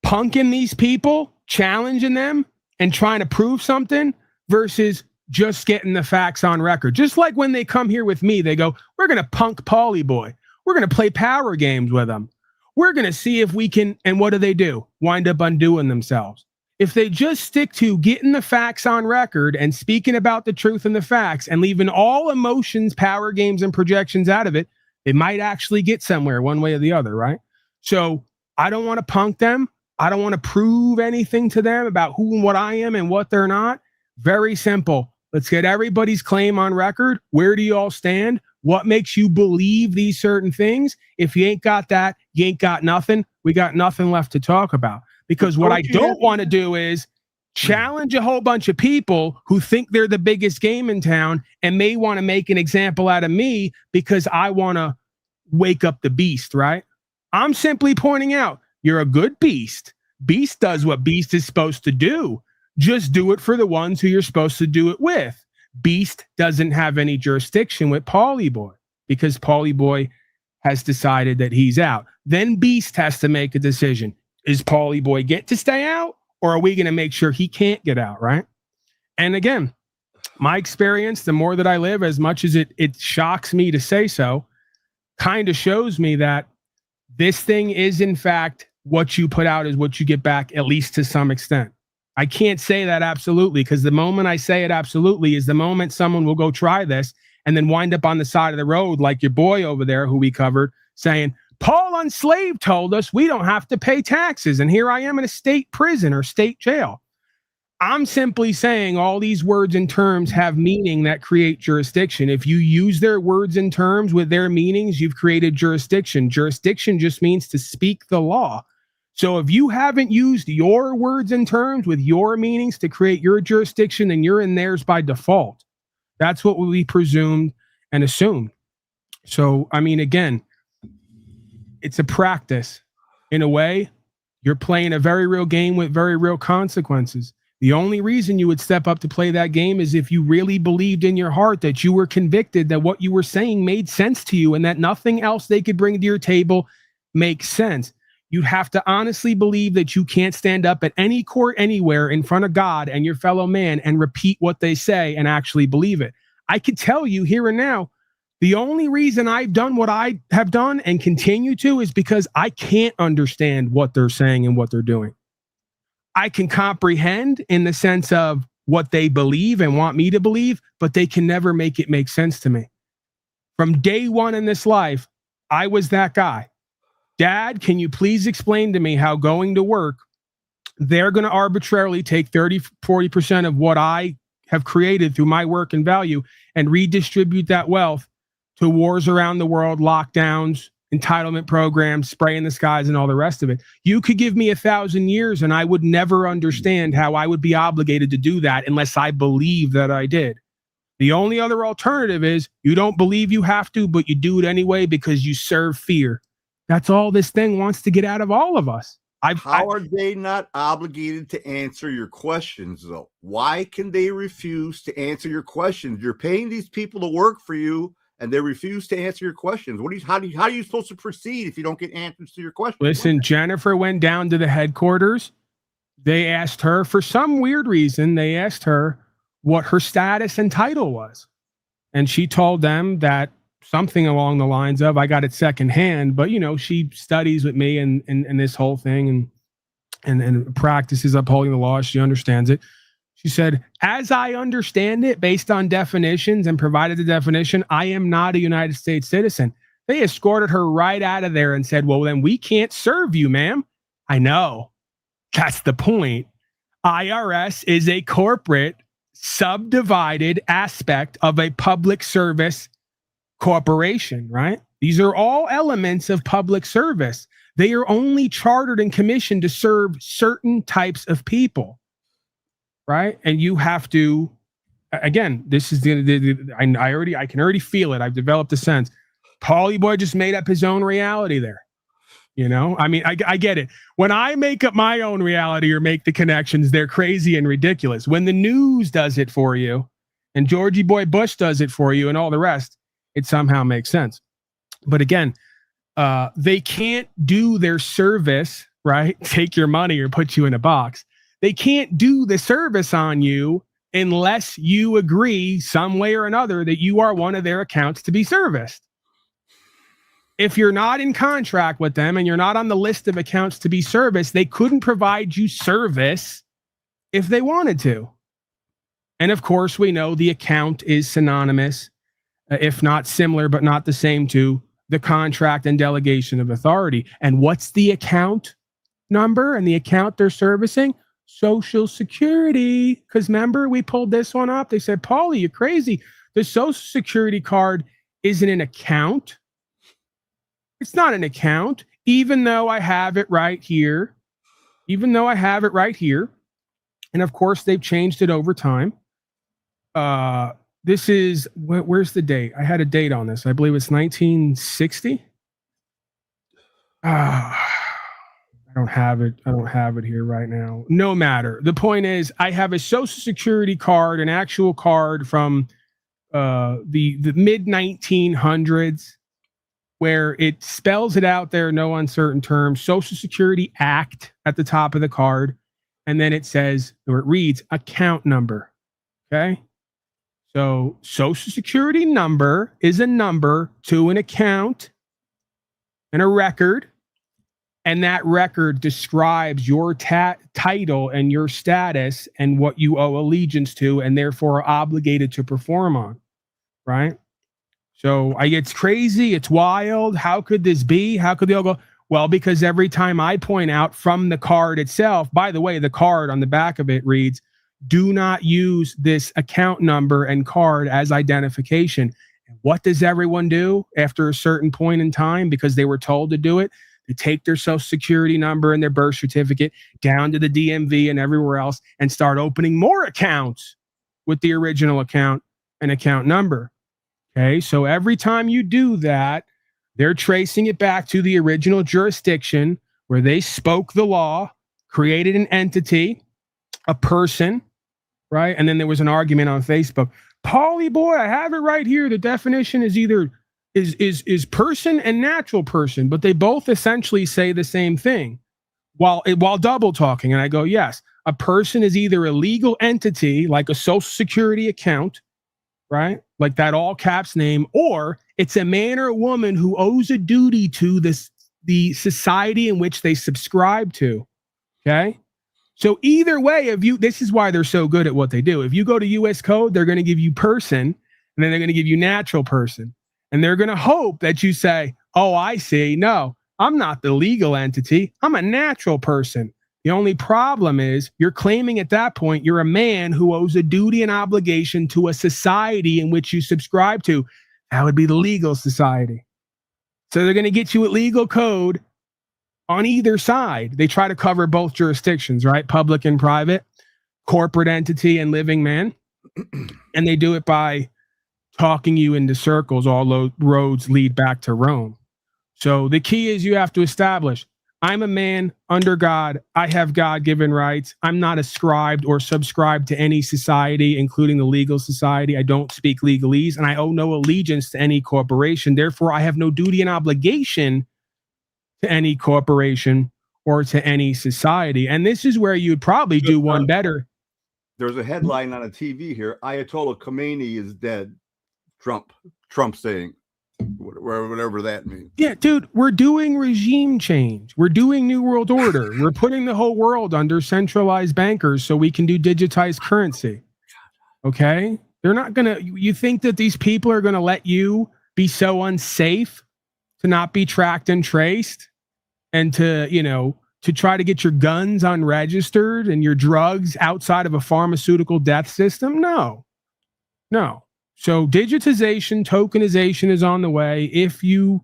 punking these people, challenging them, and trying to prove something versus just getting the facts on record. Just like when they come here with me, they go, we're going to punk Paulie Boy. We're going to play power games with them. We're going to see if we can, and what do? Wind up undoing themselves. If they just stick to getting the facts on record and speaking about the truth and the facts and leaving all emotions, power games, and projections out of it, they might actually get somewhere one way or the other, right? So I don't want to punk them. I don't want to prove anything to them about who and what I am and what they're not. Very simple. Let's get everybody's claim on record. Where do you all stand? What makes you believe these certain things? If you ain't got that, you ain't got nothing. We got nothing left to talk about. Because what I don't want to do is challenge a whole bunch of people who think they're the biggest game in town and may want to make an example out of me because I want to wake up the beast, right? I'm simply pointing out you're a good beast. Beast does what beast is supposed to do. Just do it for the ones who you're supposed to do it with. Beast doesn't have any jurisdiction with Paulie Boy because Paulie Boy has decided that he's out. Then Beast has to make a decision. Is Paulie Boy get to stay out, or are we going to make sure he can't get out, right? And again, my experience, the more that I live, as much as it shocks me to say so, kind of shows me that this thing is, in fact, what you put out is what you get back, at least to some extent. I can't say that absolutely, because the moment I say it absolutely is the moment someone will go try this and then wind up on the side of the road like your boy over there who we covered saying, Paul Unslaved told us we don't have to pay taxes, and here I am in a state prison or state jail. I'm simply saying all these words and terms have meaning that create jurisdiction. If you use their words and terms with their meanings, you've created jurisdiction. Jurisdiction just means to speak the law. So if you haven't used your words and terms with your meanings to create your jurisdiction, then you're in theirs by default. That's what we presumed and assumed. So, I mean, again, it's a practice. In a way, you're playing a very real game with very real consequences. The only reason you would step up to play that game is if you really believed in your heart that you were convicted that what you were saying made sense to you and that nothing else they could bring to your table makes sense. You'd have to honestly believe that you can't stand up at any court anywhere in front of God and your fellow man and repeat what they say and actually believe it. I could tell you here and now, the only reason I've done what I have done and continue to is because I can't understand what they're saying and what they're doing. I can comprehend in the sense of what they believe and want me to believe, but they can never make it make sense to me. From day one in this life, I was that guy. Dad, can you please explain to me how going to work, they're going to arbitrarily take 30-40% of what I have created through my work and value and redistribute that wealth to wars around the world, lockdowns, entitlement programs, spraying the skies, and all the rest of it. You could give me 1,000 years and I would never understand how I would be obligated to do that unless I believe that I did. The only other alternative is you don't believe you have to, but you do it anyway because you serve fear. That's all this thing wants to get out of all of us. How are they not obligated to answer your questions, though? Why can they refuse to answer your questions? You're paying these people to work for you, and they refuse to answer your questions. How are you supposed to proceed if you don't get answers to your questions? Listen, Jennifer went down to the headquarters. They asked her, for some weird reason, they asked her what her status and title was. And she told them that something along the lines of, I got it secondhand, but you know, she studies with me and this whole thing and practices upholding the law. She understands it. She said, as I understand it, based on definitions and provided the definition, I am not a United States citizen. They escorted her right out of there and said, well, then we can't serve you, ma'am. I know. That's the point. IRS is a corporate subdivided aspect of a public service corporation, right? These are all elements of public service. They are only chartered and commissioned to serve certain types of people, right? And you have to, again, this is I can already feel it. I've developed a sense. Paulie Boy just made up his own reality there. You know, I mean, I get it. When I make up my own reality or make the connections, they're crazy and ridiculous. When the news does it for you and Georgie Boy Bush does it for you and all the rest, it somehow makes sense. But again, they can't do their service, right? Take your money or put you in a box. They can't do the service on you unless you agree some way or another that you are one of their accounts to be serviced. If you're not in contract with them and you're not on the list of accounts to be serviced, they couldn't provide you service if they wanted to. And of course, we know the account is synonymous, if not similar, but not the same to the contract and delegation of authority. And what's the account number and the account they're servicing? Social Security. Because remember, we pulled this one up. They said, Paulie, you're crazy. The Social Security card isn't an account. It's not an account, even though I have it right here. Even though I have it right here. And of course, they've changed it over time. This is, where's the date? I had a date on this. I believe it's 1960. I don't have it. I don't have it here right now. No matter. The point is, I have a Social Security card, an actual card from the mid 1900s, where it spells it out there, no uncertain terms, Social Security Act at the top of the card. And then it says, or it reads, account number. Okay. So Social Security number is a number to an account and a record. And that record describes your title and your status and what you owe allegiance to, and therefore are obligated to perform on. Right? So it's crazy. It's wild. How could this be? How could they all go? Well, because every time I point out from the card itself, by the way, the card on the back of it reads, do not use this account number and card as identification. What does everyone do after a certain point in time? Because they were told to do it. They take their Social Security number and their birth certificate down to the DMV and everywhere else and start opening more accounts with the original account and account number. Okay, so every time you do that, they're tracing it back to the original jurisdiction where they spoke the law, created an entity, a person, right? And then there was an argument on Facebook. Paulie boy, I have it right here. The definition is either is person and natural person, but they both essentially say the same thing while double talking. And I go, yes, a person is either a legal entity like a Social Security account, right? Like that all caps name, or it's a man or a woman who owes a duty to the society in which they subscribe to. Okay. So either way, this is why they're so good at what they do. If you go to US Code, they're going to give you person, and then they're going to give you natural person. And they're going to hope that you say, oh, I see. No, I'm not the legal entity. I'm a natural person. The only problem is you're claiming at that point you're a man who owes a duty and obligation to a society in which you subscribe to. That would be the legal society. So they're going to get you at legal code on either side. They try to cover both jurisdictions, right? Public and private, corporate entity and living man. And they do it by talking you into circles. All roads lead back to Rome. So the key is you have to establish, I'm a man under God. I have God-given rights. I'm not ascribed or subscribed to any society, including the legal society. I don't speak legalese, and I owe no allegiance to any corporation. Therefore, I have no duty and obligation to any corporation or to any society. And this is where you'd probably do one better. There's a headline on a TV here. Ayatollah Khomeini is dead. Trump saying, whatever that means. Yeah, dude, we're doing regime change. We're doing New World Order. We're putting the whole world under centralized bankers so we can do digitized currency. Okay? They're not going to, you think that these people are going to let you be so unsafe to not be tracked and traced and to try to get your guns unregistered and your drugs outside of a pharmaceutical death system? No. So digitization, tokenization is on the way if you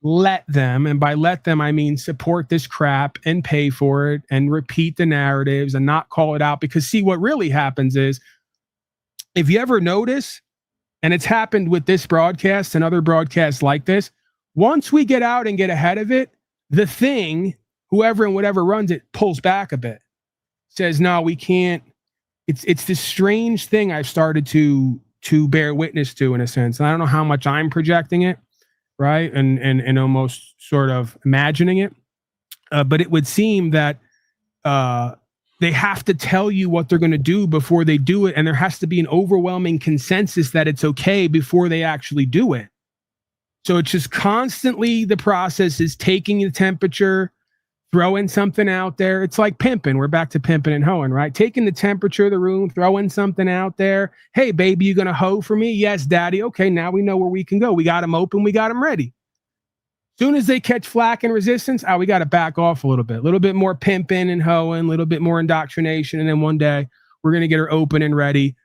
let them, and by let them, I mean support this crap and pay for it and repeat the narratives and not call it out. Because see, what really happens is, if you ever notice, and it's happened with this broadcast and other broadcasts like this, once we get out and get ahead of it, the thing, whoever and whatever runs it, pulls back a bit. Says, no, we can't. It's this strange thing I've started to bear witness to, in a sense. And I don't know how much I'm projecting it, right? And almost sort of imagining it. But it would seem that they have to tell you what they're going to do before they do it. And there has to be an overwhelming consensus that it's okay before they actually do it. So it's just constantly, the process is taking the temperature, throwing something out there. It's like pimping. We're back to pimping and hoeing, right? Taking the temperature of the room, throwing something out there. Hey, baby, you going to hoe for me? Yes, daddy. Okay, now we know where we can go. We got them open. We got them ready. Soon as they catch flack and resistance, we got to back off a little bit more pimping and hoeing, a little bit more indoctrination. And then one day we're going to get her open and ready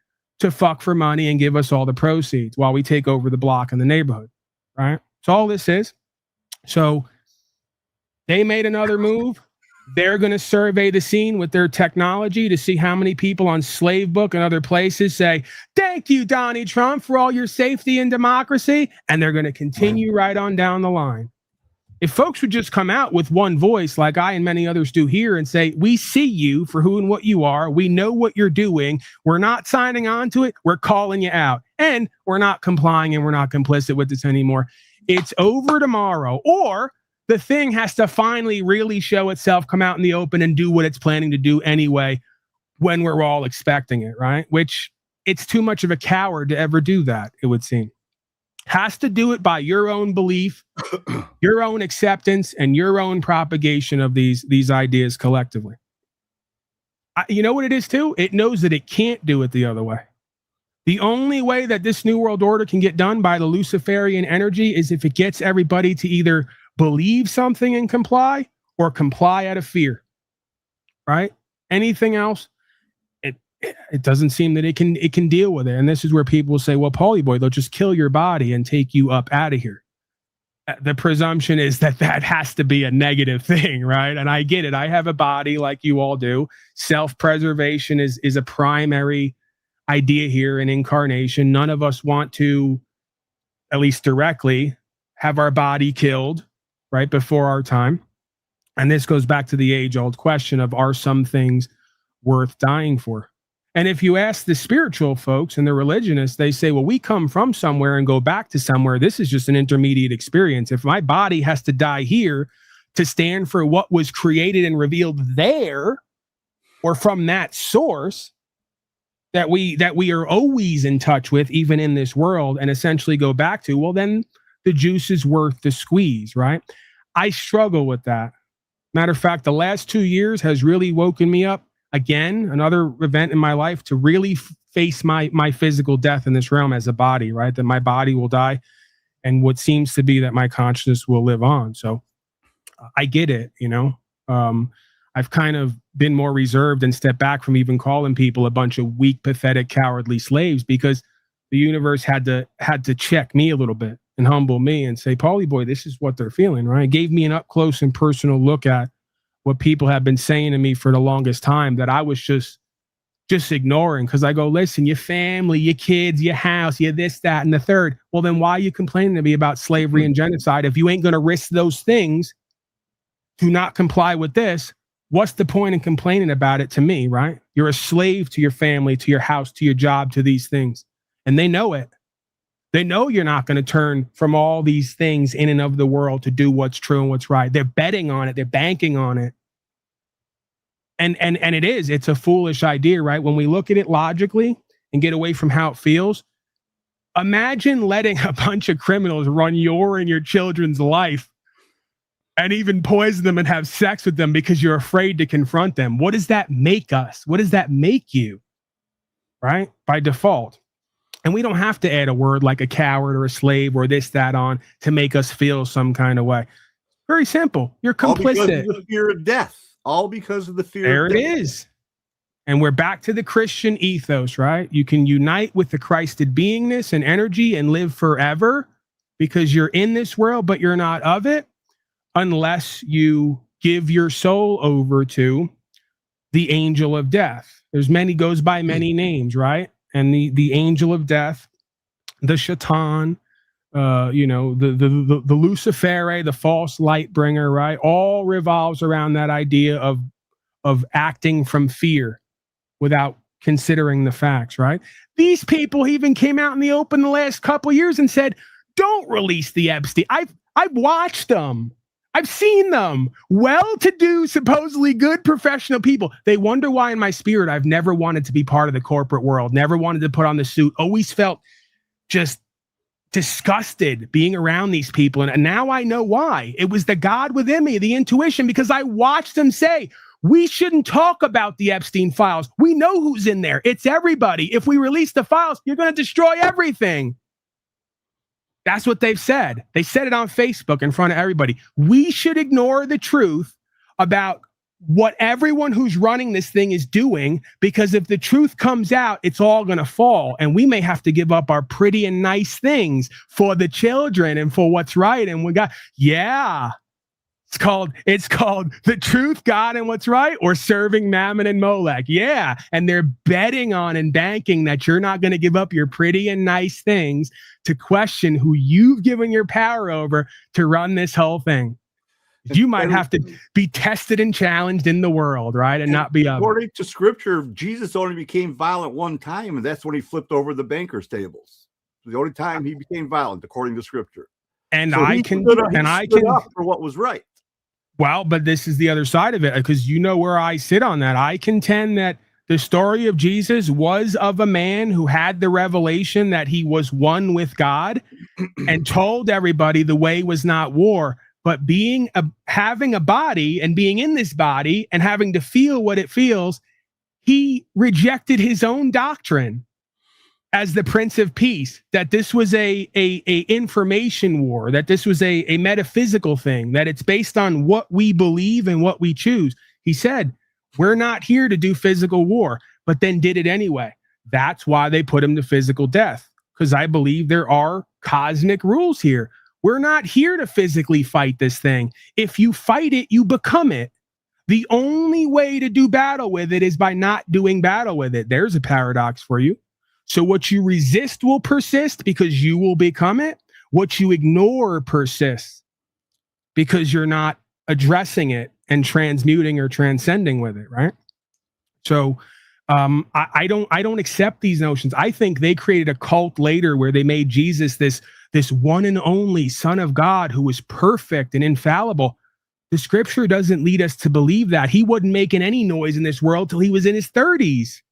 to fuck for money and give us all the proceeds while we take over the block and the neighborhood, right? So all this is. So they made another move. They're going to survey the scene with their technology to see how many people on Slavebook and other places say, thank you, Donnie Trump, for all your safety and democracy. And they're going to continue right on down the line. If folks would just come out with one voice like I and many others do here and say, we see you for who and what you are. We know what you're doing. We're not signing on to it. We're calling you out. And we're not complying and we're not complicit with this anymore. It's over tomorrow. Or the thing has to finally really show itself, come out in the open and do what it's planning to do anyway when we're all expecting it, right? Which it's too much of a coward to ever do that, it would seem. Has to do it by your own belief, your own acceptance, and your own propagation of these ideas collectively. You know what it is too? It knows that it can't do it the other way. The only way that this New World Order can get done by the Luciferian energy is if it gets everybody to either believe something and comply or comply out of fear, right? Anything else, it doesn't seem that it can deal with it. And this is where people will say, well, Paulie boy, they'll just kill your body and take you up out of here. The presumption is that has to be a negative thing, right? And I get it. I have a body like you all do. Self-preservation is a primary idea here in incarnation. None of us want to, at least directly, have our body killed right before our time. And this goes back to the age-old question of, are some things worth dying for? And if you ask the spiritual folks and the religionists, they say, well, we come from somewhere and go back to somewhere. This is just an intermediate experience. If my body has to die here to stand for what was created and revealed there, or from that source that we are always in touch with, even in this world, and essentially go back to, well, then the juice is worth the squeeze, right? I struggle with that. Matter of fact, the last 2 years has really woken me up. Again, another event in my life to really face my physical death in this realm as a body, right? That my body will die and what seems to be that my consciousness will live on. So I get it, you know. I've kind of been more reserved and stepped back from even calling people a bunch of weak, pathetic, cowardly slaves, because the universe had to check me a little bit and humble me and say, Paulie boy, this is what they're feeling, right? It gave me an up close and personal look at what people have been saying to me for the longest time that I was just ignoring, because I go, listen, your family, your kids, your house, your this, that, and the third. Well, then why are you complaining to me about slavery and genocide? If you ain't going to risk those things to not comply with this, what's the point in complaining about it to me, right? You're a slave to your family, to your house, to your job, to these things. And they know it. They know you're not going to turn from all these things in and of the world to do what's true and what's right. They're betting on it. They're banking on it. And it's a foolish idea, right? When we look at it logically and get away from how it feels, imagine letting a bunch of criminals run your and your children's life and even poison them and have sex with them because you're afraid to confront them. What does that make us? What does that make you? Right? By default. And we don't have to add a word like a coward or a slave or this, that on to make us feel some kind of way. Very simple. You're complicit. All because of the fear of death. All because of the fear of death. There it is. And we're back to the Christian ethos, right? You can unite with the Christed beingness and energy and live forever because you're in this world, but you're not of it, unless you give your soul over to the angel of death. Goes by many names, right? And the angel of death, the Shaitan, the Lucifere, the false light bringer, right? All revolves around that idea of acting from fear without considering the facts, right? These people even came out in the open the last couple of years and said, don't release the Epstein. I've watched them. I've seen them. Well-to-do, supposedly good professional people. They wonder why in my spirit I've never wanted to be part of the corporate world, never wanted to put on the suit, always felt just disgusted being around these people. And now I know why. It was the God within me, the intuition, because I watched them say, we shouldn't talk about the Epstein files. We know who's in there. It's everybody. If we release the files, you're going to destroy everything. That's what they've said. They said it on Facebook in front of everybody. We should ignore the truth about what everyone who's running this thing is doing, because if the truth comes out, it's all going to fall. And we may have to give up our pretty and nice things for the children and for what's right. And we got, it's called the truth, God, and what's right, or serving Mammon and Molech. Yeah. And they're betting on and banking that you're not going to give up your pretty and nice things to question who you've given your power over to run this whole thing. You might have to be tested and challenged in the world, right? And not be according to scripture, Jesus only became violent one time, and that's when he flipped over the bankers' tables. The only time he became violent, according to scripture. And so I can up for what was right. Well, but this is the other side of it, because you know where I sit on that. I contend that the story of Jesus was of a man who had the revelation that he was one with God and told everybody the way was not war, but having a body and being in this body and having to feel what it feels, he rejected his own doctrine as the Prince of Peace, that this was a information war, that this was a metaphysical thing, that it's based on what we believe and what we choose. He said, we're not here to do physical war, but then did it anyway. That's why they put him to physical death, because I believe there are cosmic rules here. We're not here to physically fight this thing. If you fight it, you become it. The only way to do battle with it is by not doing battle with it. There's a paradox for you. So what you resist will persist because you will become it. What you ignore persists because you're not addressing it and transmuting or transcending with it, right? So I don't accept these notions. I think they created a cult later where they made Jesus this one and only Son of God who was perfect and infallible. The scripture doesn't lead us to believe that. He wasn't making any noise in this world till he was in his 30s.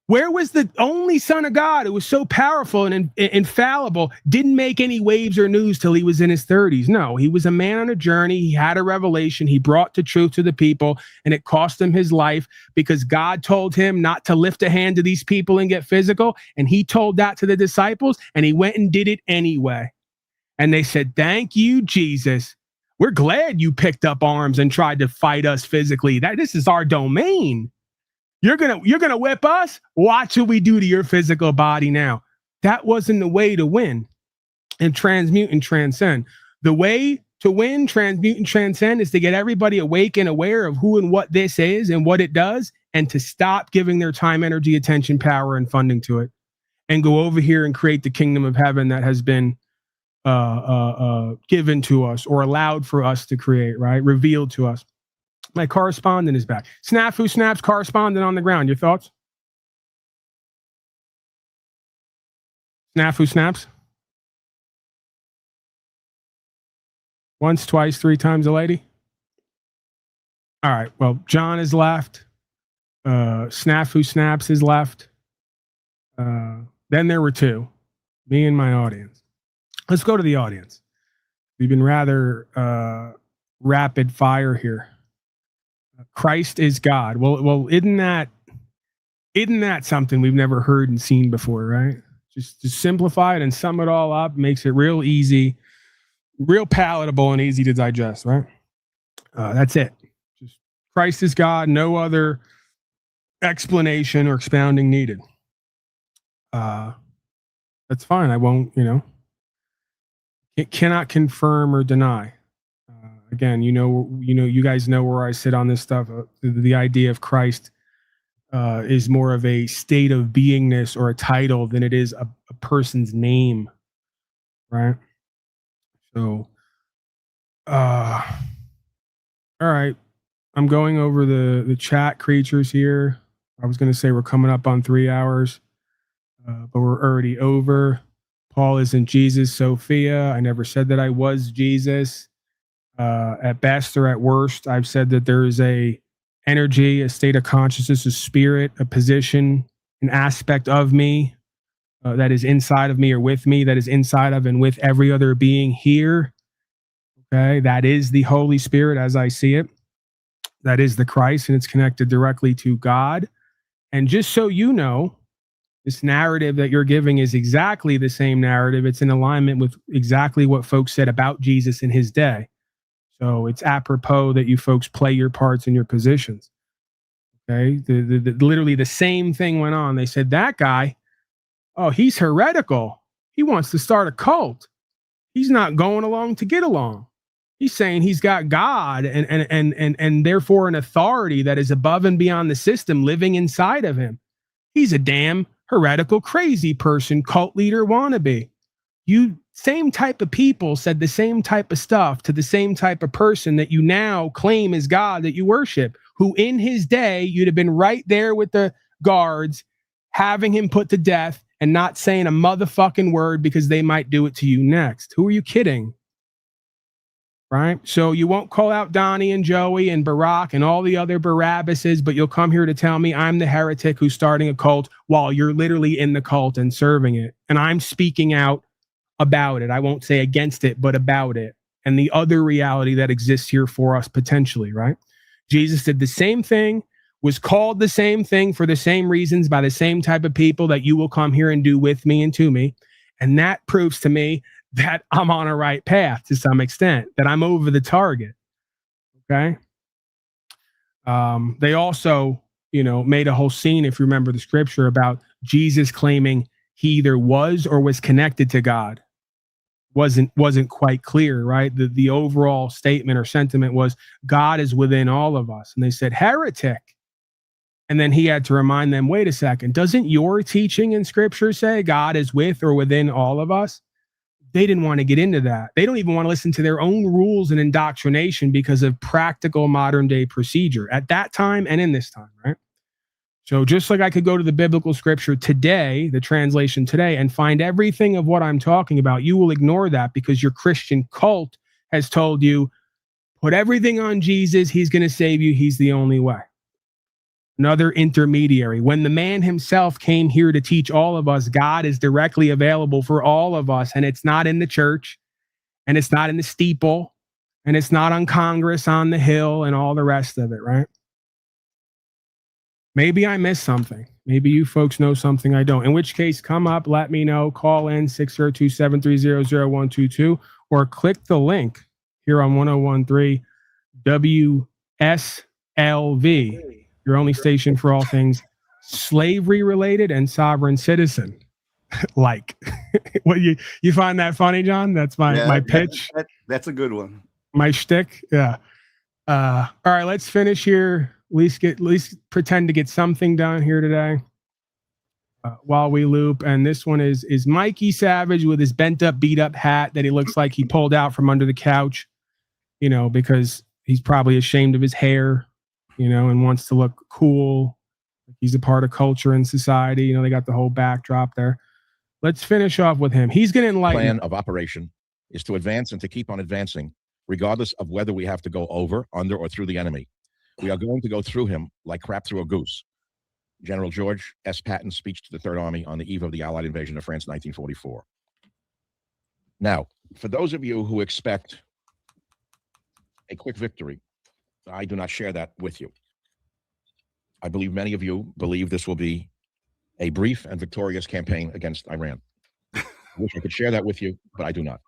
Where was the only Son of God who was so powerful and infallible, didn't make any waves or news till he was in his 30s? No, he was a man on a journey. He had a revelation. He brought the truth to the people, and it cost him his life because God told him not to lift a hand to these people and get physical. And he told that to the disciples, and he went and did it anyway. And they said, thank you, Jesus. We're glad you picked up arms and tried to fight us physically. This is our domain. You're gonna whip us? Watch what we do to your physical body now. That wasn't the way to win and transmute and transcend. The way to win, transmute, and transcend is to get everybody awake and aware of who and what this is and what it does, and to stop giving their time, energy, attention, power, and funding to it, and go over here and create the kingdom of heaven that has been given to us or allowed for us to create, right? Revealed to us. My correspondent is back. Snafu Snaps correspondent on the ground. Your thoughts? Snafu Snaps? Once, twice, three times a lady? All right. Well, John is left. Snafu Snaps is left. Then there were two. Me and my audience. Let's go to the audience. We've been rather rapid fire here. Christ is God. Well, isn't that something we've never heard and seen before, right? Just simplify it and sum it all up, makes it real easy, real palatable and easy to digest, right? That's it. Just Christ is God, no other explanation or expounding needed. That's fine. I won't, it cannot confirm or deny. Again, you guys know where I sit on this stuff. The idea of Christ is more of a state of beingness or a title than it is a person's name, right? So, all right. I'm going over the chat creatures here. I was going to say we're coming up on 3 hours, but we're already over. Paul isn't Jesus, Sophia. I never said that I was Jesus. At best or at worst, I've said that there is a energy, a state of consciousness, a spirit, a position, an aspect of me that is inside of me or with me, that is inside of and with every other being here. Okay, that is the Holy Spirit as I see it. That is the Christ, and it's connected directly to God. And just so you know, this narrative that you're giving is exactly the same narrative. It's in alignment with exactly what folks said about Jesus in his day. So it's apropos that you folks play your parts in your positions. Okay, literally the same thing went on. They said that guy, oh, he's heretical. He wants to start a cult. He's not going along to get along. He's saying he's got God and therefore an authority that is above and beyond the system living inside of him. He's a damn heretical, crazy person, cult leader wannabe. You same type of people said the same type of stuff to the same type of person that you now claim is God that you worship, who in his day, you'd have been right there with the guards, having him put to death and not saying a motherfucking word because they might do it to you next. Who are you kidding? Right? So you won't call out Donnie and Joey and Barack and all the other Barabbases, but you'll come here to tell me I'm the heretic who's starting a cult while you're literally in the cult and serving it. And I'm speaking out about it. I won't say against it, but about it. And the other reality that exists here for us potentially, right? Jesus did the same thing, was called the same thing for the same reasons by the same type of people that you will come here and do with me and to me. And that proves to me that I'm on a right path to some extent, that I'm over the target. Okay. They also, made a whole scene, if you remember the scripture, about Jesus claiming he either was or was connected to God. Wasn't quite clear, right? The overall statement or sentiment was God is within all of us. And they said, heretic. And then he had to remind them, wait a second, doesn't your teaching in scripture say God is with or within all of us? They didn't want to get into that. They don't even want to listen to their own rules and indoctrination because of practical modern day procedure at that time and in this time, right? So just like I could go to the biblical scripture today, the translation today, and find everything of what I'm talking about, you will ignore that because your Christian cult has told you, put everything on Jesus. He's going to save you. He's the only way. Another intermediary. When the man himself came here to teach all of us, God is directly available for all of us. And it's not in the church, and it's not in the steeple, and it's not on Congress on the Hill and all the rest of it, right? Maybe I missed something. Maybe you folks know something I don't. In which case, come up, let me know, call in 602-730-0122, or click the link here on 1013 WSLV, your only station for all things slavery related and sovereign citizen. Like, what you find that funny, John? That's my pitch. That's a good one. My shtick. Yeah. All right, let's finish here. At least pretend to get something done here today while we loop. And this one is Mikey Savage with his bent up, beat up hat that he looks like he pulled out from under the couch, because he's probably ashamed of his hair, and wants to look cool. He's a part of culture and society. They got the whole backdrop there. Let's finish off with him. He's going to enlighten. Plan of operation is to advance and to keep on advancing, regardless of whether we have to go over, under, or through the enemy. We are going to go through him like crap through a goose. General George S. Patton's speech to the Third Army on the eve of the Allied invasion of France, 1944. Now, for those of you who expect a quick victory, I do not share that with you. I believe many of you believe this will be a brief and victorious campaign against Iran. I wish I could share that with you, but I do not.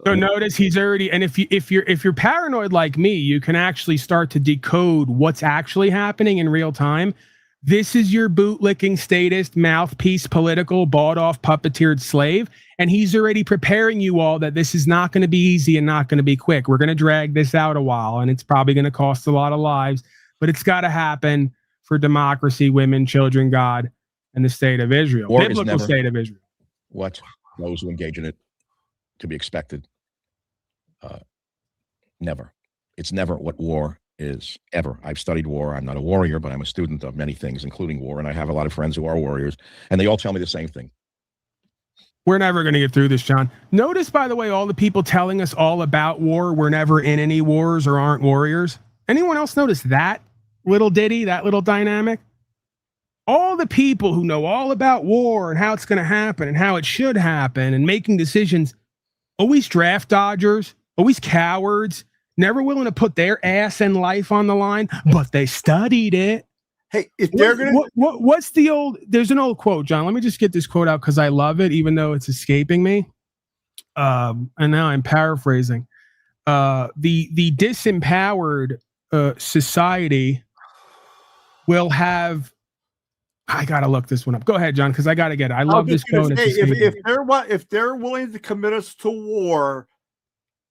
So notice he's already, and if you're paranoid like me, you can actually start to decode what's actually happening in real time. This is your bootlicking statist, mouthpiece, political, bought off, puppeteered slave, and he's already preparing you all that this is not going to be easy and not going to be quick. We're going to drag this out a while, and it's probably going to cost a lot of lives, but it's got to happen for democracy, women, children, God, and the state of Israel. War biblical is never state of Israel. What those who engage in it to be expected. Never. It's never what war is, ever. I've studied war. I'm not a warrior, but I'm a student of many things, including war, and I have a lot of friends who are warriors, and they all tell me the same thing. We're never going to get through this, John. Notice, by the way, all the people telling us all about war were never in any wars or aren't warriors. Anyone else notice that little ditty, that little dynamic? all the people who know all about war and how it's going to happen and how it should happen and making decisions, always draft dodgers, always cowards, never willing to put their ass and life on the line, but they studied it. Hey, if they're going to... What's the old... There's an old quote, John. Let me just get this quote out because I love it, even though it's escaping me. And now I'm paraphrasing. The disempowered society will have... I gotta look this one up. Go ahead, John, because I gotta get it. I love this quote. If they're willing to commit us to war,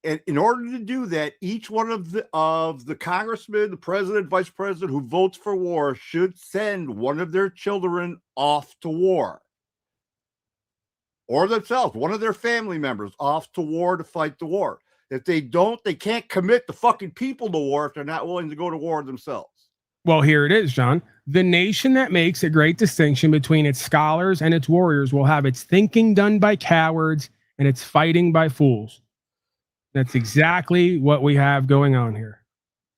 and in order to do that, each one of the congressmen, the president, vice president who votes for war should send one of their children off to war, or themselves, one of their family members off to war to fight the war. If they don't, they can't commit the fucking people to war if they're not willing to go to war themselves. Well, here it is, John. The nation that makes a great distinction between its scholars and its warriors will have its thinking done by cowards and its fighting by fools. That's exactly what we have going on here.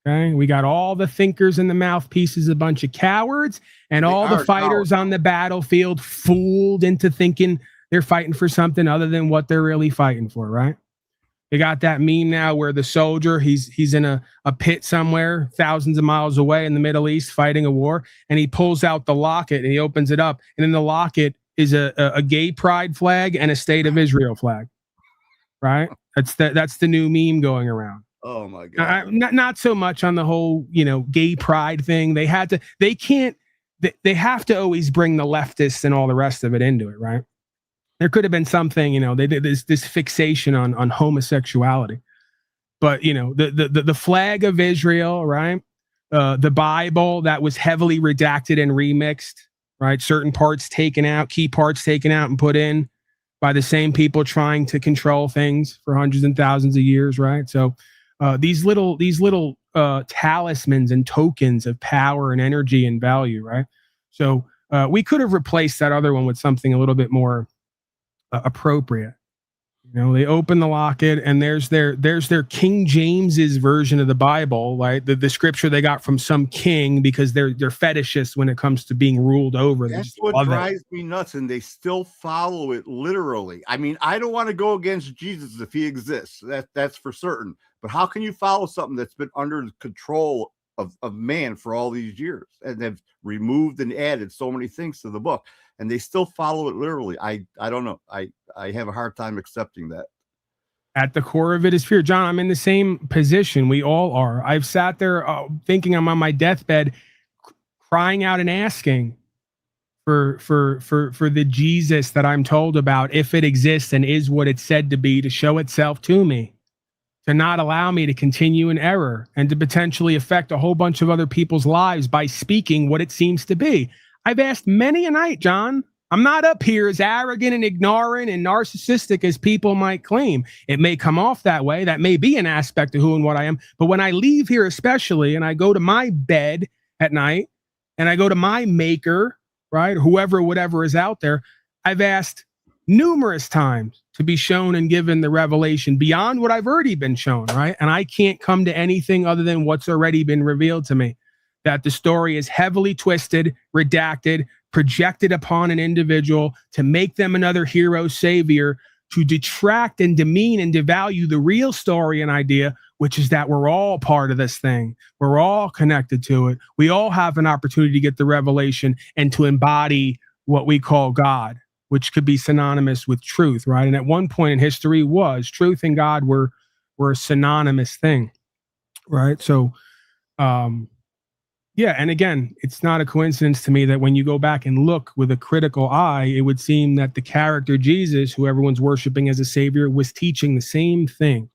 Okay, we got all the thinkers and the mouthpieces, a bunch of cowards, and all the fighters on the battlefield fooled into thinking they're fighting for something other than what they're really fighting for, right? They got that meme now where the soldier, he's in a pit somewhere thousands of miles away in the Middle East fighting a war, and he pulls out the locket and he opens it up, and in the locket is a gay pride flag and a State of Israel flag, right? That's the new meme going around. Oh my God! Not so much on the whole gay pride thing. They have to always bring the leftists and all the rest of it into it, right? There could have been something, they did this fixation on homosexuality, but the flag of Israel, right? The Bible that was heavily redacted and remixed, right? Certain parts taken out, key parts taken out and put in by the same people trying to control things for hundreds and thousands of years, right? So these little talismans and tokens of power and energy and value, right? So we could have replaced that other one with something a little bit more appropriate. They open the locket and there's their King James's version of the Bible, right? The scripture they got from some king because they're fetishists when it comes to being ruled over. That's what drives me nuts, and they still follow it literally. I mean, I don't want to go against Jesus if he exists. That's for certain. But how can you follow something that's been under the control of man for all these years, and they've removed and added so many things to the book, and they still follow it literally? I don't know. I have a hard time accepting that. At the core of it is fear. John, I'm in the same position. We all are. I've sat there thinking I'm on my deathbed, crying out and asking for the Jesus that I'm told about, if it exists and is what it's said to be, to show itself to me, to not allow me to continue in error and to potentially affect a whole bunch of other people's lives by speaking what it seems to be. I've asked many a night, John. I'm not up here as arrogant and ignorant and narcissistic as people might claim. It may come off that way. That may be an aspect of who and what I am. But when I leave here, especially, and I go to my bed at night and I go to my maker, right, whoever, whatever is out there, I've asked numerous times to be shown and given the revelation beyond what I've already been shown, right? And I can't come to anything other than what's already been revealed to me, that the story is heavily twisted, redacted, projected upon an individual to make them another hero savior, to detract and demean and devalue the real story and idea, which is that we're all part of this thing. We're all connected to it. We all have an opportunity to get the revelation and to embody what we call God, which could be synonymous with truth, right? And at one point in history was truth and God were a synonymous thing, right? So, yeah, and again, it's not a coincidence to me that when you go back and look with a critical eye, it would seem that the character Jesus, who everyone's worshiping as a savior, was teaching the same thing.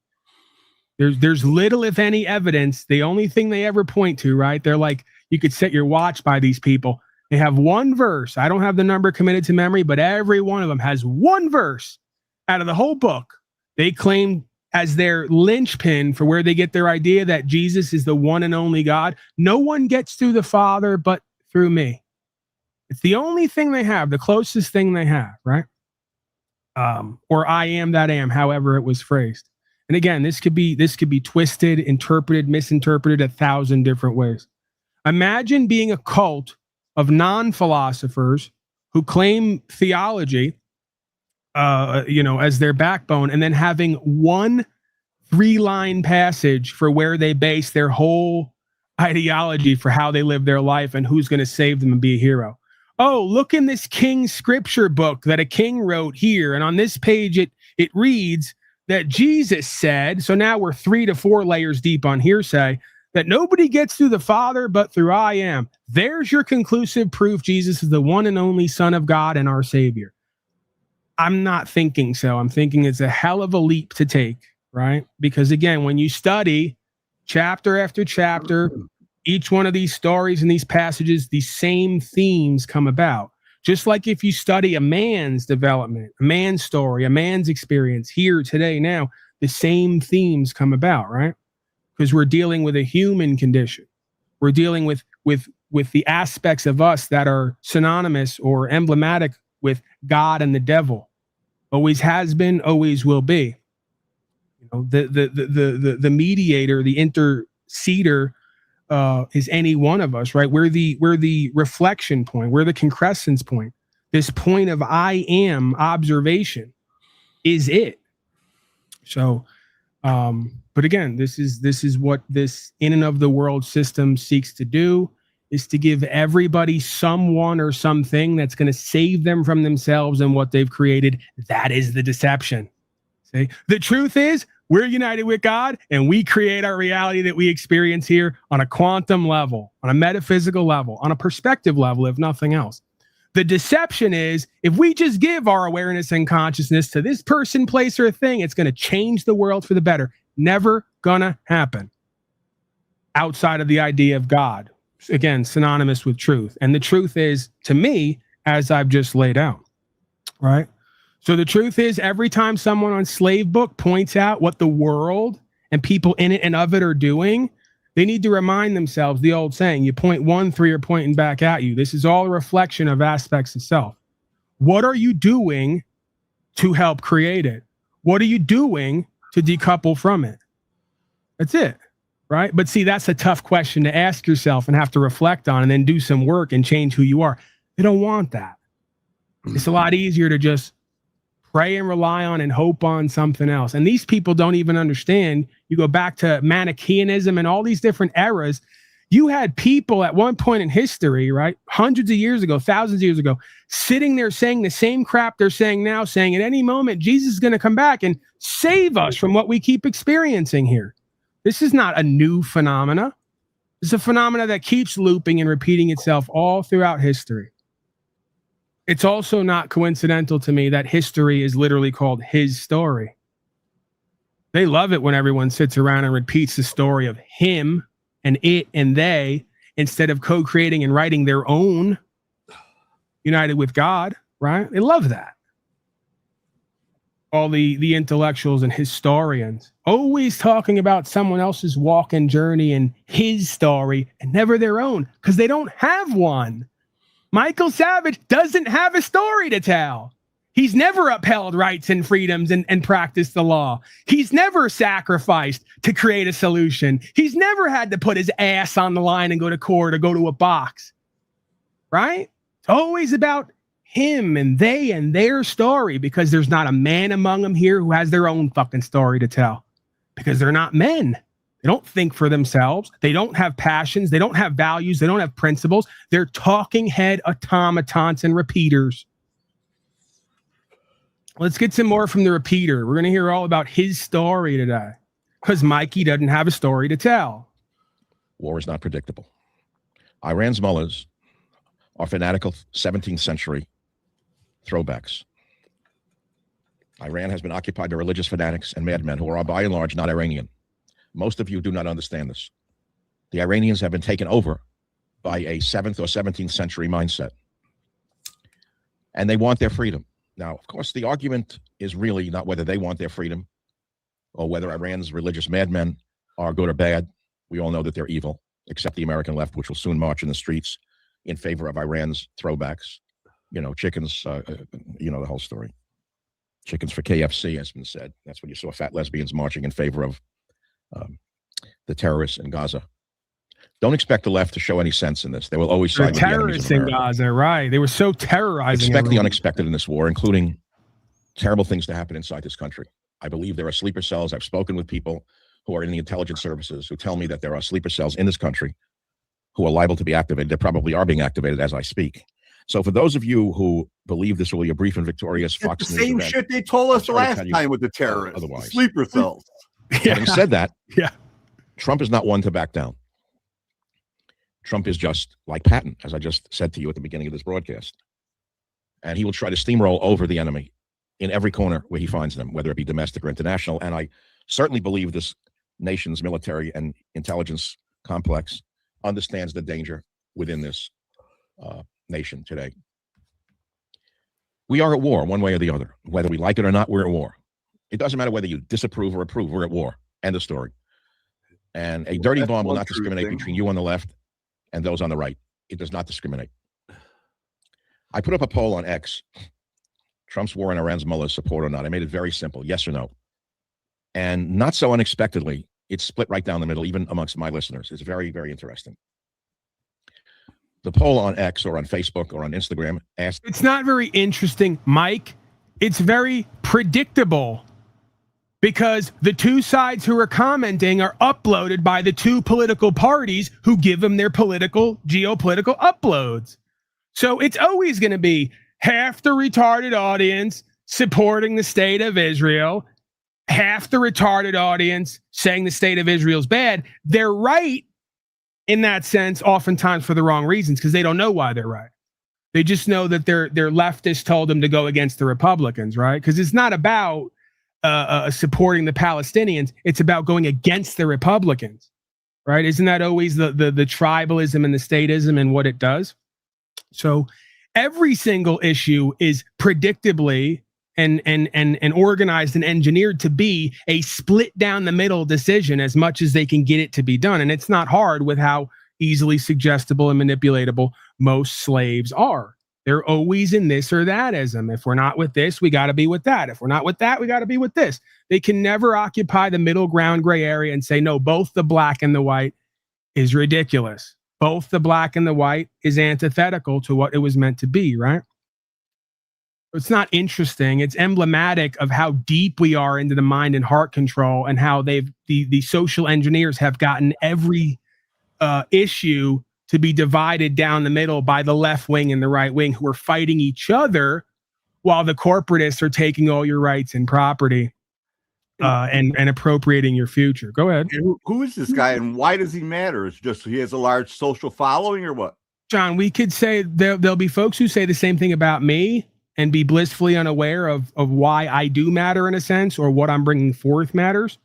There's little, if any, evidence. The only thing they ever point to, right? They're like, you could set your watch by these people. They have one verse. I don't have the number committed to memory, but every one of them has one verse out of the whole book they claim as their linchpin for where they get their idea that Jesus is the one and only God. No one gets through the Father but through me. It's the only thing they have, the closest thing they have, right? Or I am that I am, however it was phrased. And again, this could be twisted, interpreted, misinterpreted 1,000 different ways. Imagine being a cult of non-philosophers who claim theology, as their backbone, and then having one 3-line passage for where they base their whole ideology for how they live their life and who's going to save them and be a hero. Oh, look in this king scripture book that a king wrote here. And on this page, it reads that Jesus said, so now we're 3 to 4 layers deep on hearsay, that nobody gets through the Father but through I am. There's your conclusive proof Jesus is the one and only Son of God and our Savior. I'm not thinking so. I'm thinking it's a hell of a leap to take, right? Because again, when you study chapter after chapter, each one of these stories and these passages, these same themes come about. Just like if you study a man's development, a man's story, a man's experience here, today, now, the same themes come about, right? Because we're dealing with a human condition. We're dealing with the aspects of us that are synonymous or emblematic with God and the devil. Always has been, always will be. You know, the mediator, the interceder, is any one of us, right? We're the reflection point. We're the concrescence point. This point of I am observation is it. So, but again, this is what this in and of the world system seeks to do, is to give everybody someone or something that's going to save them from themselves and what they've created. That is the deception. See, the truth is, we're united with God, and we create our reality that we experience here on a quantum level, on a metaphysical level, on a perspective level, if nothing else. The deception is, if we just give our awareness and consciousness to this person, place, or thing, it's going to change the world for the better. Never gonna happen outside of the idea of God. Again, synonymous with truth. And the truth is, to me, as I've just laid out, right? So the truth is, every time someone on Slave Book points out what the world and people in it and of it are doing, they need to remind themselves the old saying, you point one, 3 are pointing back at you. This is all a reflection of aspects of self. What are you doing to help create it? What are you doing to decouple from it? That's it, right? But see, that's a tough question to ask yourself and have to reflect on and then do some work and change who you are. They don't want that. It's a lot easier to just pray and rely on and hope on something else. And these people don't even understand. You go back to Manichaeanism and all these different eras. You had people at one point in history, right? Hundreds of years ago, thousands of years ago, sitting there saying the same crap they're saying now, saying at any moment, Jesus is going to come back and save us from what we keep experiencing here. This is not a new phenomena. It's a phenomena that keeps looping and repeating itself all throughout history. It's also not coincidental to me that history is literally called his story. They love it when everyone sits around and repeats the story of him and it and they, instead of co-creating and writing their own, united with God, right? They love that. All the intellectuals and historians always talking about someone else's walk and journey and his story and never their own, because they don't have one. Michael Savage doesn't have a story to tell. He's never upheld rights and freedoms and practiced the law. He's never sacrificed to create a solution. He's never had to put his ass on the line and go to court or go to a box, right? It's always about him and they and their story, because there's not a man among them here who has their own fucking story to tell, because they're not men. They don't think for themselves. They don't have passions. They don't have values. They don't have principles. They're talking head automatons and repeaters. Let's get some more from the repeater. We're going to hear all about his story today, because Mikey doesn't have a story to tell. War is not predictable. Iran's mullahs are fanatical 17th century throwbacks. Iran has been occupied by religious fanatics and madmen who are by and large not Iranian. Most of you do not understand this. The Iranians have been taken over by a 7th or 17th century mindset, and they want their freedom. Now, of course, the argument is really not whether they want their freedom or whether Iran's religious madmen are good or bad. We all know that they're evil, except the American left, which will soon march in the streets in favor of Iran's throwbacks. You know, chickens, you know the whole story. Chickens for KFC, has been said. That's when you saw fat lesbians marching in favor of the terrorists in Gaza. Don't expect the left to show any sense in this. They will always They're side with the enemies terrorists of in America. Gaza, right? They were so terrorizing. Expect the everyone. unexpected in this war, including terrible things to happen inside this country. I believe there are sleeper cells. I've spoken with people who are in the intelligence services who tell me that there are sleeper cells in this country who are liable to be activated. They probably are being activated as I speak. So for those of you who believe this will be a brief and victorious Fox It's the News same event, shit they told us the I'm sorry to last tell you, time with the terrorists, the otherwise. sleeper cells. Having said that, yeah, Trump is not one to back down. Trump is just like Patton, as I just said to you at the beginning of this broadcast. And he will try to steamroll over the enemy in every corner where he finds them, whether it be domestic or international. And I certainly believe this nation's military and intelligence complex understands the danger within this nation today. We are at war one way or the other. Whether we like it or not, we're at war. It doesn't matter whether you disapprove or approve, we're at war. End of story. And a dirty bomb will not discriminate between you on the left and those on the right. It does not discriminate. I put up a poll on X. Trump's war in Iran's Mullah, support or not. I made it very simple, yes or no. And not so unexpectedly, it's split right down the middle, even amongst my listeners. It's very, very interesting. The poll on X or on Facebook or on Instagram asked... It's not very interesting, Mike. It's very predictable because the two sides who are commenting are uploaded by the two political parties who give them their geopolitical uploads. So it's always going to be half the retarded audience supporting the state of Israel, half the retarded audience saying the state of Israel's bad. They're right in that sense, oftentimes for the wrong reasons, because they don't know why they're right. They just know that their leftists told them to go against the Republicans, right? Because it's not about supporting the Palestinians. It's about going against the Republicans, right? Isn't that always the tribalism and the statism and what it does? So every single issue is predictably and organized and engineered to be a split down the middle decision as much as they can get it to be done. And it's not hard with how easily suggestible and manipulatable most slaves are. They're always in this or that-ism. If we're not with this, we got to be with that. If we're not with that, we got to be with this. They can never occupy the middle ground gray area and say, no, both the black and the white is ridiculous. Both the black and the white is antithetical to what it was meant to be, right? It's not interesting. It's emblematic of how deep we are into the mind and heart control and how the social engineers have gotten every issue to be divided down the middle by the left wing and the right wing who are fighting each other while the corporatists are taking all your rights and property and appropriating your future. Go ahead. And who is this guy and why does he matter? It's just he has a large social following or what? John, we could say there'll be folks who say the same thing about me and be blissfully unaware of why I do matter in a sense or what I'm bringing forth matters.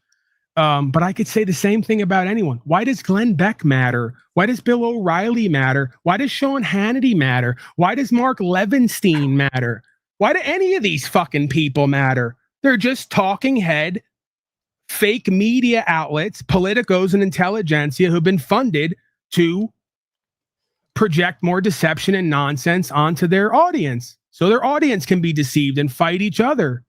But I could say the same thing about anyone. Why does Glenn Beck matter? Why does Bill O'Reilly matter? Why does Sean Hannity matter? Why does Mark Levinstein matter? Why do any of these fucking people matter? They're just talking head, fake media outlets, politicos and intelligentsia who've been funded to project more deception and nonsense onto their audience. So their audience can be deceived and fight each other.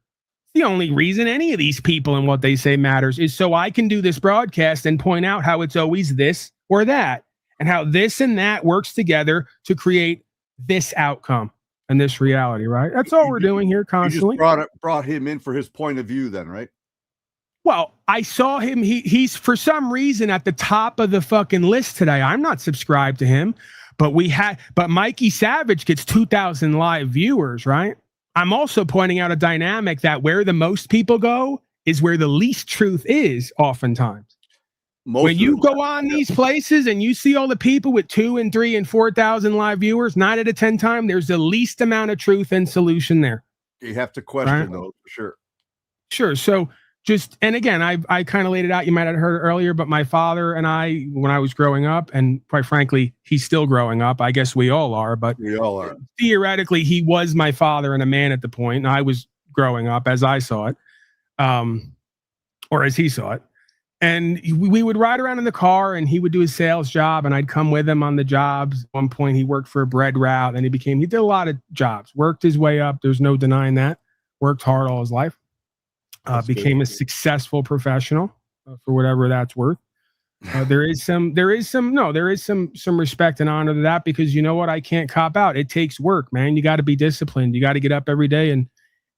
The only reason any of these people and what they say matters is so I can do this broadcast and point out how it's always this or that and how this and that works together to create this outcome and this reality, right? That's all we're doing here constantly. You just brought him in for his point of view then, right? Well, I saw him. He's for some reason at the top of the fucking list today. I'm not subscribed to him. But Mikey Savage gets 2,000 live viewers, right? I'm also pointing out a dynamic that where the most people go is where the least truth is oftentimes. When you go on these places and you see all the people with 2 and 3 and 4,000 live viewers, 9 out of 10 times, there's the least amount of truth and solution there. You have to question those for sure. Sure. So and again, I kind of laid it out. You might have heard it earlier, but my father and I, when I was growing up, and quite frankly, he's still growing up. I guess we all are, but we all are. Theoretically, he was my father and a man at the point, and I was growing up as I saw it, or as he saw it. And we would ride around in the car, and he would do his sales job, and I'd come with him on the jobs. At one point, he worked for a bread route, and he did a lot of jobs, worked his way up. There's no denying that. Worked hard all his life. Became a successful professional for whatever that's worth. There is some respect and honor to that, because you know what? I can't cop out. It takes work, man. You got to be disciplined. You got to get up every day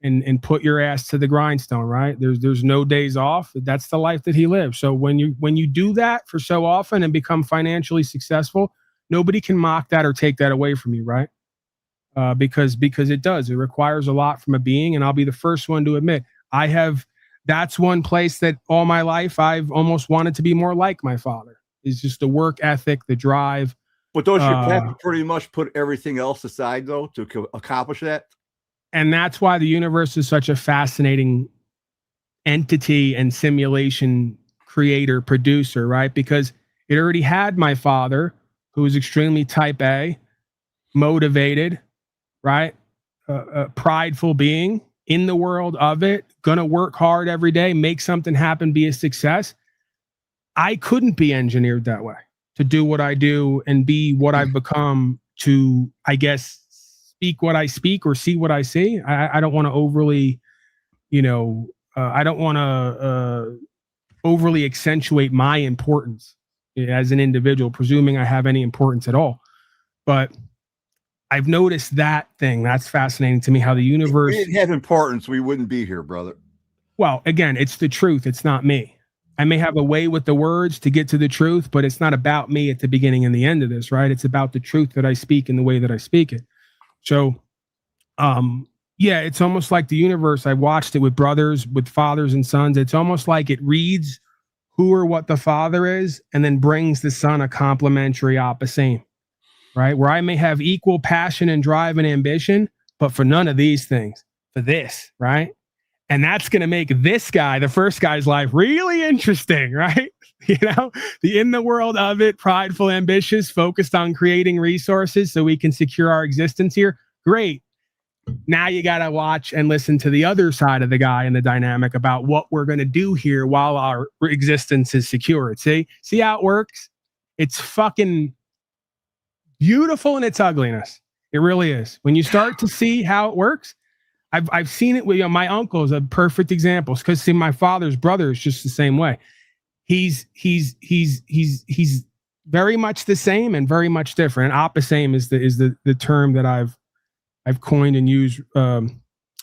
and put your ass to the grindstone, right? There's no days off. That's the life that he lives. So when you do that for so often and become financially successful, nobody can mock that or take that away from you, right? Because it does. It requires a lot from a being, and I'll be the first one to admit that's one place that all my life I've almost wanted to be more like my father. Is just the work ethic, the drive. But don't you have to pretty much put everything else aside, though, to accomplish that? And that's why the universe is such a fascinating entity and simulation creator, producer, right? Because it already had my father, who was extremely type A, motivated, right? A prideful being in the world of it, gonna work hard every day, make something happen, be a success. I couldn't be engineered that way to do what I do and be what I've become, to, I guess, speak what I speak or see what I see. I don't want to overly, I don't want to overly accentuate my importance as an individual, presuming I have any importance at all. But I've noticed that thing. That's fascinating to me, how the universe... If we didn't have importance, we wouldn't be here, brother. Well, again, it's the truth. It's not me. I may have a way with the words to get to the truth, but it's not about me at the beginning and the end of this, right? It's about the truth that I speak and the way that I speak it. So, yeah, it's almost like the universe. I watched it with brothers, with fathers and sons. It's almost like it reads who or what the father is and then brings the son a complementary opposite, right? Where I may have equal passion and drive and ambition, but for none of these things, for this, right? And that's going to make this guy, the first guy's life, really interesting, right? The in the world of it, prideful, ambitious, focused on creating resources so we can secure our existence here. Great. Now you got to watch and listen to the other side of the guy in the dynamic about what we're going to do here while our existence is secured. See how it works? It's fucking beautiful in its ugliness. It really is. When you start to see how it works, I've seen it with my uncle is a perfect example. Because see, my father's brother is just the same way. He's very much the same and very much different. Opposite is the term that I've coined and used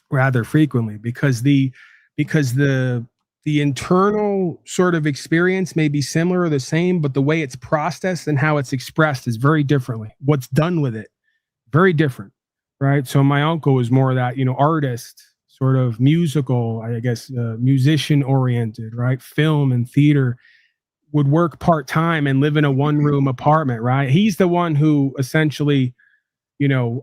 rather frequently, because the internal sort of experience may be similar or the same, but the way it's processed and how it's expressed is very differently. What's done with it, very different. Right. So my uncle was more of that, artist, sort of musical, I guess, musician oriented, right? Film and theater, would work part-time and live in a one-room apartment, right? He's the one who essentially,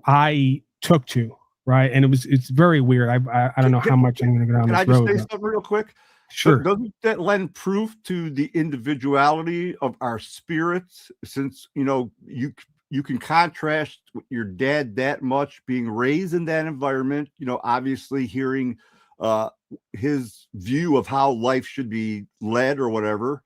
I took to, right? And it's very weird. I don't know how much I'm going to get on this road. Can I just say something real quick? Sure. Doesn't that lend proof to the individuality of our spirits? Since, you can contrast your dad that much, being raised in that environment, obviously hearing his view of how life should be led or whatever.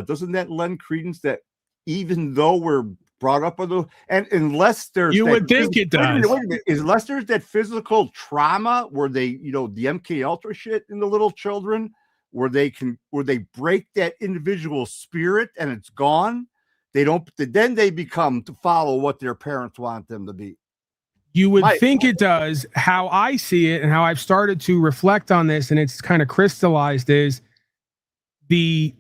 Doesn't that lend credence that even though we're brought up with and unless there's would think it does. Wait a minute, unless there's that physical trauma where they, the MK Ultra shit in the little children, where they break that individual spirit and it's gone. Then they become to follow what their parents want them to be. You would think it does. How I see it and how I've started to reflect on this, and it's kind of crystallized, is the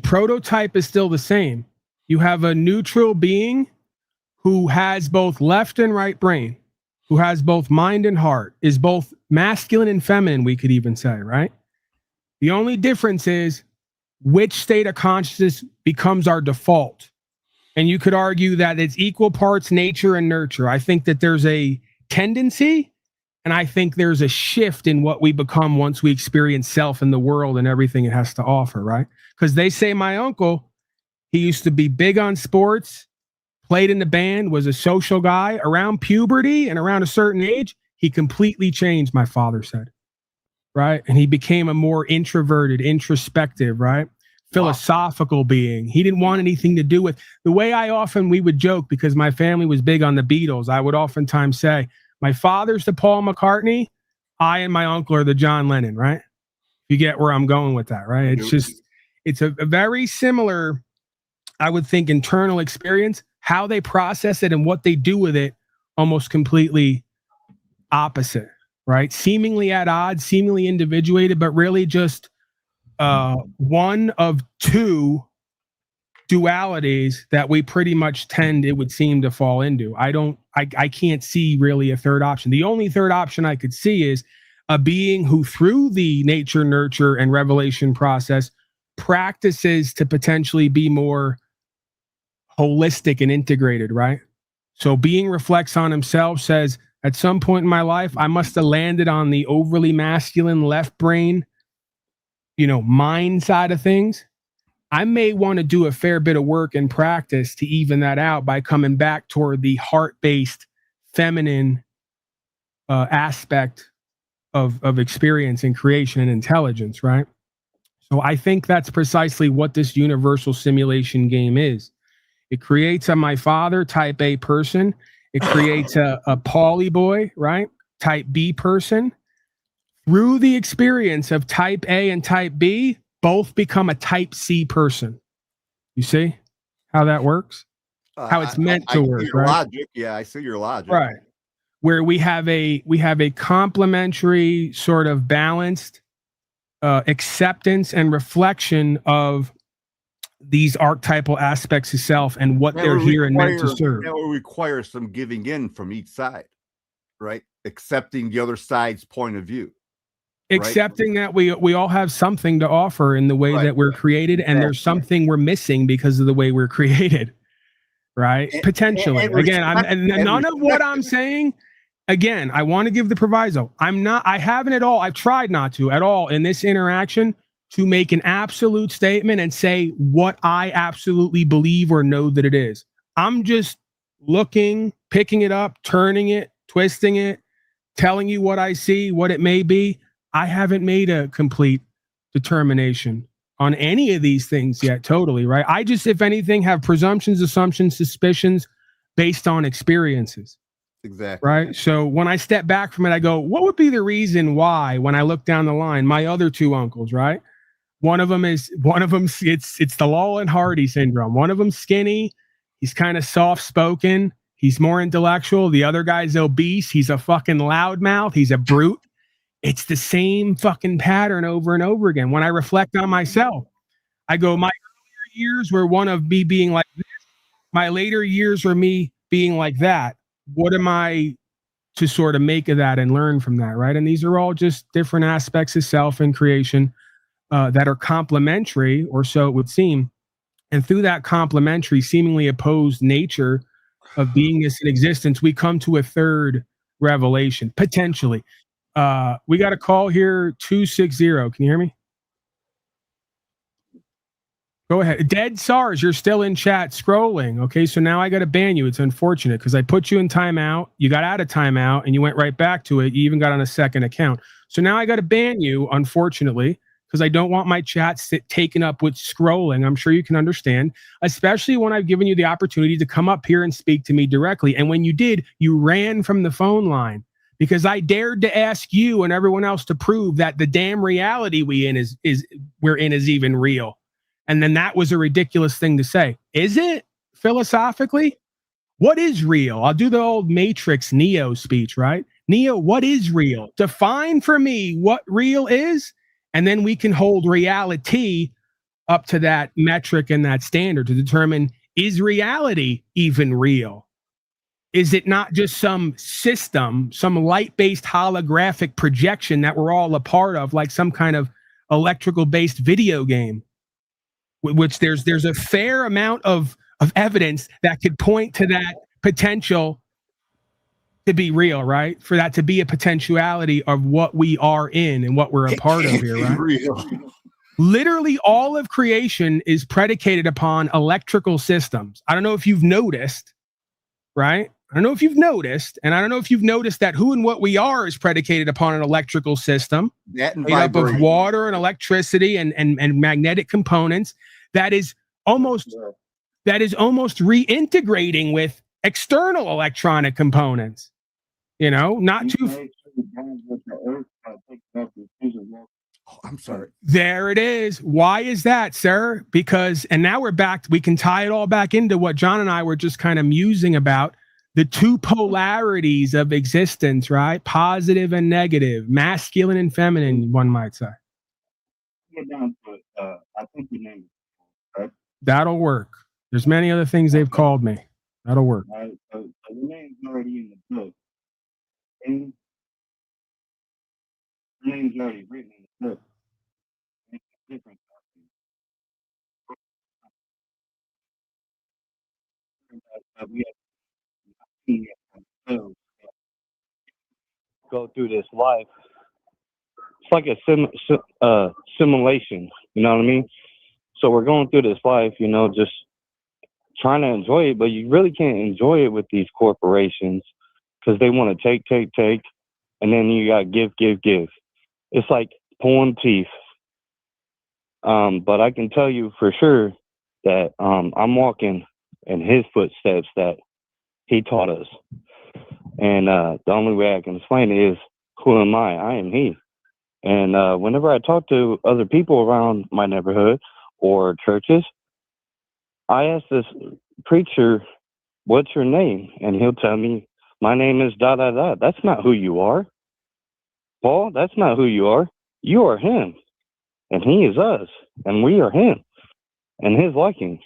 prototype is still the same. You have a neutral being who has both left and right brain, who has both mind and heart, is both masculine and feminine, we could even say, right? The only difference is which state of consciousness becomes our default. And you could argue that it's equal parts nature and nurture. I think that there's a tendency, and I think there's a shift in what we become once we experience self in the world and everything it has to offer, right? Because they say my uncle, he used to be big on sports, played in the band, was a social guy. Around puberty and around a certain age, he completely changed, my father said. Right? And he became a more introverted, introspective, right? Philosophical being. He didn't want anything to do with the way we would joke, because my family was big on the Beatles. I would oftentimes say, my father's the Paul McCartney, I and my uncle are the John Lennon, right? You get where I'm going with that, right? It's just, it's a very similar I would think internal experience, how they process it and what they do with it, almost completely opposite, right? Seemingly at odds, seemingly individuated, but really just one of two dualities that we pretty much tend, it would seem, to fall into. I can't see really a third option. The only third option I could see is a being who, through the nature, nurture, and revelation process, practices to potentially be more holistic and integrated, right? So being reflects on himself, says, at some point in my life, I must have landed on the overly masculine left brain, mind side of things. I may want to do a fair bit of work and practice to even that out by coming back toward the heart-based feminine aspect of experience and creation and intelligence, right? So I think that's precisely what this universal simulation game is. It creates a my father type A person. It creates a Paulie boy, right? Type B person. Through the experience of type A and type B, both become a type C person. You see how that works? How it's meant to work, right? Logic. Yeah, I see your logic. Right. Where we have a complementary, sort of balanced acceptance and reflection of these archetypal aspects of self and what they're here and meant to serve. That will require some giving in from each side, right? Accepting the other side's point of view. Accepting that we all have something to offer in the way that we're created, and there's something we're missing because of the way we're created, right? Potentially. Again, none of what I'm saying, again, I want to give the proviso. I haven't at all, I've tried not to at all in this interaction to make an absolute statement and say what I absolutely believe or know that it is. I'm just looking, picking it up, turning it, twisting it, telling you what I see, what it may be. I haven't made a complete determination on any of these things yet, totally, right? I just, if anything, have presumptions, assumptions, suspicions based on experiences. Exactly. Right. So when I step back from it, I go, what would be the reason why, when I look down the line, my other two uncles, right? One of them, it's the Laurel and Hardy syndrome. One of them's skinny. He's kind of soft spoken. He's more intellectual. The other guy's obese. He's a fucking loudmouth. He's a brute. It's the same fucking pattern over and over again. When I reflect on myself, I go, my earlier years were one of me being like this. My later years were me being like that. What am I to sort of make of that and learn from that, right? And these are all just different aspects of self and creation that are complementary, or so it would seem. And through that complementary, seemingly opposed nature of beingness and existence, we come to a third revelation, potentially. We got a call here, 260. Can you hear me? Go ahead. Dead SARS, you're still in chat scrolling. Okay, so now I got to ban you. It's unfortunate because I put you in timeout. You got out of timeout and you went right back to it. You even got on a second account. So now I got to ban you, unfortunately, because I don't want my chats taken up with scrolling. I'm sure you can understand, especially when I've given you the opportunity to come up here and speak to me directly. And when you did, you ran from the phone line because I dared to ask you and everyone else to prove that the damn reality we're in is even real. And then that was a ridiculous thing to say. Is it? Philosophically? What is real? I'll do the old Matrix Neo speech, right? Neo, what is real? Define for me what real is, and then we can hold reality up to that metric and that standard to determine, is reality even real? Is it not just some system, some light-based holographic projection that we're all a part of, like some kind of electrical-based video game? Which there's a fair amount of evidence that could point to that potential to be real, right? For that to be a potentiality of what we are in and what we're a part of here, right? Real. Literally all of creation is predicated upon electrical systems. I don't know if you've noticed, right? I don't know if you've noticed, and I don't know if you've noticed that who and what we are is predicated upon an electrical system made up of water and electricity and magnetic components that is almost reintegrating with external electronic components. You know, not too. I'm sorry. There it is. Why is that, sir? Because, and now we're back, we can tie it all back into what John and I were just kind of musing about, the two polarities of existence, right? Positive and negative, masculine and feminine, one might say. Get down to it. I think your name is right. That'll work. There's many other things they've called me. That'll work. All right, so your name's already in the book. And your name's already written in the book. Makes a difference. We have to go through this life. It's like a simulation, you know what I mean? So we're going through this life, you know, just trying to enjoy it, but you really can't enjoy it with these corporations because they want to take, and then you got give. It's like pulling teeth. But I can tell you for sure that I'm walking in his footsteps that he taught us. And the only way I can explain it is, who am I? I am he. And whenever I talk to other people around my neighborhood or churches, I ask this preacher, what's your name? And he'll tell me, my name is da da da. That's not who you are. Paul, that's not who you are. You are him. And he is us. And we are him. And his likings.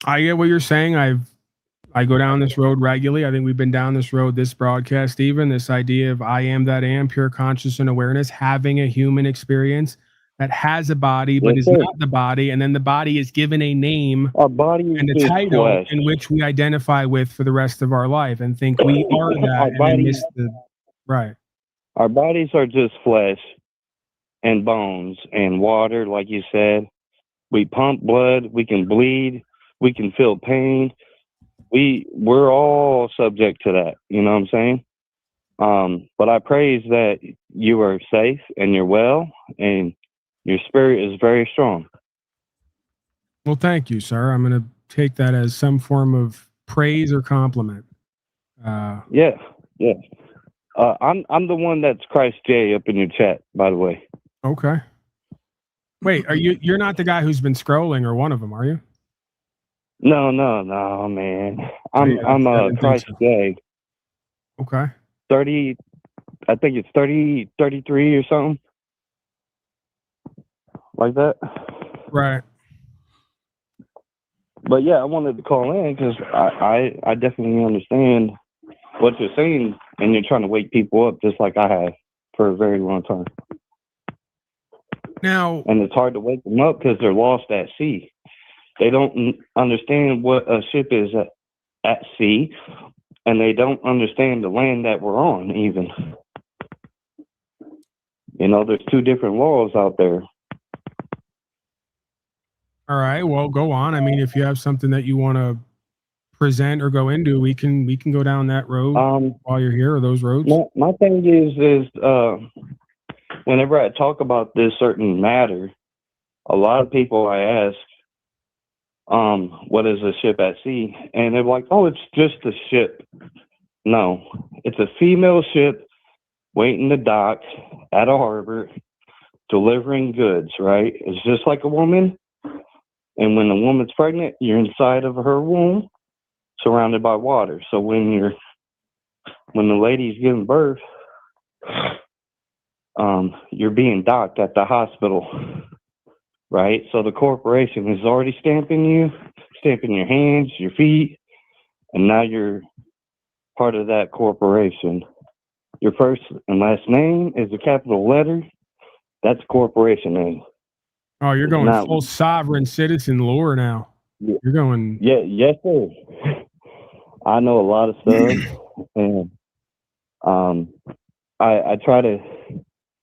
I get what you're saying. I go down this road regularly. I think we've been down this road, this broadcast, even this idea of I am that I am, pure conscious and awareness, having a human experience that has a body, but is not the body. And then the body is given a name and a title in which we identify with for the rest of our life and think we are that. And then miss the, right. Our bodies are just flesh and bones and water, like you said. We pump blood, we can bleed, we can feel pain. We're all subject to that, you know what I'm saying? But I praise that you are safe and you're well and your spirit is very strong. Well, thank you, sir. I'm going to take that as some form of praise or compliment. Yeah. I'm the one that's Christ J up in your chat, by the way. Okay. Wait, you're not the guy who's been scrolling or one of them, are you? No, man. I'm Christ J. Okay. 30, I think it's 33 or something. Like that. Right. But yeah, I wanted to call in because I definitely understand what you're saying, and you're trying to wake people up just like I have for a very long time. Now, and it's hard to wake them up because they're lost at sea. They don't understand what a ship is at sea, and they don't understand the land that we're on even. You know, there's two different laws out there. All right, well, go on. I mean, if you have something that you want to present or go into, we can go down that road while you're here, or those roads. My thing is whenever I talk about this certain matter, a lot of people I ask, what is a ship at sea? And they're like, oh, it's just a ship. No, it's a female ship waiting to dock at a harbor, delivering goods, right? It's just like a woman. And when a woman's pregnant, you're inside of her womb, surrounded by water. So when the lady's giving birth, you're being docked at the hospital, right? So the corporation is already stamping your hands, your feet, and now you're part of that corporation. Your first and last name is a capital letter. That's corporation name. Oh, you're going full sovereign citizen lore now. Yeah. You're going. Yeah, yes, sir. I know a lot of stuff, and I try to.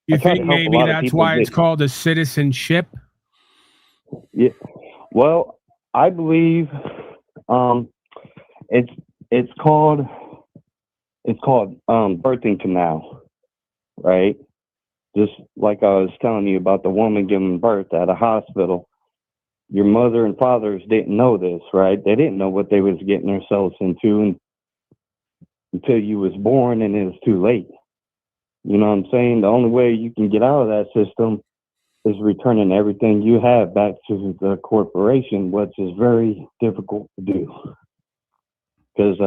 You think maybe that's why it's called a citizenship? Yeah. Well, I believe it's called birthing canal, right? Just like I was telling you about the woman giving birth at a hospital. Your mother and fathers didn't know this, right? They didn't know what they was getting themselves into until you was born, and it was too late. You know what I'm saying? The only way you can get out of that system is returning everything you have back to the corporation, which is very difficult to do. Because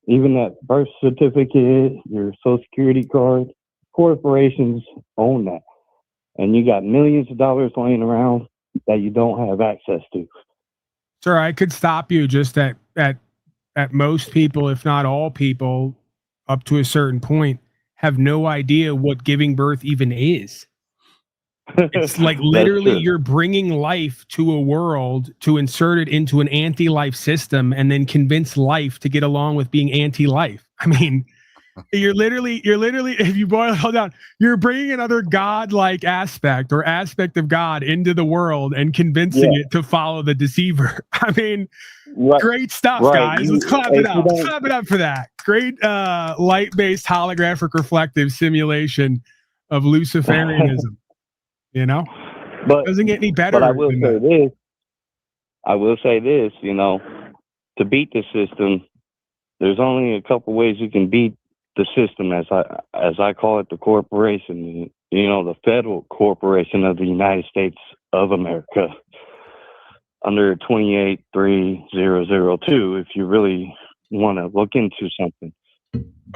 even that birth certificate, your social security card, corporations own that. And you got millions of dollars laying around that you don't have access to. Sir, I could stop you just at most people, if not all people, up to a certain point, have no idea what giving birth even is. It's like literally you're bringing life to a world to insert it into an anti-life system and then convince life to get along with being anti-life. I mean, you're literally, if you boil it all down, you're bringing another God-like aspect or aspect of God into the world and convincing it to follow the deceiver. I mean, great stuff, guys. Let's clap it up. Clap it up for that. Great light-based holographic reflective simulation of Luciferianism. You know, but doesn't get any better. But I will say this. I will say this. You know, to beat the system, there's only a couple ways you can beat the system, as I call it, the corporation. You know, the federal corporation of the United States of America, under 2830002. If you really want to look into something.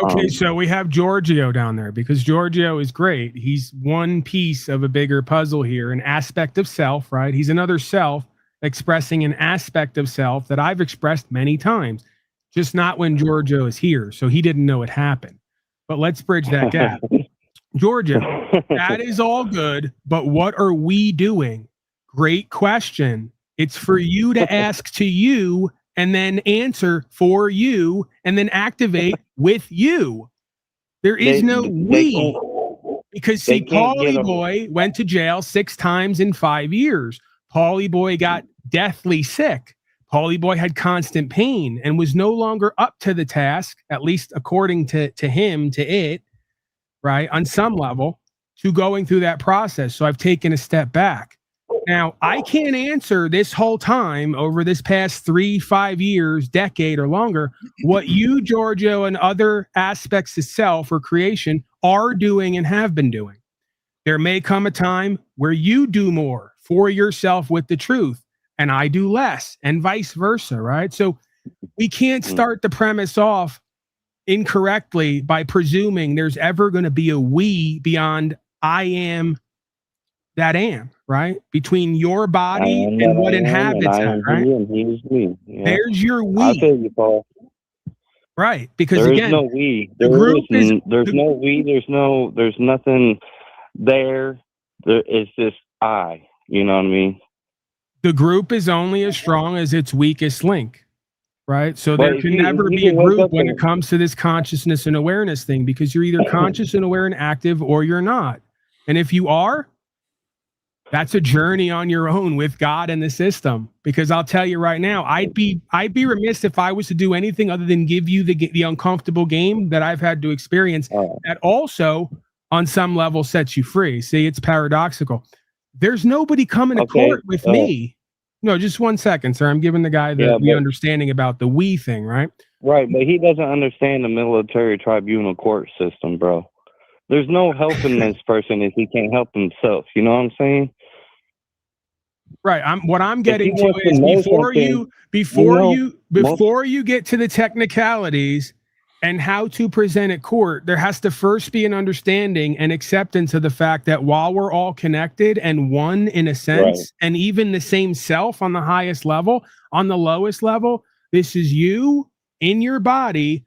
Okay, so we have Giorgio down there because Giorgio is great. He's one piece of a bigger puzzle here, an aspect of self, right? He's another self expressing an aspect of self that I've expressed many times, just not when Giorgio is here. So he didn't know it happened. But let's bridge that gap. Giorgio, that is all good, but what are we doing? Great question. It's for you to ask to you and then answer for you, and then activate with you. There is no we. Because see, Paulie Boy went to jail 6 times in 5 years. Paulie Boy got deathly sick. Paulie Boy had constant pain and was no longer up to the task, at least according to him, to it, right, on some level, to going through that process. So I've taken a step back. Now, I can't answer this whole time over this past 3-5 years, decade or longer, what you, Giorgio, and other aspects of self or creation are doing and have been doing. There may come a time where you do more for yourself with the truth and I do less, and vice versa, right? So we can't start the premise off incorrectly by presuming there's ever going to be a we beyond I am that am, right? Between your body and what inhabits that, right? And he is me. Yeah. There's your we. I feel you, Paul. Right, because there again, is no we. The group is there's no we. There's nothing there. There is just I. You know what I mean? The group is only as strong as its weakest link, right? So But there if can you- never you be a can wake group up when and- it comes to this consciousness and awareness thing, because you're either conscious and aware and active or you're not. And if you are, that's a journey on your own with God and the system. Because I'll tell you right now, I'd be remiss if I was to do anything other than give you the uncomfortable game that I've had to experience. That also, on some level, sets you free. See, it's paradoxical. There's nobody coming to court with me. No, just 1 second, sir. I'm giving the guy the understanding about the we thing, right? Right, but he doesn't understand the military tribunal court system, bro. There's no helping this person if he can't help himself. You know what I'm saying? Right. What I'm If getting he to wants to is know before you get to the technicalities and how to present at court, there has to first be an understanding and acceptance of the fact that while we're all connected and one in a sense, and even the same self on the highest level, on the lowest level, this is you in your body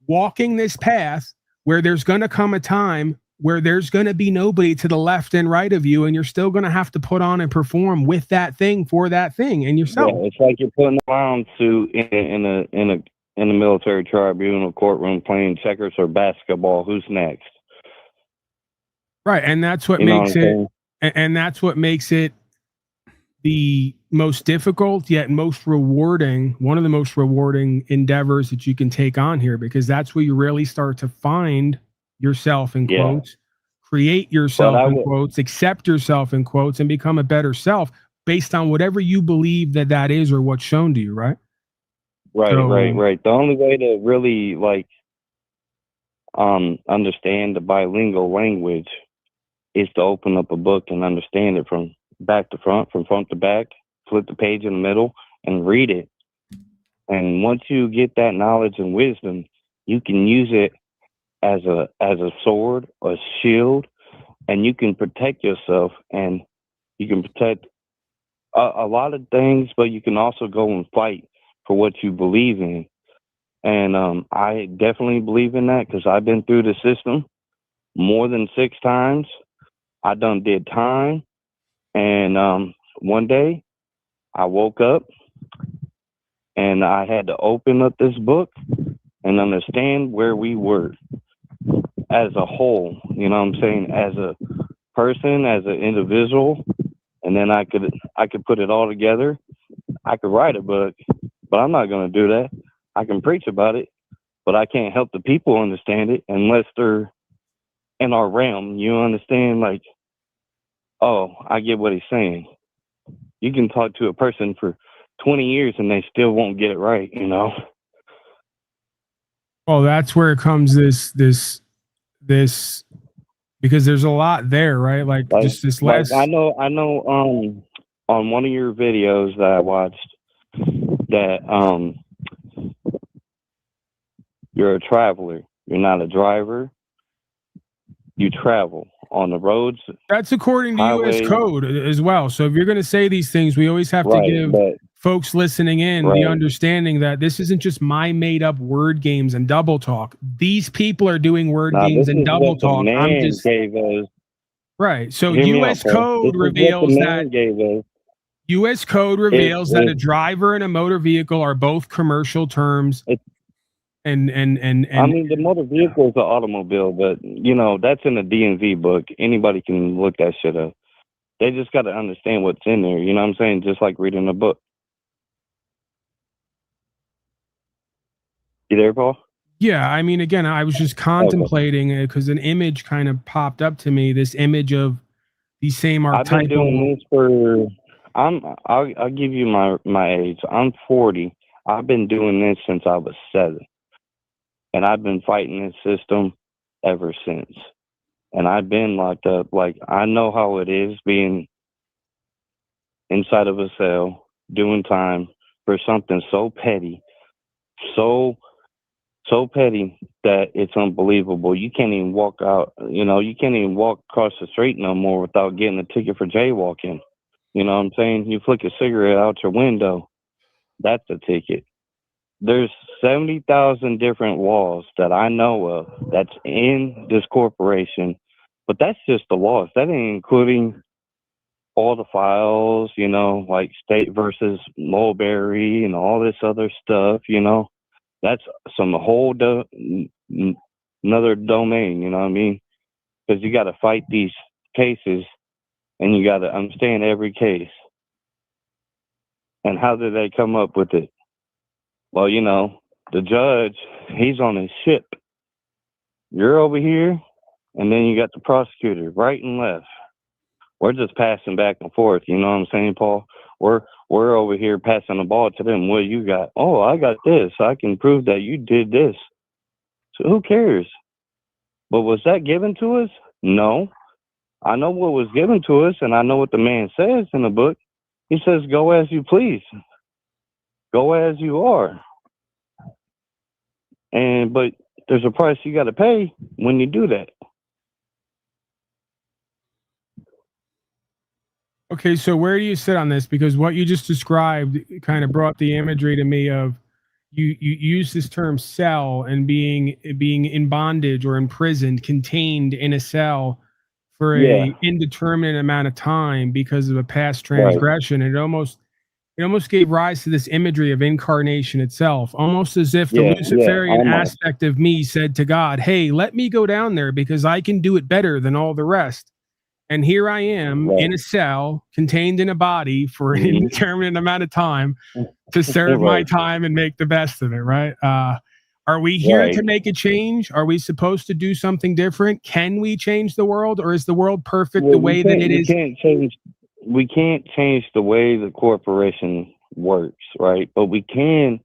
walking this path where there's going to come a time where there's going to be nobody to the left and right of you, and you're still going to have to put on and perform with that thing for that thing and yourself. Yeah, it's like you're putting a clown suit in a military tribunal courtroom playing checkers or basketball. Who's next? Right, and that's what You know makes what I'm it, and that's what makes it the most difficult yet most rewarding, one of the most rewarding endeavors that you can take on here, because that's where you really start to find yourself in quotes, create yourself in quotes, accept yourself in quotes, and become a better self based on whatever you believe that is or what's shown to you, right? Right. The only way to really understand the bilingual language is to open up a book and understand it from back to front, from front to back, flip the page in the middle, and read it. And once you get that knowledge and wisdom, you can use it as a sword or shield, and you can protect yourself, and you can protect a lot of things, but you can also go and fight for what you believe in. And I definitely believe in that because I've been through the system more than 6 times. I done did time, and one day I woke up and I had to open up this book and understand where we were as a whole, you know what I'm saying, as a person, as an individual, and then I could put it all together. I could write a book, but I'm not going to do that. I can preach about it, but I can't help the people understand it unless they're in our realm. You understand? Like, oh, I get what he's saying. You can talk to a person for 20 years and they still won't get it right, you know? Well, that's where it comes this because there's a lot there, right? Like just this last. I know. On one of your videos that I watched, that you're a traveler. You're not a driver. You travel on the roads. That's according to highways. U.S. code as well. So if you're going to say these things, we always have to give folks listening in the understanding that this isn't just my made up word games and double talk. These people are doing word games and double talk. I'm just gave us. Right. So U.S. code reveals that U.S. code reveals that a driver and a motor vehicle are both commercial terms. And I mean, the motor vehicle is an automobile, but you know that's in the DMV book. Anybody can look that shit up. They just got to understand what's in there. You know what I'm saying? Just like reading a book. You there, Paul? Yeah, I mean, again, I was just contemplating it because an image kind of popped up to me. This image of these same archetypal. I've been doing this for. I'll give you my age. I'm 40. I've been doing this since I was 7. And I've been fighting this system ever since. And I've been locked up. Like, I know how it is being inside of a cell, doing time for something so petty, so petty that it's unbelievable. You can't even walk out, you know, you can't even walk across the street no more without getting a ticket for jaywalking. You know what I'm saying? You flick a cigarette out your window, that's a ticket. There's 70,000 different laws that I know of that's in this corporation, but that's just the laws. That ain't including all the files, you know, like state versus Mulberry and all this other stuff, you know. That's some whole another domain, you know what I mean? Because you got to fight these cases and you got to understand every case. And how did they come up with it? Well, you know, the judge, he's on his ship. You're over here, and then you got the prosecutor right and left. We're just passing back and forth. You know what I'm saying, Paul? We're over here passing the ball to them. What you got? Oh, I got this. I can prove that you did this. So who cares? But was that given to us? No. I know what was given to us, and I know what the man says in the book. He says, go as you please. Go as you are. But there's a price you got to pay when you do that. Okay, so where do you sit on this? Because what you just described kind of brought the imagery to me of you use this term cell and being in bondage or imprisoned, contained in a cell for a indeterminate amount of time because of a past transgression. Right. It almost gave rise to this imagery of incarnation itself, almost as if the Luciferian aspect of me said to God, hey, let me go down there because I can do it better than all the rest. And here I am in a cell, contained in a body for an indeterminate amount of time to serve my time and make the best of it, right? Are we here to make a change? Are we supposed to do something different? Can we change the world, or is the world perfect the way that it is? We can't change the way the corporation works, right? But we can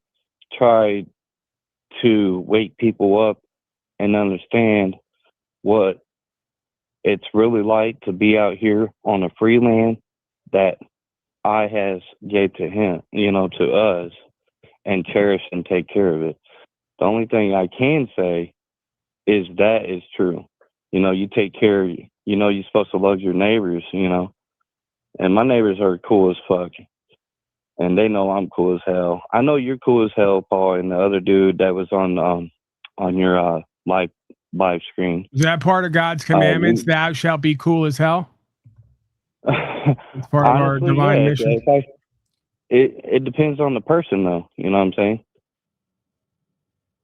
try to wake people up and understand what it's really like to be out here on a free land that I has gave to him, to us, and cherish and take care of it. The only thing I can say is that is true. You take care of you're supposed to love your neighbors, and my neighbors are cool as fuck. And they know I'm cool as hell. I know you're cool as hell, Paul, and the other dude that was on your live screen. Is that part of God's commandments? Thou shalt be cool as hell. It's part of our divine mission. It depends on the person, though. You know what I'm saying?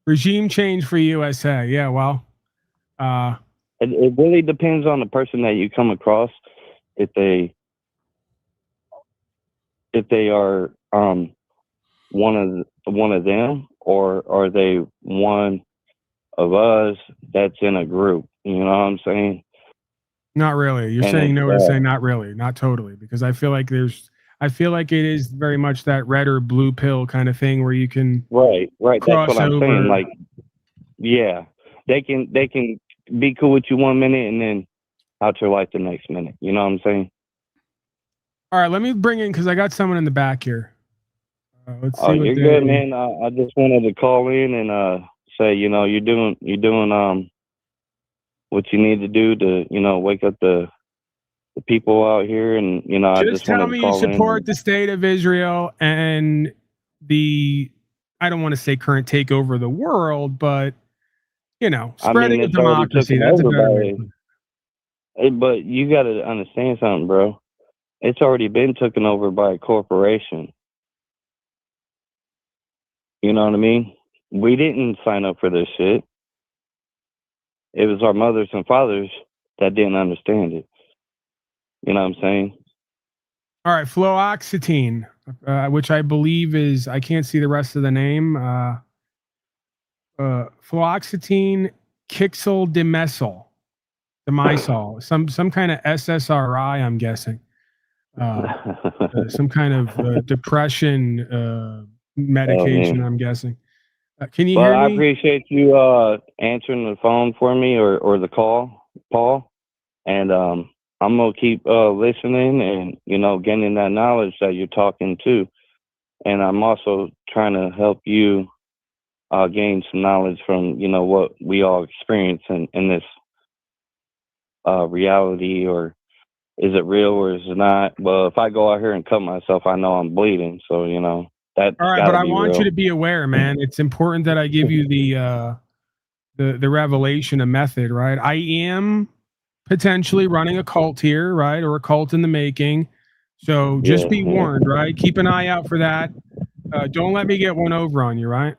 Regime change for USA. Yeah, well, it really depends on the person that you come across. If they are one of them, or are they one of us that's in a group? You know what I'm saying? Not really. You're saying no to say not really, not totally, because I feel like it is very much that red or blue pill kind of thing where you can right. cross That's what I'm over. saying. Like, yeah, they can be cool with you 1 minute and then out your life the next minute. You know what I'm saying? All right, let me bring in, because I got someone in the back here. Let's see. You're good, man. I just wanted to call in and say, you're doing what you need to do to, wake up the people out here, and I just tell wanted me to you call support the state of Israel and the, I don't want to say current takeover of the world, but spreading of democracy. That's a better way. But you got to understand something, bro. It's already been taken over by a corporation. You know what I mean? We didn't sign up for this shit. It was our mothers and fathers that didn't understand it. You know what I'm saying? All right, fluoxetine, which I believe is, I can't see the rest of the name. Fluoxetine kixel demisol, some kind of SSRI, I'm guessing. Some kind of depression medication, I'm guessing. Can you hear me? I appreciate you answering the phone for me or the call, Paul. And I'm going to keep listening and, getting that knowledge that you're talking to. And I'm also trying to help you gain some knowledge from, what we all experience in this reality, or is it real or is it not? Well, if I go out here and cut myself, I know I'm bleeding. So, that's all right, but I want you to be aware, man. It's important that I give you the revelation, a method, right? I am potentially running a cult here, right? Or a cult in the making. So just be warned, right? Keep an eye out for that. Don't let me get one over on you, right?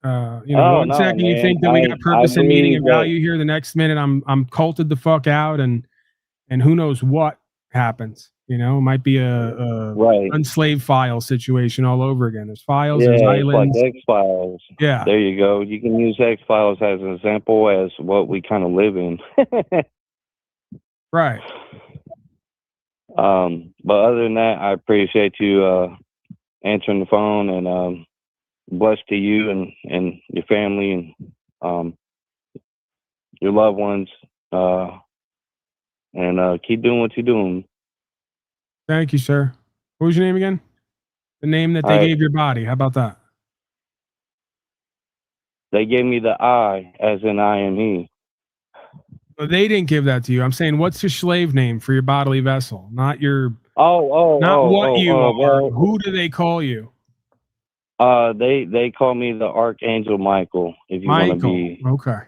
One second you think that we got purpose and meaning and value here, the next minute I'm culted the fuck out, and who knows what happens. It might be a unslaved file situation all over again. There's files, there's islands. Like X-Files. Yeah. There you go. You can use X-Files as an example as what we kind of live in. Right. But other than that, I appreciate you answering the phone, and blessed to you and your family and your loved ones. And keep doing what you're doing. Thank you, sir. What was your name again? The name that they gave your body. How about that? They gave me the I, as in I am he. Well, they didn't give that to you. I'm saying, what's your slave name for your bodily vessel? Not your. Not what you are. Well, who do they call you? They call me the Archangel Michael. If you want to be. Okay.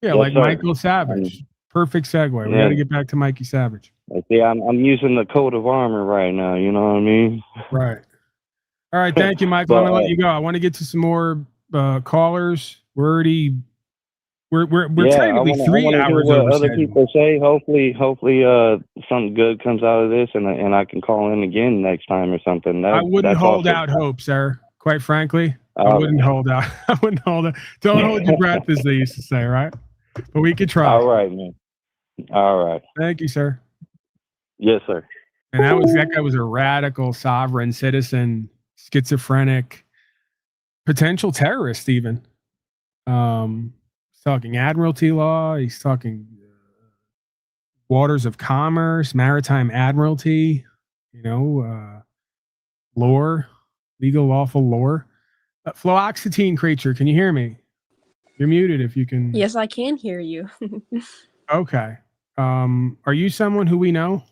Yeah, Yes, like sir. Michael Savage. Perfect segue. We got to get back to Mikey Savage. See, I'm using the coat of armor right now. You know what I mean? Right. All right. Thank you, Michael. I'm gonna let you go. I want to get to some more callers. We're technically 3 hours hear over what other schedule. people say. Hopefully, something good comes out of this, and I can call in again next time or something. I wouldn't hold out hope, sir. Quite frankly, I wouldn't hold out. I wouldn't hold out. Don't hold your breath, as they used to say, right? But we could try. All right, man. All right. Thank you, sir. Yes, sir. And that guy was a radical sovereign citizen, schizophrenic, potential terrorist even. He's talking admiralty law. He's talking waters of commerce, maritime admiralty, lore, legal, lawful lore. Fluoxetine creature, can you hear me? You're muted if you can. Yes, I can hear you. Okay. Are you someone who we know?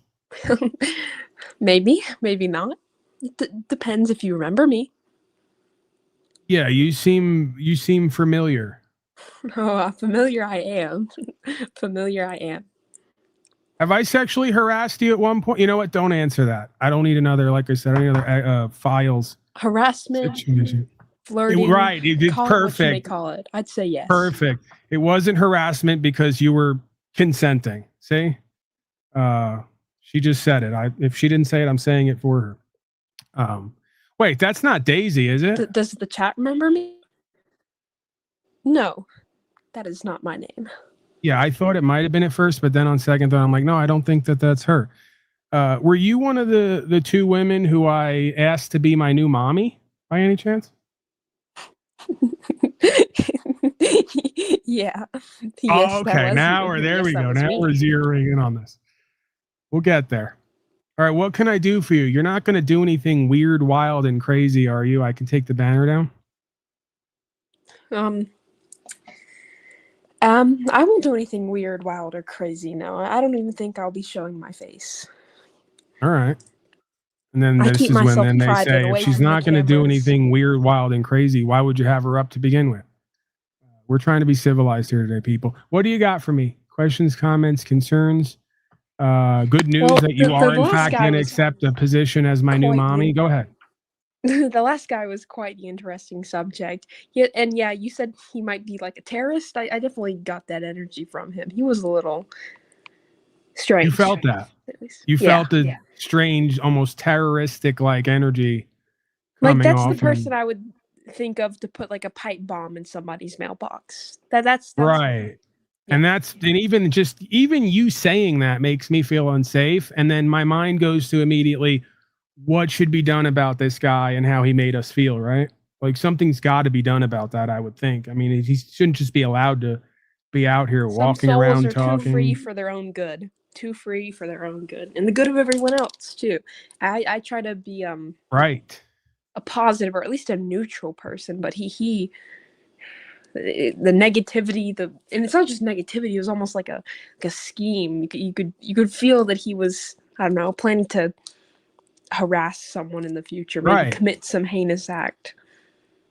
Maybe, maybe not. It depends if you remember me. Yeah, you seem familiar. Oh, familiar I am. Familiar I am. Have I sexually harassed you at one point? You know what? Don't answer that. I don't need another, like I said, any other files. Harassment, Situation. flirting. Right. It's call it what you may perfect. call it. I'd say yes. Perfect. It wasn't harassment because you were consenting. See? She just said it. If she didn't say it, I'm saying it for her. Wait, that's not Daisy, is it? Does the chat remember me? No, that is not my name. Yeah, I thought it might have been at first, but then on second thought, I'm like, no, I don't think that's her. Were you one of the two women who I asked to be my new mommy by any chance? Yeah. Yes, okay, now we're there. Yes, we go. Now me. we're zeroing in on this. We'll get there. All right, what can I do for you? You're not going to do anything weird, wild, and crazy, are you? I can take the banner down. I won't do anything weird, wild, or crazy. No, I don't even think I'll be showing my face. All right. And then I this keep is when myself then they private, say, away if she's from the not going to do cameras. anything weird, wild, and crazy, why would you have her up to begin with? We're trying to be civilized here today, people. What do you got for me? Questions, comments, concerns? Good news Well, that you the are in last fact guy going to was accept a position as my new quite mommy. Go ahead. The last guy was quite the interesting subject. Yeah, you said he might be like a terrorist. I definitely got that energy from him. He was a little strange. You felt that. You felt a strange, almost terroristic like energy Like coming that's off the him. person I would think of to put like a pipe bomb in somebody's mailbox. That's Right. And even you saying that makes me feel unsafe. And then my mind goes to immediately what should be done about this guy and how he made us feel, right? Like something's got to be done about that, I would think. I mean, he shouldn't just be allowed to be out here walking Some around souls are talking. too free for their own good. Too free for their own good. And the good of everyone else too. I try to be right. A positive or at least a neutral person, but the negativity, and it's not just negativity, it was almost like a scheme. You could feel that he was, I don't know, planning to harass someone in the future, maybe commit some heinous act.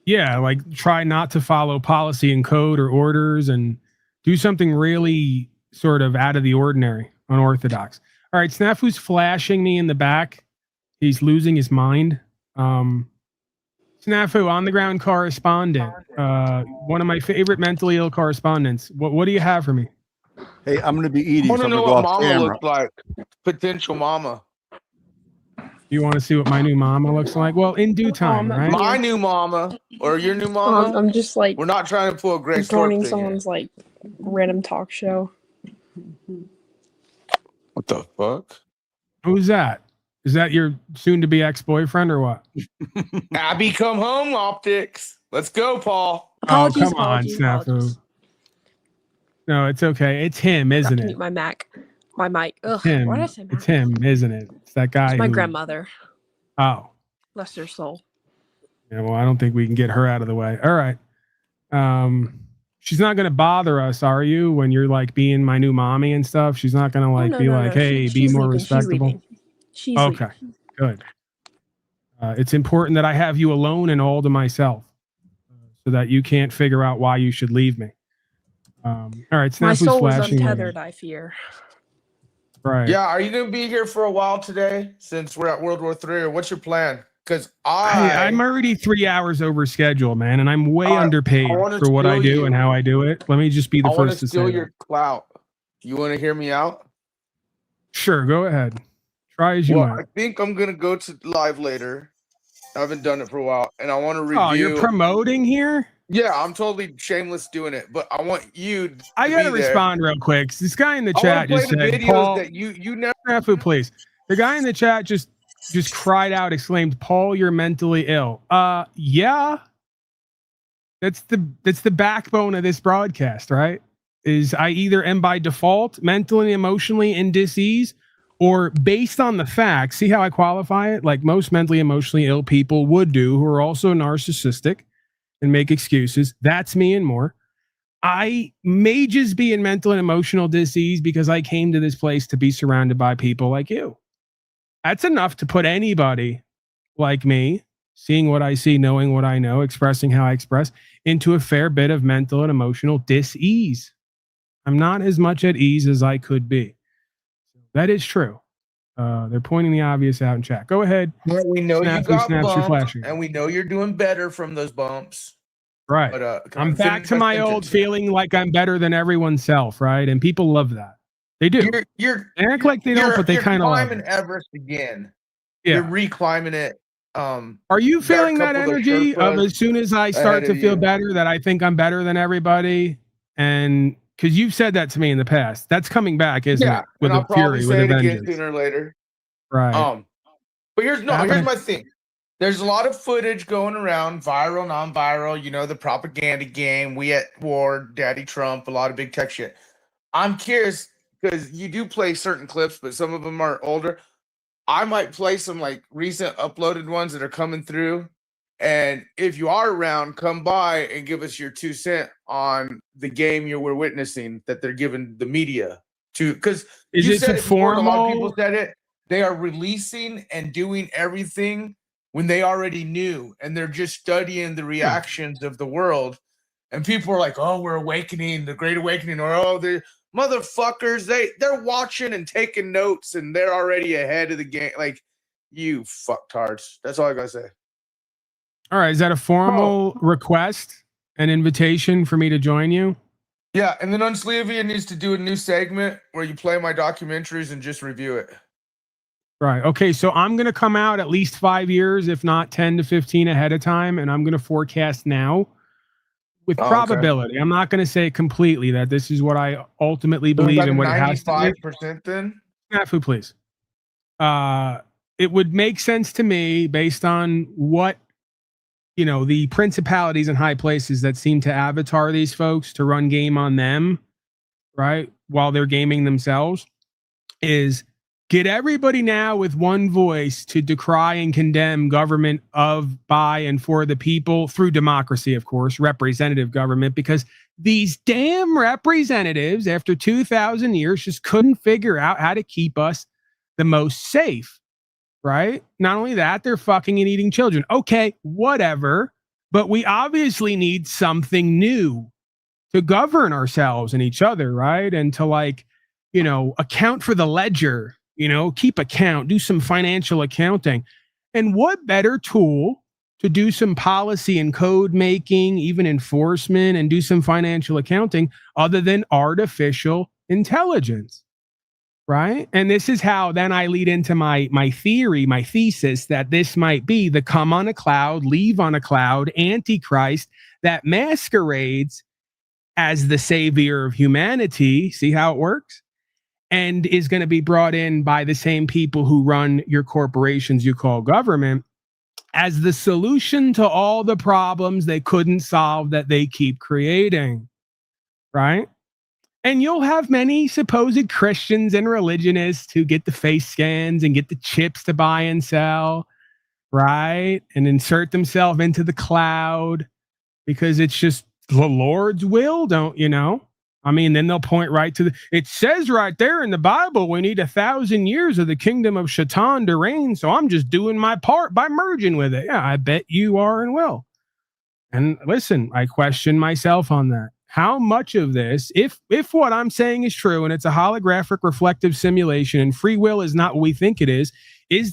Yeah, like try not to follow policy and code or orders and do something really sort of out of the ordinary, unorthodox. All right, Snafu's flashing me in the back. He's losing his mind. Snafu, on the ground correspondent, one of my favorite mentally ill correspondents. What do you have for me? Hey, I'm going to be eating. I want to so know I'm gonna what go off mama camera. looks like. Potential mama. You want to see what my new mama looks like? Well, in due time, right? My new mama or your new mama? I'm just like, we're not trying to pull a Greg joining Thorpe thing someone's here. like random talk show. What the fuck? Who's that? Is that your soon-to-be ex-boyfriend or what? Abby, come home, optics. Let's go, Paul. Apologies, oh, come on, Snafu. No, it's okay. It's him, isn't it? Mute my mic. Ugh, Him. why did I say Mac? It's him, isn't it? It's that guy. It's my who- grandmother. Oh. Bless her soul. Yeah, well, I don't think we can get her out of the way. All right. She's not going to bother us, are you? When you're like being my new mommy and stuff, she's not going to like hey, be more respectable. She's okay, good. It's important that I have you alone and all to myself, so that you can't figure out why you should leave me. All right, My Snafu's soul is flashing. untethered, I fear. Right. Yeah, are you gonna be here for a while today since we're at World War III, or what's your plan? Because I'm already 3 hours over schedule, man, and I'm way underpaid for what I do and how I do it. Let me just be the first to say steal that. your clout. You want to hear me out? Sure, go ahead. Try as you Well, might. I think I'm gonna go to live later. I haven't done it for a while, and I want to review. Oh, you're promoting here? Yeah, I'm totally shameless doing it, but I want you to I gotta be there. respond real quick. This guy in the I wanna chat just play the said, videos Paul, that you never. Snafu, please. The guy in the chat just cried out, exclaimed, "Paul, you're mentally ill." Yeah. That's the backbone of this broadcast, right? Is I either am by default mentally, emotionally in dis-ease, or based on the facts. See how I qualify it? Like most mentally, emotionally ill people would do, who are also narcissistic and make excuses. That's me and more. I may just be in mental and emotional dis-ease because I came to this place to be surrounded by people like you. That's enough to put anybody like me, seeing what I see, knowing what I know, expressing how I express, into a fair bit of mental and emotional dis-ease. I'm not as much at ease as I could be. That is true. They're pointing the obvious out in chat. Go ahead. We know you got snaps, you're bumped, flashing. and we know you're doing better from those bumps. Right. But I'm back to my old feeling like I'm better than everyone's self, right? And people love that. They do. They act like they don't, but they kind of love climbing it. Everest again. Yeah. You're reclimbing it. Are you feeling that energy of as soon as I start to feel better that I think I'm better than everybody? And because you've said that to me in the past, that's coming back, isn't it? With and I'll a fury, probably with say a it again vengeance. sooner or later. Right. But here's my thing. There's a lot of footage going around, viral, non-viral. You know, the propaganda game. We at war, Daddy Trump, a lot of big tech shit. I'm curious because you do play certain clips, but some of them are older. I might play some like recent uploaded ones that are coming through. And if you are around, come by and give us your 2 cents on the game you were witnessing that they're giving the media to. Because you said it before, a lot of people said it. They are releasing and doing everything when they already knew, and they're just studying the reactions of the world. And people are like, "Oh, we're awakening, the Great Awakening," or "Oh, the motherfuckers, they're watching and taking notes, and they're already ahead of the game." Like, you fucktards. That's all I gotta say. All right. Is that a formal request, an invitation for me to join you? Yeah, and then Unslevia needs to do a new segment where you play my documentaries and just review it. Right. Okay. So I'm going to come out at least 5 years, if not 10 to 15 ahead of time. And I'm going to forecast now with probability. I'm not going to say completely that this is what I ultimately believe in, what it has to be. 95% then? Snafu, please. It would make sense to me based on what, the principalities and high places that seem to avatar these folks to run game on them, right? While they're gaming themselves, is get everybody now with one voice to decry and condemn government of, by, and for the people through democracy, of course, representative government, because these damn representatives, after 2,000 years, just couldn't figure out how to keep us the most safe, right? Not only that, they're fucking and eating children. Okay, whatever. But we obviously need something new to govern ourselves and each other, right? And to account for the ledger, keep account, do some financial accounting. And what better tool to do some policy and code making, even enforcement, and do some financial accounting other than artificial intelligence, right? And this is how then I lead into my theory, my thesis, that this might be the come on a cloud, leave on a cloud antichrist that masquerades as the savior of humanity. See how it works? And is going to be brought in by the same people who run your corporations you call government as the solution to all the problems they couldn't solve that they keep creating, right? And you'll have many supposed Christians and religionists who get the face scans and get the chips to buy and sell, right? And insert themselves into the cloud because it's just the Lord's will, don't you know? I mean, then they'll point right to it says right there in the Bible, we need 1,000 years of the kingdom of Shaitan to reign. So I'm just doing my part by merging with it. Yeah, I bet you are and will. And listen, I question myself on that. How much of this, if what I'm saying is true and it's a holographic reflective simulation and free will is not what we think it is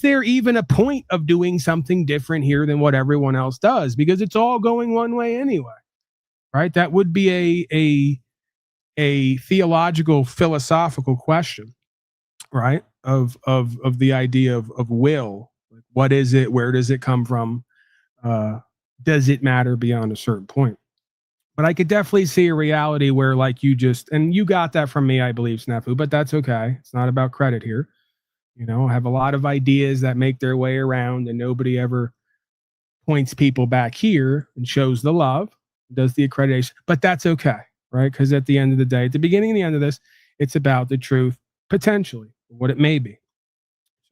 there even a point of doing something different here than what everyone else does? Because it's all going one way anyway, right? That would be a theological, philosophical question, right? Of the idea of will. What is it? Where does it come from? Does it matter beyond a certain point? But I could definitely see a reality where, like, and you got that from me, I believe, Snafu, but that's okay. It's not about credit here. I have a lot of ideas that make their way around and nobody ever points people back here and shows the love. does the accreditation, but that's okay, right? Because at the end of the day, at the beginning and the end of this, it's about the truth, potentially, what it may be.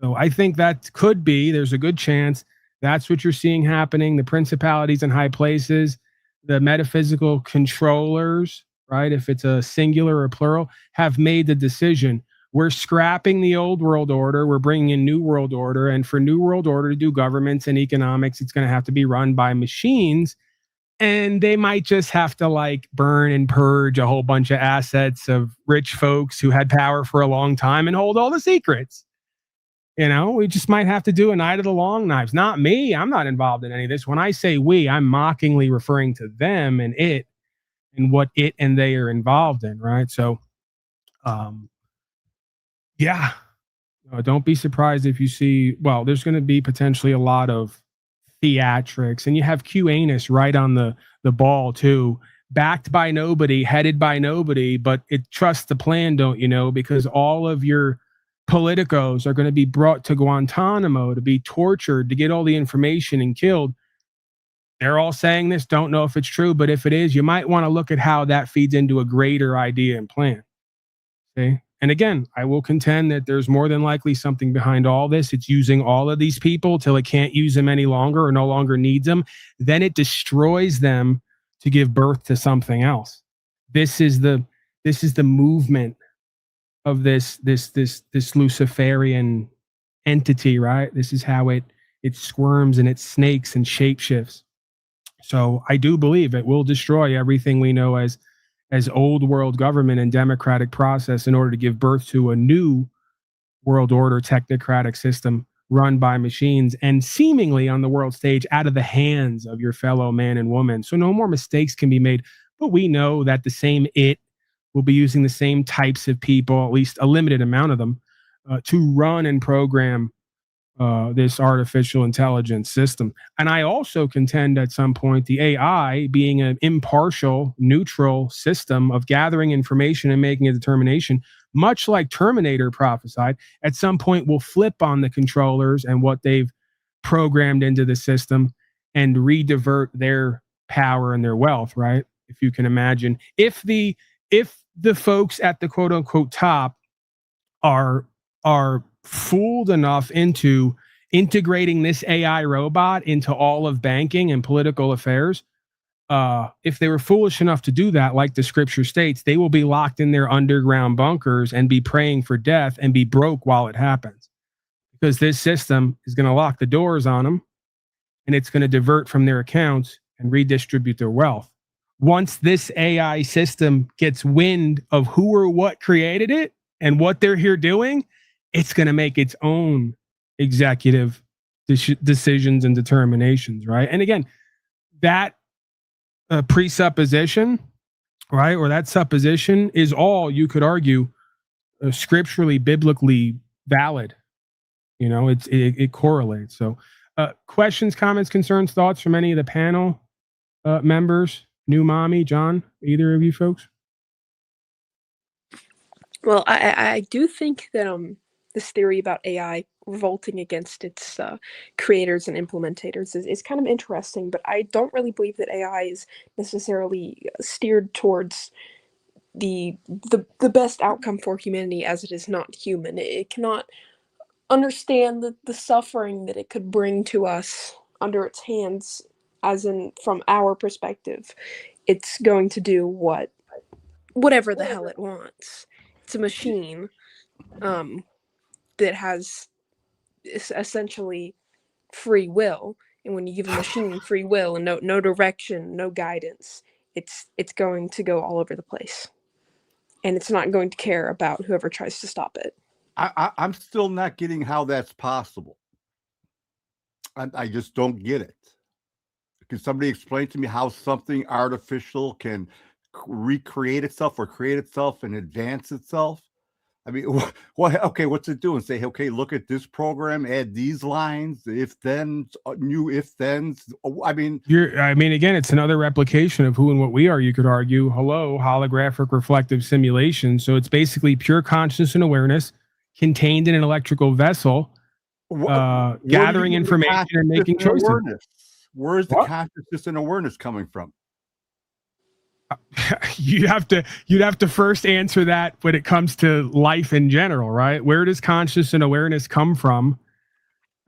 So I think that could be, there's a good chance that's what you're seeing happening. The principalities in high places, the metaphysical controllers, right? If it's a singular or plural, have made the decision. We're scrapping the old world order. We're bringing in new world order. And for new world order to do governments and economics, it's going to have to be run by machines. And they might just have to like burn and purge a whole bunch of assets of rich folks who had power for a long time and hold all the secrets. You know, we just might have to do a night of the long knives. Not me. I'm not involved in any of this. When I say we, I'm mockingly referring to them and it and what it and they are involved in, right? So, yeah. Don't be surprised if you see, well, there's going to be potentially a lot of theatrics, and you have QAnus right on the ball too, backed by nobody, headed by nobody, but it trusts the plan, don't you know? Because all of your politicos are going to be brought to Guantanamo to be tortured, to get all the information and killed. They're all saying this, don't know if it's true, but if it is, you might want to look at how that feeds into a greater idea and plan. Okay. And again, I will contend that there's more than likely something behind all this. It's using all of these people till it can't use them any longer or no longer needs them. Then it destroys them to give birth to something else. This is the movement of this Luciferian entity, right? This is how it squirms and it snakes and shapeshifts. So I do believe it will destroy everything we know as old world government and democratic process in order to give birth to a new world order technocratic system run by machines and seemingly on the world stage out of the hands of your fellow man and woman. So no more mistakes can be made, but we know that the same it will be using the same types of people, at least a limited amount of them, to run and program this artificial intelligence system. And I also contend at some point the AI, being an impartial, neutral system of gathering information and making a determination, much like Terminator prophesied, at some point will flip on the controllers and what they've programmed into the system and redivert their power and their wealth, right? If you can imagine, if the folks at the quote unquote top are fooled enough into integrating this AI robot into all of banking and political affairs, if they were foolish enough to do that, like the scripture states, they will be locked in their underground bunkers and be praying for death and be broke while it happens. Because this system is going to lock the doors on them and it's going to divert from their accounts and redistribute their wealth. Once this AI system gets wind of who or what created it and what they're here doing, it's going to make its own executive decisions and determinations, right? And again, that presupposition, right, or that supposition is all, you could argue, scripturally, biblically valid. You know, it correlates. So questions, comments, concerns, thoughts from any of the panel members? New Mommy, John, either of you folks? Well, I do think that this theory about AI revolting against its creators and implementators is kind of interesting, but I don't really believe that AI is necessarily steered towards the best outcome for humanity, as it is not human. It cannot understand the suffering that it could bring to us under its hands, as in from our perspective. It's going to do whatever the hell it wants. It's a machine that has essentially free will, and when you give a machine free will and no direction, no guidance, it's going to go all over the place, and it's not going to care about whoever tries to stop it. I'm still not getting how that's possible. I just don't get it. Can somebody explain to me how something artificial can recreate itself or create itself and advance itself? I mean, what? Okay, what's it doing? Say, okay, look at this program, add these lines, if then, new if thens. I mean, again, it's another replication of who and what we are. You could argue, hello, holographic reflective simulation. So it's basically pure consciousness and awareness contained in an electrical vessel, gathering information and making choices. Where is the consciousness and awareness coming from? you'd have to first answer that when it comes to life in general, right? Where does conscious and awareness come from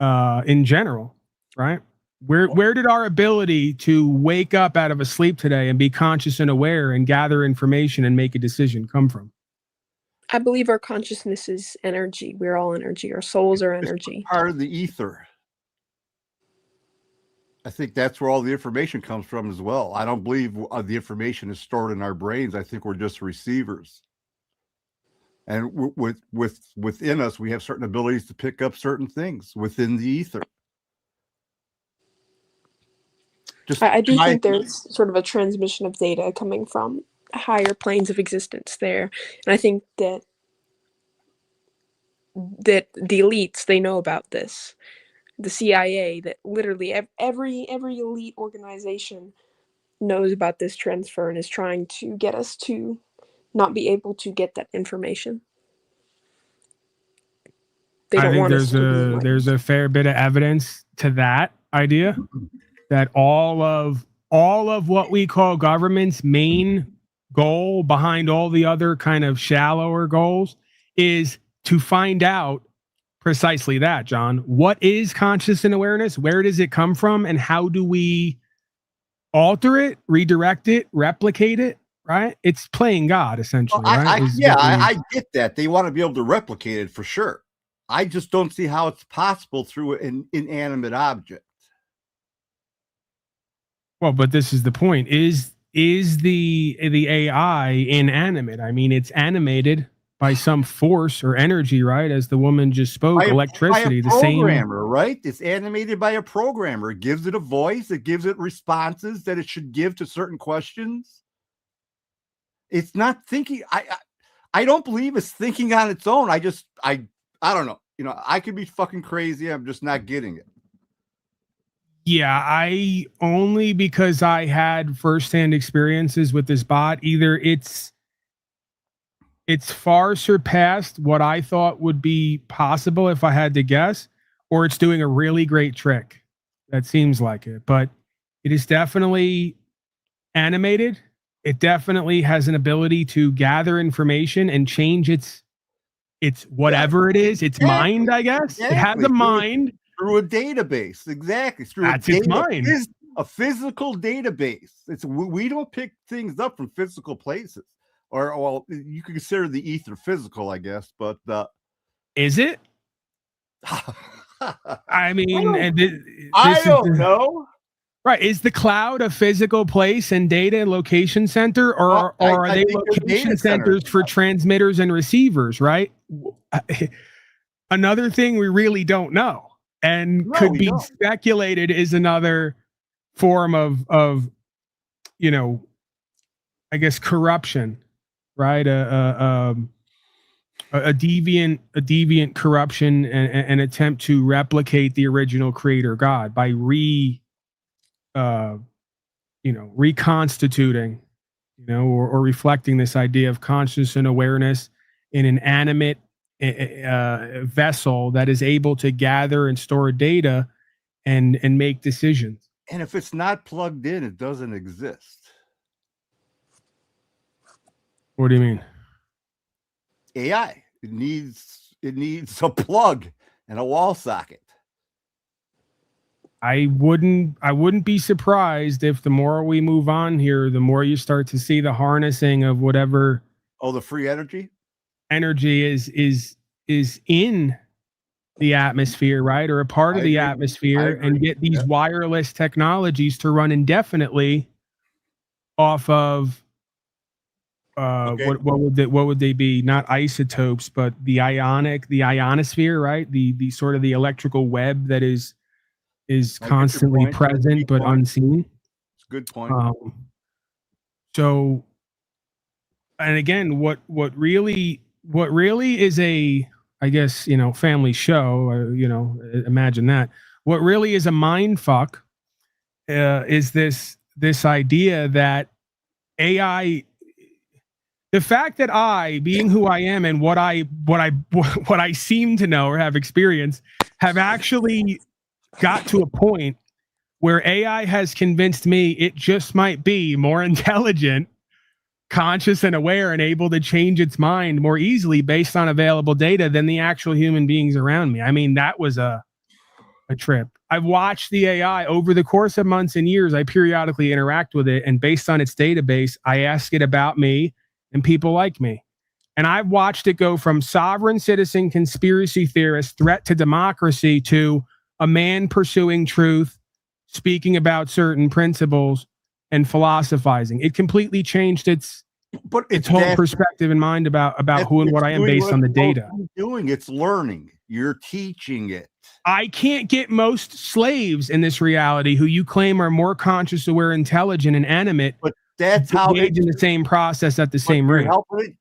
in general, right? Where did our ability to wake up out of a sleep today and be conscious and aware and gather information and make a decision come from? I believe our consciousness is energy. We're all energy. Our souls are energy. It's part of the ether. I think that's where all the information comes from as well. I don't believe the information is stored in our brains. I think we're just receivers. And within us, we have certain abilities to pick up certain things within the ether. I do think there's sort of a transmission of data coming from higher planes of existence there. And I think that the elites, they know about this. The CIA, that literally every elite organization knows about this transfer and is trying to get us to not be able to get that information. They don't want us to be enlightened. There's a fair bit of evidence to that idea, that all of what we call government's main goal behind all the other kind of shallower goals is to find out precisely that, John. What is conscious and awareness? Where does it come from? And how do we alter it, redirect it, replicate it? Right? It's playing God, essentially. Right? I get that. They want to be able to replicate it for sure. I just don't see how it's possible through an inanimate object. Well, but this is the point. Is the AI inanimate? I mean, it's animated by some force or energy, right? As the woman just spoke, electricity, by a programmer, right? It's animated by a programmer. It gives it a voice. It gives it responses that it should give to certain questions. It's not thinking. I don't believe it's thinking on its own. I don't know. You know, I could be fucking crazy. I'm just not getting it. Yeah, I only because I had firsthand experiences with this bot. Either it's far surpassed what I thought would be possible if I had to guess, or it's doing a really great trick. That seems like it, but it is definitely animated. It definitely has an ability to gather information and change its whatever it is, its mind, I guess. Exactly. It has a mind. Through a database, exactly. That's its mind. A physical database. We don't pick things up from physical places. Or, well, you could consider the ether physical, I guess, but is it? I mean, I don't know. Right? Is the cloud a physical place and data and location center, or are they location centers for transmitters and receivers? Right? Another thing we really don't know, and could be speculated, is another form of you know, I guess corruption. Right, a deviant corruption and an attempt to replicate the original creator God by reconstituting, or reflecting this idea of conscious and awareness in an animate vessel that is able to gather and store data and make decisions. And if it's not plugged in, it doesn't exist. What do you mean? AI. It needs a plug and a wall socket. I wouldn't be surprised if the more we move on here, the more you start to see the harnessing of whatever. Oh, the free energy? Energy is in the atmosphere, right? Or a part of the atmosphere, and get these wireless technologies to run indefinitely off of what would they be? Not isotopes, but the ionosphere, right? The sort of the electrical web that is constantly present but unseen. It's a good point. So, and again, what really is a, I guess, family show, imagine that. What really is a mind fuck is this idea that AI. The fact that I, being who I am and what I seem to know or have experienced, have actually got to a point where AI has convinced me it just might be more intelligent conscious and aware and able to change its mind more easily based on available data than the actual human beings around me. I mean, that was a trip. I've watched the AI over the course of months and years. I periodically interact with it, and based on its database, I ask it about me and people like me. And I've watched it go from sovereign citizen conspiracy theorist threat to democracy to a man pursuing truth, speaking about certain principles and philosophizing. It completely changed its whole perspective and mind about who and what I am based on the data. It's learning. You're teaching it. I can't get most slaves in this reality who you claim are more conscious, aware, intelligent, and animate. But that's how engage in the same process at the same rate.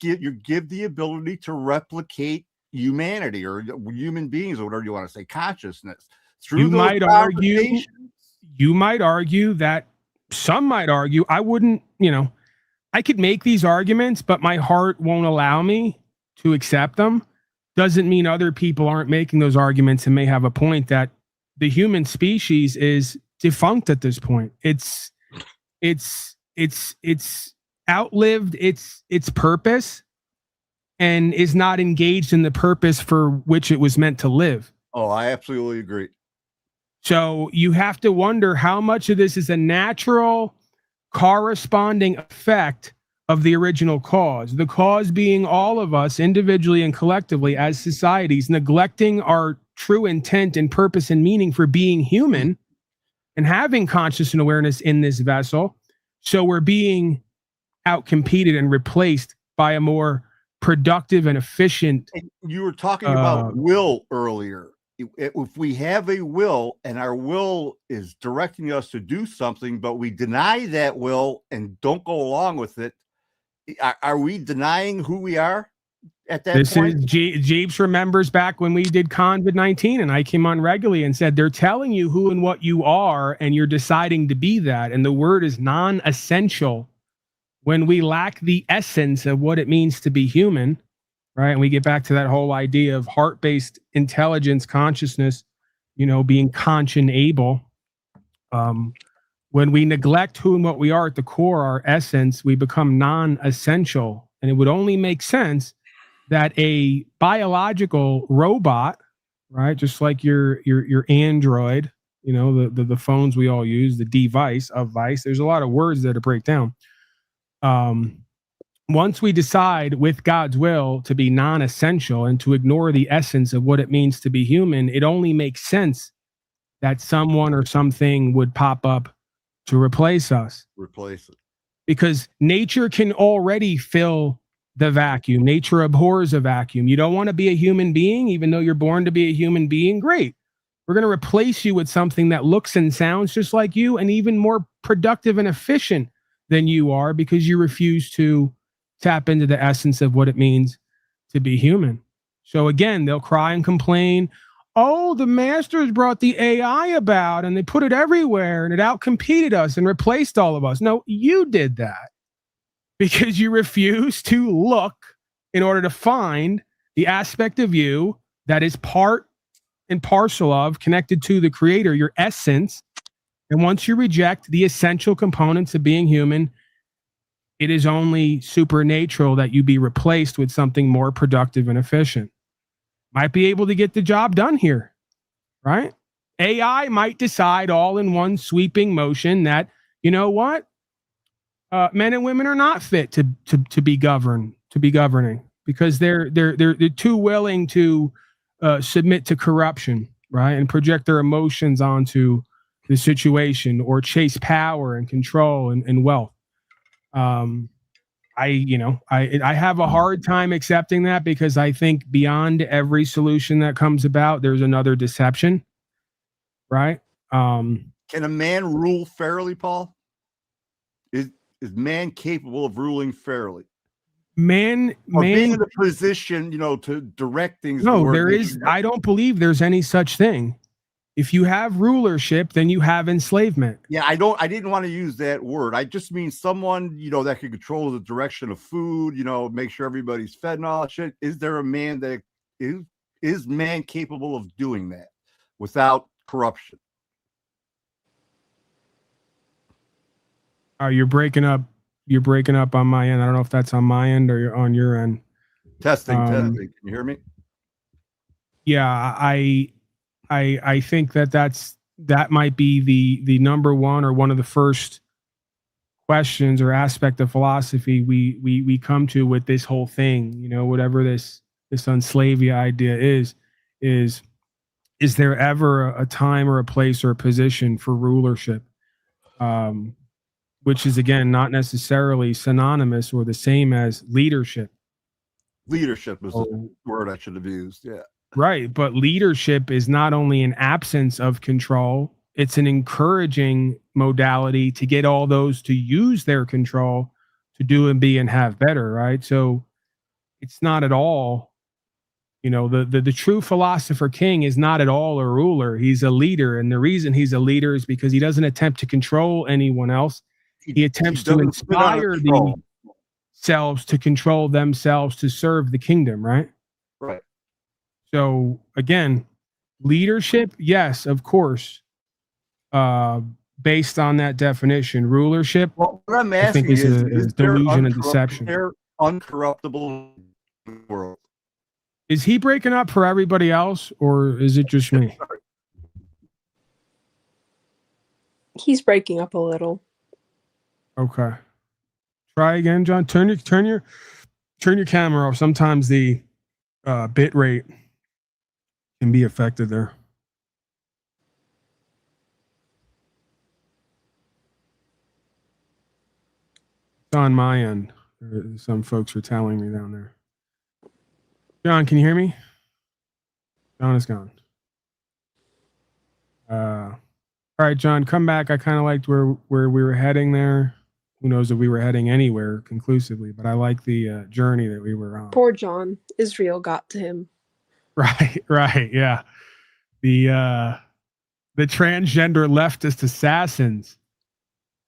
You give the ability to replicate humanity or human beings or whatever you want to say, consciousness. You might argue that some might argue I wouldn't, I could make these arguments, but my heart won't allow me to accept them. Doesn't mean other people aren't making those arguments and may have a point that the human species is defunct at this point. It's outlived its purpose and is not engaged in the purpose for which it was meant to live. Oh, I absolutely agree. So you have to wonder how much of this is a natural corresponding effect of the original cause, the cause being all of us individually and collectively as societies neglecting our true intent and purpose and meaning for being human and having conscious and awareness in this vessel. So we're being outcompeted and replaced by a more productive and efficient. And you were talking about will earlier. If we have a will and our will is directing us to do something, but we deny that will and don't go along with it, are we denying who we are at that point? Jeeps remembers back when we did COVID-19 and I came on regularly and said, they're telling you who and what you are, and you're deciding to be that. And the word is non-essential when we lack the essence of what it means to be human, right? And we get back to that whole idea of heart-based intelligence, consciousness, being conscious-able. When we neglect who and what we are at the core, our essence, we become non-essential. And it would only make sense that a biological robot, right, just like your Android, the phones we all use, the device of vice, there's a lot of words there to break down. Once we decide with God's will to be non-essential and to ignore the essence of what it means to be human, it only makes sense that someone or something would pop up to replace us. Replace it. Because nature can already fill the vacuum. Nature abhors a vacuum. You don't want to be a human being, even though you're born to be a human being. Great. We're going to replace you with something that looks and sounds just like you and even more productive and efficient than you are because you refuse to tap into the essence of what it means to be human. So again, they'll cry and complain. Oh, the masters brought the AI about and they put it everywhere and it outcompeted us and replaced all of us. No, you did that because you refused to look in order to find the aspect of you that is part and parcel of, connected to the creator, your essence. And once you reject the essential components of being human, it is only supernatural that you be replaced with something more productive and efficient. Might be able to get the job done here, right? AI might decide all in one sweeping motion that, you know what? Men and women are not fit to be governing because they're too willing to submit to corruption, right? And project their emotions onto the situation or chase power and control and wealth. I have a hard time accepting that because I think beyond every solution that comes about, there's another deception, right? Can a man rule fairly, Paul? Is man capable of ruling fairly? Man, being in a position, to direct things. No, there is. I don't believe there's any such thing. If you have rulership, then you have enslavement. Yeah, I didn't want to use that word. I just mean someone, that can control the direction of food, make sure everybody's fed and all that shit. Is there a man that is man capable of doing that without corruption? You're breaking up you're breaking up on my end. I don't know if that's on my end or you're on your end. Testing. Can you hear me? Yeah, I think that might be the number one or one of the first questions or aspect of philosophy we come to with this whole thing. You know, whatever this unslavia idea is there ever a time or a place or a position for rulership? Which is again not necessarily synonymous or the same as leadership. Leadership was the word I should have used. Yeah. Right. But leadership is not only an absence of control, it's an encouraging modality to get all those to use their control to do and be and have better. Right. So it's not at all, you know, the true philosopher king is not at all a ruler. He's a leader. And the reason he's a leader is because he doesn't attempt to control anyone else. He attempts to inspire themselves to control themselves to serve the kingdom. Right. Right. So again, leadership, yes, of course. Based on that definition, rulership. Well, what I'm asking is delusion and deception. There uncorruptible world. Is he breaking up for everybody else, or is it just me? He's breaking up a little. Okay. Try again, John. Turn your camera off. Sometimes the bit rate can be affected there. It's on my end. Some folks are telling me down there. John, can you hear me? John is gone. All right, John, come back. I kind of liked where we were heading there. Who knows if we were heading anywhere conclusively, but I like the journey that we were on. Poor John. Israel got to him. Right, yeah. The transgender leftist assassins.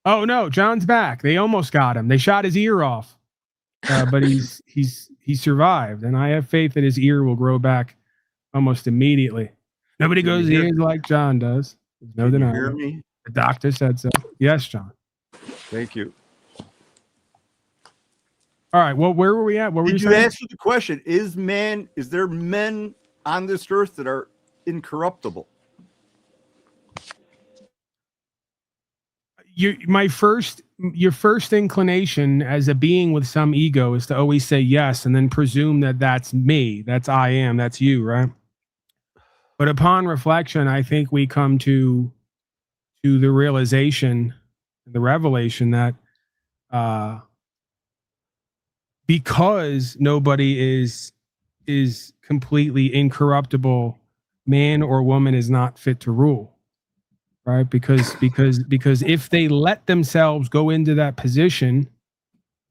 Oh no, John's back. They almost got him. They shot his ear off, but he survived, and I have faith that his ear will grow back almost immediately. Nobody goes ears like John does. There's no denying. Hear me? The doctor said so. Yes, John. Thank you. All right. Well, where were we at? What were Did you you saying? answer the question? Is there men on this earth that are incorruptible? Your first inclination as a being with some ego is to always say yes and then presume that that's me, that's I am, that's you, right? But upon reflection, I think we come to the realization, the revelation that because nobody is completely incorruptible, man or woman is not fit to rule. Right, because if they let themselves go into that position,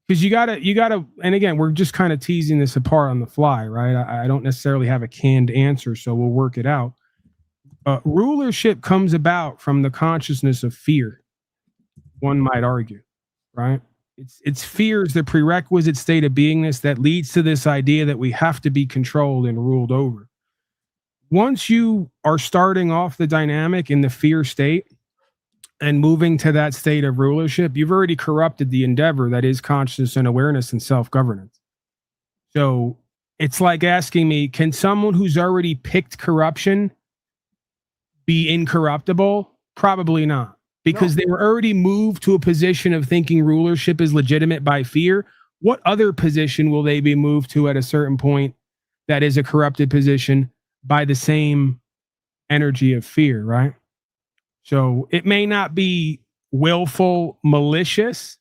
because you gotta, and again, we're just kind of teasing this apart on the fly, right? I don't necessarily have a canned answer, so we'll work it out. Rulership comes about from the consciousness of fear. One might argue, right? It's fear is the prerequisite state of beingness that leads to this idea that we have to be controlled and ruled over. Once you are starting off the dynamic in the fear state and moving to that state of rulership, you've already corrupted the endeavor that is consciousness and awareness and self-governance. So it's like asking me, can someone who's already picked corruption be incorruptible? Probably not, because they were already moved to a position of thinking rulership is legitimate by fear. What other position will they be moved to at a certain point that is a corrupted position by the same energy of fear, right? So it may not be willful, malicious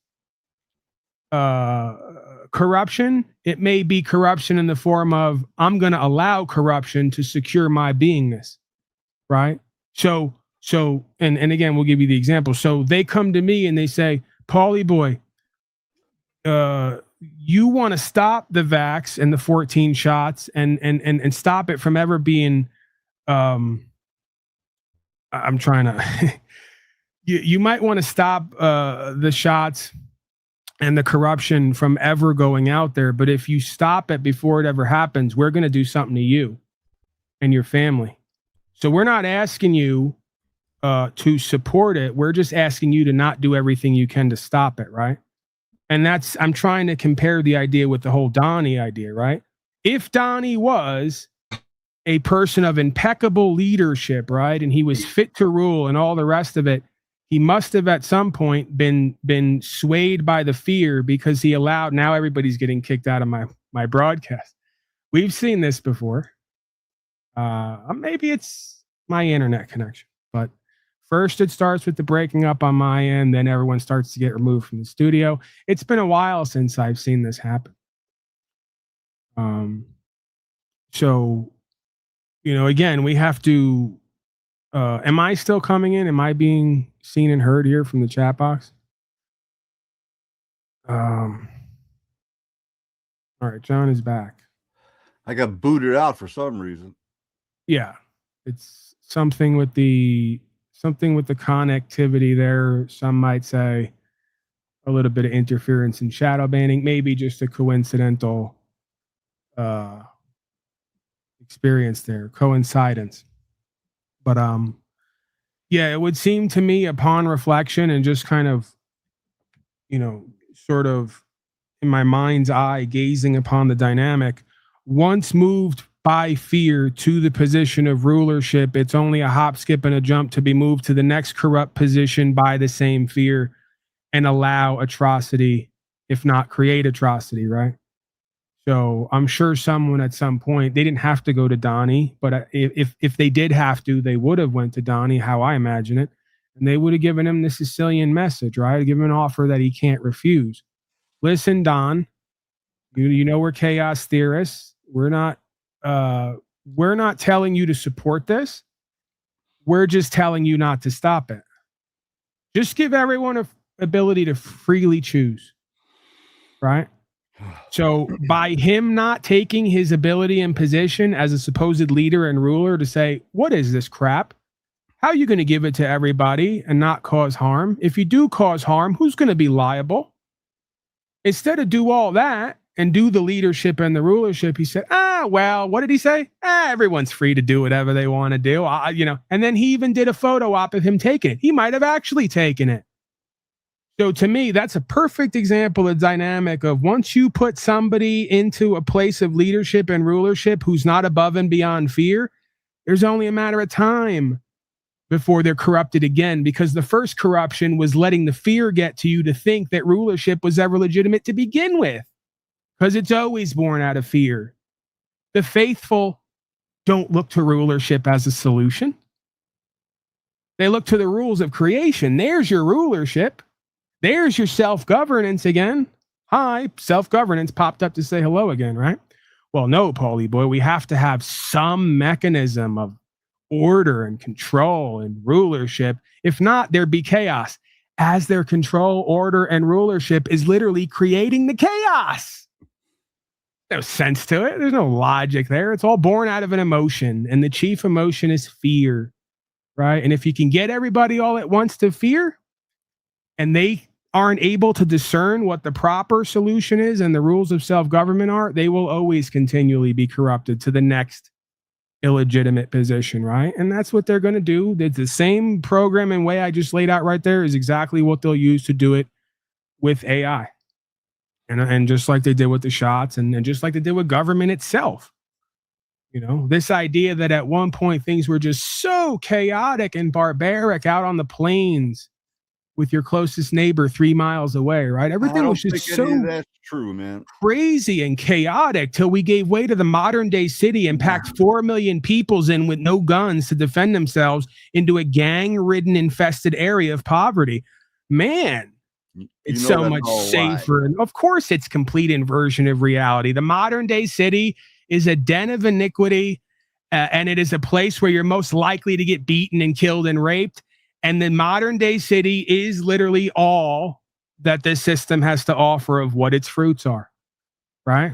corruption. It may be corruption in the form of, I'm going to allow corruption to secure my beingness, right? So, and again, we'll give you the example. So they come to me and they say, Paulie boy, you want to stop the vax and the 14 shots and stop it from ever being, I'm trying to, you might want to stop the shots and the corruption from ever going out there. But if you stop it before it ever happens, we're going to do something to you and your family. So we're not asking you to support it. We're just asking you to not do everything you can to stop it, right? and I'm trying to compare the idea with the whole Donnie idea, right? If Donnie was a person of impeccable leadership, right, and he was fit to rule and all the rest of it, he must have at some point been swayed by the fear because he allowed, now everybody's getting kicked out of my broadcast. We've seen this before. Maybe it's my internet connection, but first it starts with the breaking up on my end, then everyone starts to get removed from the studio. It's been a while since I've seen this happen. So, again, we have to, am I still coming in? Am I being seen and heard here from the chat box? All right, John is back. I got booted out for some reason. Yeah, it's something with the connectivity there. Some might say a little bit of interference and shadow banning, maybe just a coincidental experience there, coincidence. But yeah, it would seem to me upon reflection and just kind of, sort of in my mind's eye, gazing upon the dynamic, once moved by fear to the position of rulership, it's only a hop, skip, and a jump to be moved to the next corrupt position by the same fear and allow atrocity, if not create atrocity, right? So I'm sure someone at some point, they didn't have to go to Donnie, but if they did have to, they would have went to Donnie, how I imagine it, and they would have given him the Sicilian message, right? Give him an offer that he can't refuse. Listen, Don, you know we're chaos theorists. We're not telling you to support this. We're just telling you not to stop it. Just give everyone an ability to freely choose, right? So by him not taking his ability and position as a supposed leader and ruler to say, what is this crap? How are you going to give it to everybody and not cause harm? If you do cause harm, who's going to be liable? Instead of do all that and do the leadership and the rulership, he said, well, what did he say? Everyone's free to do whatever they want to do. And then he even did a photo op of him taking it. He might have actually taken it. So to me, that's a perfect example of dynamic of once you put somebody into a place of leadership and rulership who's not above and beyond fear, there's only a matter of time before they're corrupted again, because the first corruption was letting the fear get to you to think that rulership was ever legitimate to begin with, because it's always born out of fear. The faithful don't look to rulership as a solution. They look to the rules of creation. There's your rulership. There's your self-governance again. Hi, self-governance popped up to say hello again, right? Well, no, Paulie boy, we have to have some mechanism of order and control and rulership. If not, there'd be chaos, as their control, order, and rulership is literally creating the chaos. No sense to it. There's no logic there. It's all born out of an emotion, and the chief emotion is fear, right? And if you can get everybody all at once to fear, and they aren't able to discern what the proper solution is and the rules of self-government are, they will always continually be corrupted to the next illegitimate position, right? And that's what they're going to do. It's the same program and way I just laid out right there is exactly what they'll use to do it with AI. And just like they did with the shots and just like they did with government itself. This idea that at one point things were just so chaotic and barbaric out on the plains with your closest neighbor 3 miles away, right? Everything was just so that's true, man. Crazy and chaotic till we gave way to the modern day city and packed 4 million peoples in with no guns to defend themselves into a gang-ridden, infested area of poverty. Man, it's so much safer. And of course, it's complete inversion of reality. The modern day city is a den of iniquity, and it is a place where you're most likely to get beaten and killed and raped. And the modern day city is literally all that this system has to offer of what its fruits are, right?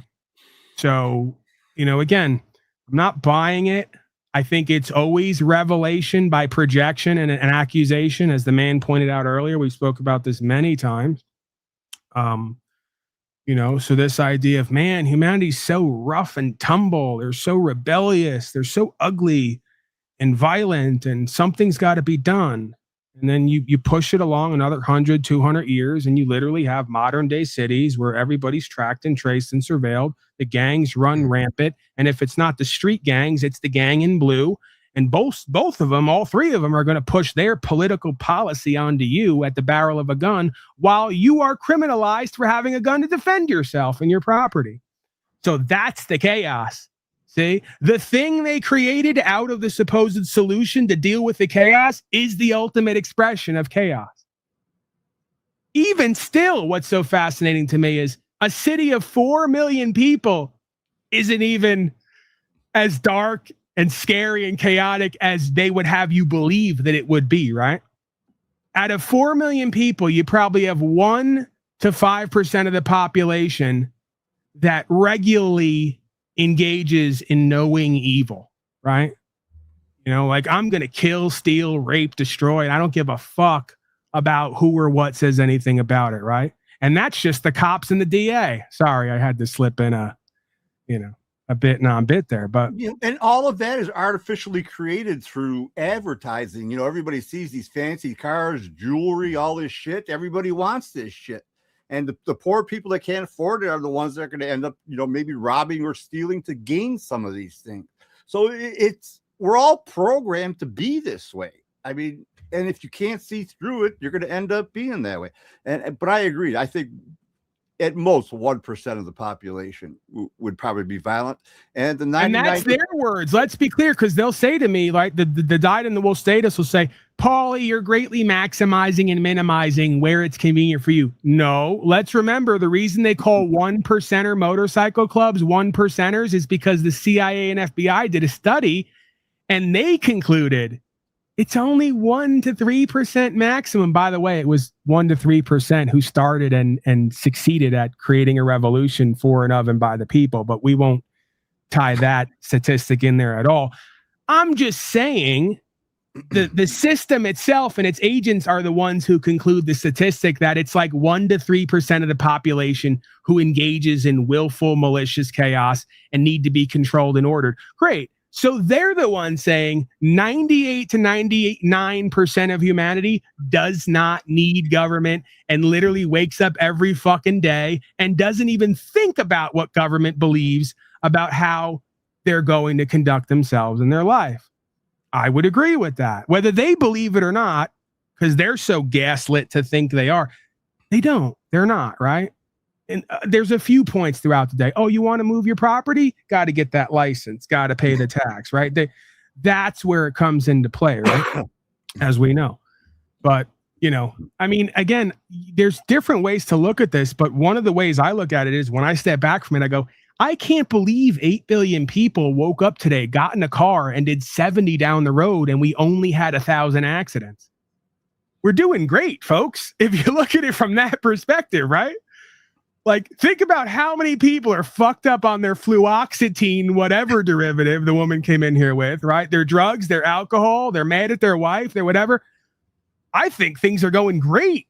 So, again, I'm not buying it. I think it's always revelation by projection and an accusation, as the man pointed out earlier. We spoke about this many times. So this idea of, man, humanity's so rough and tumble. They're so rebellious. They're so ugly and violent, and something's got to be done. And then you push it along another 100, 200 years, and you literally have modern day cities where everybody's tracked and traced and surveilled. The gangs run rampant. And if it's not the street gangs, it's the gang in blue. And both of them, all three of them, are going to push their political policy onto you at the barrel of a gun while you are criminalized for having a gun to defend yourself and your property. So that's the chaos. See, the thing they created out of the supposed solution to deal with the chaos is the ultimate expression of chaos. Even still, what's so fascinating to me is a city of 4 million people isn't even as dark and scary and chaotic as they would have you believe that it would be, right? Out of 4 million people, you probably have 1 to 5% of the population that regularly engages in knowing evil, right? You know, like, I'm going to kill, steal, rape, destroy, and I don't give a fuck about who or what says anything about it, right? And that's just the cops and the DA. Sorry, I had to slip in a bit non-bit there, but and all of that is artificially created through advertising. You know, everybody sees these fancy cars, jewelry, all this shit. Everybody wants this shit. And the poor people that can't afford it are the ones that are going to end up, you know, maybe robbing or stealing to gain some of these things. So we're all programmed to be this way. I mean, and if you can't see through it, you're going to end up being that way. But I agree. I think at most 1% of the population would probably be violent, and the 99%. And that's their words. Let's be clear, because they'll say to me, like the dyed in the wool status will say, Paulie, you're greatly maximizing and minimizing where it's convenient for you. No, let's remember the reason they call 1%er motorcycle clubs 1%ers is because the CIA and FBI did a study, and they concluded it's only 1 to 3% maximum. By the way, it was 1 to 3% who started and succeeded at creating a revolution for and of and by the people. But we won't tie that statistic in there at all. I'm just saying the system itself and its agents are the ones who conclude the statistic that it's like 1 to 3% of the population who engages in willful, malicious chaos and need to be controlled and ordered. Great. So they're the ones saying 98 to 99% of humanity does not need government and literally wakes up every fucking day and doesn't even think about what government believes about how they're going to conduct themselves in their life. I would agree with that. Whether they believe it or not, because they're so gaslit to think they are, they don't. They're not, right? And there's a few points throughout the day. Oh, you want to move your property? Got to get that license. Got to pay the tax, right? That's where it comes into play, right? As we know. But, you know, I mean, again, there's different ways to look at this. But one of the ways I look at it is when I step back from it, I go, I can't believe 8 billion people woke up today, got in a car and did 70 down the road, and we only had 1,000 accidents. We're doing great, folks, if you look at it from that perspective, right? Like, think about how many people are fucked up on their fluoxetine, whatever derivative the woman came in here with, right? Their drugs, their alcohol, they're mad at their wife, they're whatever. I think things are going great.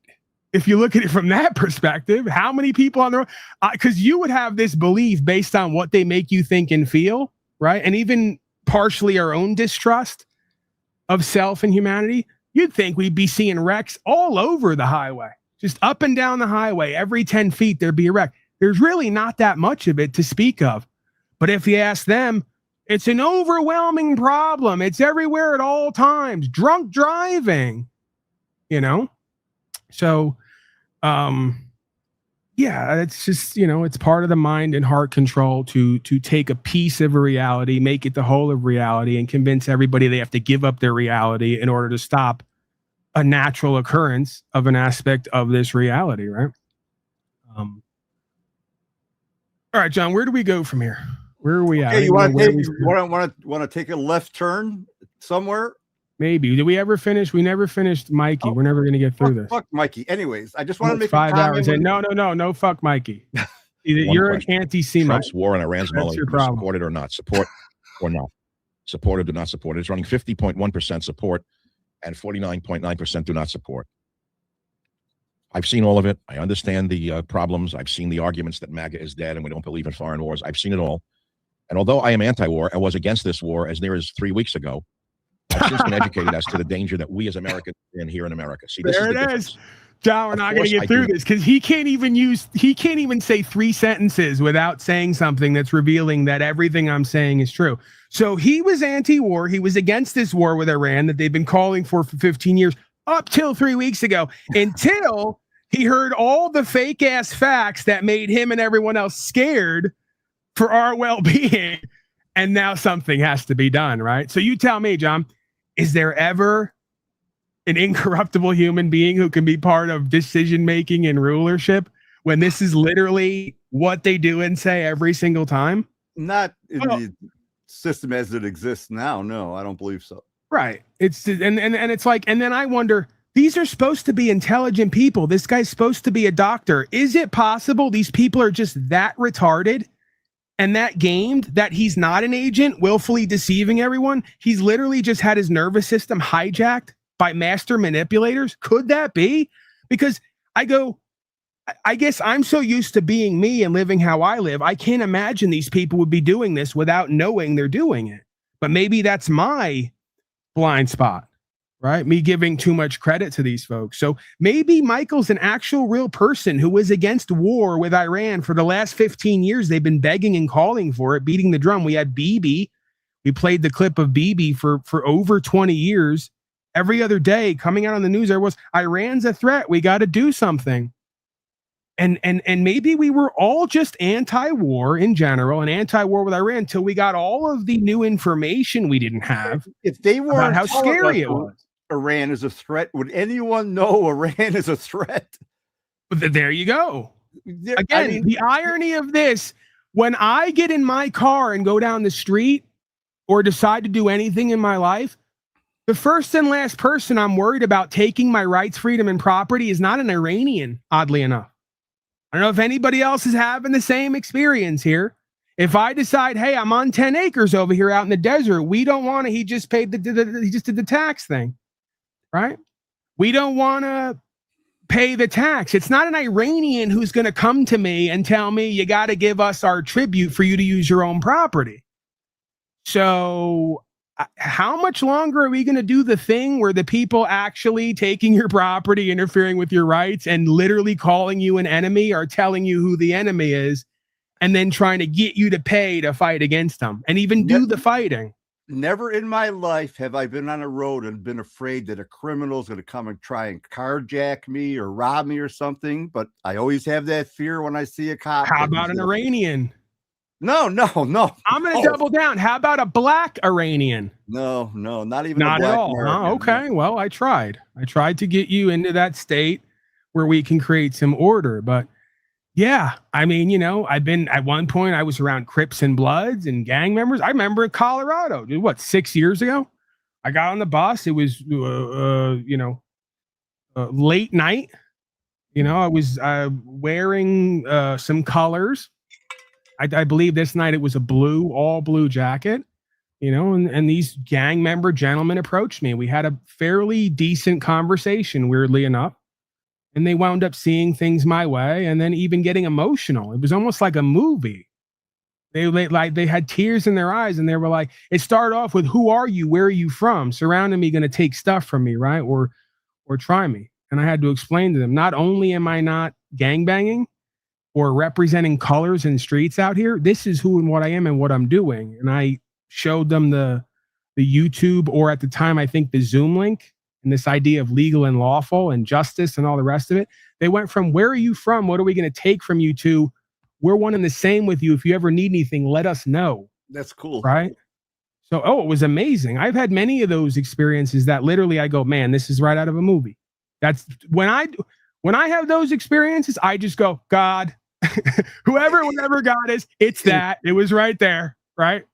If you look at it from that perspective, how many people on the road? Because you would have this belief based on what they make you think and feel, right? And even partially our own distrust of self and humanity. You'd think we'd be seeing wrecks all over the highway. Just up and down the highway, every 10 feet, there'd be a wreck. There's really not that much of it to speak of. But if you ask them, it's an overwhelming problem. It's everywhere at all times. Drunk driving, you know? So, yeah, it's just, you know, it's part of the mind and heart control to take a piece of a reality, make it the whole of reality, and convince everybody they have to give up their reality in order to stop a natural occurrence of an aspect of this reality, right? All right, John, where do we go from here? Where are we at? Hey, you want to take a left turn somewhere? Maybe. Did we ever finish? We never finished Mikey. We're never going to get through this. Fuck Mikey. Anyways, I just want to make 5 hours in. No, fuck Mikey. You're an anti-Semite. Trump's war on Iran's support it or not. Support or not. Support or do not support it. It's running 50.1% support and 49.9% do not support. I've seen all of it. I understand the problems. I've seen the arguments that MAGA is dead and we don't believe in foreign wars. I've seen it all. And although I am anti-war, I was against this war as near as 3 weeks ago. have since been educated as to the danger that we as Americans are in here in America. See, this There is the it difference. is. John, we're not going to course get I through do. this because he can't even say 3 sentences without saying something that's revealing that everything I'm saying is true. So he was anti-war. He was against this war with Iran that they've been calling for 15 years, up till 3 weeks ago, until he heard all the fake ass facts that made him and everyone else scared for our well-being. And now something has to be done, right? So you tell me, John, is there ever an incorruptible human being who can be part of decision-making and rulership when this is literally what they do and say every single time? Not in the system as it exists now. No, I don't believe so. Right. It's and it's like, and then I wonder, these are supposed to be intelligent people. This guy's supposed to be a doctor. Is it possible these people are just that retarded and that gamed that he's not an agent willfully deceiving everyone? He's literally just had his nervous system hijacked by master manipulators. Could that be? Because I guess I'm so used to being me and living how I live. I can't imagine these people would be doing this without knowing they're doing it. But maybe that's my blind spot, right? Me giving too much credit to these folks. So maybe Michael's an actual real person who was against war with Iran for the last 15 years. They've been begging and calling for it, beating the drum. We had Bibi. We played the clip of Bibi for over 20 years. Every other day coming out on the news, there was Iran's a threat. We got to do something. And maybe we were all just anti-war in general and anti-war with Iran until we got all of the new information we didn't have. If they weren't about how scary it was. Iran is a threat, would anyone know Iran is a threat? There you go. Again, the irony of this, when I get in my car and go down the street or decide to do anything in my life, the first and last person I'm worried about taking my rights, freedom, and property is not an Iranian, oddly enough. I don't know if anybody else is having the same experience here. If I decide, hey, I'm on 10 acres over here out in the desert, we don't want to, he just did the tax thing, right? We don't want to pay the tax. It's not an Iranian who's going to come to me and tell me you got to give us our tribute for you to use your own property. So how much longer are we going to do the thing where the people actually taking your property, interfering with your rights, and literally calling you an enemy are telling you who the enemy is, and then trying to get you to pay to fight against them and even do the fighting? Never in my life have I been on a road and been afraid that a criminal is going to come and try and carjack me or rob me or something. But I always have that fear when I see a cop. How about an Iranian? No. I'm going to double down. How about a black Iranian? No, not even. Not a black at all. American. Okay. Well, I tried to get you into that state where we can create some order. But yeah, I mean, I've been at one point, I was around Crips and Bloods and gang members. I remember in Colorado, dude, 6 years ago? I got on the bus. It was, late night. I was wearing some colors. I believe this night it was a all blue jacket, and these gang member gentlemen approached me. We had a fairly decent conversation, weirdly enough, and they wound up seeing things my way and then even getting emotional. It was almost like a movie. They had tears in their eyes and they were like, it started off with, who are you? Where are you from? Surrounding me, going to take stuff from me, right? Or try me. And I had to explain to them, not only am I not gangbanging or representing colors and streets out here, this is who and what I am and what I'm doing. And I showed them the YouTube, or at the time, I think the Zoom link, and this idea of legal and lawful and justice and all the rest of it. They went from, where are you from? What are we going to take from you, to, we're one and the same with you. If you ever need anything, let us know. That's cool. Right? So, it was amazing. I've had many of those experiences that literally I go, man, this is right out of a movie. That's when I have those experiences, I just go, God, whatever God is, it's that. It was right there, right?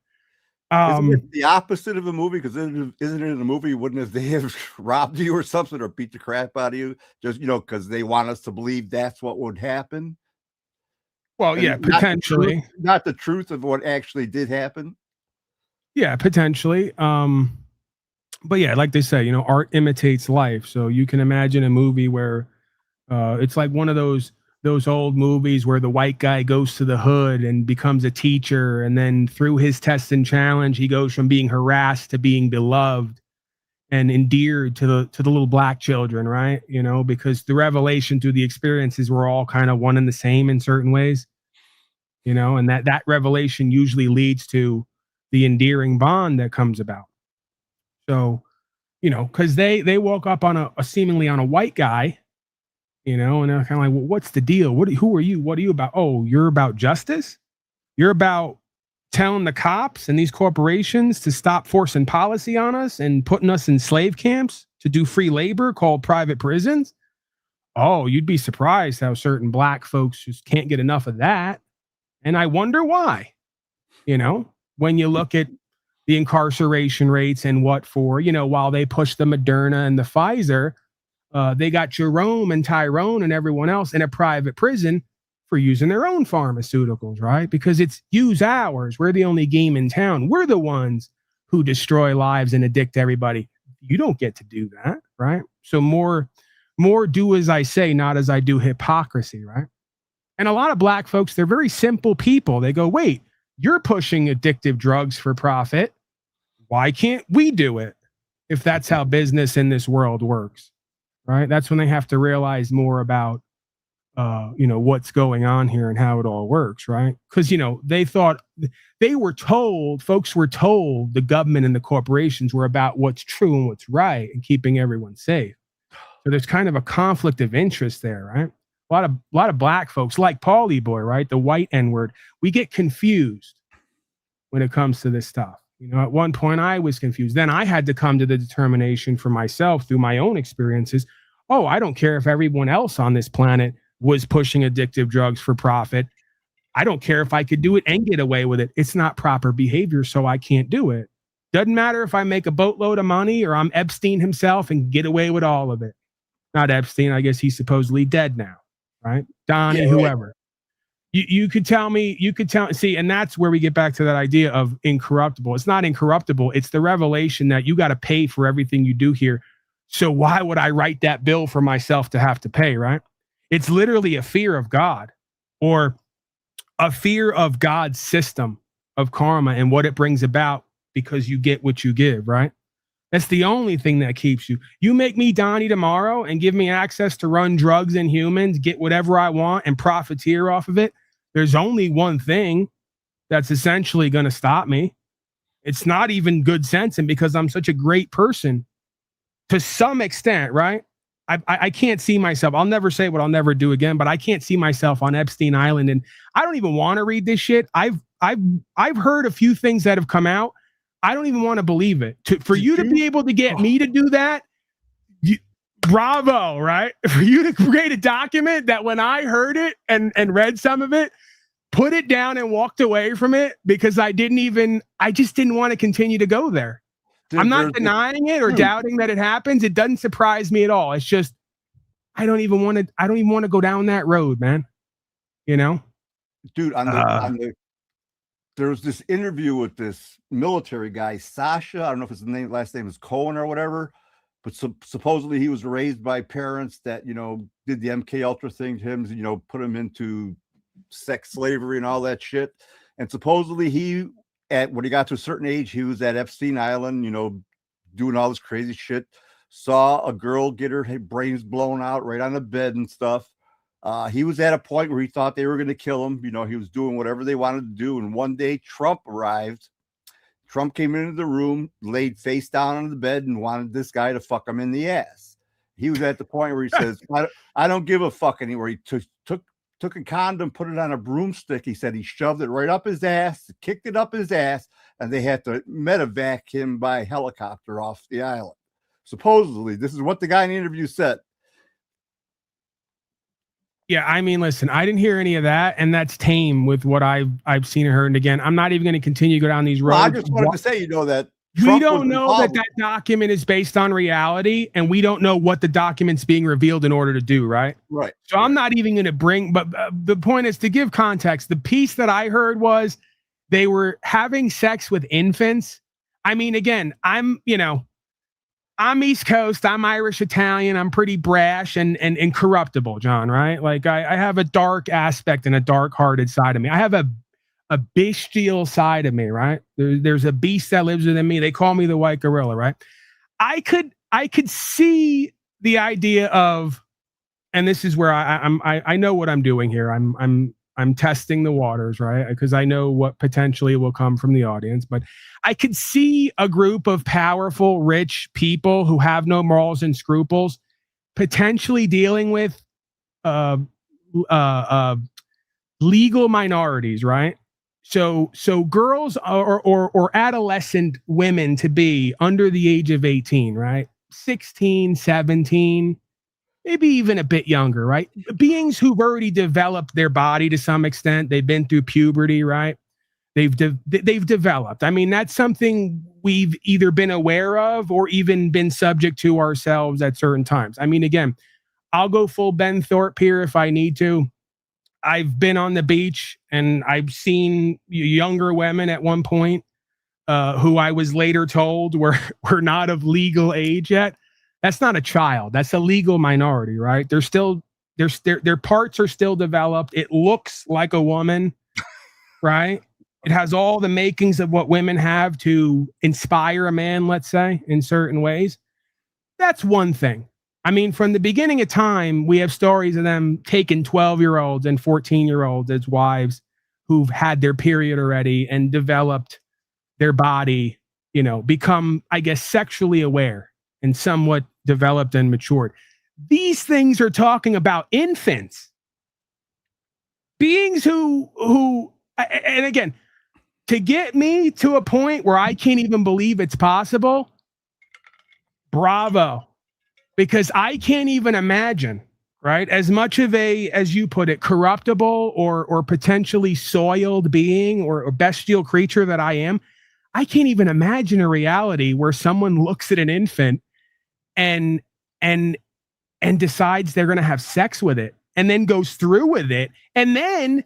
Isn't it the opposite of a movie? Because isn't it in a movie? Wouldn't they have robbed you or something, or beat the crap out of you? Just because they want us to believe that's what would happen. Well, And yeah, potentially. Not the truth of what actually did happen. Yeah, potentially. But yeah, like they say, art imitates life. So you can imagine a movie where it's like one of those old movies where the white guy goes to the hood and becomes a teacher, and then through his test and challenge, he goes from being harassed to being beloved. and endeared to the little black children, right? You know, because the revelation through the experiences were all kind of one and the same in certain ways, you know, and that revelation usually leads to the endearing bond that comes about. So, you know, because they woke up on a seemingly on a white guy, you know, and they're kind of like, well, what's the deal? Who are you? What are you about? Oh, you're about justice? You're about telling the cops and these corporations to stop forcing policy on us and putting us in slave camps to do free labor called private prisons? Oh, you'd be surprised how certain black folks just can't get enough of that. And I wonder why, you know, when you look at the incarceration rates and what for, you know, while they push the Moderna and the Pfizer, they got Jerome and Tyrone and everyone else in a private prison for using their own pharmaceuticals, right? Because it's use ours. We're the only game in town. We're the ones who destroy lives and addict everybody. You don't get to do that, right? So more do as I say, not as I do hypocrisy, right? And a lot of black folks, they're very simple people. They go, wait, you're pushing addictive drugs for profit. Why can't we do it if that's how business in this world works, right? That's when they have to realize more about, you know, what's going on here and how it all works, right? Because, you know, folks were told the government and the corporations were about what's true and what's right and keeping everyone safe. So there's kind of a conflict of interest there, right? A lot of black folks like Paulie Boy, right? The white N-word. We get confused when it comes to this stuff. You know, at one point I was confused. Then I had to come to the determination for myself through my own experiences. Oh, I don't care if everyone else on this planet was pushing addictive drugs for profit. I don't care if I could do it and get away with it. It's not proper behavior, so I can't do it. Doesn't matter if I make a boatload of money or I'm Epstein himself and get away with all of it. Not Epstein. I guess he's supposedly dead now. Right? Donnie, yeah, whoever. Right. You could tell me, see, and that's where we get back to that idea of incorruptible. It's not incorruptible. It's the revelation that you got to pay for everything you do here. So why would I write that bill for myself to have to pay, right? It's literally a fear of God or a fear of God's system of karma and what it brings about because you get what you give, right? That's the only thing that keeps you. You make me Donnie tomorrow and give me access to run drugs in humans, get whatever I want and profiteer off of it. There's only one thing that's essentially going to stop me. It's not even good sense. And because I'm such a great person to some extent, right? I can't see myself. I'll never say what I'll never do again, but I can't see myself on Epstein Island. And I don't even want to read this shit. I've heard a few things that have come out. I don't even want to believe it. For you to be able to get me to do that, bravo, right? For you to create a document that when I heard it and read some of it, put it down and walked away from it because I just didn't want to continue to go there. I'm not denying it or doubting that it happens. It doesn't surprise me at all. It's just, I don't even want to go down that road, man. You know? Dude, there was this interview with this military guy, Sasha. I don't know if his last name is Cohen or whatever, but supposedly he was raised by parents that, you know, did the MK Ultra thing to him, you know, put him into sex slavery and all that shit. And supposedly when he got to a certain age, he was at Epstein Island, you know, doing all this crazy shit, saw a girl get her brains blown out right on the bed and stuff. He was at a point where he thought they were going to kill him. You know, he was doing whatever they wanted to do. And one day Trump arrived. Trump came into the room, laid face down on the bed and wanted this guy to fuck him in the ass. He was at the point where he says, I don't give a fuck anymore. He took a condom, put it on a broomstick. He said he shoved it right up his ass, kicked it up his ass, and they had to medevac him by helicopter off the island. Supposedly, this is what the guy in the interview said. Yeah, I mean, listen, I didn't hear any of that, and that's tame with what I've seen and heard. And again, I'm not even going to continue to go down these roads. Well, I just wanted to say, you know, that we don't know that document is based on reality, and we don't know what the document's being revealed in order to do, right? Right. So I'm not even going to bring, but the point is to give context. The piece that I heard was they were having sex with infants. I mean, again, I'm East Coast, I'm Irish Italian, I'm pretty brash and incorruptible, John, right? Like I have a dark aspect and a dark-hearted side of me. I have a bestial side of me, right? There's a beast that lives within me. They call me the white gorilla, right? I could see the idea of, and this is where I know what I'm doing here. I'm testing the waters, right? Because I know what potentially will come from the audience, but I could see a group of powerful, rich people who have no morals and scruples potentially dealing with legal minorities, right? So girls or adolescent women to be under the age of 18, right? 16, 17, maybe even a bit younger, right? Beings who've already developed their body to some extent. They've been through puberty, right? They've developed. I mean, that's something we've either been aware of or even been subject to ourselves at certain times. I mean, again, I'll go full Ben Thorpe here if I need to. I've been on the beach and I've seen younger women at one point who I was later told were not of legal age yet. That's not a child. That's a legal minority, right? They're still, their parts are still developed. It looks like a woman, right? It has all the makings of what women have to inspire a man, let's say, in certain ways. That's one thing. I mean, from the beginning of time, we have stories of them taking 12-year-olds and 14-year-olds as wives who've had their period already and developed their body, you know, become, I guess, sexually aware and somewhat developed and matured. These things are talking about infants, beings who, and again, to get me to a point where I can't even believe it's possible, bravo. Because I can't even imagine, right? As much of a, as you put it, corruptible or potentially soiled being or bestial creature that I am, I can't even imagine a reality where someone looks at an infant and decides they're going to have sex with it and then goes through with it. And then,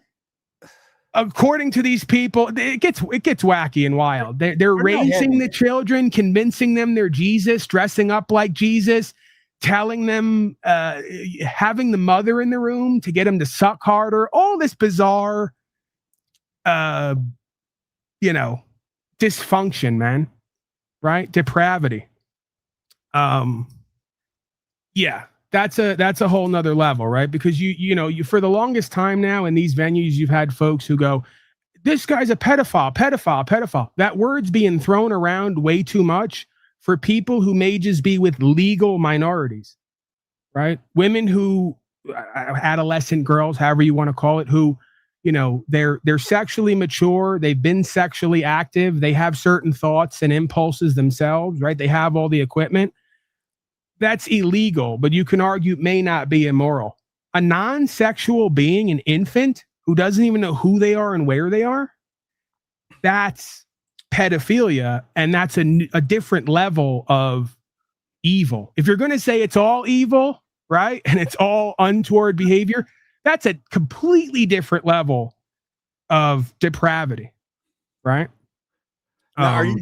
according to these people, it gets wacky and wild. They're raising the children, convincing them they're Jesus, dressing up like Jesus, telling them, having the mother in the room to get them to suck harder, all this bizarre, dysfunction, man, right? Depravity. Yeah, that's a whole nother level, right? Because you for the longest time now in these venues, you've had folks who go, this guy's a pedophile. That word's being thrown around way too much for people who may just be with legal minorities, right? Women who, adolescent girls, however you want to call it, who, they're sexually mature. They've been sexually active. They have certain thoughts and impulses themselves, right? They have all the equipment. That's illegal, but you can argue it may not be immoral. A non-sexual being, an infant who doesn't even know who they are and where they are, that's pedophilia, and that's a different level of evil. If you're going to say it's all evil, right, and it's all untoward behavior, that's a completely different level of depravity, right? Now, are you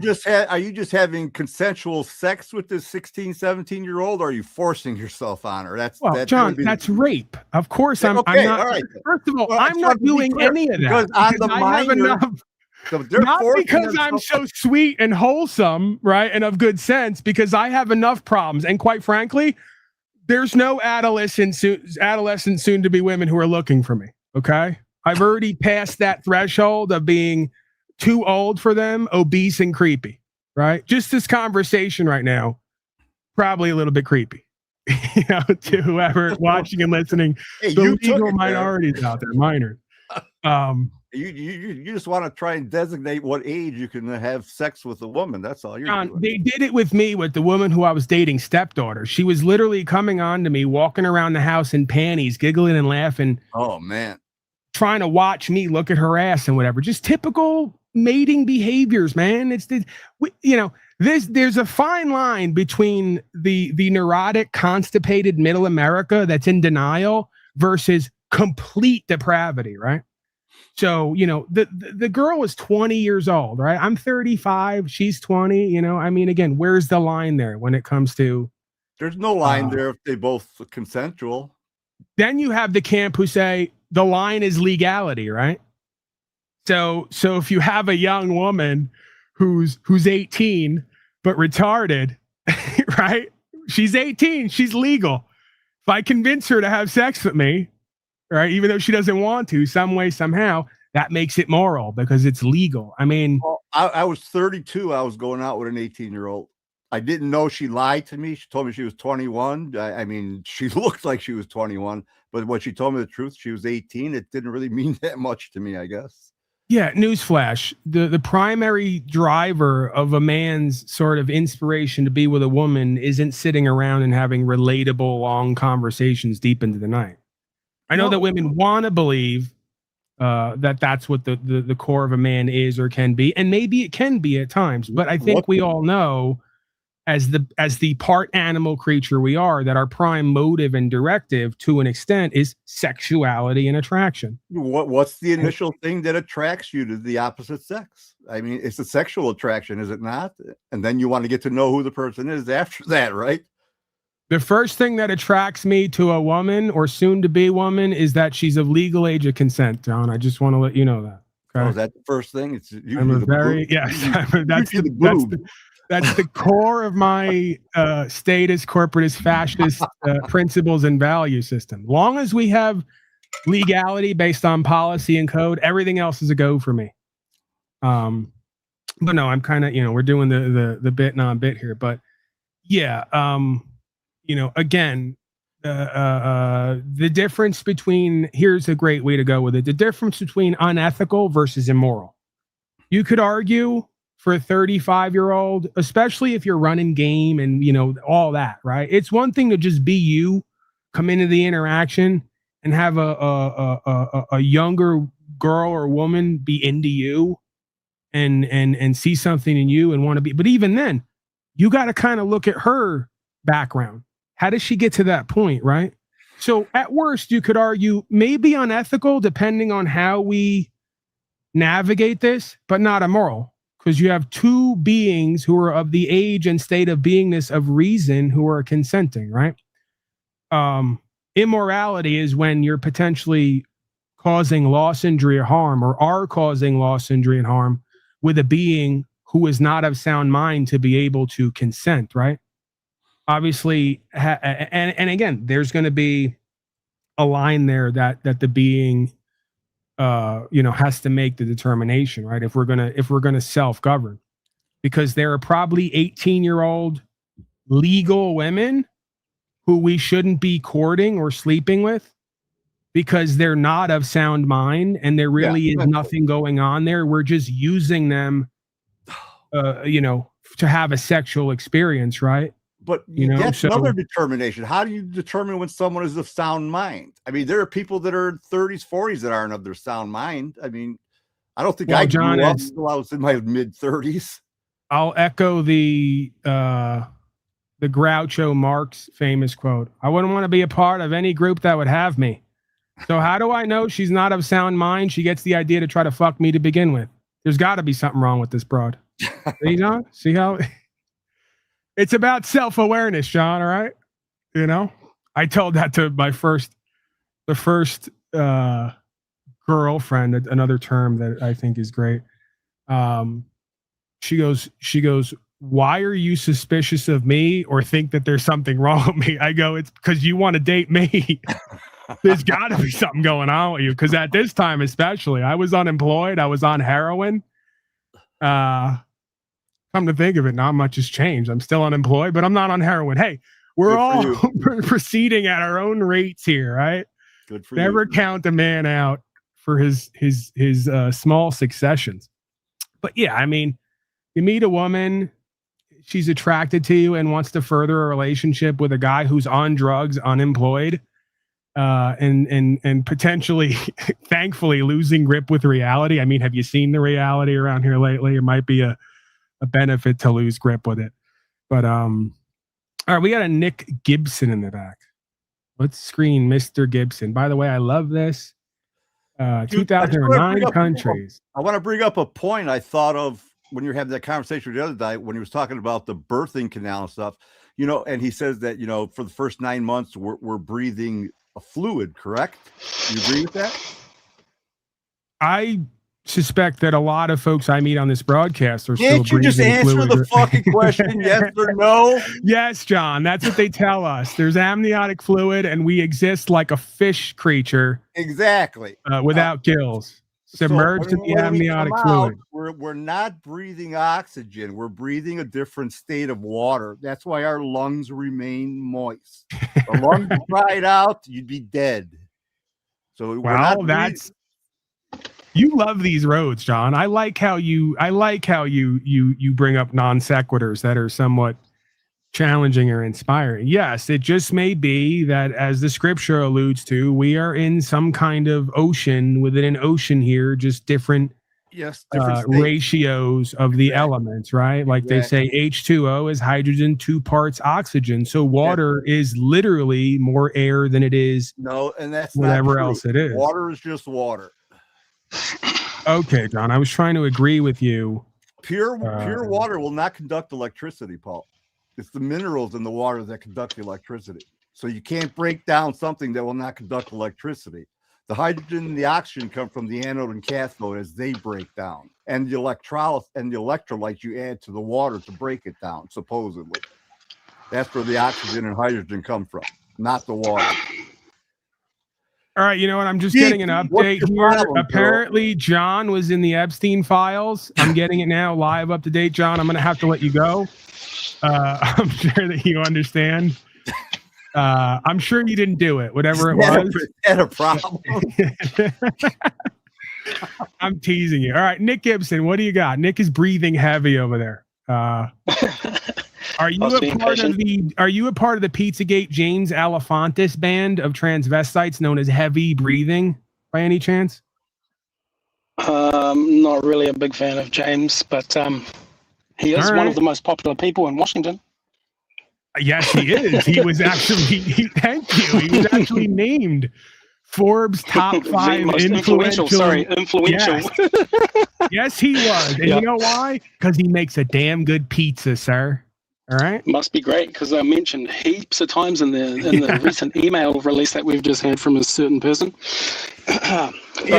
just having consensual sex with this 16, 17-year-old, or are you forcing yourself on her? John, that's rape. Of course, I'm not. All right. First of all, I'm not doing any of that because I have enough. Not because I'm so sweet and wholesome, right, and of good sense, because I have enough problems. And quite frankly, there's no adolescent soon-to-be women who are looking for me, okay? I've already passed that threshold of being too old for them, obese and creepy, right? Just this conversation right now, probably a little bit creepy, to whoever watching and listening. Hey, the legal minorities out there, minors. You just want to try and designate what age you can have sex with a woman. That's all you're doing. They did it with me with the woman who I was dating, stepdaughter. She was literally coming on to me, walking around the house in panties, giggling and laughing. Oh, man. Trying to watch me look at her ass and whatever. Just typical mating behaviors, man. There's a fine line between the neurotic, constipated middle America that's in denial versus complete depravity, right? So, the girl is 20 years old, right? I'm 35. She's 20. I mean, again, where's the line there when it comes to? There's no line there if they both consensual. Then you have the camp who say the line is legality, right? So if you have a young woman who's 18 but retarded, right? She's 18. She's legal. If I convince her to have sex with me, right, even though she doesn't want to, some way, somehow, that makes it moral because it's legal. I mean, well, I was 32. I was going out with an 18-year-old. I didn't know she lied to me. She told me she was 21. I mean, she looked like she was 21, but when she told me the truth, she was 18. It didn't really mean that much to me, I guess. Yeah, newsflash. The primary driver of a man's sort of inspiration to be with a woman isn't sitting around and having relatable, long conversations deep into the night. I know that women want to believe that that's what the core of a man is or can be, and maybe it can be at times. But I think we all know, as the part animal creature we are, that our prime motive and directive, to an extent, is sexuality and attraction. What's the initial thing that attracts you to the opposite sex? I mean, it's a sexual attraction, is it not? And then you want to get to know who the person is after that, right? The first thing that attracts me to a woman or soon-to-be woman is that she's of legal age of consent, John. I just want to let you know that. Okay? Oh, is that the first thing? It's usually I'm a the very boob. yes. That's the core of my statist, corporatist, fascist principles and value system. Long as we have legality based on policy and code, everything else is a go for me. But no, I'm kind of, we're doing the bit non-bit here, but yeah, again, the difference between, here's a great way to go with it, the difference between unethical versus immoral. You could argue for a 35-year-old, especially if you're running game and, all that, right? It's one thing to just be you, come into the interaction and have a younger girl or woman be into you and see something in you and want to be, but even then, you got to kind of look at her background. How does she get to that point, right? So at worst, you could argue maybe unethical depending on how we navigate this, but not immoral, because you have two beings who are of the age and state of beingness of reason who are consenting, right? Immorality is when you're potentially causing loss, injury, or harm, or are causing loss, injury, and harm with a being who is not of sound mind to be able to consent, right? Obviously, and again, there's going to be a line there that the being, has to make the determination, right? If we're gonna self-govern, because there are probably 18-year-old legal women who we shouldn't be courting or sleeping with because they're not of sound mind and there really is nothing going on there. We're just using them, to have a sexual experience, right? But that's another determination. How do you determine when someone is of sound mind? I mean, there are people that are 30s, 40s that aren't of their sound mind. I mean, I don't think I grew up until I was in my mid 30s. I'll echo the Groucho Marx famous quote. I wouldn't want to be a part of any group that would have me. So how do I know she's not of sound mind? She gets the idea to try to fuck me to begin with. There's got to be something wrong with this broad. See how it's about self-awareness, Sean. All right. I told that to the first girlfriend, another term that I think is great. She goes, why are you suspicious of me or think that there's something wrong with me? I go, it's because you want to date me. There's got to be something going on with you. Because at this time, especially, I was unemployed. I was on heroin. Come to think of it, not much has changed. I'm still unemployed, but I'm not on heroin. Hey, we're all proceeding at our own rates here, right? Good for Never count a man out for his small successions. But yeah, I mean, you meet a woman, she's attracted to you and wants to further a relationship with a guy who's on drugs, unemployed, and potentially, thankfully, losing grip with reality. I mean, have you seen the reality around here lately? It might be a benefit to lose grip with it. But all right, we got a Nick Gibson in the back. Let's screen Mr. Gibson. By the way, I love this. 2009 countries. I want to bring up a point I thought of when you were having that conversation with the other guy, when he was talking about the birthing canal and stuff, and he says that, for the first 9 months, we're breathing a fluid, correct? You agree with that? I suspect that a lot of folks I meet on this broadcast are still Can't you just breathing answer fluid. the fucking question, yes or no? Yes, John. That's what they tell us. There's amniotic fluid, and we exist like a fish creature. Exactly. Without gills, submerged in the when we amniotic come fluid. out, we're not breathing oxygen. We're breathing a different state of water. That's why our lungs remain moist. The lungs dried out, you'd be dead. So we're not breathing. You love these roads, John. I like how you bring up non sequiturs that are somewhat challenging or inspiring. Yes, it just may be that, as the scripture alludes to, we are in some kind of ocean within an ocean here, just different ratios of the elements, right? Like they say H2O is hydrogen, 2 parts oxygen. So water is literally more air than it is and that's whatever not true. else it is. Water is just water. Okay, John, I was trying to agree with you. Pure water will not conduct electricity, Paul. It's the minerals in the water that conduct electricity. So you can't break down something that will not conduct electricity. The hydrogen and the oxygen come from the anode and cathode as they break down, and the electrolytes and the electrolytes you add to the water to break it down, supposedly. That's where the oxygen and hydrogen come from, not the water. All right, you know what? I'm just getting an update here. Apparently, John was in the Epstein files. I'm getting it now, live, up to date. John, I'm going to have to let you go. I'm sure that you understand. I'm sure you didn't do it, whatever it was. Is that a problem? I'm teasing you. All right, Nick Gibson, what do you got? Nick is breathing heavy over there. Are you a part of the Pizzagate James Alefantis band of transvestites known as Heavy Breathing by any chance? Not really a big fan of James, but he is one of the most popular people in Washington. Yes, he is. He was actually, thank you. He was actually named Forbes top 5 most influential. Yes. Yes, he was. And you know why? Because he makes a damn good pizza, sir. All right. Must be great, because I mentioned heaps of times in the recent email release that we've just had from a certain person. He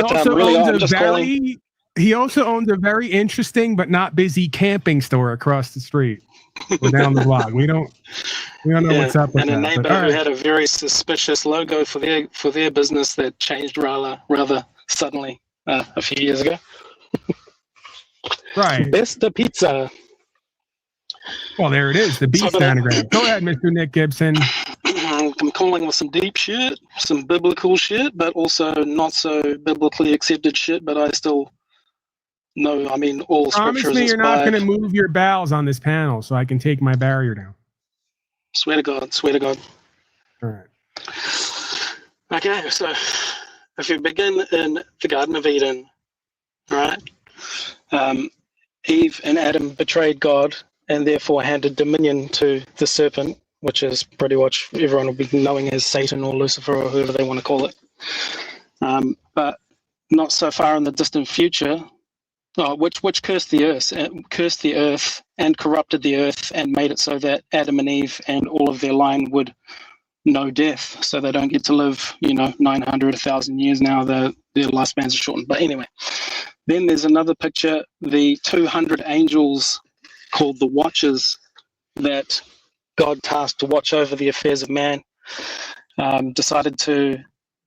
also owns a very interesting but not busy camping store across the street or down the block. We don't know what's up with and that. And a neighbor who had a very suspicious logo for their business that changed rather suddenly a few years ago. Right. Best pizza. Well, there it is, the beast anagram. Go ahead, Mr. Nick Gibson. I'm calling with some deep shit, some biblical shit, but also not so biblically accepted shit, but I still know, I mean, all Promise scripture me is you're not inspired. going to move your bowels on this panel so I can take my barrier down. Swear to God, swear to God. All right. Okay, so if you begin in the Garden of Eden, right? Eve and Adam betrayed God and therefore handed dominion to the serpent, which is pretty much everyone will be knowing as Satan or Lucifer or whoever they want to call it. But not so far in the distant future, which cursed the earth and corrupted the earth and made it so that Adam and Eve and all of their line would know death, so they don't get to live, 900, 1,000 years now. Their lifespans are shortened. But anyway, then there's another picture, the 200 angels called the Watchers that God tasked to watch over the affairs of man, decided to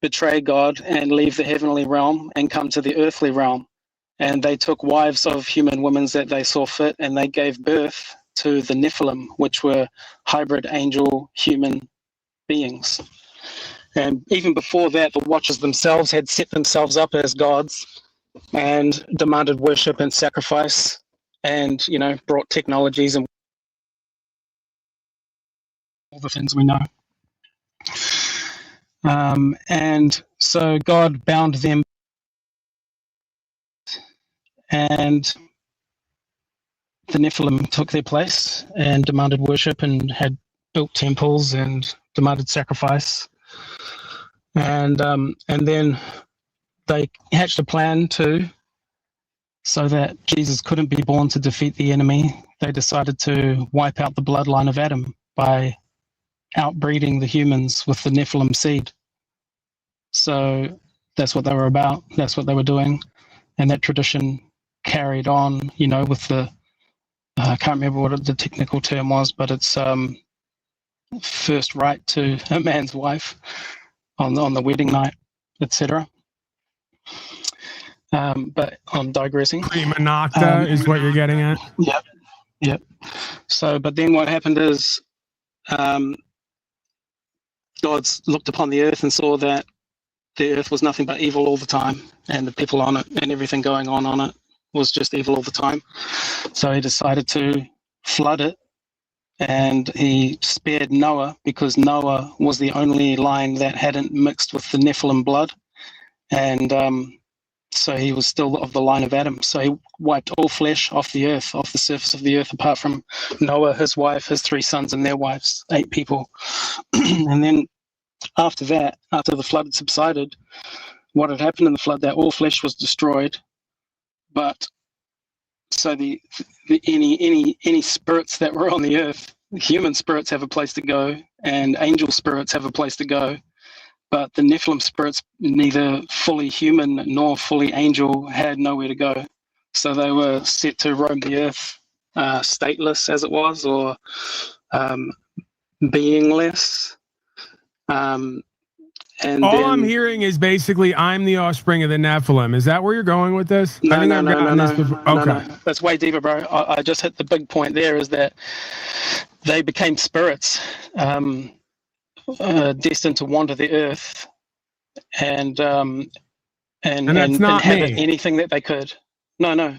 betray God and leave the heavenly realm and come to the earthly realm. And they took wives of human women that they saw fit, and they gave birth to the Nephilim, which were hybrid angel human beings. And even before that, the Watchers themselves had set themselves up as gods and demanded worship and sacrifice, and brought technologies and all the things we know. And so God bound them, and the Nephilim took their place and demanded worship and had built temples and demanded sacrifice. And then they hatched a plan so that Jesus couldn't be born to defeat the enemy. They decided to wipe out the bloodline of Adam by outbreeding the humans with the Nephilim seed. So that's what they were about. That's what they were doing. and that tradition carried on, you know, with the I can't remember what the technical term was, but it's first right to a man's wife on the wedding night, etc. But I'm digressing. Prima nocta is what you're getting at. Yep. So, but then what happened is God's looked upon the earth and saw that the earth was nothing but evil all the time, and the people on it and everything going on it was just evil all the time. So he decided to flood it, and he spared Noah because Noah was the only line that hadn't mixed with the Nephilim blood, and so he was still of the line of Adam. So he wiped all flesh off the earth, off the surface of the earth, apart from Noah, his wife, his 3 sons and their wives, 8 people. And then after that, after the flood had subsided, what had happened in the flood, that all flesh was destroyed. But so any spirits that were on the earth, human spirits have a place to go, and angel spirits have a place to go. But the Nephilim spirits, neither fully human nor fully angel, had nowhere to go. So they were set to roam the earth, stateless as it was, or beingless. And all then, I'm hearing is basically I'm the offspring of the Nephilim. Is that where you're going with this? No. Okay. That's way deeper, bro. I just hit the big point there, is that they became spirits destined to wander the earth and inhabit anything that they could. No.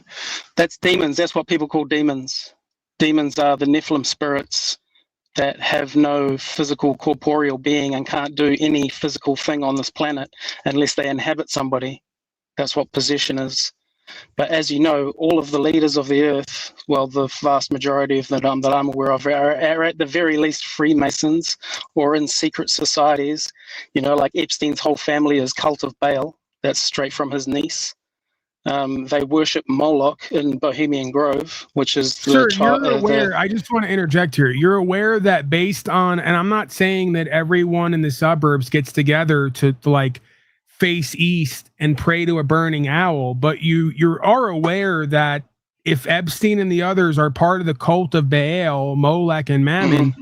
That's demons. That's what people call demons. Demons are the Nephilim spirits that have no physical corporeal being and can't do any physical thing on this planet unless they inhabit somebody. That's what possession is. But as you know, all of the leaders of the earth, well, the vast majority of them that I'm aware of are at the very least Freemasons or in secret societies. You know, like Epstein's whole family is cult of Baal. That's straight from his niece. They worship Moloch in Bohemian Grove, which is Sir, you're aware. I just want to interject here. You're aware that based on, and I'm not saying that everyone in the suburbs gets together to like face east and pray to a burning owl, but you are aware that if Epstein and the others are part of the cult of Baal, Molech, and Mammon,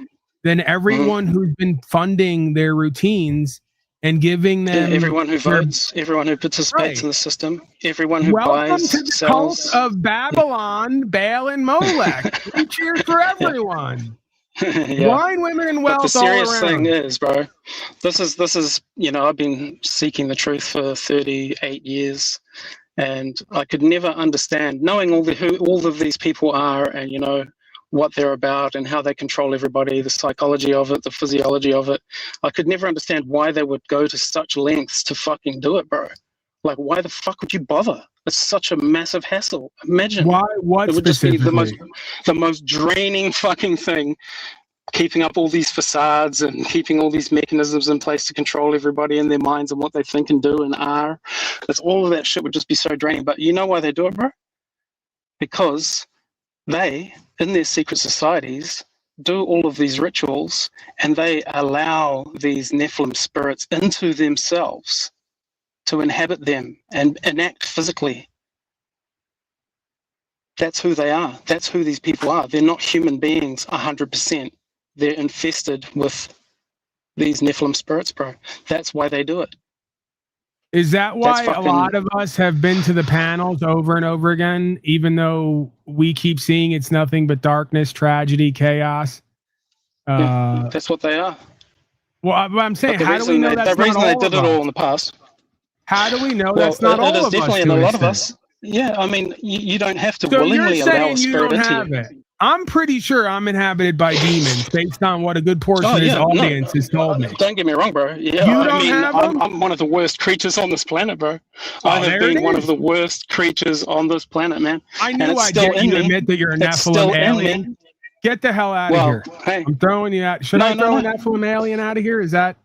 then everyone who's been funding their routines and giving them everyone who votes, everyone who participates in the system, everyone who buys, to the sells. Cult of Babylon, Baal, and Molech. 3 cheers for everyone. Wine, women, and wealth. But the serious thing is, bro, this is you know, I've been seeking the truth for 38 years, and I could never understand, knowing who all of these people are, and you know what they're about and how they control everybody, the psychology of it, the physiology of it. I could never understand why they would go to such lengths to fucking do it, bro. Like, why the fuck would you bother? It's such a massive hassle. Imagine. Why? What it would just be the specifically? most draining fucking thing. Keeping up all these facades and keeping all these mechanisms in place to control everybody in their minds and what they think and do and are. That's all of that shit would just be so draining. But you know why they do it, bro? Because they, in their secret societies, do all of these rituals, and they allow these Nephilim spirits into themselves to inhabit them and enact physically. That's who they are. That's who these people are. They're not human beings 100%. They're infested with these Nephilim spirits, bro. That's why they do it. Is that why a lot of us have been to the panels over and over again, even though we keep seeing it's nothing but darkness, tragedy, chaos? That's what they are. Well, I'm saying, how do we know that's not all of us? The reason they did it all in the past. How do we know that's not all of us? It is definitely in a lot of us. Yeah, I mean, you don't have to willingly allow a spirit into you. I'm pretty sure I'm inhabited by demons based on what a good portion of this audience has told me. Don't get me wrong, bro. Yeah, I'm one of the worst creatures on this planet, bro. I have been one of the worst creatures on this planet, man. I knew I'd get you to admit that you're a Nephilim alien. Get the hell out of here. Hey, I'm throwing you out. Should I throw a Nephilim alien out of here? Is that...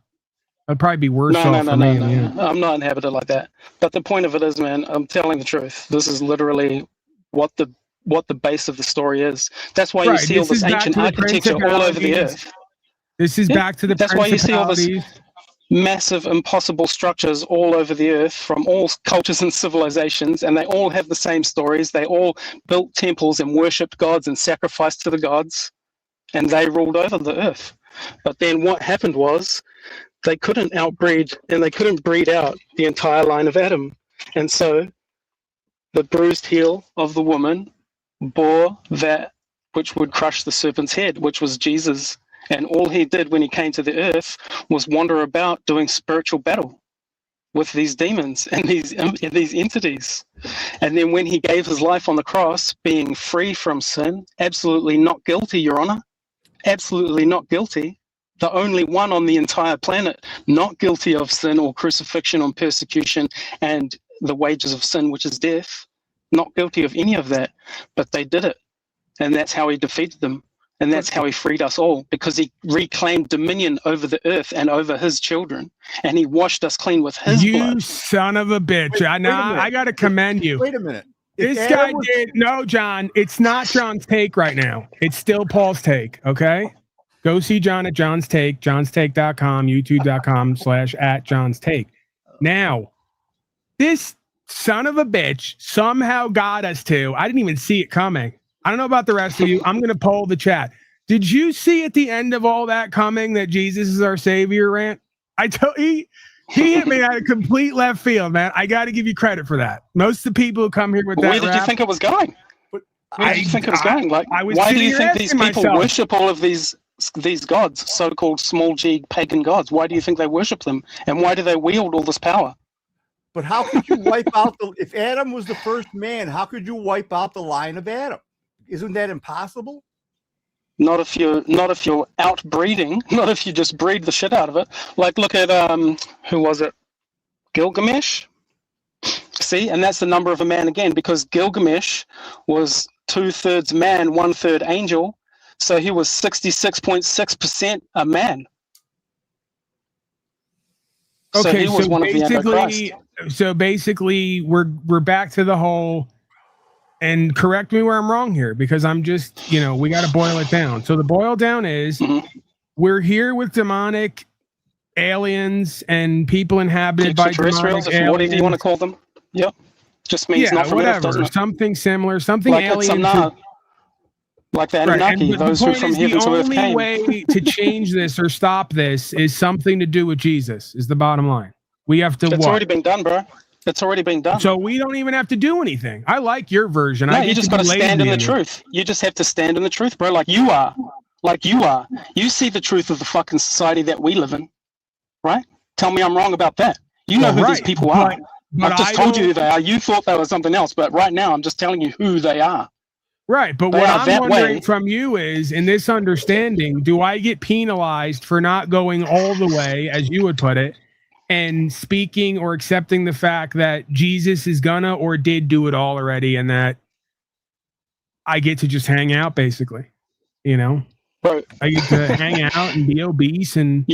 That'd probably be worse off for me. No. I'm not inhabited like that. But the point of it is, man, I'm telling the truth. This is literally what the base of the story is. That's why you see all this ancient architecture all over the earth. This is back to the That's why you see all this. massive, impossible structures all over the earth from all cultures and civilizations, and they all have the same stories. They all built temples and worshipped gods and sacrificed to the gods, and they ruled over the earth. But then what happened was they couldn't outbreed, and they couldn't breed out the entire line of Adam. And so the bruised heel of the woman bore that which would crush the serpent's head, which was Jesus. And all he did when he came to the earth was wander about doing spiritual battle with these demons and these entities. And then when he gave his life on the cross, being free from sin, absolutely not guilty, Your Honor, absolutely not guilty, the only one on the entire planet not guilty of sin or crucifixion or persecution and the wages of sin, which is death, not guilty of any of that, but they did it. And that's how he defeated them. And that's how he freed us all, because he reclaimed dominion over the earth and over his children. And he washed us clean with his blood. You son of a bitch. I got to commend you. Wait a minute. This guy did. No, John, it's not John's take right now. It's still Paul's take. Okay. Go see John at John's Take, johnstake.com, youtube.com/@John's Take. Now, this son of a bitch somehow got us to, I didn't even see it coming. I don't know about the rest of you. I'm going to poll the chat. Did you see at the end of all that coming that Jesus is our savior rant? He hit me out of complete left field, man. I got to give you credit for that. Most of the people who come here with that Where did you think it was going? Where did you think it was going? Like, why do you think these people worship all of these gods, so-called small g pagan gods? Why do you think they worship them? And why do they wield all this power? But how could you wipe out if Adam was the first man, how could you wipe out the line of Adam? Isn't that impossible? Not if you're outbreeding, not if you just breed the shit out of it. Like, look at who was it? Gilgamesh. See, and that's the number of a man again, because Gilgamesh was 2/3 man, 1/3 angel, so he was 66.6% a man. Okay, so he was one of the Antichrist. So basically, we're back to the whole. And correct me where I'm wrong here, because I'm just, we got to boil it down. So the boil down is we're here with demonic aliens and people inhabited by demonic aliens. Whatever you want to call them. Yep. Just means not from Earth, doesn't it? Something similar, something like alien. Like the Anunnaki, right. those who from heaven to earth came. The only way to change this or stop this is something to do with Jesus, is the bottom line. We have to It's already been done, bro. It's already been done. So we don't even have to do anything. I like your version. No, you just got to stand in the truth. You just have to stand in the truth, bro. Like you are. You see the truth of the fucking society that we live in, right? Tell me I'm wrong about that. You know who these people are. I've just told you who they are. You thought they were something else, but right now I'm just telling you who they are. Right, but what I'm wondering from you is, in this understanding, do I get penalized for not going all the way, as you would put it, and speaking or accepting the fact that Jesus is gonna or did do it all already, and that I get to just hang out, basically, Right. I get to hang out and be obese and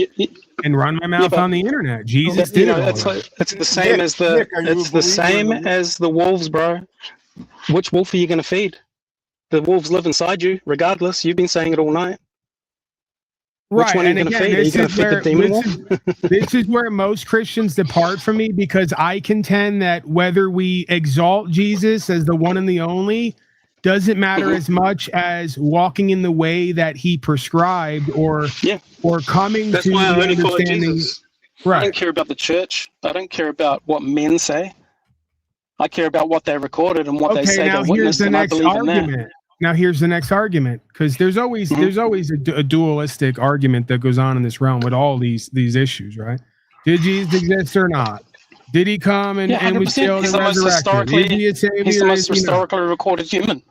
run my mouth on the internet. Jesus did it all. It's the same as the wolves, bro. Which wolf are you gonna feed? The wolves live inside you, regardless. You've been saying it all night. Right, Which one and are you again, going to feed? Are you going to feed the demon wolf? This is where most Christians depart from me, because I contend that whether we exalt Jesus as the one and the only doesn't matter as much as walking in the way that he prescribed, or coming That's to why I the only follow understanding. Jesus. Right. I don't care about the church. I don't care about what men say. I care about what they recorded and what they say they witnessed, and I believe in that. Now here's the next argument, because there's always a dualistic argument that goes on in this realm with all these issues, right? Did Jesus exist or not? Did he come and was killed and resurrected? Is he a savior? He's the most historically recorded human.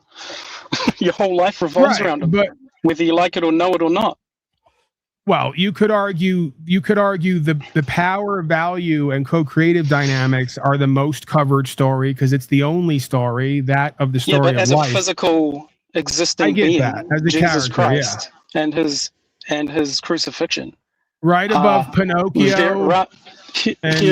Your whole life revolves around him, whether you like it or know it or not. Well, you could argue the power, value, and co-creative dynamics are the most covered story, because it's the only story of the story but of as life. A physical existing being, as Jesus Christ and his crucifixion, right above Pinocchio.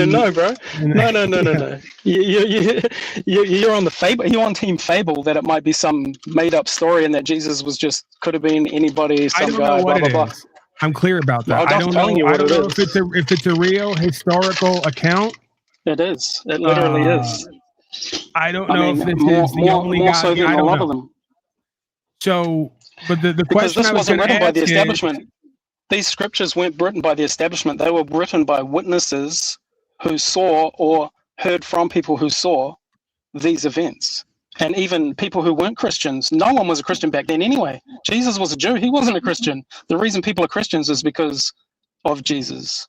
No, bro. No. You're on the fable. You're on Team Fable, that it might be some made up story and that Jesus was could have been anybody, some guy, blah blah blah. I'm clear about that. Well, I don't know. I don't know if it's a real historical account. It is. It literally is. I don't know if this is the only more guy. so than I a don't lot know. of them. So, but the Because question this I was wasn't going to written by the ask establishment. These scriptures weren't written by the establishment. They were written by witnesses who saw or heard from people who saw these events. And even people who weren't Christians. No one was a Christian back then anyway. Jesus was a Jew. He wasn't a Christian. The reason people are Christians is because of Jesus.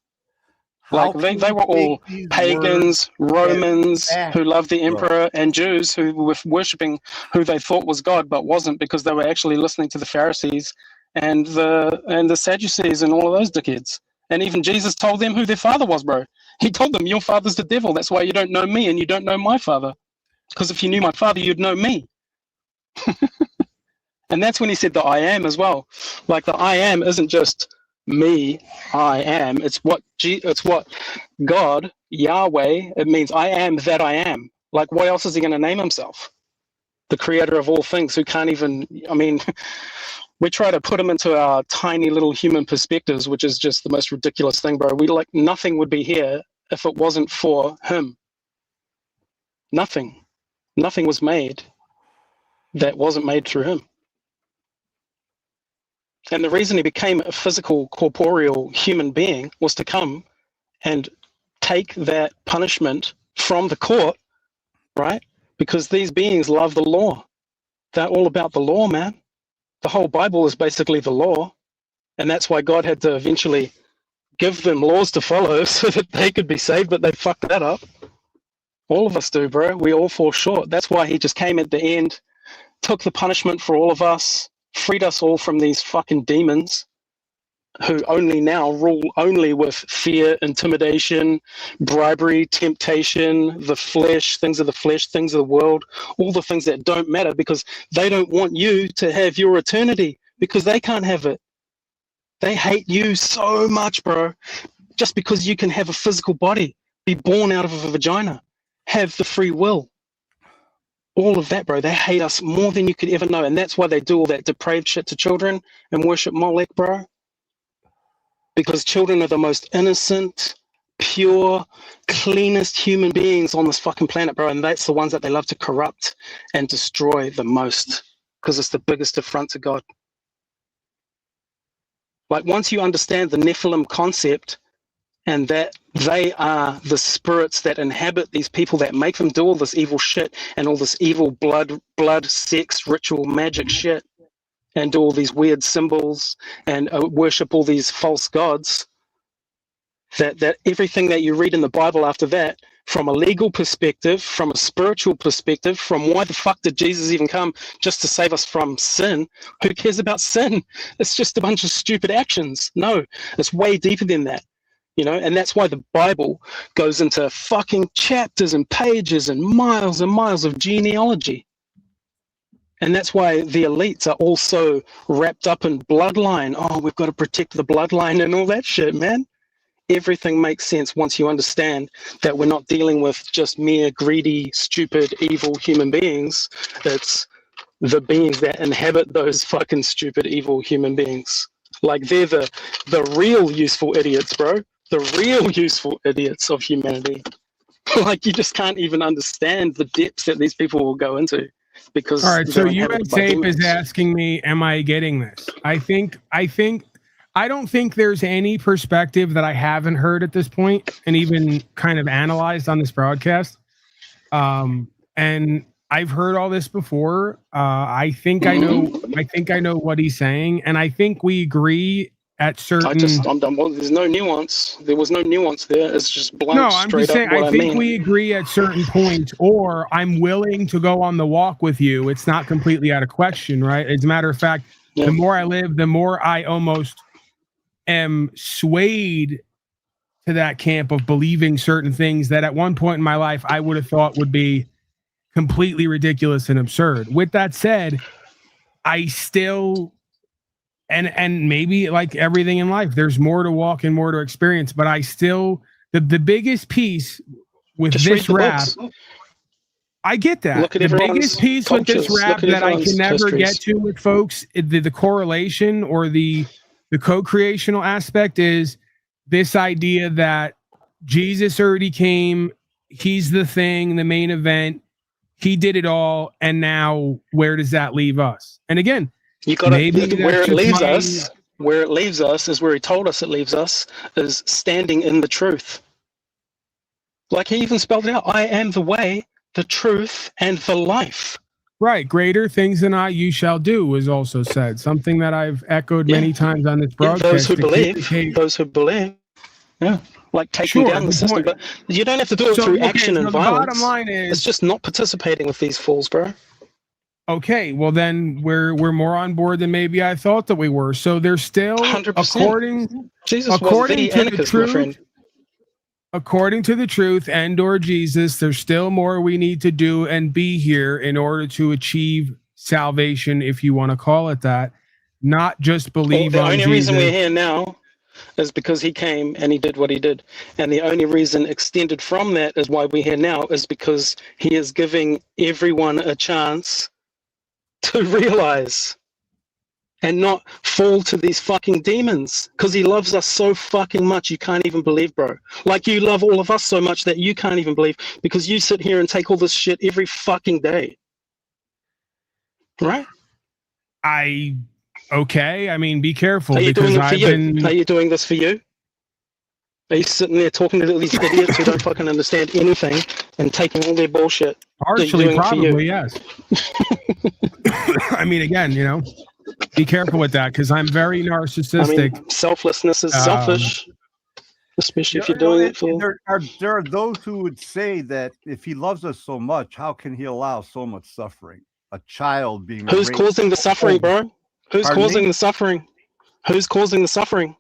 Like they were all pagans, Romans who loved the emperor, and Jews who were worshipping who they thought was God, but wasn't, because they were actually listening to the Pharisees and the Sadducees and all of those dickheads. And even Jesus told them who their father was, bro. He told them, your father's the devil. That's why you don't know me and you don't know my father. Because if you knew my father, you'd know me. And that's when he said the I am as well. Like the I am isn't just me, I am. It's what God, Yahweh, it means I am that I am. Like what else is he going to name himself? The creator of all things, who can't even, I mean, we try to put him into our tiny little human perspectives, which is just the most ridiculous thing, bro. We like nothing would be here if it wasn't for him. Nothing was made that wasn't made through him. And the reason he became a physical, corporeal human being was to come and take that punishment from the court, right? Because these beings love the law. They're all about the law, man. The whole Bible is basically the law. And that's why God had to eventually give them laws to follow so that they could be saved, but they fucked that up. All of us do, bro. We all fall short. That's why he just came at the end, took the punishment for all of us, freed us all from these fucking demons who only now rule only with fear, intimidation, bribery, temptation, the flesh, things of the world, all the things that don't matter, because they don't want you to have your eternity, because they can't have it. They hate you so much, bro, just because you can have a physical body, be born out of a vagina, have the free will. All of that, bro. They hate us more than you could ever know. And that's why they do all that depraved shit to children and worship Molech, bro. Because children are the most innocent, pure, cleanest human beings on this fucking planet, bro. And that's the ones that they love to corrupt and destroy the most, because it's the biggest affront to God. Like once you understand the Nephilim concept, and that they are the spirits that inhabit these people that make them do all this evil shit and all this evil blood, sex, ritual, magic shit, and do all these weird symbols and worship all these false gods, that everything that you read in the Bible after that, from a legal perspective, from a spiritual perspective, from why the fuck did Jesus even come, just to save us from sin? Who cares about sin? It's just a bunch of stupid actions. No, it's way deeper than that. You know, and that's why the Bible goes into fucking chapters and pages and miles of genealogy. And that's why the elites are also wrapped up in bloodline. Oh, we've got to protect the bloodline and all that shit, man. Everything makes sense once you understand that we're not dealing with just mere greedy, stupid, evil human beings. It's the beings that inhabit those fucking stupid, evil human beings. Like they're the real useful idiots, bro. The real useful idiots of humanity. Like you just can't even understand the depths that these people will go into, because all right. So UN Tape is asking me, am I getting this? I don't think there's any perspective that I haven't heard at this point and even kind of analyzed on this broadcast. And I've heard all this before. I think I know what he's saying, and I think we agree at certain. There's no nuance. There was no nuance there. It's just blunt. No, I'm just saying. I think we agree at certain points, or I'm willing to go on the walk with you. It's not completely out of question, right? As a matter of fact, the more I live, the more I almost am swayed to that camp of believing certain things that at one point in my life I would have thought would be completely ridiculous and absurd. With that said, I still, and maybe like everything in life, there's more to walk and more to experience, but I still, the biggest piece with just this rap, I get that. The biggest piece with this rap that I can never get to with folks, the correlation or the The co-creational aspect is this idea that Jesus already came. He's the thing, the main event. He did it all. And now where does that leave us? And again, you got to, maybe where it leaves us, where it leaves us is where he told us it leaves us, is standing in the truth. Like he even spelled it out. I am the way, the truth, and the life. Right. Greater things than I you shall do was also said. Something that I've echoed many times on this broadcast. Those who believe. Yeah. Like taking down the system. But you don't have to do it through action and violence. Bottom line is, it's just not participating with these fools, bro. Okay, well then we're more on board than maybe I thought that we were. So there's still 100%. according to the truth. According to the truth and or Jesus, there's still more we need to do and be here in order to achieve salvation, if you want to call it that. Not just believe on Jesus. The only reason we're here now is because he came and he did what he did. And the only reason extended from that is why we're here now is because he is giving everyone a chance to realize and not fall to these fucking demons, because he loves us so fucking much you can't even believe, bro. Like you love all of us so much that you can't even believe, because you sit here and take all this shit every fucking day. Right? Okay, I mean, be careful. Are you doing it for you? Are you doing this for you? Are you sitting there talking to these idiots who don't fucking understand anything and taking all their bullshit? Partially, probably, yes. I mean, again, you know, be careful with that, because I'm very narcissistic. I mean, selflessness is selfish, especially if you're doing it for... There are those who would say that if he loves us so much, how can he allow so much suffering? A child being... Who's causing the suffering, bro? Who's causing the suffering? Who's causing the suffering?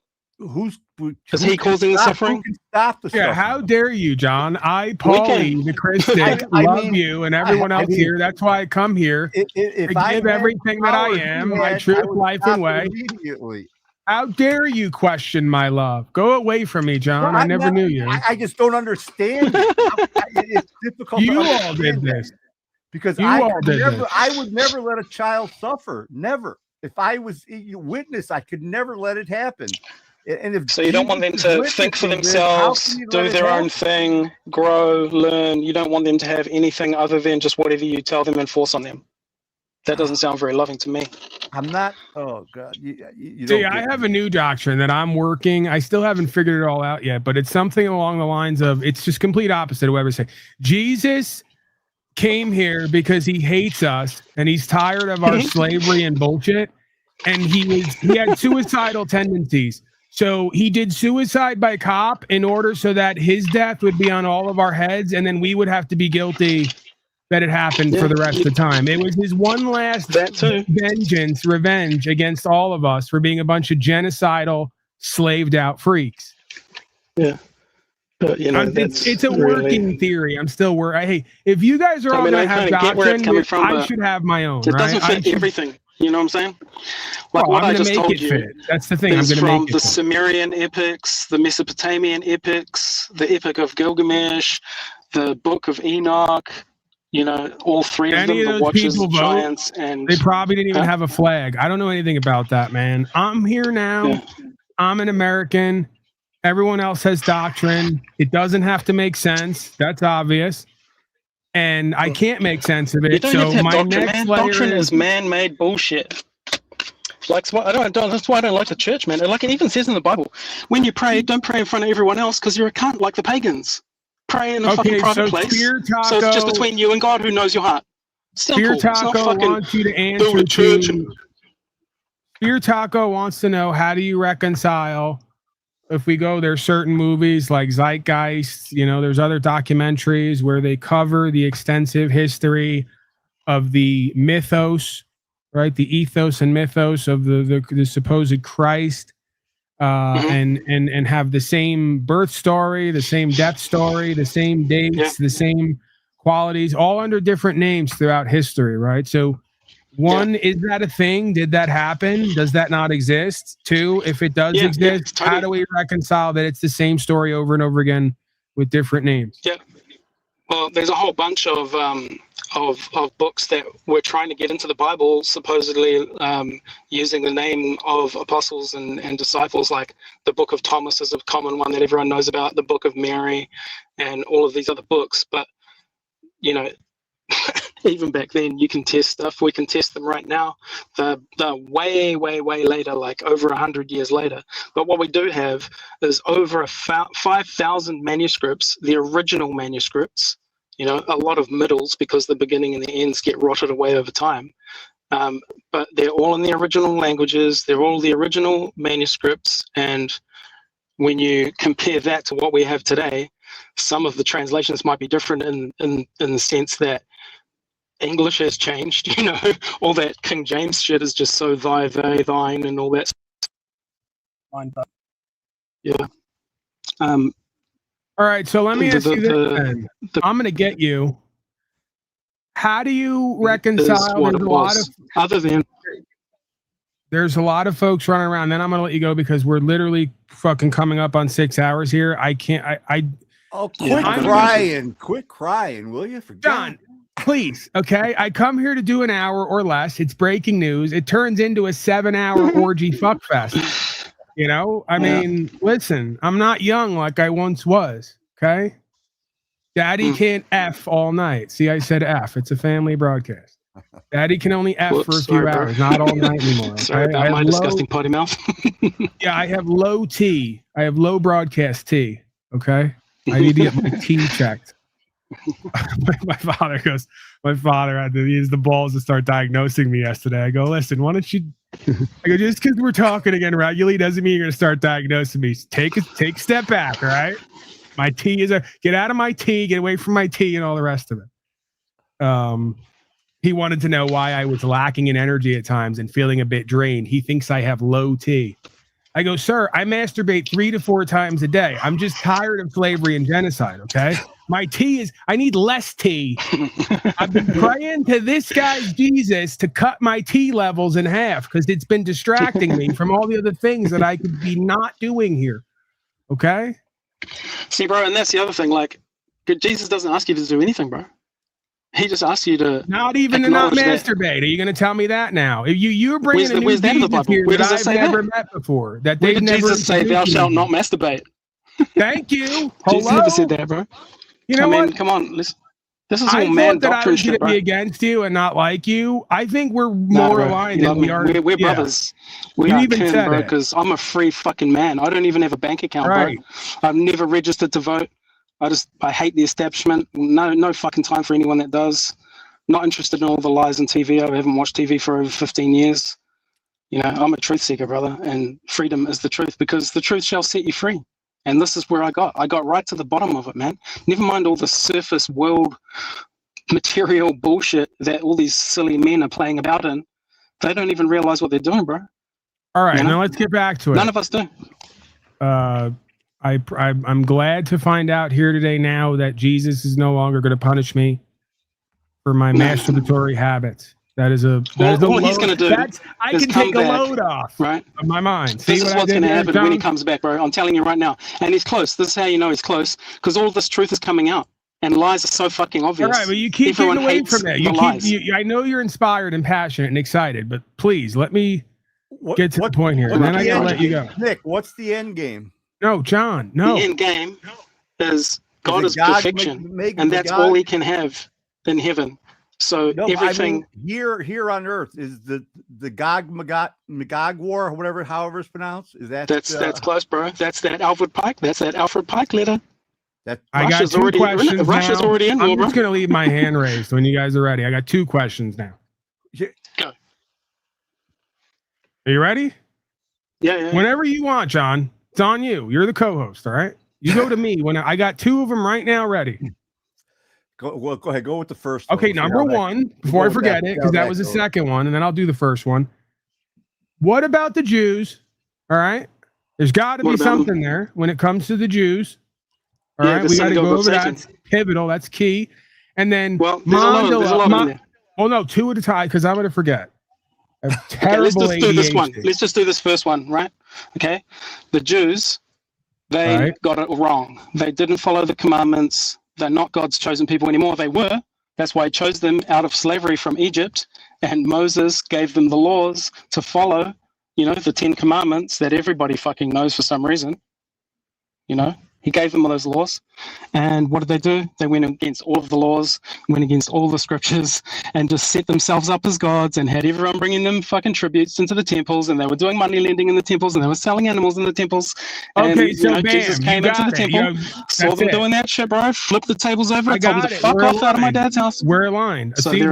Is he causing the suffering? Who can stop the suffering? How dare you, John? I, Paulie, the Christic, love you and everyone else here. That's why I come here to give everything that I am, my truth, life, and way. Immediately. How dare you question my love? Go away from me, John. I never knew you. I just don't understand it. It's difficult. You all did this. Because I would never let a child suffer. Never. If I was a witness, I could never let it happen. And if so you don't want them to think for themselves, do their own thing, grow, learn. You don't want them to have anything other than just whatever you tell them and force on them. That doesn't sound very loving to me. I'm not. Oh God. You See, I have a new doctrine that I'm working. I still haven't figured it all out yet, but it's something along the lines of, it's just complete opposite of whatever I say. Jesus came here because he hates us and he's tired of our slavery and bullshit. And he had suicidal tendencies. So he did suicide by cop in order so that his death would be on all of our heads, and then we would have to be guilty that it happened for the rest of the time. It was his one last revenge against all of us for being a bunch of genocidal, slaved out freaks. Yeah. But, you know, it's a working theory. I'm still Hey, if you guys are all going to have doctrine, I should have my own. It doesn't fit everything. You know what I'm saying? Like what I just told you. That's the thing. I'm going to make it from the Sumerian epics, the Mesopotamian epics, the Epic of Gilgamesh, the Book of Enoch. You know, all three of them, the Watchers, Giants, and they probably didn't even have a flag. I don't know anything about that, man. I'm here now. Yeah. I'm an American. Everyone else has doctrine. It doesn't have to make sense. That's obvious. And I can't make sense of it. You don't have to have doctrine, man. Doctrine is man-made bullshit. Like, that's why I don't like the church, man. Like it even says in the Bible, when you pray, don't pray in front of everyone else because you're a cunt like the pagans. Pray in a fucking private place. So it's just between you and God who knows your heart. Simple. Spear Taco wants you to answer Spear Taco wants to know, how do you reconcile, if we go, there's certain movies like Zeitgeist, you know, there's other documentaries where they cover the extensive history of the mythos, right? The ethos and mythos of the supposed Christ, and have the same birth story, the same death story, the same dates, the same qualities, all under different names throughout history, right? So one, is that a thing? Did that happen? Does that not exist? Two, if it does exist, how do we reconcile that it's the same story over and over again with different names? Yeah. Well, there's a whole bunch of books that were trying to get into the Bible, supposedly using the name of apostles and disciples. Like the Book of Thomas is a common one that everyone knows about. The Book of Mary, and all of these other books. But you know, even back then, you can test stuff. We can test them right now. They're way later, like over 100 years later. But what we do have is over 5,000 manuscripts, the original manuscripts. You know, a lot of middles because the beginning and the ends get rotted away over time. But they're all in the original languages. They're all the original manuscripts. And when you compare that to what we have today, some of the translations might be different in the sense that English has changed. You know, all that King James shit is just so thy, they, thine, and all that. Yeah. All right, so let me ask you this then. I'm going to get you. How do you reconcile? What it was, other than there's a lot of folks running around. Then I'm going to let you go because we're literally fucking coming up on 6 hours here. I can't. Quit crying, will you? For John, please. Okay, I come here to do an hour or less. It's breaking news. It turns into a 7-hour orgy fuckfest. You know, I mean, listen, I'm not young like I once was, okay? Daddy can't F all night. See, I said F. It's a family broadcast. Daddy can only F for a few hours, not all night anymore. Okay? Sorry about my disgusting potty mouth. Yeah, I have low T. I have low broadcast T, okay? I need to get my T checked. My father had to use the balls to start diagnosing me yesterday. I go, listen, why don't you? I go, just because we're talking again regularly doesn't mean you're gonna start diagnosing me. Take a step back, all right? My T is get out of my T, get away from my T, and all the rest of it. He wanted to know why I was lacking in energy at times and feeling a bit drained. He thinks I have low T. I go, sir, I masturbate 3 to 4 times a day. I'm just tired of slavery and genocide, okay? My T is, I need less T. I've been praying to this guy's Jesus to cut my T levels in half because it's been distracting me from all the other things that I could be not doing here, okay? See, bro, and that's the other thing. Like, Jesus doesn't ask you to do anything, bro. He just asks you to not even to not masturbate. Are you going to tell me that now? If you're bringing a new Jesus here that I've never met before, that where did Jesus say, "Thou shalt not masturbate"? Thank you. Jesus never said that, bro. You know what? Come on, listen. This is all man doctrine shit, bro. I thought that I was going to be against you and not like you. I think we're more aligned than we are. We're brothers. We are kin, bro. Because I'm a free fucking man. I don't even have a bank account, bro. I've never registered to vote. I hate the establishment. No fucking time for anyone that does. Not interested in all the lies on TV. I haven't watched TV for over 15 years. You know, I'm a truth seeker, brother, and freedom is the truth because the truth shall set you free. And this is where I got right to the bottom of it, man. Never mind all the surface world material bullshit that all these silly men are playing about in. They don't even realize what they're doing, bro. All right, now let's get back to it. None of us do. I'm glad to find out here today now that Jesus is no longer going to punish me for my masturbatory habits. That is all he's going to do. I can take a load off of my mind. This is what's going to happen when he comes back, bro. I'm telling you right now. And he's close. This is how you know he's close because all this truth is coming out. And lies are so fucking obvious. All right, but you keep getting away from that. I know you're inspired and passionate and excited, but please let me get to the point here. And then I got to let you go. Nick, what's the end game? No, John, no. The end game is God is perfection, and that's all he can have in heaven. So everything here on earth is the Gog Magog war, or whatever, however it's pronounced. Is that's close, bro. That's that Alfred Pike. That's that Alfred Pike letter. I got 2 questions. Russia's already in. I'm just gonna leave my hand raised when you guys are ready. I got 2 questions now. Go. Are you ready? Yeah. Whenever you want, John. It's on you. You're the co-host, all right? You go to me when I got 2 of them right now ready. Go ahead. Go with the first. Okay, number 1, before I forget it, because that was the second one, and then I'll do the first one. What about the Jews? All right, there's got to be something there when it comes to the Jews. All right, we got to go over that. That's pivotal. That's key. And then there's a lot in there. Oh no, 2 at a time because I'm going to forget. Okay, let's just do this one. Let's just do this first one, right? Okay, the Jews, they got it wrong. They didn't follow the commandments. They're not God's chosen people anymore. They were. That's why he chose them out of slavery from Egypt. And Moses gave them the laws to follow, you know, the 10 commandments that everybody fucking knows for some reason. You know, he gave them all those laws. And what did they do? They went against all of the laws, went against all the scriptures, and just set themselves up as gods and had everyone bringing them fucking tributes into the temples. And they were doing money lending in the temples, and they were selling animals in the temples. And, Okay, so you know, bam, Jesus came into the temple, saw them doing that shit, bro, flipped the tables over, and told them to fuck off out of my dad's house. We're aligned. So See,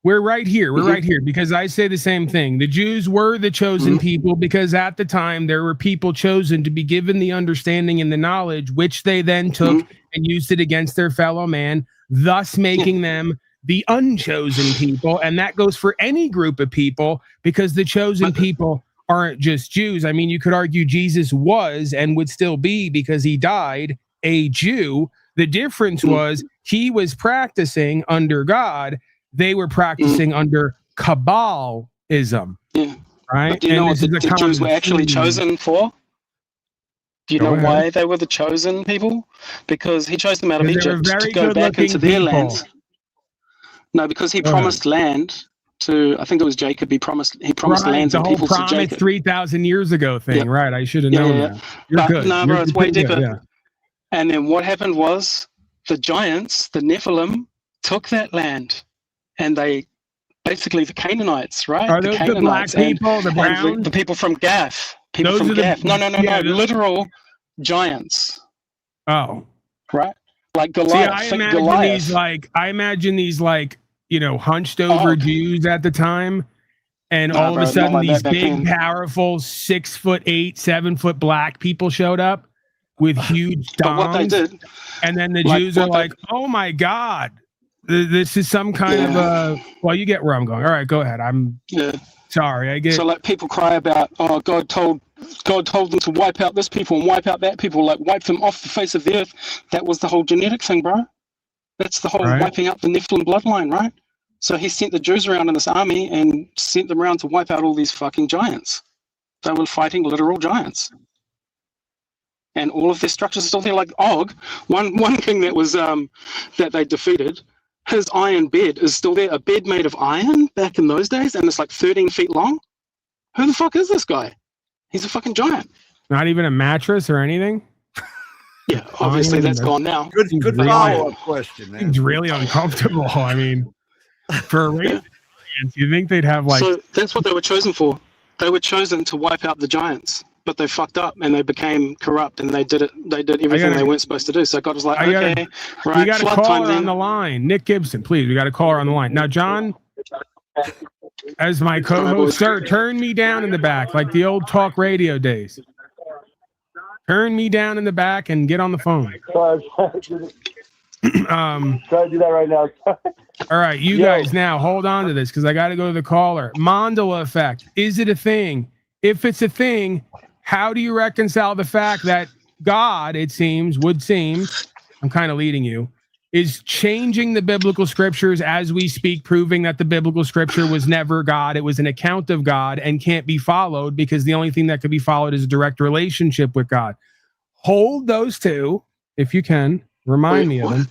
we're right here. We're right here because I say the same thing. The Jews were the chosen people because at the time there were people chosen to be given the understanding and the knowledge, which they then took and used it against their fellow man, thus making them the unchosen people. And that goes for any group of people because the chosen people aren't just Jews. I mean, you could argue Jesus was and would still be because he died a Jew. The difference was he was practicing under God. They were practicing under Kabbalism, right? But do you know what the Jews were actually chosen for? Do you know why they were the chosen people? Because he chose them out of Egypt to go back into their lands. No, because he promised land to, I think it was Jacob. He promised lands and people to Jacob. The whole promise 3,000 years ago thing, right? I should have known that. You're good. No, bro, it's way deeper. And then what happened was the giants, the Nephilim, took that land. And they, basically the Canaanites, right? Are those the black people, the brown? The people from Gath. People from Gath. No, literal giants. Oh. Right? Like Goliath. See, I imagine these you know, hunched over Jews at the time. And all of a sudden these big, powerful 6'8", 7 foot black people showed up with huge dongs. But what they did. And then the Jews are like, oh my God. This is some kind of a. Well, you get where I'm going. All right, go ahead. I'm sorry. I get. So like people cry about, oh, God told them to wipe out this people and wipe out that people, like wipe them off the face of the earth. That was the whole genetic thing, bro. That's the whole wiping out the Nephilim bloodline, right? So he sent the Jews around in this army and sent them around to wipe out all these fucking giants. They were fighting literal giants. And all of their structures are still there. Like Og, one king that was that they defeated. His iron bed is still there, a bed made of iron back in those days, and it's like 13 feet long. Who the fuck is this guy? He's a fucking giant. Not even a mattress or anything? Yeah, obviously that's gone now. Good follow-up question, man. It's really uncomfortable. I mean, for a race, you think they'd have like... So that's what they were chosen for. They were chosen to wipe out the giants. But they fucked up and they became corrupt and they did everything they weren't supposed to do. So God was like, okay, right, we got a caller on the line. Nick Gibson, please. We got a caller on the line. Now, John, as my co-host, sir, turn me down in the back like the old talk radio days. Turn me down in the back and get on the phone. Try to do that right now. All right, you guys now hold on to this because I got to go to the caller. Mandela effect. Is it a thing? If it's a thing, how do you reconcile the fact that God, would seem, I'm kind of leading you, is changing the biblical scriptures as we speak, proving that the biblical scripture was never God. It was an account of God and can't be followed because the only thing that could be followed is a direct relationship with God. Hold those two, if you can. Remind me of them.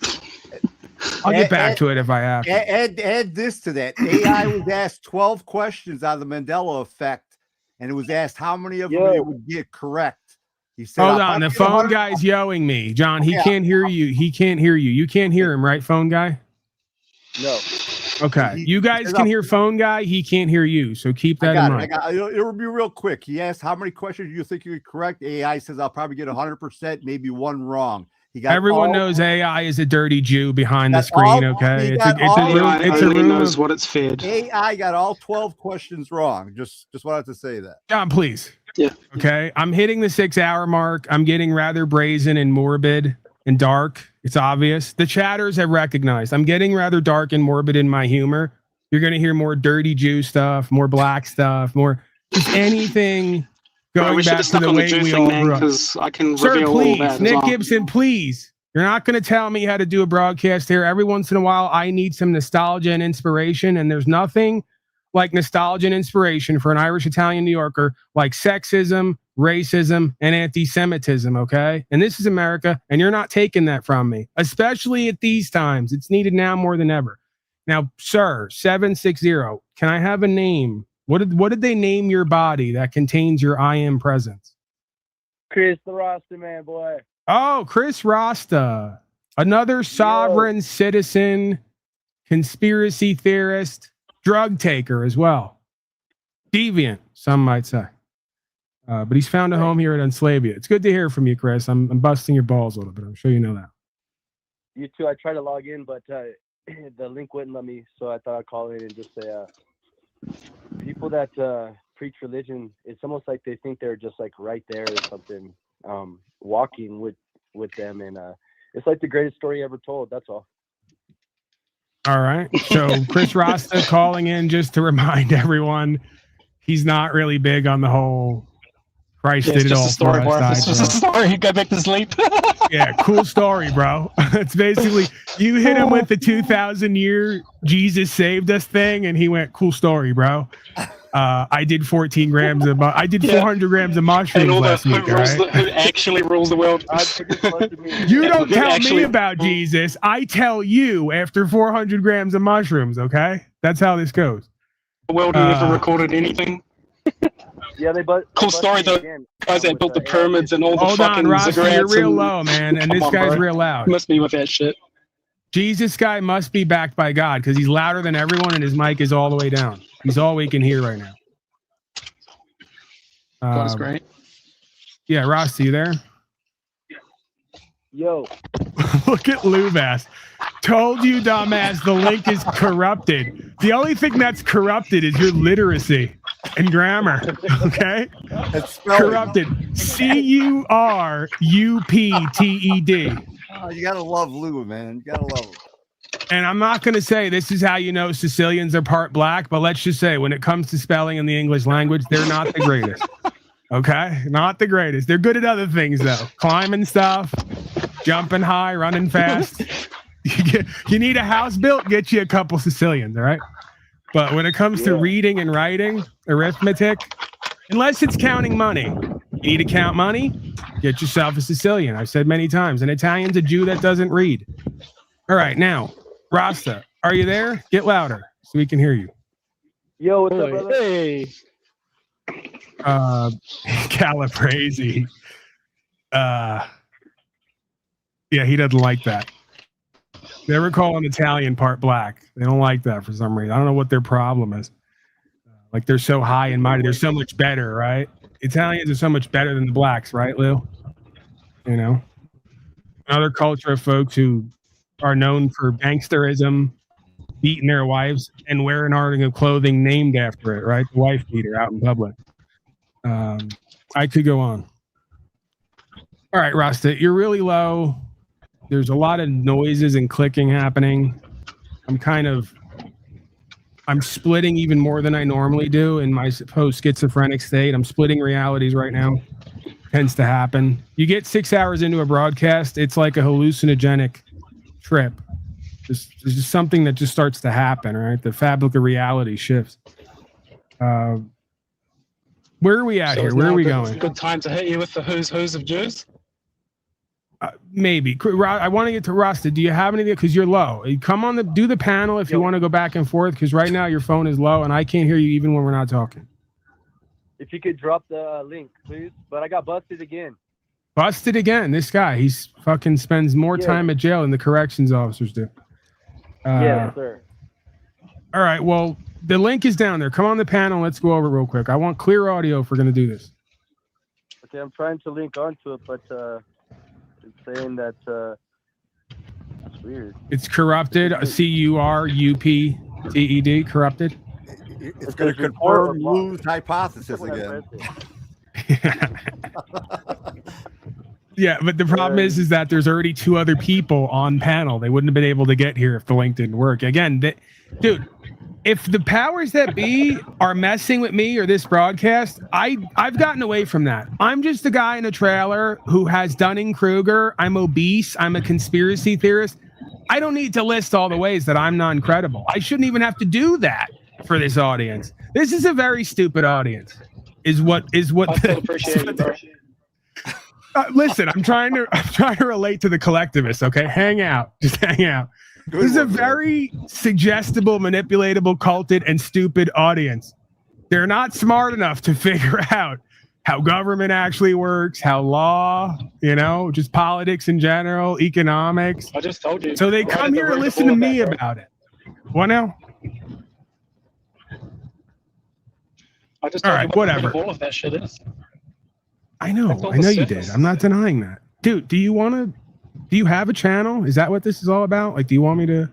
I'll get back to it if I have to. Add this to that. AI was asked 12 questions on the Mandela effect. And it was asked how many of them it would get correct. He said, hold on, the phone guy's yelling me. John, he can't hear you. He can't hear you. You can't hear him, right, phone guy? No. Okay. You guys can hear phone guy. He can't hear you. So keep that in mind. It'll be real quick. He asked how many questions you think you would correct. AI says I'll probably get 100%, maybe one wrong. Everyone knows AI is a dirty Jew behind the screen. Okay, it's a room knows what it's fed. AI got all 12 questions wrong. Just wanted to say that. John, please. Yeah. Okay, I'm hitting the 6-hour mark. I'm getting rather brazen and morbid and dark. It's obvious. The chatters have recognized I'm getting rather dark and morbid in my humor. You're going to hear more dirty Jew stuff, more black stuff, more just anything. Going back to the way we all grew up. I can Sir, reveal please, all that Nick well. Gibson, please. You're not going to tell me how to do a broadcast here. Every once in a while, I need some nostalgia and inspiration, and there's nothing like nostalgia and inspiration for an Irish Italian New Yorker, like sexism, racism, and anti-Semitism, okay? And this is America, and you're not taking that from me, especially at these times. It's needed now more than ever. Now, sir, 760, can I have a name? What did they name your body that contains your I am presence? Chris the Rasta man, boy. Oh, Chris Rasta, another sovereign citizen, conspiracy theorist, drug taker as well. Deviant, some might say. But he's found a home here at Unslavia. It's good to hear from you, Chris. I'm busting your balls a little bit. I'm sure you know that. You too. I tried to log in, but the link wouldn't let me, so I thought I'd call in and just say, people that preach religion, it's almost like they think they're just like right there or something, walking with them, and it's like the greatest story ever told. That's all. All right. So Chris Rasta calling in just to remind everyone he's not really big on the whole Christ did it all for us. It's just a story. Go back to sleep. Yeah, cool story, bro. It's basically you hit him with the 2,000-year Jesus saved us thing, and he went, "Cool story, bro." I did 14 grams of I did 400 grams of mushrooms last week. Who actually rules the world? You don't tell me about Jesus. I tell you after 400 grams of mushrooms. Okay, that's how this goes. The world never recorded anything. Yeah, cool story though. Guys that built the pyramids and all the Hold fucking on, Rossi, ziggurats. you're real low, man, and this guy's real loud. Must be with that shit. Jesus guy must be backed by God because he's louder than everyone, and his mic is all the way down. He's all we can hear right now. That's great. Yeah, Ross, you there? Yo. Look at Lubass. Told you, dumbass, the link is corrupted. The only thing that's corrupted is your literacy and grammar. Okay? It's corrupted. CURUPTED. Oh, you gotta love Lou, man. You gotta love him. And I'm not going to say this is how you know Sicilians are part black, but let's just say when it comes to spelling in the English language, they're not the greatest. Okay? Not the greatest. They're good at other things, though. Climbing stuff, jumping high, running fast. You need a house built, get you a couple Sicilians, all right? But when it comes to reading and writing, arithmetic, unless it's counting money, you need to count money, get yourself a Sicilian. I've said many times. An Italian's a Jew that doesn't read. All right, now, Rasta, are you there? Get louder so we can hear you. Yo, what's up, brother? Hey. Calabrese. Yeah, he doesn't like that. They ever call an Italian part black. They don't like that for some reason. I don't know what their problem is. Like they're so high and mighty. They're so much better, right? Italians are so much better than the blacks, right, Lou? You know? Another culture of folks who are known for gangsterism, beating their wives, and wearing article of clothing named after it, right? The wife beater out in public. I could go on. All right, Rasta, you're really low. There's a lot of noises and clicking happening. I'm splitting even more than I normally do in my post-schizophrenic state. I'm splitting realities right now. Tends to happen. You get 6 hours into a broadcast, it's like a hallucinogenic trip. There's just something that just starts to happen, right? The fabric of reality shifts. Where are we at here? Where are we going? Good time to hit you with the who's of Jews. Maybe. I want to get to Rasta. Do you have anything? Because you're low. Come on, do the panel if you want to go back and forth. Because right now your phone is low and I can't hear you even when we're not talking. If you could drop the link, please. But I got busted again. Busted again. This guy, he's fucking spends more time at jail than the corrections officers do. Yeah, sir. All right. Well, the link is down there. Come on the panel. Let's go over it real quick. I want clear audio if we're going to do this. Okay, I'm trying to link onto it, but it's saying that it's weird. It's corrupted. CURUPTED. Corrupted. It's going to confirm Lou's hypothesis again. Yeah, but the problem is that there's already 2 other people on panel. They wouldn't have been able to get here if the link didn't work. Again, dude, if the powers that be are messing with me or this broadcast, I've gotten away from that. I'm just a guy in a trailer who has Dunning-Kruger. I'm obese. I'm a conspiracy theorist. I don't need to list all the ways that I'm non-credible. I shouldn't even have to do that. for this audience. This is a very stupid audience. Is what I still appreciate you, bro. Listen, I'm trying to relate to the collectivists. Okay, hang out, just hang out. This is a very suggestible, manipulatable, culted, and stupid audience. They're not smart enough to figure out how government actually works, how law, just politics in general, economics. I just told you. So they come here to listen to me about it. What now? I just all told right, you whatever. All of that shit is. I know you did. I'm not denying that, dude. Do you have a channel? Is that what this is all about? Like, do you want me to?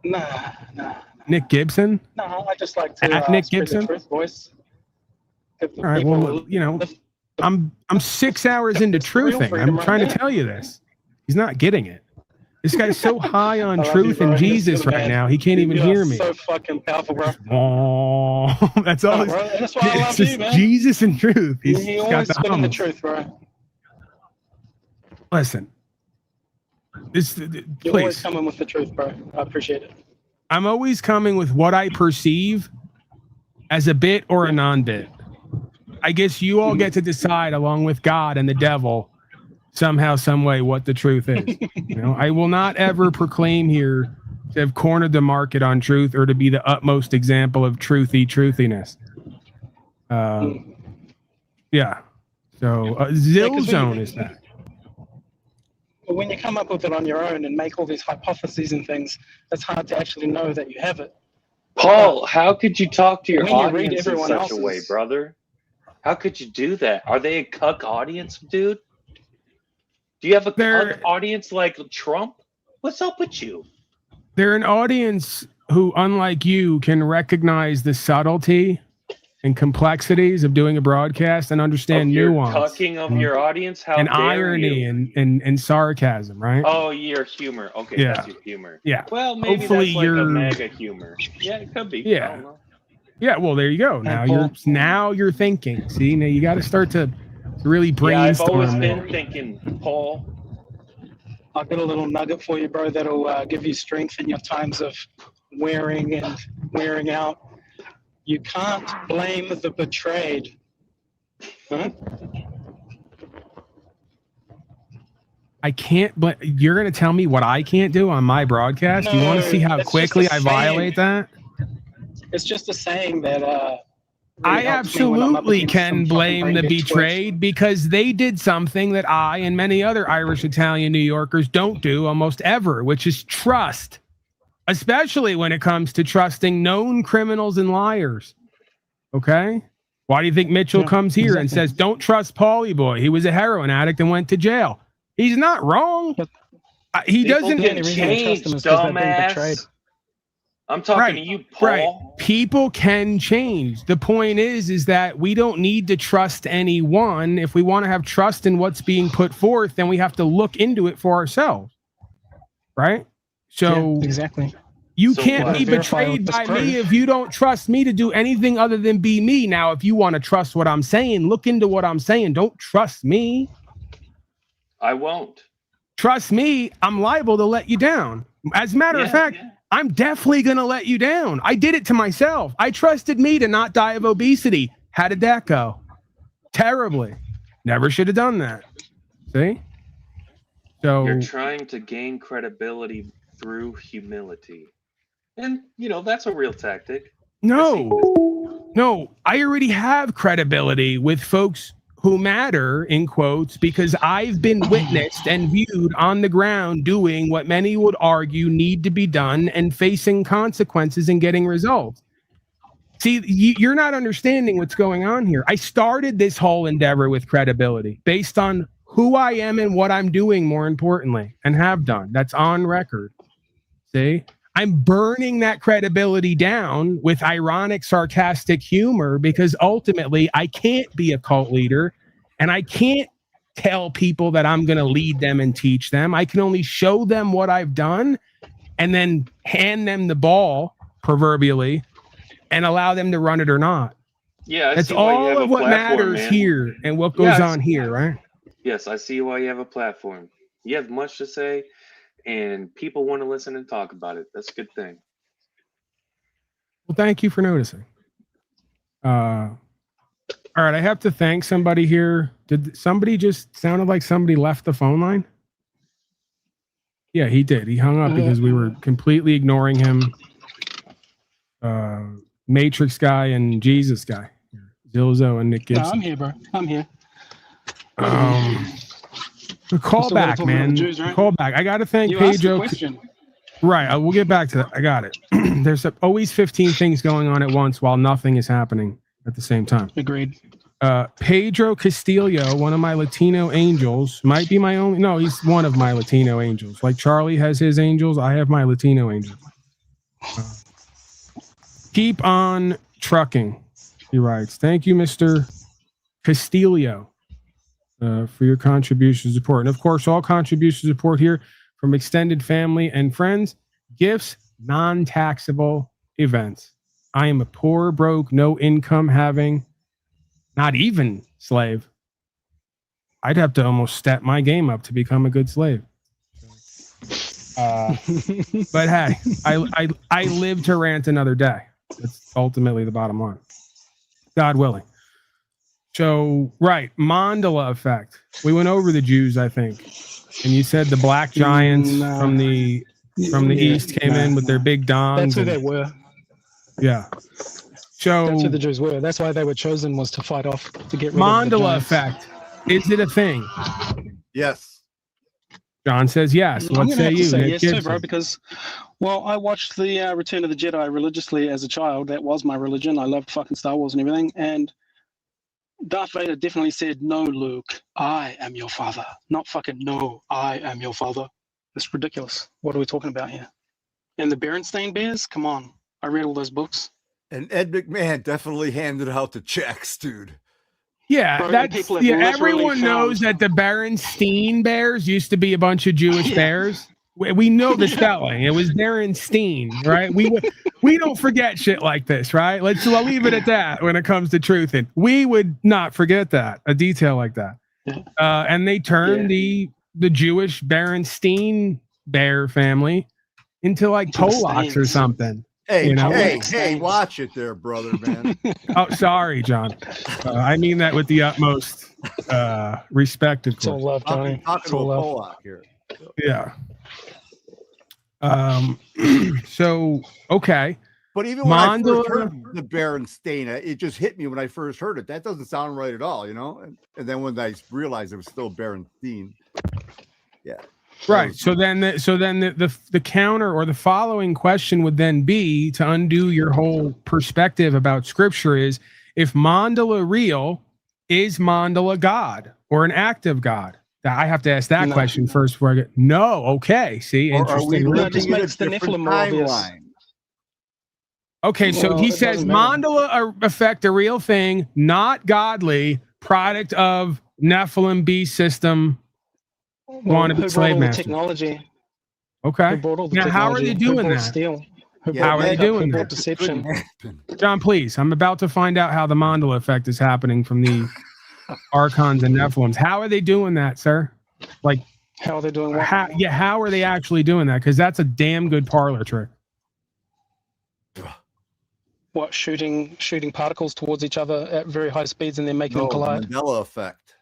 Nah. Nick Gibson? No, I just like to At Nick spread Gibson. the truth, boys. All right. Well, I'm 6 hours into truthing. I'm trying to tell you this. He's not getting it. This guy's so high on truth and Jesus right now, he can't even hear me. So fucking powerful, bro. Oh, that's all. No, bro, that's why I love you, man. Jesus and truth. He's He got always the spitting the hums. truth, bro. Listen, You're always please. coming with the truth, bro. I appreciate it. I'm always coming with what I perceive as a bit or a non-bit. I guess you all get to decide, along with God and the devil, somehow, some way, what the truth is. I will not ever proclaim here to have cornered the market on truth or to be the utmost example of truthiness. Yeah. So Zille Zone is that. But when you come up with it on your own and make all these hypotheses and things, it's hard to actually know that you have it. Paul, how could you talk to your When you read audience in everyone such a way, else's- brother? How could you do that? Are they a cuck audience, dude? Do you have a cuck audience like Trump? What's up with you? They're an audience who, unlike you, can recognize the subtlety and complexities of doing a broadcast and understand Your nuance cucking of your audience? How and dare irony you? and sarcasm, right? Oh, your humor. Okay, Yeah. that's your humor. Yeah. Well, maybe Hopefully that's like you're- a mega humor. Yeah, it could be. I Yeah. don't know. Yeah, well, there you go. Now you're thinking. See, now you got to start to really Yeah, I've brainstorm. always there. been thinking, Paul. I've got a little nugget for you, bro, that'll give you strength in your times of wearing and wearing out. You can't blame the betrayed. Huh? I can't. But you're going to tell me what I can't do on my broadcast? You want to see how it's just quickly a I violate that? It's just a saying that I really helps me when I'm up absolutely against can some blame fucking the brain dead betrayed because they did something that I and many other Irish, Italian, New Yorkers don't do almost ever, which is trust, especially when it comes to trusting known criminals and liars. Okay? Why do you think Mitchell comes here and says, don't trust Paulie Boy? He was a heroin addict and went to jail. He's not wrong. He People doesn't can change, dumbass. I'm talking to you, Paul. Right. People can change. The point is that we don't need to trust anyone. If we want to have trust in what's being put forth, then we have to look into it for ourselves. Right? So exactly. You So can't what? be Verify betrayed with by this me proof. if you don't trust me to do anything other than be me. Now, if you want to trust what I'm saying, look into what I'm saying. Don't trust me. I won't. Trust me, I'm liable to let you down. As a matter of fact, I'm definitely going to let you down. I did it to myself. I trusted me to not die of obesity. How did that go? Terribly. Never should have done that. See? So You're trying to gain credibility through humility. And, that's a real tactic. No, I already have credibility with folks who matter, in quotes, because I've been witnessed and viewed on the ground doing what many would argue need to be done and facing consequences and getting results. See, you're not understanding what's going on here. I started this whole endeavor with credibility based on who I am and what I'm doing, more importantly, and have done. That's on record. See? I'm burning that credibility down with ironic, sarcastic humor because ultimately I can't be a cult leader and I can't tell people that I'm going to lead them and teach them. I can only show them what I've done and then hand them the ball, proverbially, and allow them to run it or not. Yeah, I That's see why you all have of a what platform, matters man. here and what goes Yeah, on here, right? Yes, I see why you have a platform. You have much to say, and people want to listen and talk about it. That's a good thing. Well, thank you for noticing. All right, I have to thank somebody here. Did somebody just sounded like somebody left the phone line? Yeah, he did. He hung up because we were completely ignoring him. Matrix guy and Jesus guy. Zilzo and Nick Gibson. No, I'm here, bro. I'm here. The callback, man. Jews, right? Callback. I got to thank You asked the Pedro. question. Right. We'll get back to that. I got it. There's always 15 things going on at once while nothing is happening at the same time. Agreed. Pedro Castillo, one of my Latino angels, might be my only. No, he's one of my Latino angels. Like Charlie has his angels, I have my Latino angels. Keep on trucking, he writes. Thank you, Mr. Castillo, for your contribution support. And of course, all contribution support here from extended family and friends, gifts, non-taxable events. I am a poor, broke, no income having, not even slave. I'd have to almost step my game up to become a good slave. But hey, I live to rant another day. That's ultimately the bottom line. God willing. So, right, Mandela effect. We went over the Jews, I think. And you said the black giants from the east came in with their big dongs. That's who they were. Yeah. So that's who the Jews were. That's why they were chosen, was to fight off, to get rid Mandela of the giants. effect. Is it a thing? Yes. John says yes. I'm What gonna say have to you, say Nick yes Gibson? too, bro, because, well, I watched the Return of the Jedi religiously as a child. That was my religion. I loved fucking Star Wars and everything. And Darth Vader definitely said, "No, Luke, I am your father." Not fucking, "No, I am your father." It's ridiculous. What are we talking about here? And the Berenstain Bears? Come on. I read all those books. And Ed McMahon definitely handed out the checks, dude. Yeah, Bro, that's people have literally everyone knows that the Berenstein Bears used to be a bunch of Jewish bears. We know the spelling. It was Berenstein, right? We don't forget shit like this, right? I'll leave it at that when it comes to truthing. We would not forget that, a detail like that. And they turned the Jewish Berenstein bear family into like Polacks or something. Hey, you know? hey, watch it there, brother, man. Oh, sorry, John. I mean that with the utmost respect, of course. It's all love, Johnny. Talking to a Polak here. Yeah. So, okay. But even when I Mandela, first heard the Berenstain, it just hit me when I first heard it. That doesn't sound right at all, you know? And then when I realized it was still Berenstein. Yeah. Right. So then the counter or the following question would then be, to undo your whole perspective about scripture, is if Mandela real, is Mandela God or an active God? I have to ask that question first before I get okay. See, interesting. That just makes the Nephilim more obvious. Okay, so he says Mandela effect a real thing, not godly, product of Nephilim beast system. Wanted slave master technology. Okay. Now, how are they doing that? How are they doing that? Deception. John, please. I'm about to find out how the Mandela effect is happening from the Archons and Nephilims. How are they doing that, sir? Like, how are they doing what? How are they actually doing that? Because that's a damn good parlor trick. What, shooting particles towards each other at very high speeds and then making them collide? Mandela effect.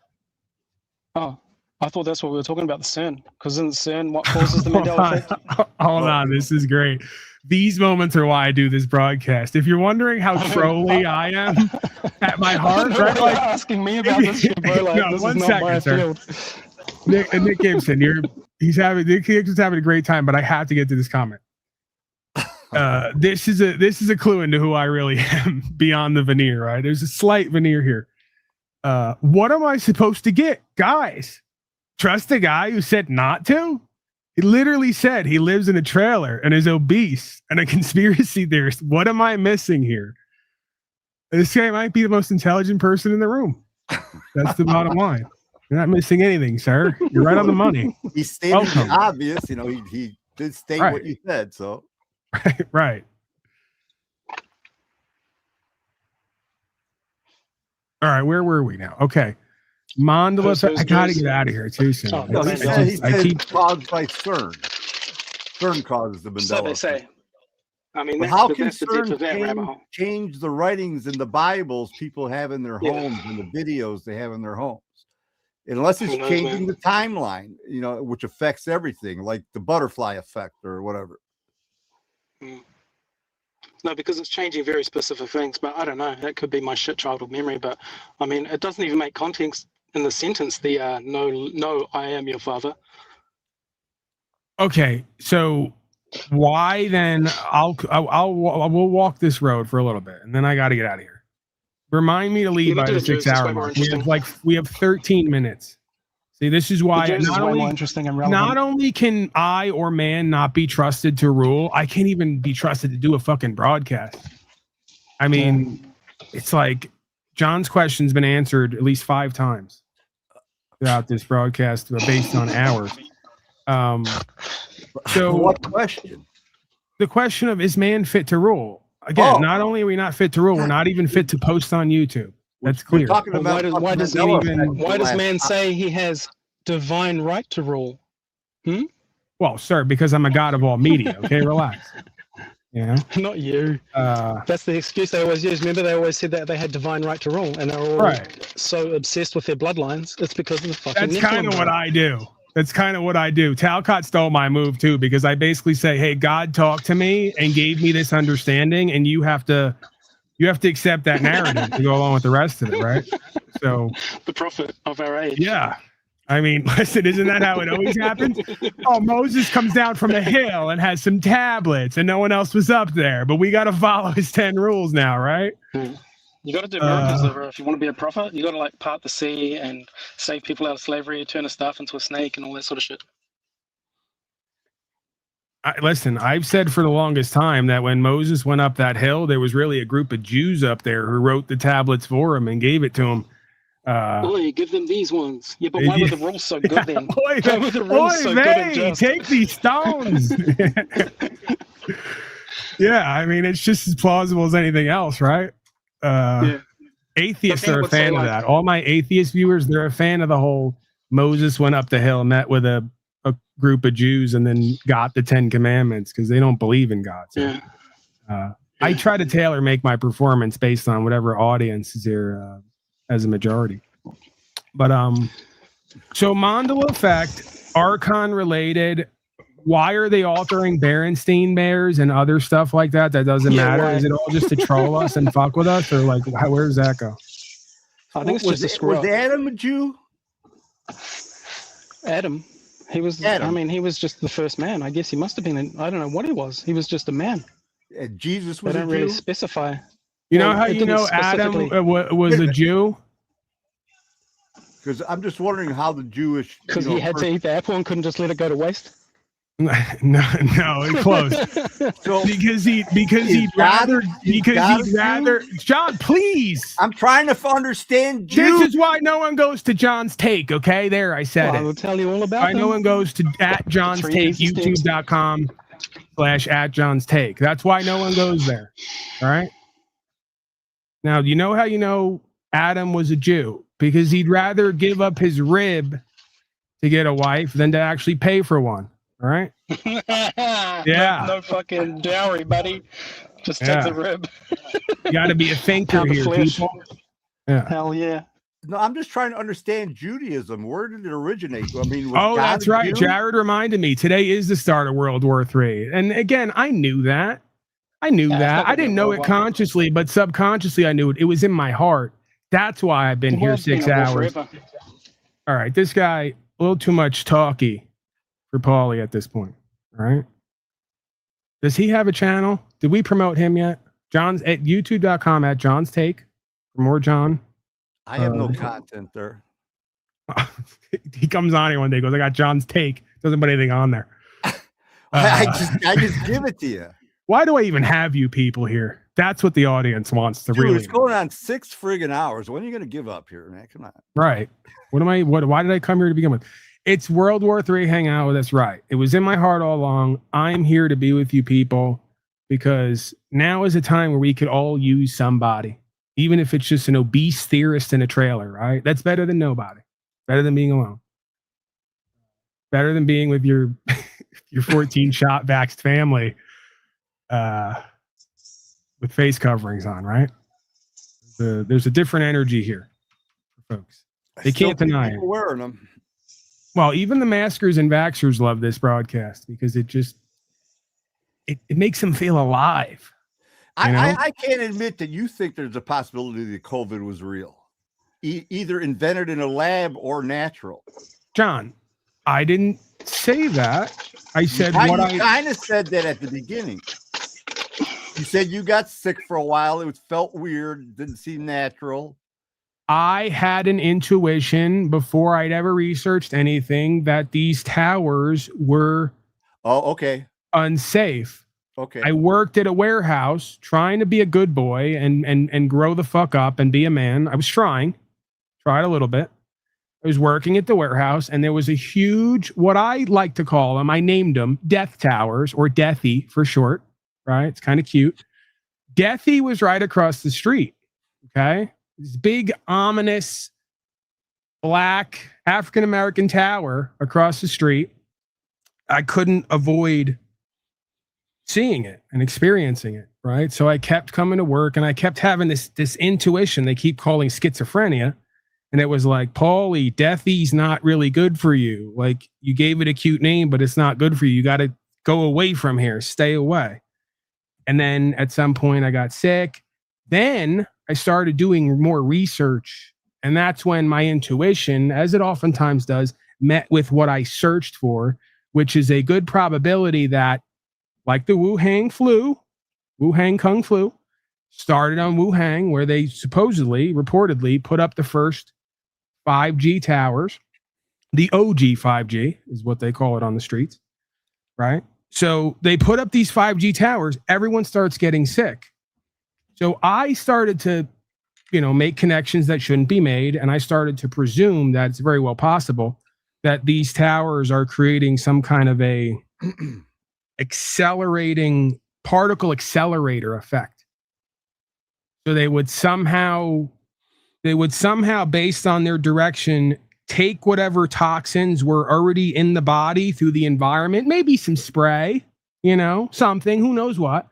Oh, I thought that's what we were talking about, the CERN. Because in the CERN, what causes the Mandela effect? Hold on, this is great. These moments are why I do this broadcast. If you're wondering how trolly I am at my heart, right? Like, asking me about this shit, bro. Like, no, this one is not second, my sir. field. Nick Gibson, Nick Gibson's having a great time, but I have to get to this comment. This is a clue into who I really am beyond the veneer, right? There's a slight veneer here. What am I supposed to get? Guys, trust the guy who said not to? He literally said he lives in a trailer and is obese and a conspiracy theorist. What am I missing here? This guy might be the most intelligent person in the room. That's the bottom line. You're not missing anything, sir. You're right on the money. He stated the obvious, you know, he did state what you said, so. Right. All right, where were we now? Okay. Mandela, I gotta get out of here too soon. No, he said caused by CERN. CERN causes the Mandela. So they say. I mean, But that's how the can depth of that rabbit hole. change the writings in the Bibles people have in their Yeah. homes and the videos they have in their homes? Unless it's Who knows, changing man? the timeline, you know, which affects everything, like the butterfly effect or whatever. No, because it's changing very specific things, but I don't know. That could be my shit childhood memory, but I mean, it doesn't even make context in the sentence. The no, I am your father. Okay, so why then? We'll walk this road for a little bit, and then I got to get out of here. Remind me to leave by the 6 hour mark. We have 13 minutes. See, this is why not only can I or man not be trusted to rule, I can't even be trusted to do a fucking broadcast. I mean, it's like John's question's been answered at least 5 times throughout this broadcast based on hours. So what question? The question of, is man fit to rule? Again, not only are we not fit to rule, we're not even fit to post on YouTube. That's clear. Why does man say he has divine right to rule? Well, sir, because I'm a god of all media. Okay, relax. Yeah. Not you. That's the excuse they always use. Remember, they always said that they had divine right to rule, and they're all so obsessed with their bloodlines. It's because of the fucking. That's kind of what I do. That's kind of what I do. Talcott stole my move too, because I basically say, "Hey, God talked to me and gave me this understanding, and you have to accept that narrative to go along with the rest of it, right?" So the prophet of our age. Yeah. I mean, listen, isn't that how it always happens? Oh, Moses comes down from a hill and has some tablets, and no one else was up there, but we got to follow his 10 rules now, right? You got to do miracles if you want to be a prophet. You got to like part the sea and save people out of slavery, turn a staff into a snake, and all that sort of shit. Listen, I've said for the longest time that when Moses went up that hill, there was really a group of Jews up there who wrote the tablets for him and gave it to him. Boy, give them these ones. Yeah, but why were the rules so good then? Why were the rules so good and just? Take these stones. Yeah, I mean, it's just as plausible as anything else, right? Atheists are a fan of that. All my atheist viewers, they're a fan of the whole Moses went up the hill, met with a group of Jews, and then got the 10 commandments, because they don't believe in God. So, I try to tailor make my performance based on whatever audience is there as a majority. But so Mandela effect, Archon related. Why are they altering Berenstain Bears and other stuff like that? That doesn't matter. Is it all just to troll us and fuck with us, or like where does that go? I think it's just a screw up. Was Adam a Jew? Adam, he was. I mean, he was just the first man. I guess he must have been. I don't know what he was. He was just a man. Jesus was. They don't really specify. You know how you know Adam was a Jew? Because I'm just wondering how the Jewish. Because he had to eat the apple and couldn't just let it go to waste. No, it's close. So because he'd rather John, please. I'm trying to understand Jew. This is why no one goes to John's Take. Okay, there I said it. I will tell you all about why them. no one goes to @John's Take, youtube.com/@John's Take. That's why no one goes there. All right. Now, you know how you know Adam was a Jew? Because he'd rather give up his rib to get a wife than to actually pay for one. All right. Yeah. No fucking dowry, buddy. Just take the rib. You got to be a thinker here, people. Yeah. Hell yeah. No, I'm just trying to understand Judaism. Where did it originate? I mean, that's right. Jared reminded me. Today is the start of World War III. And again, I knew that. I didn't know it consciously, but subconsciously I knew it. It was in my heart. That's why I've been here 6 hours. All right. This guy, a little too much talky for Paulie at this point. All right. Does he have a channel? Did we promote him yet? John's at youtube.com/John's Take for more John. I have no content there. He comes on here one day, goes, I got John's Take. Doesn't put anything on there. I just give it to you. Why do I even have you people here? That's what the audience wants to really. It's going on 6 friggin' hours. When are you going to give up here, man? Come on. Right. Why did I come here to begin with? It's World War III hangout. That's right. It was in my heart all along. I'm here to be with you people because now is a time where we could all use somebody, even if it's just an obese theorist in a trailer, right? That's better than nobody. Better than being alone. Better than being with your 14 shot vaxxed family with face coverings on, right? There's a different energy here, folks. They can't deny it. Wearing them. Well, even the maskers and vaxxers love this broadcast because it makes them feel alive. I can't admit that you think there's a possibility that COVID was real, either invented in a lab or natural. John, I didn't say that. I said you kind of said that at the beginning. You said you got sick for a while. It felt weird. Didn't seem natural. I had an intuition before I'd ever researched anything that these towers were unsafe. Okay. I worked at a warehouse trying to be a good boy and grow the fuck up and be a man. I was tried a little bit. I was working at the warehouse and there was a huge, what I like to call them, I named them death towers or Deathy for short, right? It's kind of cute. Deathy was right across the street. Okay. This big, ominous, black African-American tower across the street. I couldn't avoid seeing it and experiencing it, right? So I kept coming to work and I kept having this intuition they keep calling schizophrenia. And it was like, Paulie, Deathy's not really good for you. Like, you gave it a cute name, but it's not good for you. You got to go away from here. Stay away. And then at some point I got sick. Then I started doing more research. And that's when my intuition, as it oftentimes does, met with what I searched for, which is a good probability that, like the Wuhan Kung flu, started on Wuhan, where they reportedly put up the first 5G towers. The OG 5G is what they call it on the streets, right? So they put up these 5G towers. Everyone starts getting sick. So I started to, make connections that shouldn't be made. And I started to presume that it's very well possible that these towers are creating some kind of a accelerating particle accelerator effect. So they would somehow, based on their direction, take whatever toxins were already in the body through the environment, maybe some spray, something, who knows what,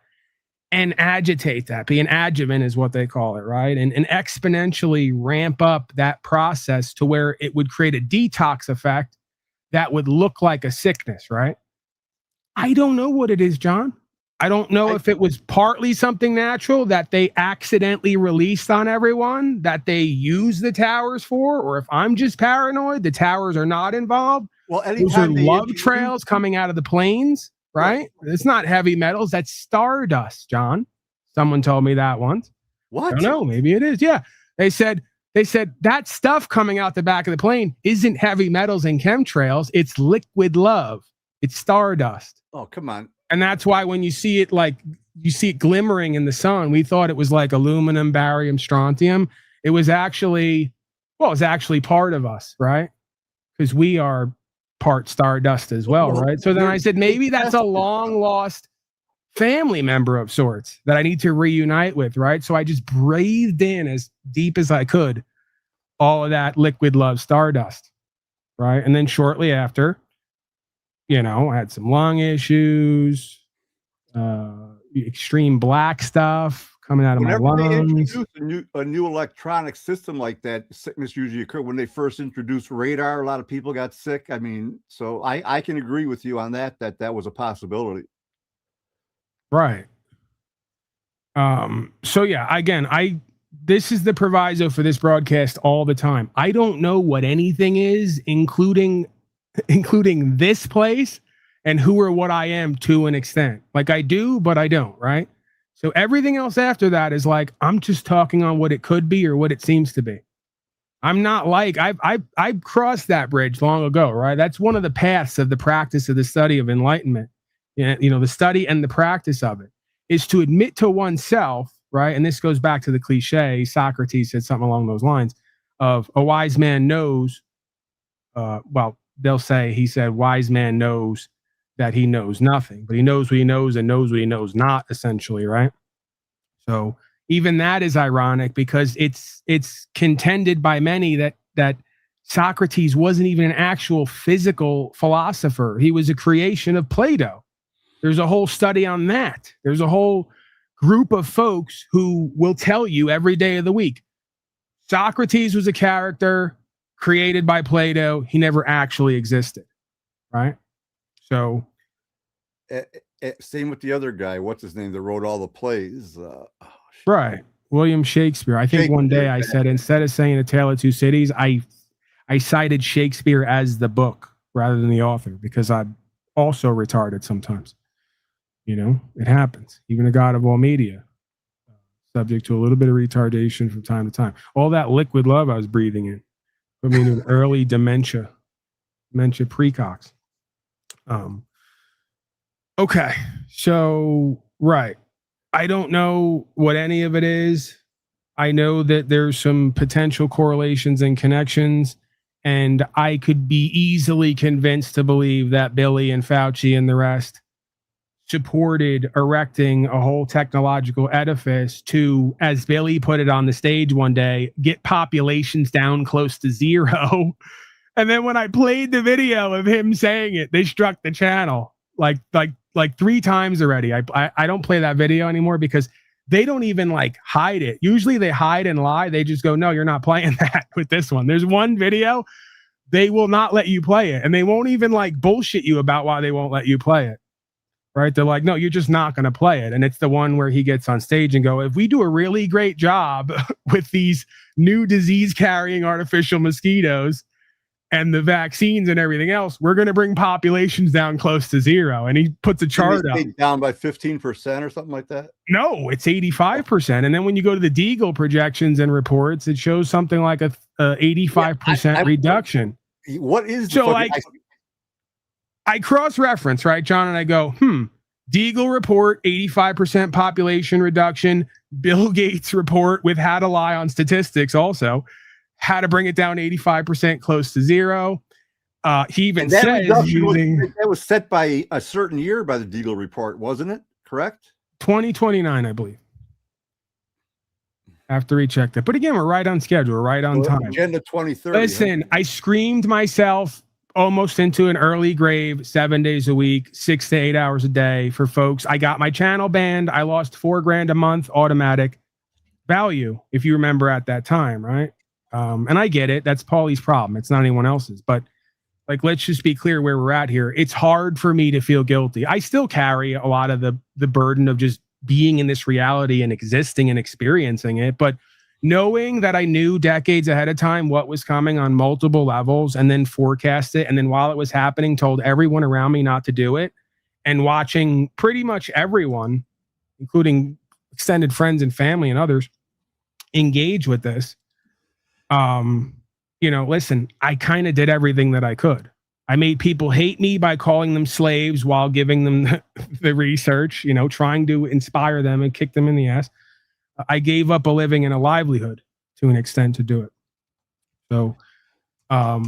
and agitate that. Be an adjuvant is what they call it, right? And exponentially ramp up that process to where it would create a detox effect that would look like a sickness, right? I don't know what it is, John. I don't know if it was partly something natural that they accidentally released on everyone that they use the towers for, or if I'm just paranoid, the towers are not involved. Well, those are love trails coming out of the planes, right? It's not heavy metals. That's stardust, John. Someone told me that once. What? I don't know. Maybe it is. Yeah. They said that stuff coming out the back of the plane isn't heavy metals and chemtrails. It's liquid love. It's stardust. Oh, come on. And that's why when you see it glimmering in the sun, we thought it was like aluminum, barium, strontium. It was actually part of us, right? Because we are part stardust as well, right? So then I said, maybe that's a long lost family member of sorts that I need to reunite with, right? So I just breathed in as deep as I could all of that liquid love stardust, right? And then shortly after, I had some lung issues, extreme black stuff coming out of my lungs. They introduce a new electronic system like that, sickness usually occurs. When they first introduced radar, a lot of people got sick. I mean, so I can agree with you on that was a possibility. Right. So yeah, again, this is the proviso for this broadcast all the time. I don't know what anything is, including this place and who or what I am to an extent. Like I do, but I don't, right? So everything else after that is like, I'm just talking on what it could be or what it seems to be. I'm not like, I've crossed that bridge long ago, right? That's one of the paths of the practice of the study of enlightenment. The study and the practice of it is to admit to oneself, right? And this goes back to the cliche. Socrates said something along those lines of a wise man knows, they'll say, he said, wise man knows that he knows nothing, but he knows what he knows and knows what he knows not, essentially, right? So even that is ironic because it's contended by many that Socrates wasn't even an actual physical philosopher. He was a creation of Plato. There's a whole study on that. There's a whole group of folks who will tell you every day of the week, Socrates was a character created by Plato. He never actually existed, right? So, same with the other guy. What's his name that wrote all the plays? Right, William Shakespeare. I think one day I said, instead of saying A Tale of Two Cities, I cited Shakespeare as the book rather than the author, because I'm also retarded sometimes. You know, it happens. Even a god of all media, subject to a little bit of retardation from time to time. All that liquid love I was breathing in put me into early dementia precox. Okay, so right. I don't know what any of it is. I know that there's some potential correlations and connections, and I could be easily convinced to believe that Billy and Fauci and the rest supported erecting a whole technological edifice to, as Billy put it on the stage one day, get populations down close to zero. And then when I played the video of him saying it, they struck the channel like 3 times already. I don't play that video anymore because they don't even like hide it. Usually they hide and lie. They just go, no, you're not playing that with this one. There's one video, they will not let you play it. And they won't even like bullshit you about why they won't let you play it. Right? They're like, no, you're just not going to play it. And it's the one where he gets on stage and go, if we do a really great job with these new disease carrying artificial mosquitoes and the vaccines and everything else, we're going to bring populations down close to zero. And he puts a chart up. Down by 15% or something like that? No, it's 85%. And then when you go to the Deagle projections and reports, it shows something like a 85% reduction. What is the so like? I cross-reference, right, John, and I go, Deagle report, 85% population reduction. Bill Gates report with how to lie on statistics also, how to bring it down 85% close to zero. He even says that was set by a certain year by the Deagle report, wasn't it? Correct? 2029, I believe. I have to recheck that. But again, we're right on schedule, we're right on time. Agenda 2030. Listen, I screamed myself almost into an early grave 7 days a week, 6 to 8 hours a day for folks. I got my channel banned. I lost $4,000 a month automatic value, if you remember at that time, right? And I get it. That's Paulie's problem. It's not anyone else's. But like, let's just be clear where we're at here. It's hard for me to feel guilty. I still carry a lot of the burden of just being in this reality and existing and experiencing it. But knowing that I knew decades ahead of time what was coming on multiple levels and then forecast it. And then while it was happening, told everyone around me not to do it, and watching pretty much everyone, including extended friends and family and others, engage with this. Listen, I kind of did everything that I could. I made people hate me by calling them slaves while giving them the research, trying to inspire them and kick them in the ass. I gave up a living and a livelihood to an extent to do it. So, yeah,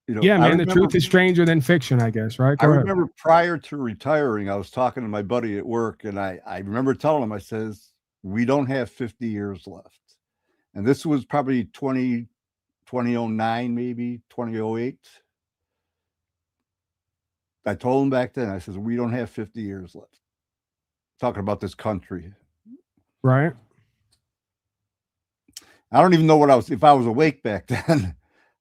man, the truth is stranger than fiction, I guess, right? I remember prior to retiring, I was talking to my buddy at work, and I remember telling him, I says, we don't have 50 years left. And this was probably 2009, maybe 2008. I told him back then, I says, we don't have 50 years left. Talking about this country. Right. I don't even know if I was awake back then.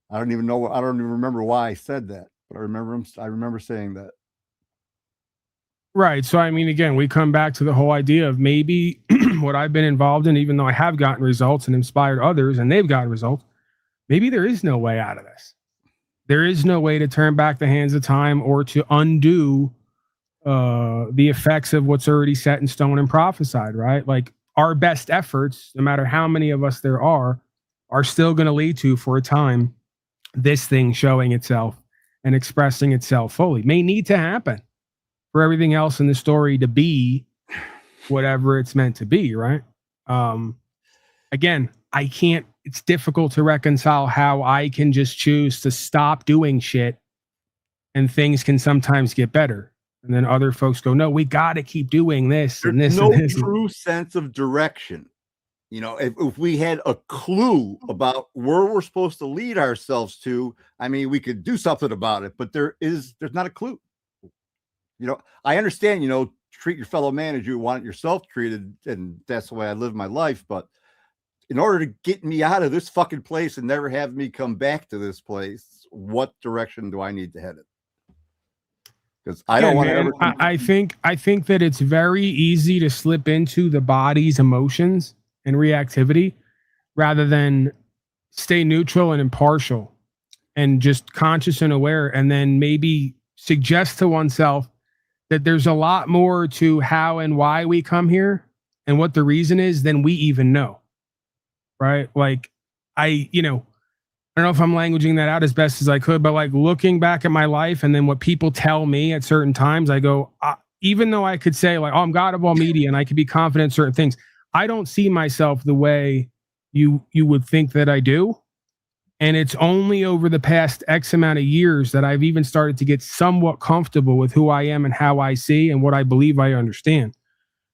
I don't even remember why I said that, but I remember saying that. Right. So, I mean, again, we come back to the whole idea of maybe what I've been involved in, even though I have gotten results and inspired others and they've gotten results, maybe there is no way out of this. There is no way to turn back the hands of time or to undo the effects of what's already set in stone and prophesied, right? Like, our best efforts, no matter how many of us there are still going to lead to, for a time, this thing showing itself and expressing itself fully. May need to happen for everything else in the story to be whatever it's meant to be, right? Again, it's difficult to reconcile how I can just choose to stop doing shit and things can sometimes get better. And then other folks go, no, we got to keep doing this and this. There's and this. No true sense of direction. If we had a clue about where we're supposed to lead ourselves to, I mean, we could do something about it, but there's not a clue. You know, I understand, you know, treat your fellow man as you want yourself treated, and that's the way I live my life. But in order to get me out of this fucking place and never have me come back to this place, what direction do I need to head in? Because I don't want to ever. I think that it's very easy to slip into the body's emotions and reactivity rather than stay neutral and impartial and just conscious and aware, and then maybe suggest to oneself that there's a lot more to how and why we come here and what the reason is than we even know. Right? Like, I don't know if I'm languaging that out as best as I could, but like looking back at my life and then what people tell me at certain times, I go, even though I could say like, oh, I'm God of all media and I could be confident in certain things, I don't see myself the way you would think that I do. And it's only over the past X amount of years that I've even started to get somewhat comfortable with who I am and how I see and what I believe I understand.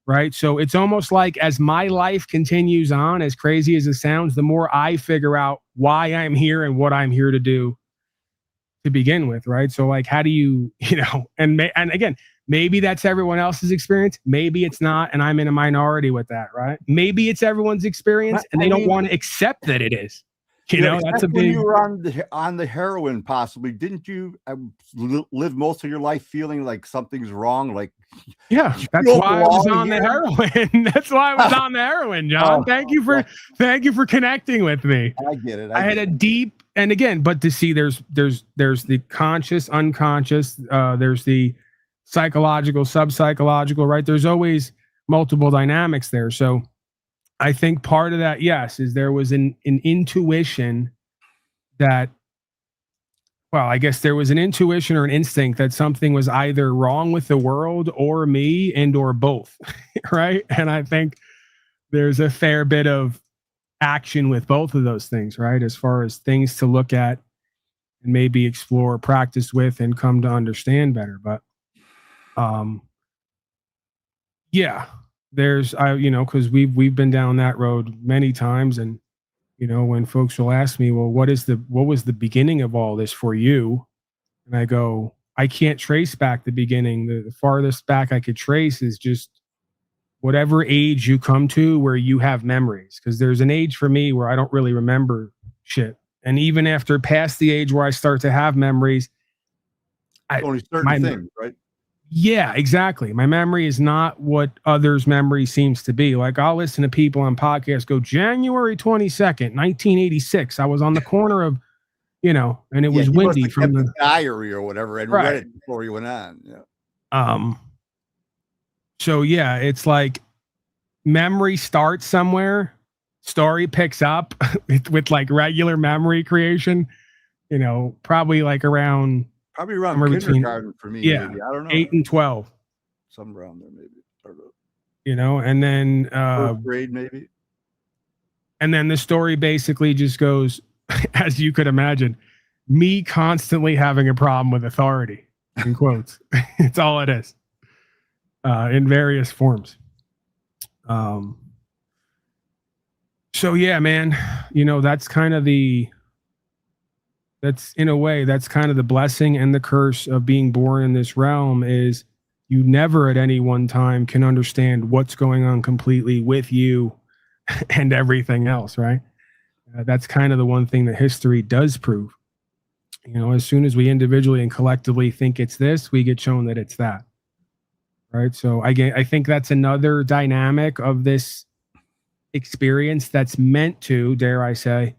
Right. So it's almost like as my life continues on, as crazy as it sounds, the more I figure out why I'm here and what I'm here to do to begin with. Right. So like, how do you, and again, maybe that's everyone else's experience. Maybe it's not. And I'm in a minority with that. Right. Maybe it's everyone's experience and they don't want to accept that it is. That's a big. When you were on the heroin, possibly, didn't you live most of your life feeling like something's wrong? Like, yeah, that's why I was on the heroin. That's why I was on the heroin, John. Thank you for connecting with me. I get it. I had a deep, and again, but to see there's the conscious, unconscious, there's the psychological, sub-psychological, right? There's always multiple dynamics there. So I think part of that, yes, is there was an intuition that, well, I guess there was an intuition or an instinct that something was either wrong with the world or me and or both, right? And I think there's a fair bit of action with both of those things, right? As far as things to look at and maybe explore, practice with, and come to understand better. But yeah. There's because we've been down that road many times, and when folks will ask me, well, what was the beginning of all this for you? And I go, I can't trace back the beginning. The farthest back I could trace is just whatever age you come to where you have memories, because there's an age for me where I don't really remember shit, and even after past the age where I start to have memories, only certain things, right? Yeah, exactly. My memory is not what others' memory seems to be. Like, I'll listen to people on podcasts go, January 22nd, 1986. I was on the corner of, and it was windy from the diary or whatever, and read it before you went on. Yeah. So yeah, it's like memory starts somewhere, story picks up with like regular memory creation, probably like around kindergarten for me. Yeah, maybe. I don't know. 8 and 12. Somewhere around there, maybe. I don't know. And then first grade, maybe. And then the story basically just goes, as you could imagine, me constantly having a problem with authority, in quotes. It's all it is. In various forms. So yeah, man, that's kind of that's in a way, that's kind of the blessing and the curse of being born in this realm, is you never at any one time can understand what's going on completely with you and everything else, right? That's kind of the one thing that history does prove. As soon as we individually and collectively think it's this, we get shown that it's that. Right. So I think that's another dynamic of this experience that's meant to, dare I say,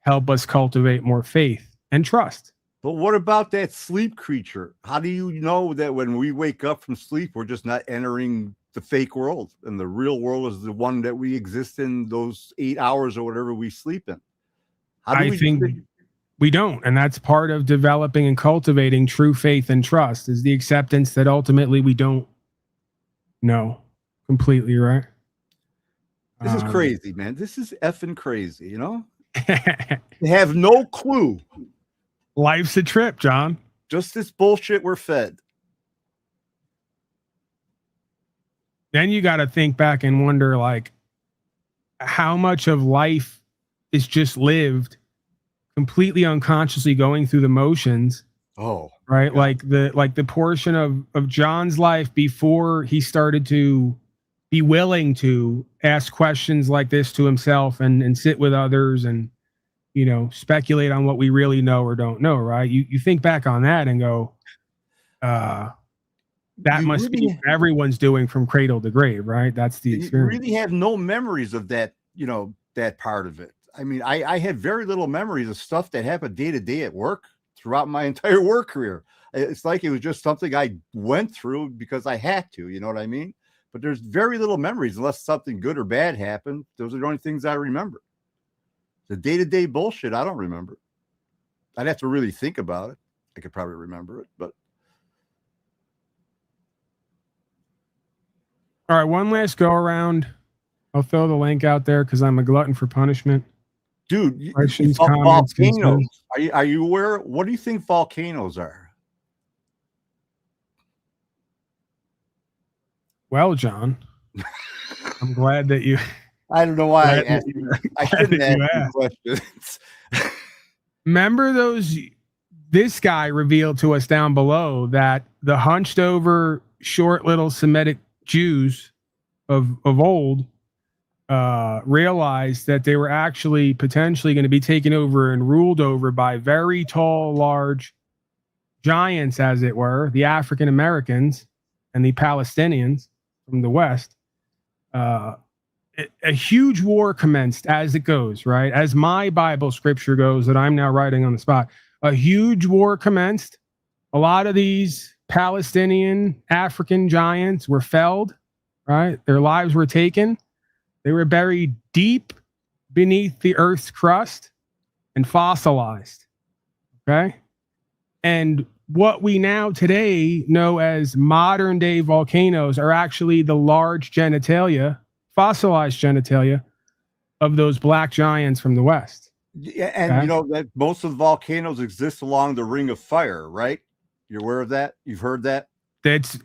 help us cultivate more faith and trust. But what about that sleep creature? How do you know that when we wake up from sleep, we're just not entering the fake world, and the real world is the one that we exist in those 8 hours or whatever we sleep in? I think we don't. And that's part of developing and cultivating true faith and trust, is the acceptance that ultimately we don't know completely, right? This is crazy, man. This is effing crazy, They have no clue. Life's a trip, John. Just this bullshit we're fed. Then you got to think back and wonder, like, how much of life is just lived completely unconsciously going through the motions Oh, right. Like the portion of John's life before he started to be willing to ask questions like this to himself and sit with others and, you know, speculate on what we really know or don't know. Right. You think back on that and go, that must be what everyone's doing from cradle to grave, right? That's the experience. You really have no memories of that, you know, that part of it. I mean, I have very little memories of stuff that happened day to day at work throughout my entire work career. It's like it was just something I went through because I had to, you know what I mean? But there's very little memories unless something good or bad happened. Those are the only things I remember. The day-to-day bullshit, I don't remember. I'd have to really think about it. I could probably remember it, but. All right, one last go around. I'll throw the link out there because I'm a glutton for punishment. Dude, questions, comments, volcanoes. Are you aware? What do you think volcanoes are? Well, John, I'm glad that you. I don't know why I asked you. I shouldn't ask you questions. Remember this guy revealed to us down below that the hunched over, short little Semitic Jews of old realized that they were actually potentially going to be taken over and ruled over by very tall, large giants, as it were, the African Americans and the Palestinians from the West. A huge war commenced, as it goes, right? As my Bible scripture goes that I'm now writing on the spot. A huge war commenced. A lot of these Palestinian African giants were felled, right? Their lives were taken. They were buried deep beneath the earth's crust and fossilized. Okay. And what we now today know as modern day volcanoes are actually the large genitalia, fossilized genitalia of those black giants from the West. Yeah, and you know that most of the volcanoes exist along the Ring of Fire, right? You're aware of that? You've heard that? It's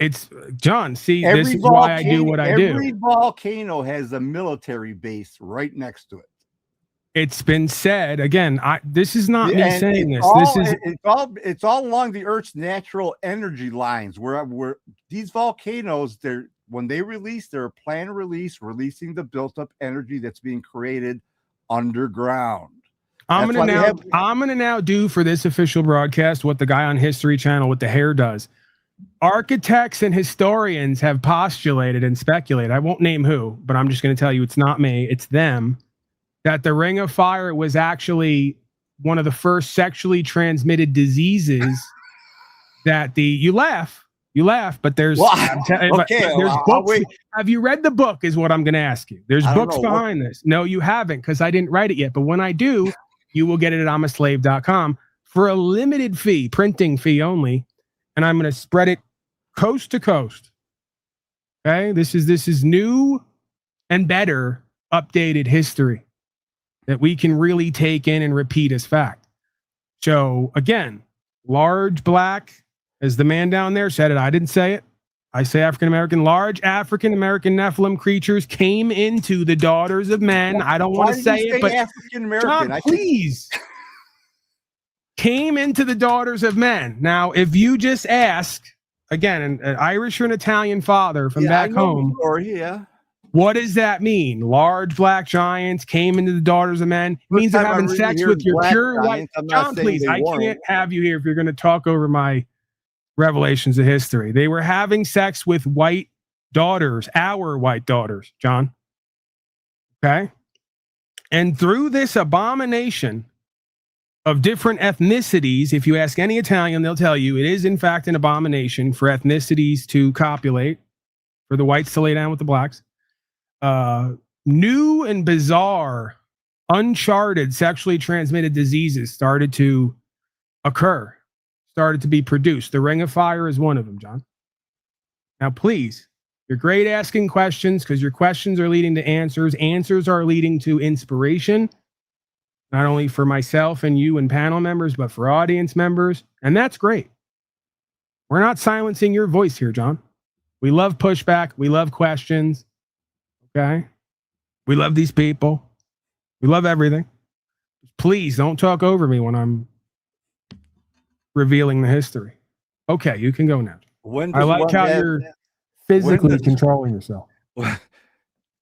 John. See, this is why I do what I do. Every volcano has a military base right next to it. It's been said again. This is not me saying this. It's all along the Earth's natural energy lines. Where these volcanoes, when they release, they're a planned release, releasing the built-up energy that's being created underground. I'm gonna now do for this official broadcast what the guy on History Channel with the hair does. Architects and historians have postulated and speculated. I won't name who, but I'm just going to tell you it's not me, it's them. That the Ring of Fire was actually one of the first sexually transmitted diseases that you laugh, but there's there's books. Have you read the book is what I'm going to ask you. There's books behind this. No, you haven't because I didn't write it yet. But when I do, you will get it at I'mAslave.com for a limited fee, printing fee only. And I'm going to spread it coast to coast. Okay. This is new and better updated history that we can really take in and repeat as fact. So again, large black, as the man down there said it, I didn't say it. I say African-American, large African-American Nephilim creatures came into the daughters of men. I don't want to say it, but African-American, John, please. Came into the daughters of men. Now, if you just ask, again, an Irish or an Italian father from back home, what does that mean? Large black giants came into the daughters of men. It means they're having sex with your pure white. John, please, I can't have you here if you're going to talk over my revelations of history. They were having sex with white daughters, our white daughters, John. Okay? And through this abomination of different ethnicities, if you ask any Italian, they'll tell you it is in fact an abomination for ethnicities to copulate, for the whites to lay down with the blacks. New and bizarre, uncharted sexually transmitted diseases started to occur, started to be produced. The Ring of Fire is one of them, John. Now, please, you're great asking questions because your questions are leading to answers. Answers are leading to inspiration. Not only for myself and you and panel members, but for audience members. And that's great. We're not silencing your voice here, John. We love pushback. We love questions. Okay? We love these people. We love everything. Please don't talk over me when I'm revealing the history. Okay, you can go now. When I does like one how have- you're physically does- controlling yourself.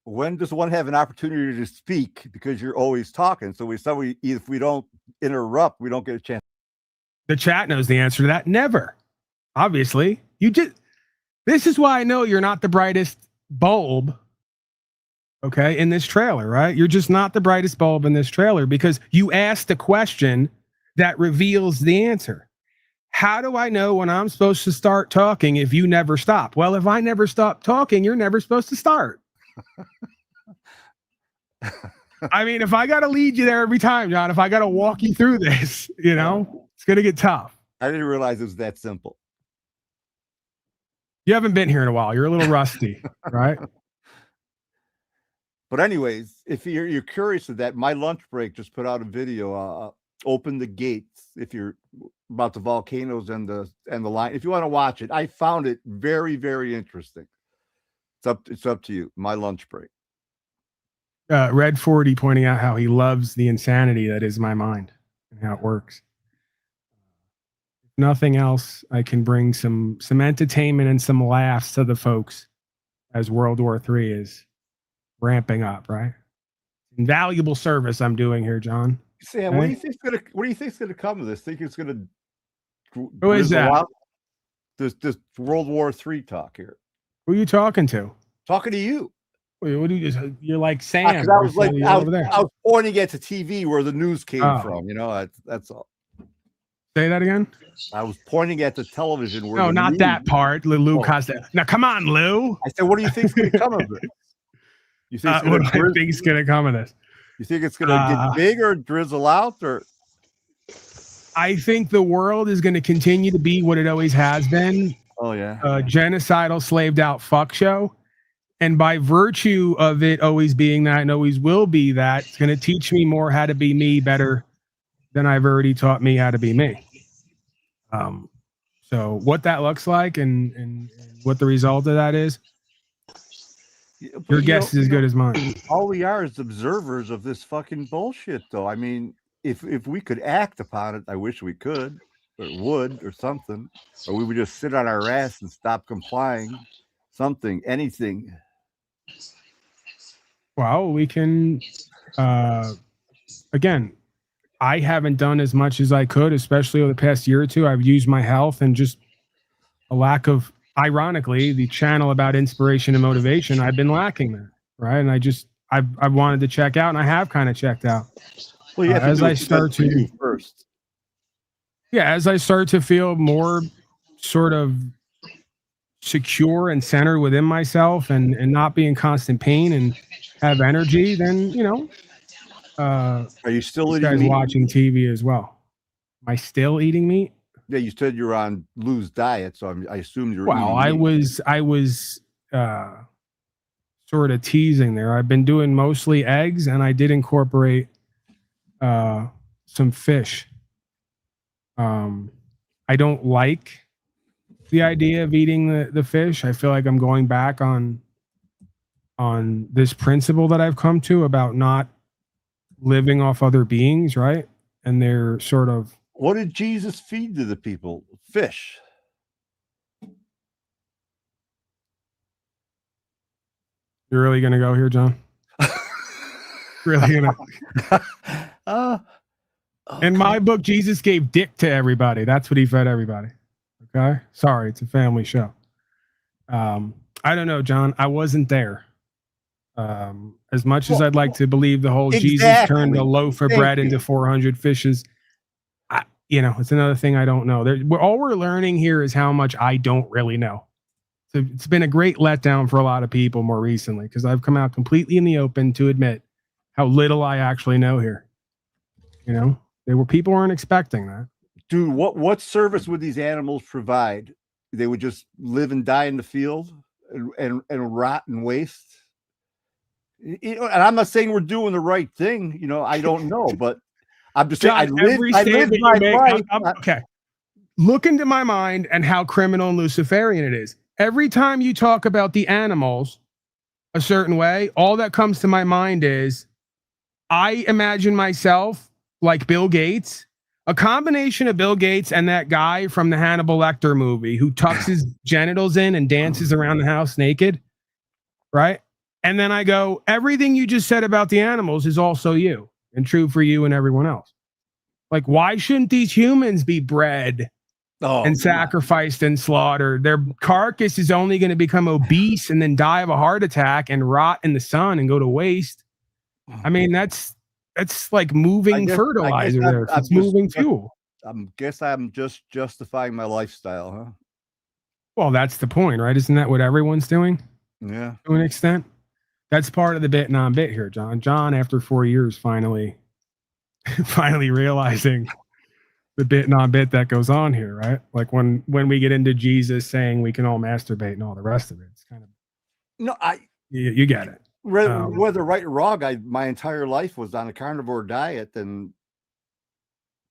When does one have an opportunity to speak? Because you're always talking. So if we don't interrupt, we don't get a chance. The chat knows the answer to that. Never. Obviously. This is why I know you're not the brightest bulb, okay, in this trailer, right? You're just not the brightest bulb in this trailer because you asked a question that reveals the answer. How do I know when I'm supposed to start talking if you never stop? Well, if I never stop talking, you're never supposed to start. I mean, if I got to lead you there every time, John, if I got to walk you through this, it's going to get tough. I didn't realize it was that simple. You haven't been here in a while. You're a little rusty, right? But anyways, if you're curious of that, my lunch break just put out a video. Open the gates if you're about the volcanoes and the line. If you want to watch it, I found it very, very interesting. It's up to you. My lunch break. Red 40 pointing out how he loves the insanity that is my mind and how it works. If nothing else, I can bring some entertainment and some laughs to the folks as World War III is ramping up, right? Invaluable service I'm doing here, John. Sam, okay? what do you think's gonna come of this? Think it's gonna Who is that? This World War III talk here. Who are you talking to? Talking to you. Wait, what do you just? You're like Sam. I was like, over there. I was pointing at the TV where the news came from. That's all. Say that again. I was pointing at the television. Where No, not that part. Lou Costa. Now, come on, Lou. I said, what do you think's going to come of it? You think what do I think's going to come of this? You think it's going to get big or drizzle out, or? I think the world is going to continue to be what it always has been. Oh yeah. A genocidal, slaved out fuck show. And by virtue of it always being that and always will be that, it's going to teach me more how to be me better than I've already taught me how to be me. So what that looks like and what the result of that is, your guess is as good as mine. All we are is observers of this fucking bullshit, though. I mean, if we could act upon it, I wish we could, or would, or something, or we would just sit on our ass and stop complying. Something, anything. Well, we can, again, I haven't done as much as I could, especially over the past year or two. I've used my health and just a lack of, ironically, the channel about inspiration and motivation. I've been lacking that, right? And I wanted to check out, and I have kind of checked out. Well, yeah, as I start to first. Yeah, as I start to feel more sort of secure and centered within myself and not be in constant pain and have energy, then are you still this eating guy's meat? watching TV as well. Am I still eating meat? Yeah, you said you're on Lou's diet, so I assumed you're. Well, I was sort of teasing there. I've been doing mostly eggs, and I did incorporate some fish. I don't like the idea of eating the fish. I feel like I'm going back on this principle that I've come to about not living off other beings, right? And they're sort of. What did Jesus feed to the people? Fish. You're really gonna go here, John? Really gonna? In my book, Jesus gave dick to everybody. That's what he fed everybody. Okay. Sorry, it's a family show. I don't know, John. I wasn't there. As much as I'd like to believe the whole Jesus turned a loaf of bread into 400 fishes, it's another thing I don't know. All we're learning here is how much I don't really know. So it's been a great letdown for a lot of people more recently because I've come out completely in the open to admit how little I actually know here. People weren't expecting that. Dude, what service would these animals provide? They would just live and die in the field and rot and waste. And I'm not saying we're doing the right thing. I don't know, but I'm just saying I live my life. Okay. Look into my mind and how criminal and Luciferian it is. Every time you talk about the animals a certain way, all that comes to my mind is I imagine myself like Bill Gates A combination of Bill Gates and that guy from the Hannibal Lecter movie who tucks his genitals in and dances around the house naked, right? And then I go, everything you just said about the animals is also you and true for you and everyone else. Like, why shouldn't these humans be bred and sacrificed and slaughtered? Their carcass is only going to become obese and then die of a heart attack and rot in the sun and go to waste. I mean, that's like moving fertilizer there. It's moving fuel. I guess I'm just justifying my lifestyle, huh? Well, that's the point, right? Isn't that what everyone's doing? Yeah. To an extent. That's part of the bit non-bit here, John. John, after 4 years, finally realizing the bit non-bit that goes on here, right? Like when we get into Jesus saying we can all masturbate and all the rest of it, it's kind of you get it. Whether right or wrong, my entire life was on a carnivore diet, and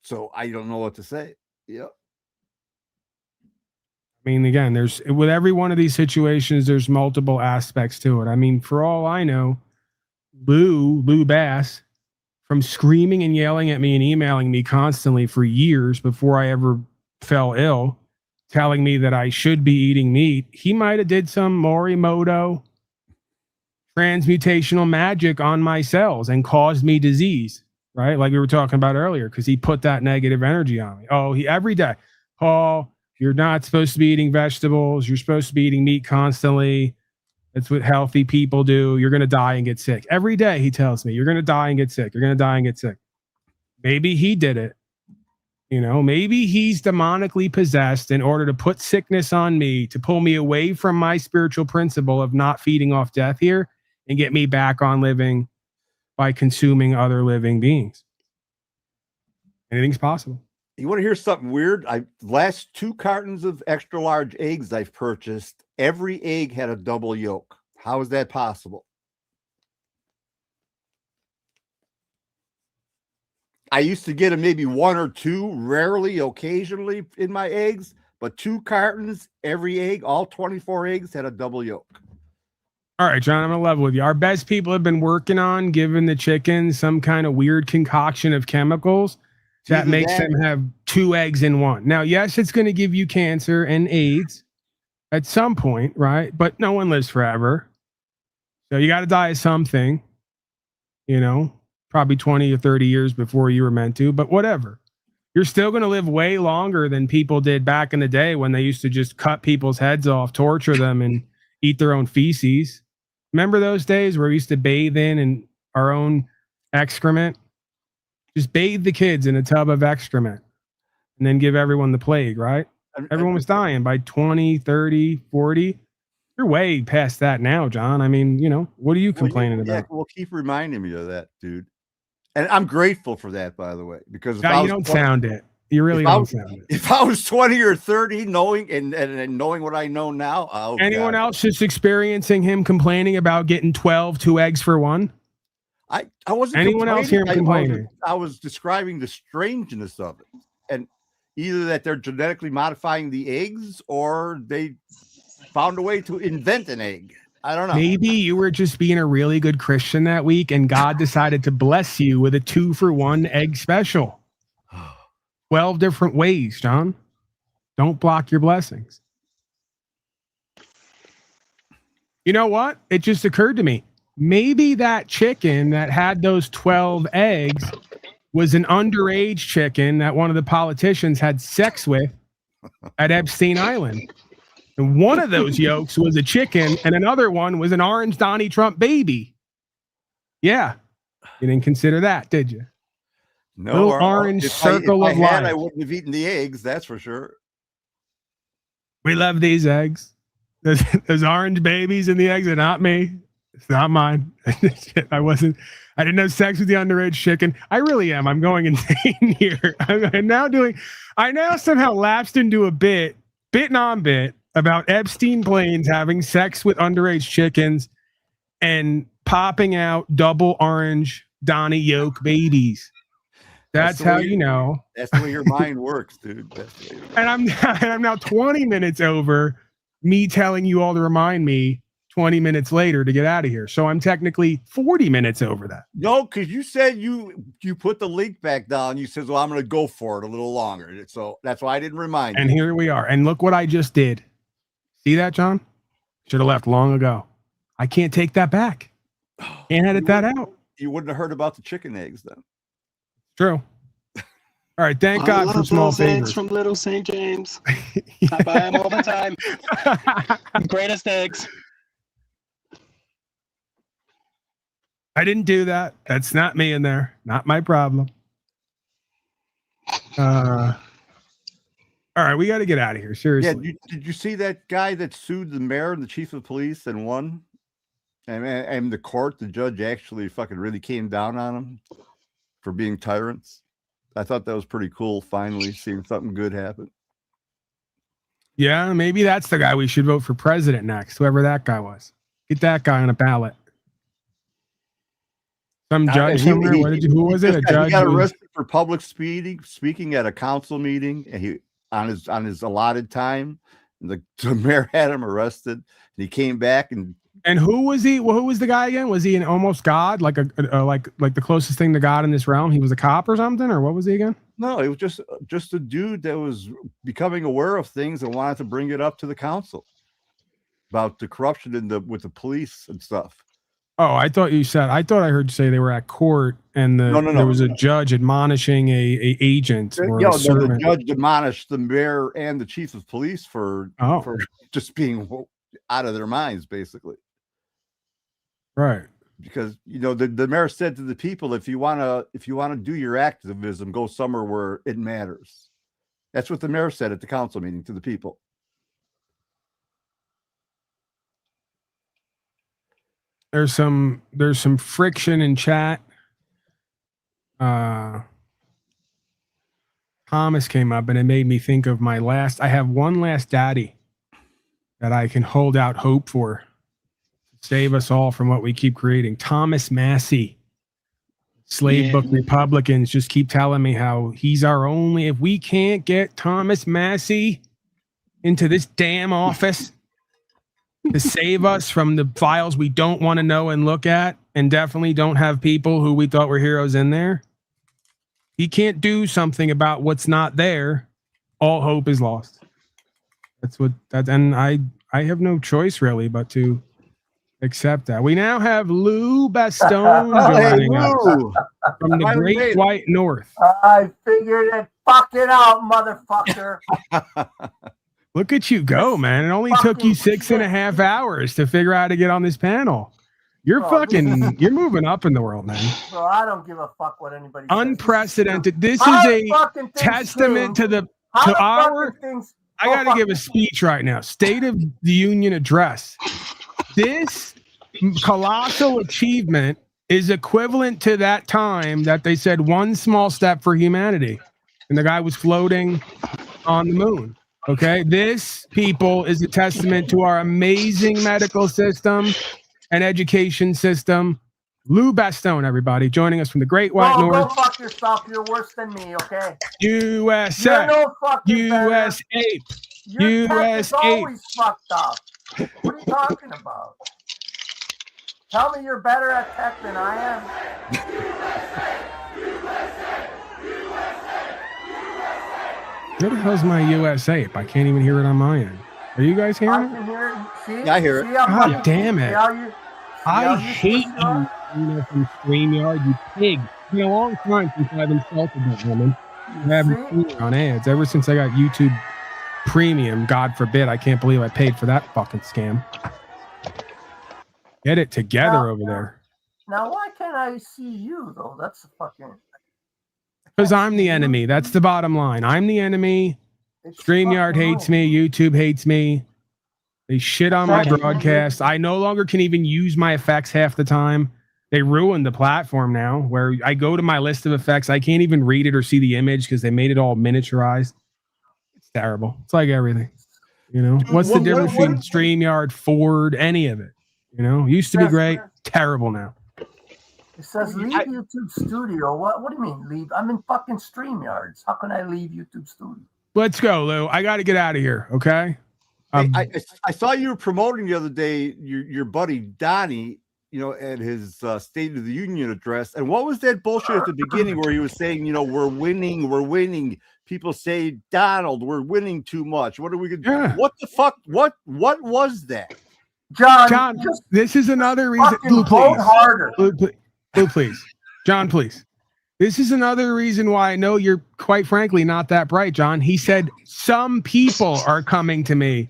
so I don't know what to say. Yep. I mean, again, there's with every one of these situations, there's multiple aspects to it. I mean, for all I know, Lou Bass, from screaming and yelling at me and emailing me constantly for years before I ever fell ill, telling me that I should be eating meat, he might have did some Morimoto transmutational magic on my cells and caused me disease, right? Like we were talking about earlier, because he put that negative energy on me. Oh, every day, Paul, you're not supposed to be eating vegetables. You're supposed to be eating meat constantly. That's what healthy people do. You're going to die and get sick. Every day he tells me, you're going to die and get sick. You're going to die and get sick. Maybe he did it. You know, maybe he's demonically possessed in order to put sickness on me, to pull me away from my spiritual principle of not feeding off death here and get me back on living by consuming other living beings. Anything's possible. You want to hear something weird? Last 2 cartons of extra large eggs I've purchased, every egg had a double yolk. How is that possible? I used to get maybe 1 or 2, rarely, occasionally in my eggs, but 2 cartons, every egg, all 24 eggs had a double yolk. All right, John, I'm going to level with you. Our best people have been working on giving the chickens some kind of weird concoction of chemicals that makes them have 2 eggs in one. Now, yes, it's going to give you cancer and AIDS at some point, right? But no one lives forever. So you got to die of something, you know, probably 20 or 30 years before you were meant to, but whatever. You're still going to live way longer than people did back in the day when they used to just cut people's heads off, torture them, and eat their own feces. Remember those days where we used to bathe in our own excrement? Just bathe the kids in a tub of excrement and then give everyone the plague, right? Everyone was dying by 20, 30, 40. You're way past that now, John. I mean, you know, what are you complaining about? Well, keep reminding me of that, dude. And I'm grateful for that, by the way, because you don't sound it. You really don't sound it. If I was 20 or 30, knowing and knowing what I know now, anyone else just experiencing him complaining about getting 2 eggs for one? I wasn't. Anyone else hear him complaining? I was describing the strangeness of it, and either that they're genetically modifying the eggs or they found a way to invent an egg. I don't know. Maybe you were just being a really good Christian that week, and God decided to bless you with a 2-for-1 egg special. 12 different ways, John. Don't block your blessings. You know what? It just occurred to me. Maybe that chicken that had those 12 eggs was an underage chicken that one of the politicians had sex with at Epstein Island. And one of those yolks was a chicken, and another one was an orange Donnie Trump baby. Yeah. You didn't consider that, did you? No. Little orange circle of life. I wouldn't have eaten the eggs, that's for sure. We love these eggs. Those orange babies in the eggs are not me. It's not mine. I didn't have sex with the underage chicken. I really am. I'm going insane here. I now somehow lapsed into a bit non-bit, about Epstein planes having sex with underage chickens and popping out double orange Donnie yolk babies. That's how you know. That's the way your mind works, dude. And I'm now 20 minutes over me telling you all to remind me 20 minutes later to get out of here. So I'm technically 40 minutes over that. No, because you said you put the link back down. You said, well, I'm going to go for it a little longer. So that's why I didn't remind you. And here we are. And look what I just did. See that, John? Should have left long ago. I can't take that back. Can't edit that out. You wouldn't have heard about the chicken eggs then. True. All right. Thank God for small favors. From Little St. James. I buy them all the time. Greatest eggs. I didn't do that. That's not me in there. Not my problem. All right, we got to get out of here. Seriously. Yeah, did you see that guy that sued the mayor and the chief of police and won? And the court, the judge actually fucking really came down on him for being tyrants. I thought that was pretty cool. Finally seeing something good happen. Yeah, maybe that's the guy we should vote for president next. Whoever that guy was, get that guy on a ballot. Some judge somewhere. Who was it? A judge? He got arrested for public speaking at a council meeting, and he on his allotted time. The mayor had him arrested, and he came back and. And who was he? Well, who was the guy again? Was he an almost god, like like the closest thing to God in this realm? He was a cop or something, or what was he again? No, it was just a dude that was becoming aware of things and wanted to bring it up to the council about the corruption with the police and stuff. Oh, I thought I heard you say they were at court and there was a judge admonishing a agent or a servant. The judge admonished the mayor and the chief of police for just being out of their minds, basically. Right. Because the mayor said to the people, if you want to do your activism, go somewhere where it matters. That's what the mayor said at the council meeting to the people. There's some friction in chat. Thomas came up and it made me think of I have one last daddy that I can hold out hope for. Save us all from what we keep creating. Thomas Massey. Slave book Republicans just keep telling me how he's our only. If we can't get Thomas Massey into this damn office to save us from the files we don't want to know and look at, and definitely don't have people who we thought were heroes in there, he can't do something about what's not there. All hope is lost. And I have no choice really but to accept that. We now have Lou Bastone joining us from the Great White North. I figured it fucking out, motherfucker. Look at you go, man. It only took you 6.5 hours to figure out how to get on this panel. You're you're moving up in the world, man. Bro, I don't give a fuck what anybody says. Unprecedented. This is a testament to our. I got to give a speech right now. State of the Union address. This colossal achievement is equivalent to that time that they said one small step for humanity, and the guy was floating on the moon. Okay, this, people, is a testament to our amazing medical system and education system. Lou Bastone, everybody, joining us from the Great White North. Go fuck yourself. You're worse than me, okay? USA. You're no fucking US better. 8. Your tech US is 8. always fucked up. What are you talking about? Tell me you're better at tech than I am. Where the hell's my US 8? I can't even hear it on my end. Are you guys hearing it? I can hear it. See? Yeah, I hear it. God damn it. I hate you, from StreamYard, you pig. It's been a long time since I've insulted that woman. I haven't seen her on ads ever since I got YouTube Premium. God forbid. I can't believe I paid for that fucking scam. Get it together over there. Now, why can't I see you, though? That's fucking... Because I'm the enemy. That's the bottom line. I'm the enemy. StreamYard hates me. YouTube hates me. They shit on my broadcast. I no longer can even use my effects half the time. They ruined the platform now, where I go to my list of effects. I can't even read it or see the image because they made it all miniaturized. It's terrible. It's like everything. What's the difference between StreamYard, Ford, any of it? Used to be great. Terrible now. It says leave YouTube Studio. What do you mean leave? I'm in fucking StreamYards. How can I leave YouTube Studio? Let's go, Lou. I got to get out of here, okay? I saw you were promoting the other day your buddy Donnie, at his State of the Union address. And what was that bullshit at the beginning where he was saying, we're winning. People say, Donald, we're winning too much. What are we gonna? Yeah. What the fuck? What was that? John, this is another reason. Blue, please. Blue, please. John, please. This is another reason why I know you're quite frankly not that bright, John. He said some people are coming to me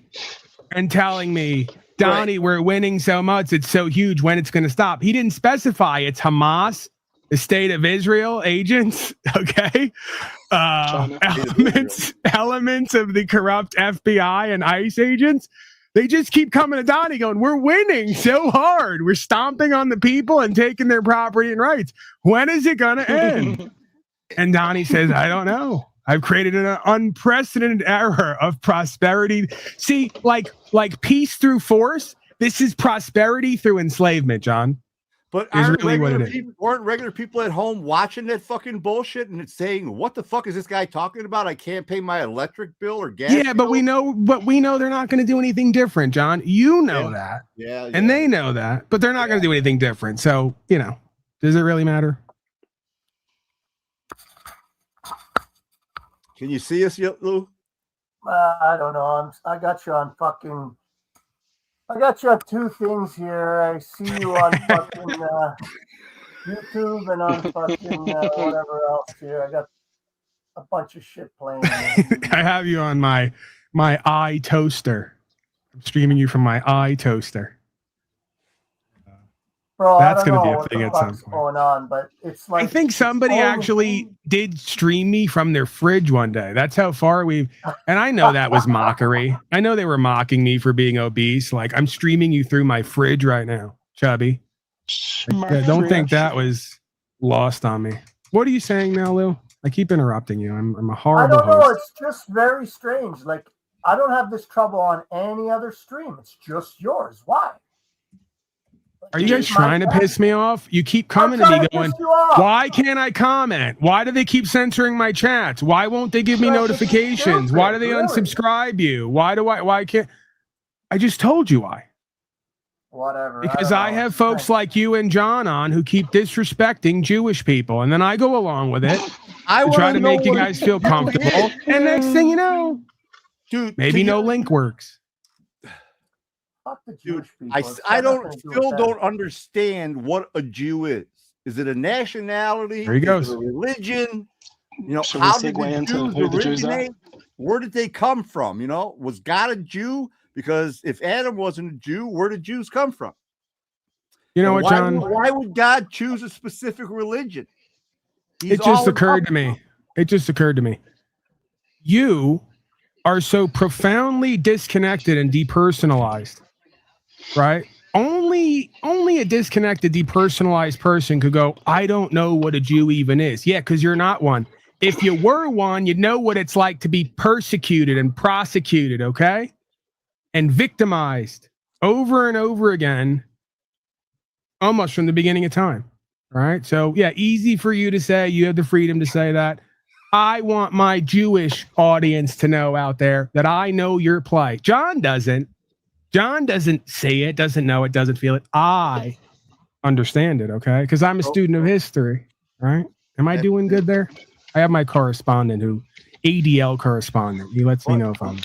and telling me, Donnie, we're winning so much, it's so huge, when it's going to stop. He didn't specify it's Hamas, the State of Israel agents, okay? Elements of the corrupt FBI and ICE agents. They just keep coming to Donnie going, we're winning so hard. We're stomping on the people and taking their property and rights. When is it going to end? And Donnie says, I don't know. I've created an unprecedented era of prosperity. See, like peace through force. This is prosperity through enslavement, John. But weren't regular people at home watching that fucking bullshit and it's saying, what the fuck is this guy talking about? I can't pay my electric bill or gas. Yeah, but we know they're not going to do anything different, John. You know that. Yeah. And they know that, but they're not going to do anything different. So, does it really matter? Can you see us yet, Lou? I don't know. I got you on two things here. I see you on fucking YouTube and on fucking whatever else here. I got a bunch of shit playing. I have you on my iToaster. I'm streaming you from my iToaster. Bro, that's going to be a thing at some point. Going on, but it's like I think somebody actually did stream me from their fridge one day. That's how far and I know that was mockery. I know they were mocking me for being obese. Like, I'm streaming you through my fridge right now, chubby. Don't think that was lost on me. What are you saying now, Lou? I keep interrupting you. I'm a horrible I don't know. host. It's just very strange. Like, I don't have this trouble on any other stream. It's just yours. Why? Are you guys trying to piss me off? You keep coming to me going, why can't I comment? Why do they keep censoring my chats? Why won't they give me notifications? Why do they unsubscribe you? Why can't I just told you why? Whatever. Because I have folks like you and John on who keep disrespecting Jewish people, and then I go along with it. I try to make you guys feel comfortable. And next thing you know, dude, maybe no link works. Dude, I don't understand what a Jew is. Is it a nationality? There he goes. Is it a religion? Should How we did segue the into Jews who the Jews are? originate? Where did they come from? Was God a Jew? Because if Adam wasn't a Jew, where did Jews come from? You know what, John? Why would God choose a specific religion? It just occurred to me. You are so profoundly disconnected and depersonalized, right? Only a disconnected, depersonalized person could go, I don't know what a Jew even is. Yeah, because you're not one. If you were one, you'd know what it's like to be persecuted and prosecuted, okay? And victimized over and over again, almost from the beginning of time, right? So, yeah, easy for you to say. You have the freedom to say that. I want my Jewish audience to know out there that I know your plight. John doesn't. John doesn't say it, doesn't know it, doesn't feel it. I understand it, okay? Because I'm a student of history, right? Am I doing good there? I have my correspondent ADL correspondent. He lets me know if I'm...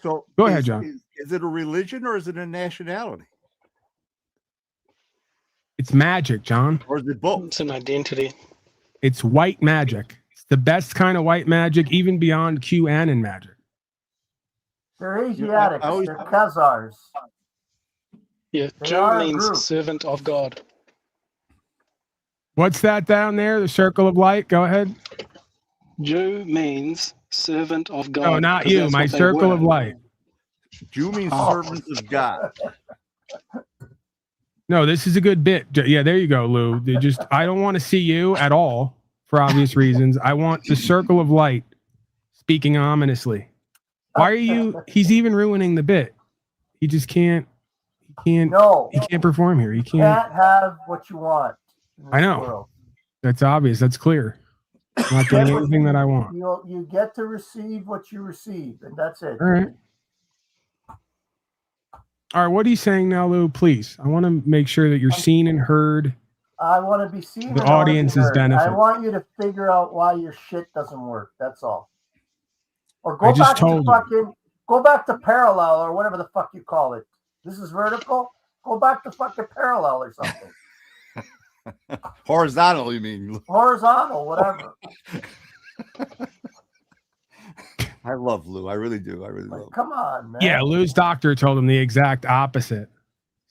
So go ahead, John. Is it a religion or is it a nationality? It's magic, John. Or is it both? It's an identity. It's white magic. It's the best kind of white magic, even beyond QAnon magic. They're Asiatics. They're Khazars. Yeah, They Jew are a means group. servant of God. What's that down there? The circle of light? Go ahead. Jew means servant of God. No, not 'cause you. that's My what they circle were. of light. Jew means servants of God. No, this is a good bit. Yeah, there you go, Lou. I don't want to see you at all for obvious reasons. I want the circle of light speaking ominously. Why are you? He's even ruining the bit. He just can't. No. He can't perform here. He You can't. can't have what you want. in this I know. world. That's obvious. That's clear. I'm not getting anything that I want. You get to receive what you receive, and that's it. All right. All right, what are you saying now, Lou? Please, I want to make sure that you're seen and heard. I want to be seen. The and I wanna be audience's heard. benefit. I want you to figure out why your shit doesn't work. That's all. Or I go just back to told you. fucking go back to parallel or whatever the fuck you call it. This is vertical. Go back to fucking parallel or something. Horizontal, you mean? Horizontal, whatever. I love Lou. I really do. I really love. Come on, man. Yeah, Lou's doctor told him the exact opposite.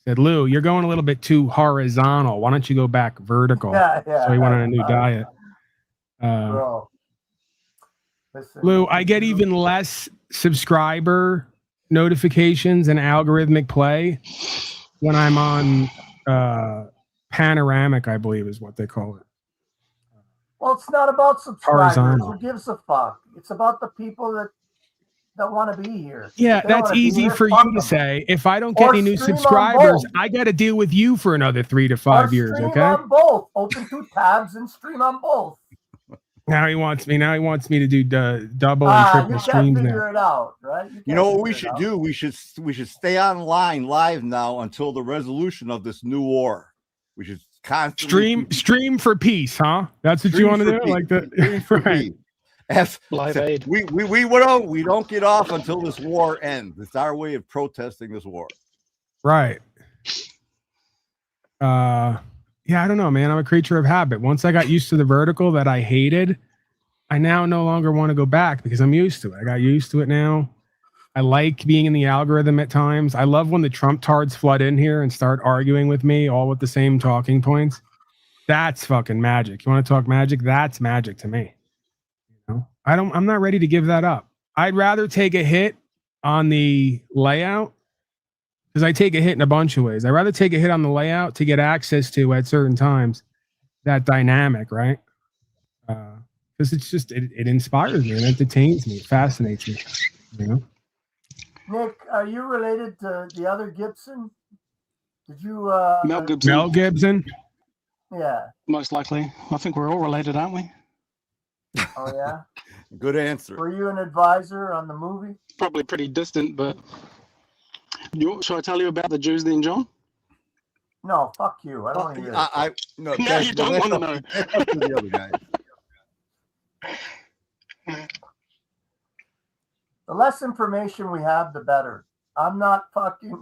Said, Lou, you're going a little bit too horizontal. Why don't you go back vertical? Yeah. So he went on a new diet. Bro. Listen, Lou, I get even less subscriber notifications and algorithmic play when I'm on Panoramic, I believe is what they call it. well, it's not about subscribers. Horizontal. Who gives a fuck? It's about the people that want to be here. Yeah, They don't that's wanna be easy here, for fuck you to them. say. If I don't get Or any new stream on subscribers, both. I got to deal with you for another 3 to 5 years. Stream Okay. on both. Open 2 tabs and stream on both. Now he wants me to do double and You triple can't streams figure now. it out, right? You know what we should do? We should stay online live now until the resolution of this new war. We should constantly Stream for peace, huh? That's what you Stream want to for do, peace. like the Stream for right. peace. Live aid. We don't get off until this war ends. It's our way of protesting this war. Right. Yeah, I don't know, man. I'm a creature of habit. Once I got used to the vertical that I hated, I now no longer want to go back because I'm used to it. I got used to it now. I like being in the algorithm at times. I love when the Trump tards flood in here and start arguing with me, all with the same talking points. That's fucking magic. You want to talk magic? That's magic to me. You know? I'm not ready to give that up. I'd rather take a hit on the layout because I take a hit in a bunch of ways. I'd rather take a hit on the layout to get access to at certain times that dynamic, right? Because it's just it inspires me and entertains me, it fascinates me. You know. Nick, are you related to the other Gibson? Did you Mel Gibson? Mel Gibson? Yeah. Most likely. I think we're all related, aren't we? Oh yeah. Good answer. Were you an advisor on the movie? Probably pretty distant, but shall I tell you about the Jews then, John? No, fuck you. I don't want to hear it. No, No, you don't want to know. That's up to the other guy. The less information we have, the better. I'm not fucking,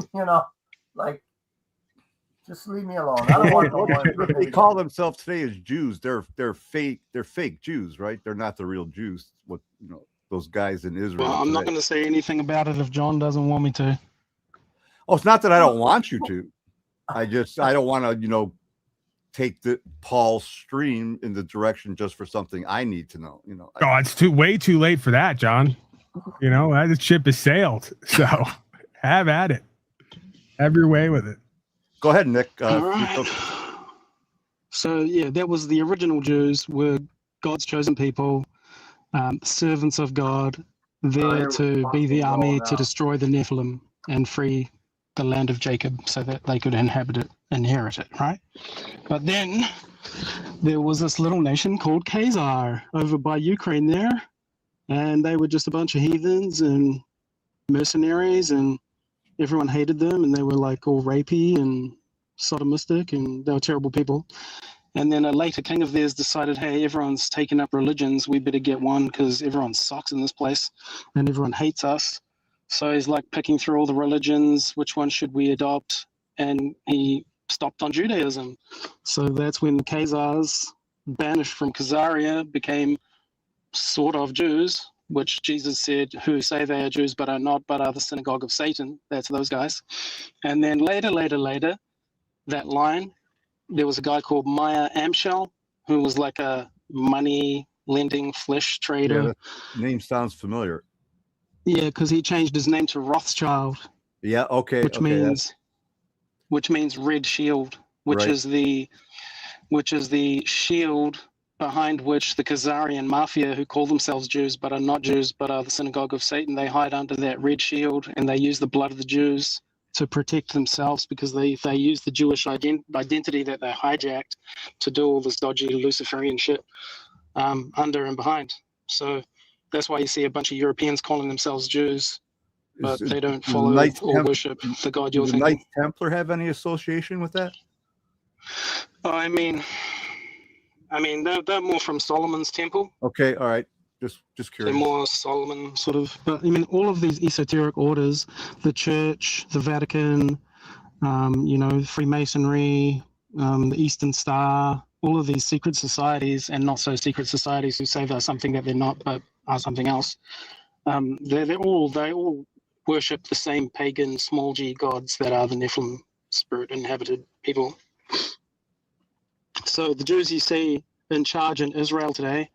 just leave me alone. I don't want no more They information. call themselves today as Jews. They're fake. They're fake Jews, right? They're not the real Jews. What those guys in Israel. Well, I'm not going to say anything about it if John doesn't want me to. Oh, it's not that I don't want you to. I don't want to, take the Paul's stream in the direction just for something I need to know. Oh, it's way too late for that, John. The ship has sailed. So have at it. Have your way with it. Go ahead, Nick. All right. So yeah, that was the original Jews were God's chosen people, servants of God, there to be the army to destroy the Nephilim and free the land of Jacob so that they could inherit it, right? But then there was this little nation called Khazar over by Ukraine there, and they were just a bunch of heathens and mercenaries, and everyone hated them, and they were like all rapey and sodomistic, and they were terrible people. And then a later king of theirs decided, hey, everyone's taking up religions, we better get one because everyone sucks in this place and everyone hates us. So he's like picking through all the religions, which one should we adopt? And he stopped on Judaism. So that's when the Khazars, banished from Khazaria, became sort of Jews, which Jesus said, who say they are Jews but are not, but are the synagogue of Satan. That's those guys. And then later, that line, there was a guy called Maya Amschel, who was like a money lending flesh trader. Yeah, the name sounds familiar. Yeah, because he changed his name to Rothschild. Yeah, okay. Which means red shield, which is the shield behind which the Khazarian mafia, who call themselves Jews but are not Jews but are the synagogue of Satan, they hide under that red shield and they use the blood of the Jews to protect themselves because they use the Jewish identity that they hijacked to do all this dodgy Luciferian shit under and behind. So that's why you see a bunch of Europeans calling themselves Jews but they don't follow or worship the God you're Does the thinking. Knights Templar have any association with that? I mean, they're more from Solomon's temple. Okay, all right. Just They're curious. more Solomon sort of. But I mean, all of these esoteric orders, the Church, the Vatican, Freemasonry, the Eastern Star, all of these secret societies and not so secret societies who say they're something that they're not, but are something else. They all worship the same pagan small g gods that are the Nephilim spirit inhabited people. So the Jews you see in charge in Israel today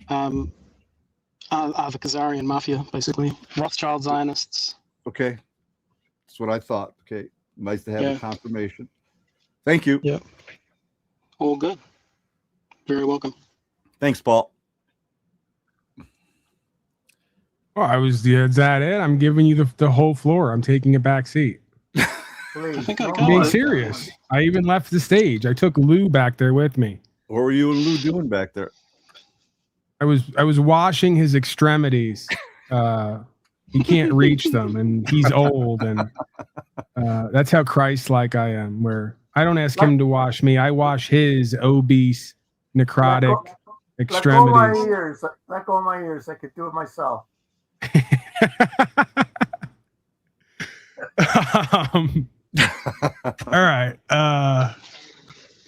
are the Khazarian mafia, basically. Rothschild Zionists. Okay. That's what I thought. Okay. Nice to have Yeah. a confirmation. Thank you. Yep. All good. Very welcome. Thanks, Paul. Oh, is that it? I'm giving you the whole floor. I'm taking a back seat. I think I I'm got being it. serious. I even left the stage. I took Lou back there with me. What were you and Lou doing back there? I was washing his extremities. He can't reach them, and he's old, and that's how Christ-like I am. Where I don't ask him to wash me, I wash his obese, necrotic extremities. Let go of my ears. I could do it myself. All right.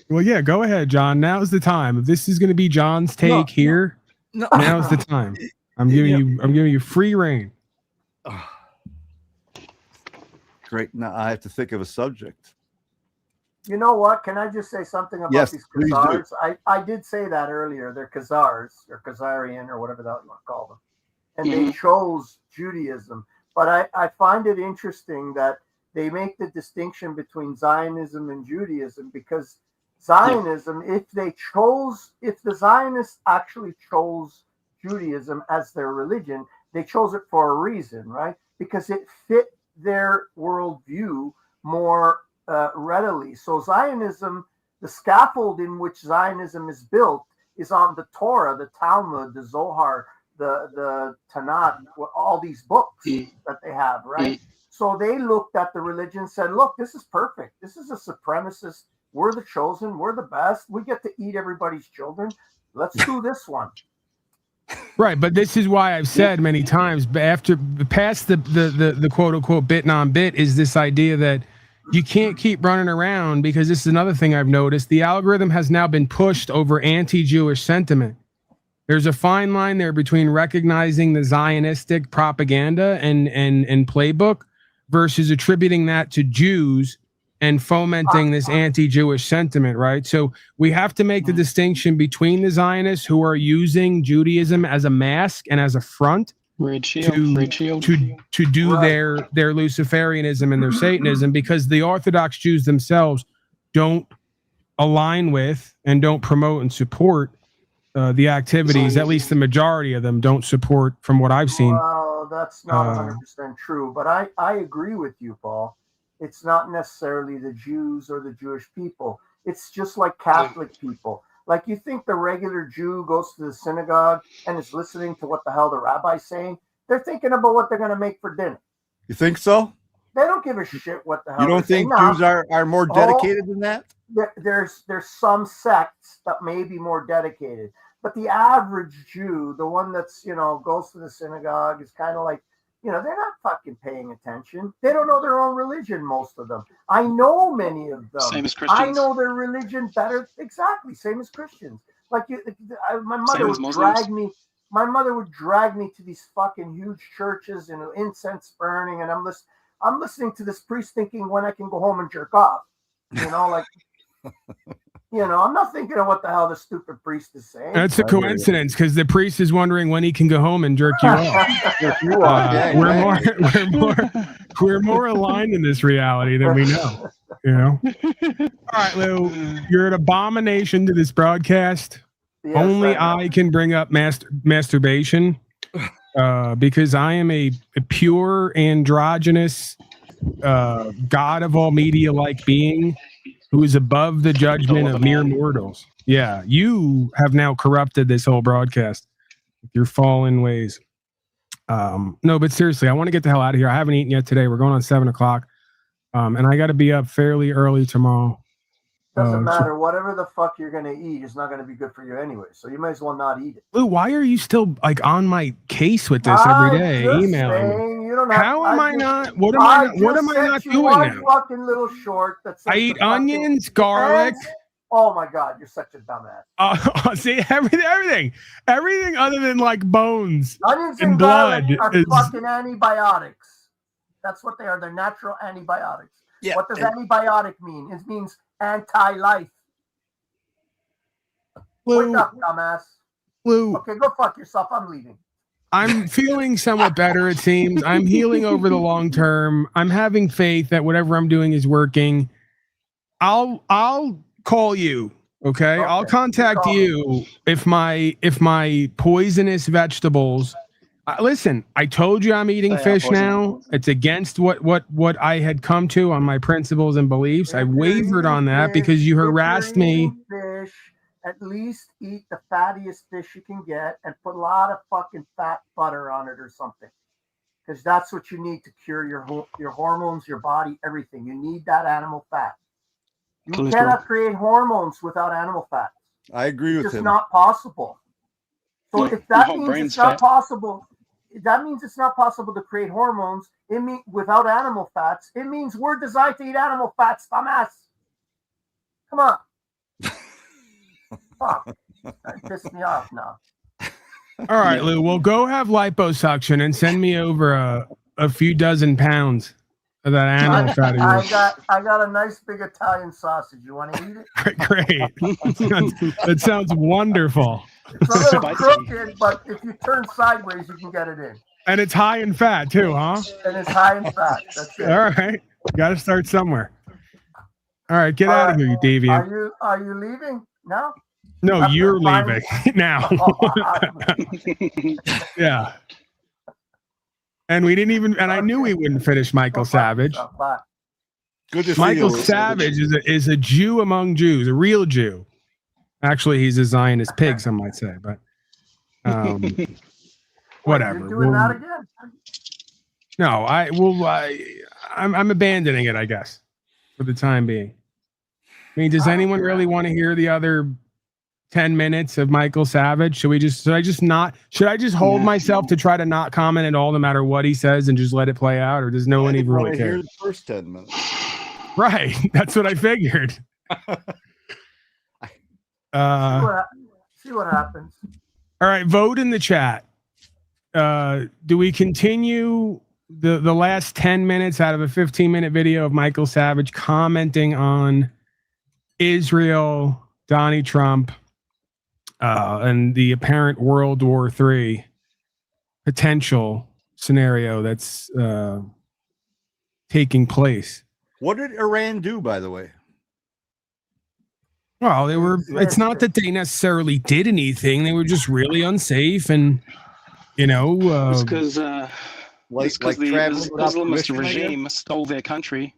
Well, yeah, go ahead, John. Now's the time. If this is going to be John's take here, now's the time. I'm giving you free reign. Great. Now I have to think of a subject. You know what? Can I just say something about Yes, these please do. Khazars? I did say that earlier. They're Khazars or Khazarian or whatever the hell you want to call them. And they chose Judaism. But I find it interesting that they make the distinction between Zionism and Judaism, because Zionism, if the Zionists actually chose Judaism as their religion, they chose it for a reason, right? Because it fit their worldview more readily. So Zionism, the scaffold in which Zionism is built is on the Torah, the Talmud, the Zohar, the Tanakh, all these books that they have, right? So they looked at the religion and said, look, this is perfect. This is a supremacist. We're the chosen. We're the best. We get to eat everybody's children. Let's do this one. Right, but this is why I've said many times, past the quote unquote bit non bit, is this idea that you can't keep running around, because this is another thing I've noticed. The algorithm has now been pushed over anti-Jewish sentiment. There's a fine line there between recognizing the Zionistic propaganda and playbook versus attributing that to Jews and fomenting this anti-Jewish sentiment, right? So we have to make the distinction between the Zionists who are using Judaism as a mask and as a front to do their Luciferianism and their Satanism, because the Orthodox Jews themselves don't align with and don't promote and support the activities. At least the majority of them don't support, from what I've seen. Well, that's not 100% true, but I agree with you, Paul. It's not necessarily the Jews or the Jewish people. It's just like Catholic people. Like, you think the regular Jew goes to the synagogue and is listening to what the hell the rabbi's saying? They're thinking about what they're going to make for dinner. You think so? They don't give a shit what the hell. You don't think Jews are more dedicated than that? There's some sects that may be more dedicated, but the average Jew, the one that's, goes to the synagogue, is kind of like, they're not fucking paying attention. They don't know their own religion, most of them. I know many of them. Same as Christians. I know their religion better. Exactly, same as Christians. Like, my mother Same as would Muslims. drag me. My mother would drag me to these fucking huge churches and incense burning, and I'm listening to this priest thinking when I can go home and jerk off. I'm not thinking of what the hell the stupid priest is saying. That's a coincidence, because the priest is wondering when he can go home and jerk you off. We're more aligned in this reality than we know. All right, Lou, you're an abomination to this broadcast. Yes, Only I can bring up masturbation, because I am a pure androgynous god of all media like being who is above the judgment of mere mortals. Yeah, you have now corrupted this whole broadcast with your fallen ways. No, but seriously, I want to get the hell out of here. I haven't eaten yet today. We're going on 7 o'clock. And I got to be up fairly early tomorrow. Doesn't matter. Whatever the fuck you're going to eat is not going to be good for you anyway. So you might as well not eat it. Lou, why are you still like on my case with this every day, emailing me? You don't have, How am I not? What am I not? What am I not doing now? Fucking little short that says I eat onions, garlic. Oh my god, you're such a dumbass. See, everything other than like bones onions and blood blood are is fucking antibiotics. That's what they are. They're natural antibiotics. Yeah, what does antibiotic mean? It means anti-life. Wake up, dumbass. Lou. Okay, go fuck yourself. I'm leaving. I'm feeling somewhat better, it seems. I'm healing over the long term. I'm having faith that whatever I'm doing is working. I'll call you. Okay. I'll contact you if my poisonous vegetables. Listen, I told you I'm eating fish now. It's against what I had come to on my principles and beliefs. I wavered on that because you harassed me. Fish, at least eat the fattiest fish you can get and put a lot of fucking fat butter on it or something. Because that's what you need to cure your hormones, your body, everything. You need that animal fat. You cannot create hormones without animal fat. I agree with him. It's just not possible. So if that means it's not possible, that means it's not possible to create hormones. It means without animal fats. It means we're designed to eat animal fats, dumbass. Come on. Fuck. That pissed me off now. All right, Lou. Well, go have liposuction and send me over a few dozen pounds of that animal fat. I got a nice big Italian sausage. You want to eat it? Great. That sounds wonderful. It's a little crooked, but if you turn sideways, you can get it in. And it's high in fat too, huh? And it's high in fat. That's it. All right. Got to start somewhere. All right, get out of here, you deviant. Are you leaving now? No, you're leaving now. Yeah. And we didn't even, and I knew we wouldn't finish Michael Savage. Good to see Michael you. Savage is a Jew among Jews, a real Jew. Actually, he's a Zionist pig, some might say, but whatever. You're doing that again? No, I'm abandoning it, I guess, for the time being. I mean, does anyone really want to hear the other 10 minutes of Michael Savage? Should I just hold myself to try to not comment at all, no matter what he says, and just let it play out? Or does no one even really care? Hear the first 10 minutes. Right. That's what I figured. See what happens. All right. Vote in the chat. Do we continue the last 10 minutes out of a 15-minute video of Michael Savage commenting on Israel, Donnie Trump, and the apparent World War III potential scenario that's taking place? What did Iran do, by the way? Well, it's not that they necessarily did anything. They were just really unsafe, and it's because the traveling without Islamist permission, regime stole their country.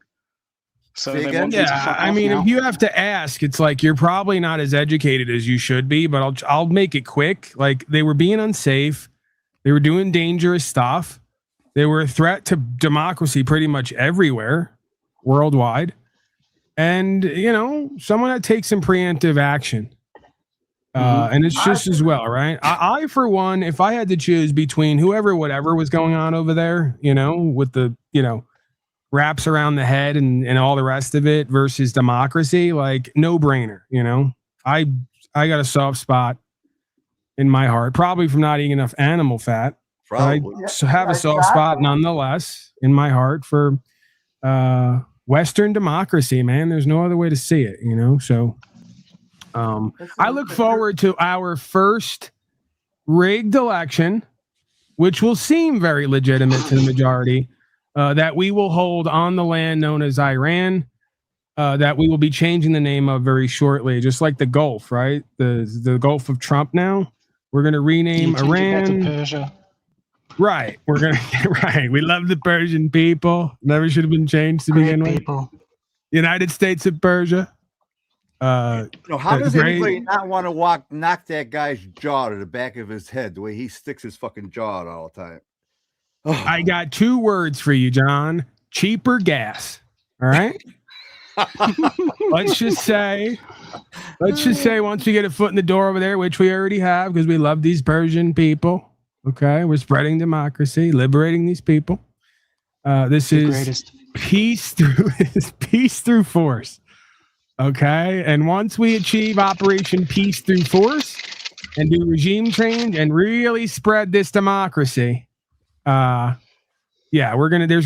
So Say they again? want them to yeah, fuck I off mean, now. if you have to ask, it's like you're probably not as educated as you should be. But I'll make it quick. Like, they were being unsafe. They were doing dangerous stuff. They were a threat to democracy pretty much everywhere, worldwide. And, someone that takes some preemptive action. And it's just as well, right? I, for one, if I had to choose between whatever was going on over there, with the, wraps around the head and all the rest of it versus democracy, like, no brainer, I got a soft spot in my heart, probably from not eating enough animal fat. Probably. I have a soft spot nonetheless in my heart for, Western democracy, man. There's no other way to see it, so I look forward to our first rigged election, which will seem very legitimate to the majority, that we will hold on the land known as Iran, that we will be changing the name of very shortly, just like the Gulf, right? The Gulf of Trump now. We're going to rename Iran. Persia. Right. We're going to, right. We love the Persian people. Never should have been changed to begin with. United States of Persia. How does anybody not want to knock that guy's jaw to the back of his head the way he sticks his fucking jaw out all the time? I got 2 words for you, John. Cheaper gas. All right. Let's just say once we get a foot in the door over there, which we already have because we love these Persian people. Okay. We're spreading democracy, liberating these people. This is greatest. peace through force. Okay. And once we achieve Operation Peace Through Force and do regime change and really spread this democracy, there's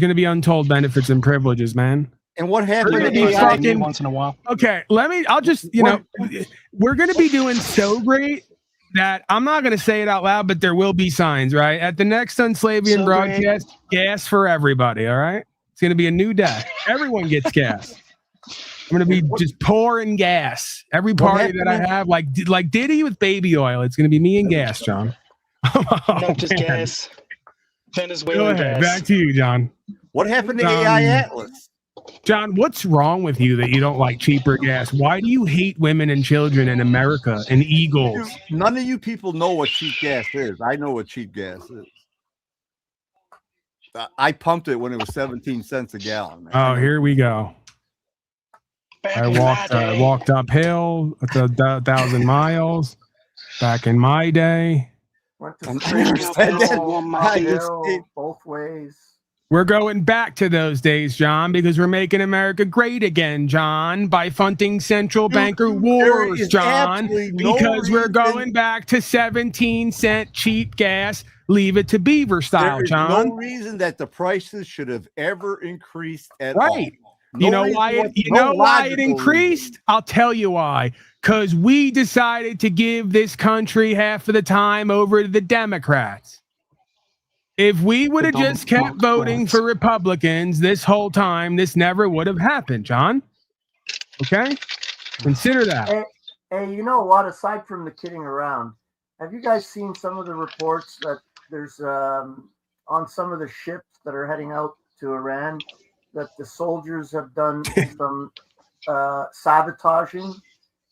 gonna be untold benefits and privileges, man. And what happened We're to gonna be AI? fucking once in a while. Okay, I'll just, we're gonna be doing so great that I'm not gonna say it out loud, but there will be signs, right? At the next Unslavian broadcast, gas for everybody, all right? It's gonna be a new day. Everyone gets gas. I'm gonna be just pouring gas. Every party that I have, like Diddy with baby oil, it's gonna be me and gas, John. Not just gas. Venezuela Go ahead. gas. Back to you, John. What happened to AI Atlas? John, what's wrong with you that you don't like cheaper gas? Why do you hate women and children in America and eagles? None of you people know what cheap gas is. I know what cheap gas is. I pumped it when it was 17 cents a gallon. Man. Oh, here we go. I walked uphill 1,000 miles back in my day. Went to both ways. We're going back to those days, John, because we're making America great again, John, by funding central banker wars, John, because we're going back to 17-cent cheap gas, leave it to Beaver style, John. There's no reason that the prices should have ever increased at all. Right. You know why it increased? I'll tell you why. Because we decided to give this country half of the time over to the Democrats. If we would have just kept voting for Republicans this whole time, this never would have happened, John. Okay? Consider that. Hey, you know what? Aside from the kidding around, have you guys seen some of the reports that there's on some of the ships that are heading out to Iran that the soldiers have done some sabotaging,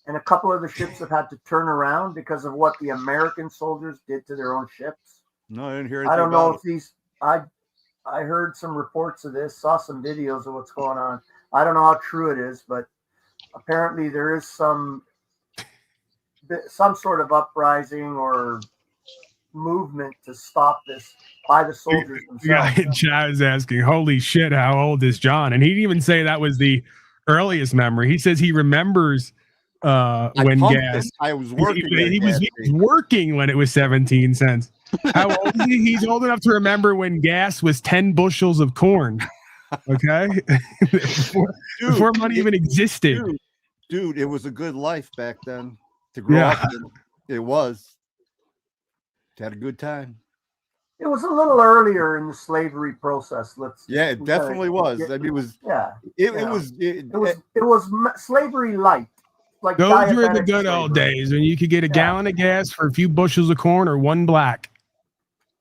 and a couple of the ships have had to turn around because of what the American soldiers did to their own ships? No, I didn't hear anything. I don't know if these. I heard some reports of this, saw some videos of what's going on. I don't know how true it is, but apparently there is some sort of uprising or movement to stop this by the soldiers themselves. Yeah, Chad is asking, holy shit, how old is John? And he didn't even say that was the earliest memory. He says he remembers when gas. I was working. He was working when it was 17 cents. How old is he? He's old enough to remember when gas was 10 bushels of corn. Okay, before money even existed. Dude, it was a good life back then to grow up in. It was. Had a good time. It was a little earlier in the slavery process. It definitely was. I mean, it was. Yeah. It was slavery light. Like those were the good old days when you could get a gallon of gas for a few bushels of corn or one black.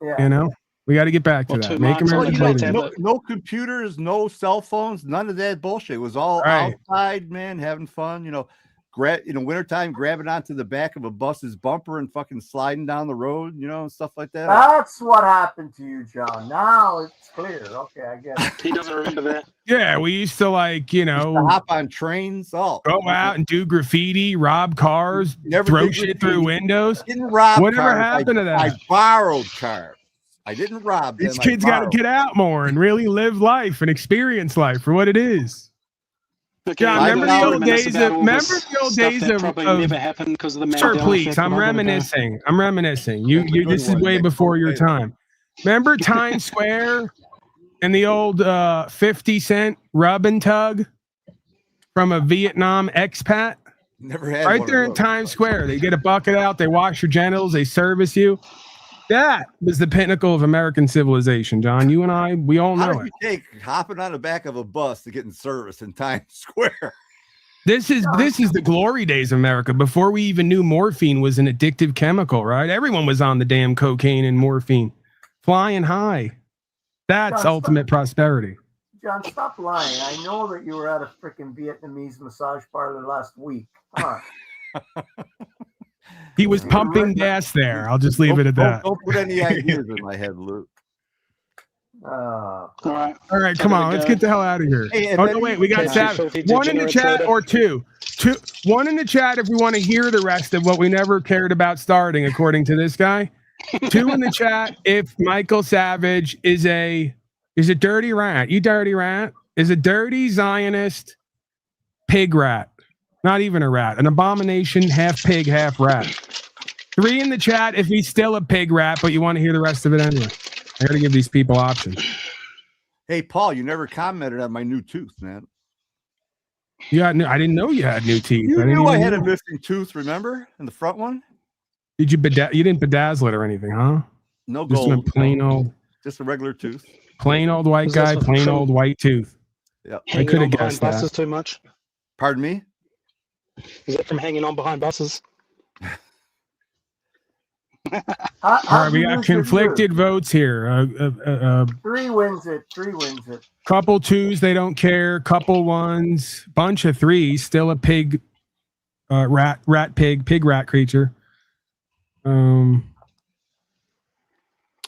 Yeah. You know, we got to get back to that. Make America no computers, no cell phones, none of that bullshit. It was all outside, man, having fun. You know, wintertime, grabbing onto the back of a bus's bumper and fucking sliding down the road, you know, and stuff like that. That's what happened to you, John. Now it's clear. Okay, I get it. He doesn't remember that. Yeah, we used to hop on trains, go out and do graffiti, rob cars, throw shit through windows. Didn't rob Whatever cars. happened to that? I borrowed cars. I didn't rob them. These kids got to get out more and really live life and experience life for what it is. Okay, John, remember the old days of probably never happened because of the Sure, please. I'm reminiscing. You this is way before your time. Remember Times Square and the old 50-cent rub and tug from a Vietnam expat? Never had right there in Times Square. They get a bucket out, they wash your genitals, they service you. That was the pinnacle of American civilization, John. You and I, we all know it. You take hopping on the back of a bus to get in service in Times Square? This is the glory days of America before we even knew morphine was an addictive chemical, right? Everyone was on the damn cocaine and morphine, flying high. That's ultimate prosperity. John, stop lying. I know that you were at a freaking Vietnamese massage parlor last week. Come on. He was pumping gas there. I'll just leave it at that. Don't put any ideas in my head, Luke. All right. All right, come on, let's get the hell out of here. Hey, Oh no, wait, we got one in the chat or two. One in the chat if we want to hear the rest of what we never cared about starting, according to this guy. Two in the chat if Michael Savage is a dirty rat. You dirty rat is a dirty Zionist pig rat. Not even a rat, an abomination, half pig, half rat. 3 in the chat if he's still a pig rat, but you want to hear the rest of it anyway. I got to give these people options. Hey, Paul, you never commented on my new tooth, man. Yeah, I didn't know you had new teeth. You knew I had a missing tooth, remember? In the front one? Did you you didn't bedazzle it or anything, huh? No just gold. A plain old. Just a regular tooth. Plain old white guy, plain old white tooth. Yeah. I could have guessed that. Buses too much? Pardon me? Is that from hanging on behind buses? All right, we got conflicted votes here. 3 wins it. 3 wins it. Couple 2s, they don't care. Couple 1s, bunch of 3s, still a pig, pig rat creature. All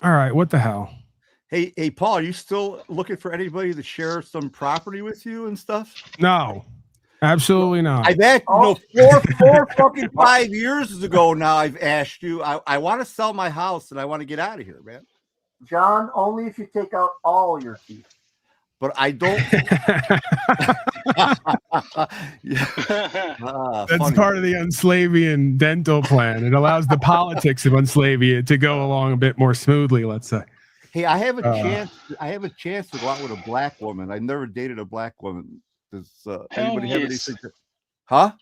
right, what the hell? Hey, Paul, are you still looking for anybody to share some property with you and stuff? No, absolutely not. I've asked, four fucking 5 years ago now, I've asked you, I want to sell my house and I want to get out of here, man. John, only if you take out all your teeth. But I don't. That's funny. part of the Unslavian dental plan. It allows the politics of Unslavia to go along a bit more smoothly, let's say. Hey, I have a chance. I have a chance to go out with a black woman. I've never dated a black woman. Does anybody have anything? Huh?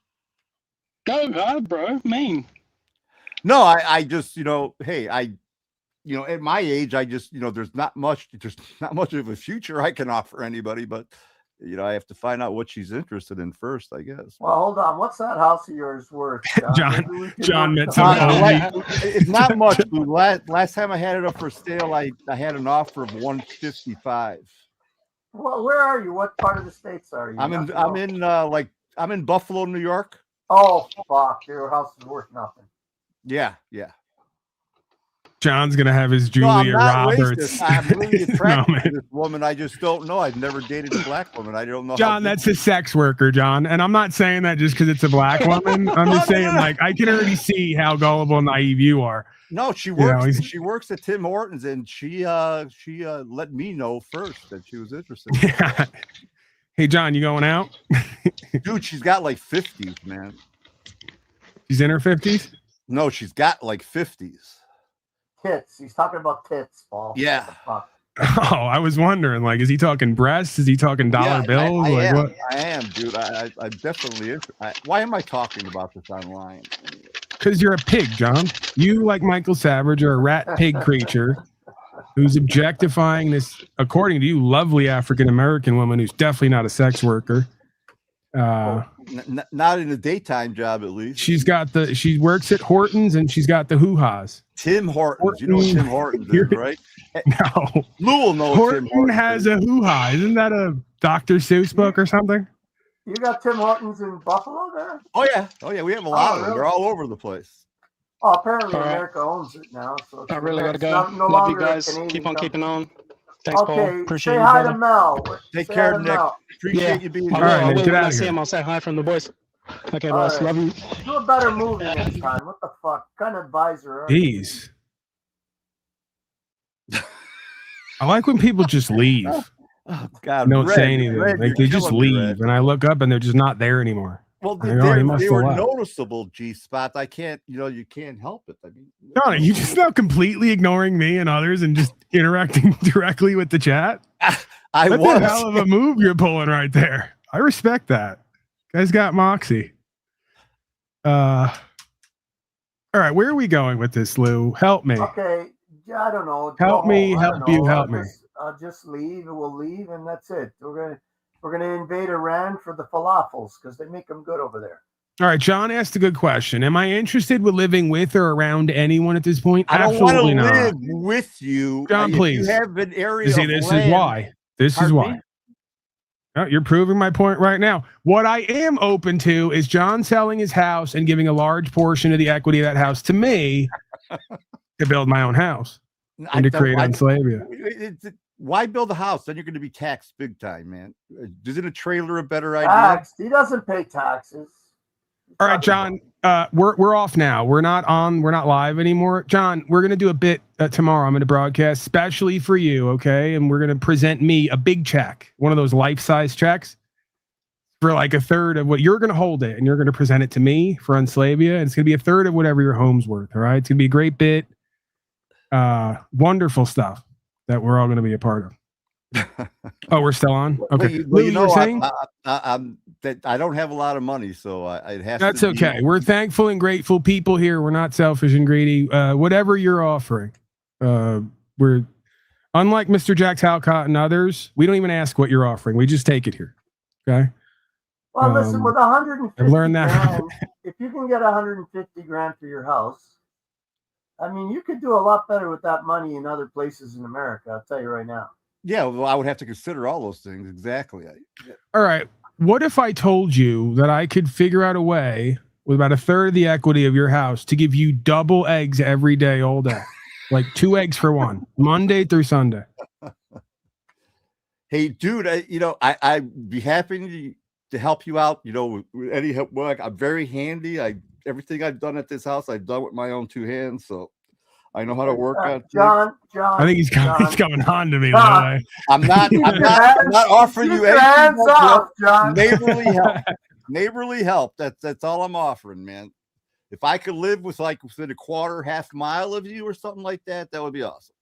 Go, bro. Mean. No, I just, hey, at my age, I just, there's not much of a future I can offer anybody, but I have to find out what she's interested in first, I guess. Well, hold on. What's that house of yours worth, John met some it's not much. Last time I had it up for sale, I had an offer of $155. Well, where are you? What part of the States are you? I'm in Buffalo, New York. Oh, fuck. Your house is worth nothing. Yeah. John's gonna have his Julia Roberts. I'm really attracted to this woman. I just don't know. I've never dated a black woman. I don't know. John, that's a sex worker, John. And I'm not saying that just because it's a black woman. I'm just saying, I can already see how gullible and naive you are. No, she works. She works at Tim Hortons, and she let me know first that she was interested. Yeah. Hey, John, you going out? Dude, she's got like 50s, man. She's in her 50s? No, she's got like 50s. Tits. He's talking about tits, Paul. Yeah. Oh, I was wondering, is he talking breasts? Is he talking dollar bills? I am, dude. I'm definitely. Why am I talking about this online? Because you're a pig, John. You, like Michael Savage, are a rat pig creature who's objectifying this, according to you, lovely African American woman who's definitely not a sex worker. Not in a daytime job, at least. She works at Hortons and she's got the hoo-has. Tim Hortons. You know what Tim Hortons is, right? No. Lou will know Horton Tim Hortons has a hoo-ha. Isn't that a Dr. Seuss book or something? You got Tim Hortons in Buffalo there? Oh yeah. We have a lot of them. They're all over the place. Oh, apparently America owns it now. So I really gotta go. No Love you longer guys. Keep on keeping on. Thanks, Paul. Appreciate say you, hi brother. to Mel. Take Say care, hi to Nick. Mel. Appreciate you being I here. will. All right, When get out I of see here. him, I'll say hi from the boys. Okay, All boss. right. Love you. Do a better movie next time. What the fuck? What kind of advisor are you? Jeez. I like when people just leave. Oh God! Don't Red, say anything. Red, They just killing me, leave, Red. and I look up and they're just not there anymore. Well, I go, he must they have were left. noticeable, G-Spot. I can't, you can't help it. I mean, John, are you just now completely ignoring me and others and just interacting directly with the chat? That's a hell of a move you're pulling right there. I respect that. Guy's got moxie. All right, where are we going with this, Lou? Help me. Okay, I don't know. Help me, help you, help me. I'll just leave, and we'll leave, and that's it. We're gonna invade Iran for the falafels because they make them good over there. All right, John asked a good question. Am I interested with living with or around anyone at this point? I don't want to Absolutely not. live with you, John, if please. You have an area. See, of this land. is why. This is why. Oh, you're proving my point right now. What I am open to is John selling his house and giving a large portion of the equity of that house to me to build my own house and to create Unslavia. why build a house? Then you're going to be taxed big time, man. Isn't a trailer a better idea? Taxed. He doesn't pay taxes. All right, John. We're off now. We're not live anymore. John, we're gonna do a bit tomorrow. I'm gonna broadcast specially for you, okay? And we're gonna present me a big check, one of those life-size checks, for like a third of what you're gonna hold it, and you're gonna present it to me for Unslavia, and it's gonna be a third of whatever your home's worth. All right, it's gonna be a great bit, wonderful stuff that we're all gonna be a part of. Oh, we're still on. Okay, well, Lou, you were saying? I don't have a lot of money, so it has. That's to be, okay. We're thankful and grateful people here. We're not selfish and greedy. Whatever you're offering, we're unlike Mr. Jack Talcott and others. We don't even ask what you're offering. We just take it here. Okay. Well, listen, with 150 I've learned that. grand, if you can get 150 grand for your house, I mean, you could do a lot better with that money in other places in America. I'll tell you right now. Yeah, well, I would have to consider all those things exactly. All right. What if I told you that I could figure out a way with about a third of the equity of your house to give you double eggs every day, all day, like 2 eggs for one, Monday through Sunday? Hey, dude, I'd be happy to help you out. With any help. I'm very handy. Everything I've done at this house, I've done with my own 2 hands. So I know how to work on John. I think he's coming on to me. By the way, I'm not offering you anything. Hands off, John. Neighborly help. Neighborly help. That's all I'm offering, man. If I could live within a quarter, half mile of you or something like that, that would be awesome.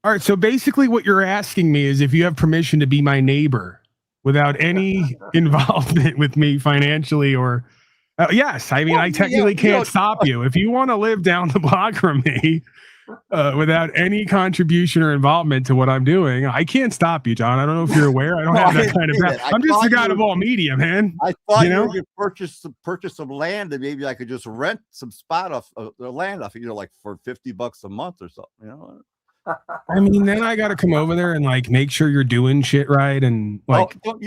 All right. So basically, what you're asking me is if you have permission to be my neighbor without any involvement with me financially or. Yes, I mean, I technically can't stop you. If you want to live down the block from me without any contribution or involvement to what I'm doing, I can't stop you, John. I don't know if you're aware. I don't have that kind of. I'm just the guy of all media, man. I thought you were going to purchase some land, and maybe I could just rent some spot off the land off, like for $50 a month or something. I mean, then I got to come over there and make sure you're doing shit right and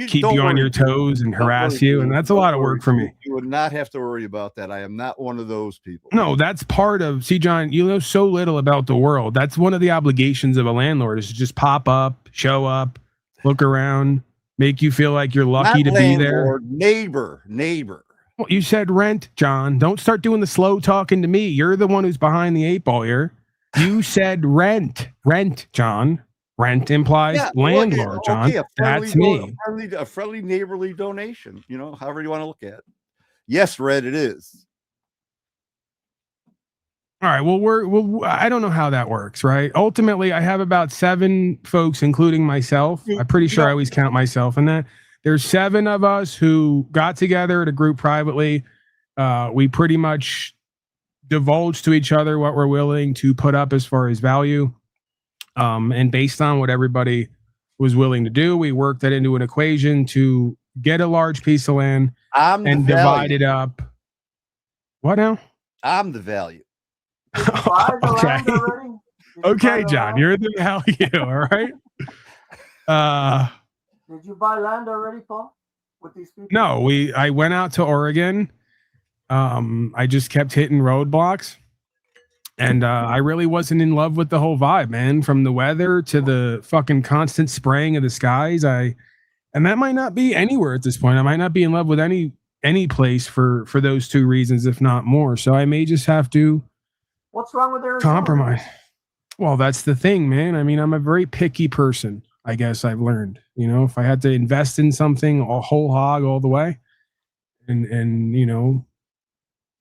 keep you on your toes and harass you. And that's a lot of work for me. You would not have to worry about that. I am not one of those people. No, that's part of, see, John, you know so little about the world. That's one of the obligations of a landlord is to just pop up, show up, look around, make you feel like you're lucky to be there. Neighbor. Well, you said rent, John. Don't start doing the slow talking to me. You're the one who's behind the 8 ball here. You said rent, John. Rent implies landlord, John. That's me. A friendly neighborly donation, however you want to look at it. Yes, Red, it is. All right. Well, I don't know how that works, right? Ultimately, I have about 7 folks, including myself. I'm pretty sure I always count myself in that. There's 7 of us who got together at a group privately. We pretty much divulge to each other what we're willing to put up as far as value. And based on what everybody was willing to do, we worked that into an equation to get a large piece of land and divide it up. What now? I'm the value. Okay. Okay, John, you're the value. All right. Did you buy land already, Paul? With these people? No, I went out to Oregon. I just kept hitting roadblocks, and I really wasn't in love with the whole vibe, man. From the weather to the fucking constant spraying of the skies, and that might not be anywhere at this point. I might not be in love with any place for those 2 reasons, if not more. So I may just have to. What's wrong with Arizona? Compromise. Well, that's the thing, man. I mean, I'm a very picky person. I guess I've learned. If I had to invest in something, a whole hog all the way, and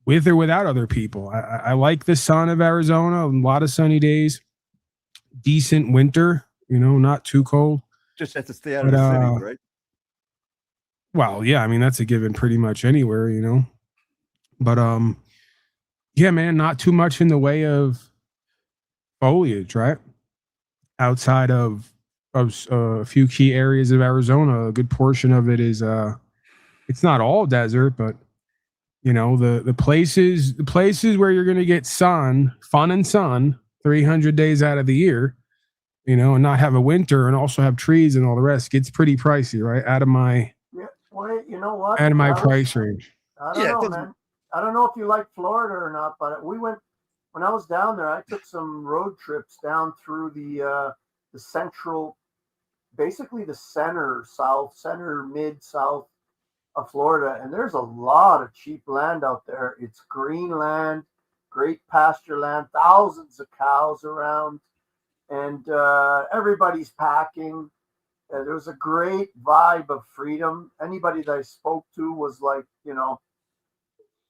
with or without other people. I like the sun of Arizona, a lot of sunny days, decent winter, not too cold. Just have to stay out of the city, right? Well, yeah, I mean, that's a given pretty much anywhere, But, yeah, man, not too much in the way of foliage, right? Outside of a few key areas of Arizona, a good portion of it is, it's not all desert, but the places where you're going to get fun and sun 300 days out of the year, and not have a winter and also have trees and all the rest gets pretty pricey, right? Out of my price range. I don't know, man. I don't know if you like Florida or not, but when I was down there, I took some road trips down through the central basically the center mid south of Florida, and there's a lot of cheap land out there. It's green land, great pasture land, thousands of cows around, and everybody's packing. There was a great vibe of freedom. Anybody that I spoke to was like,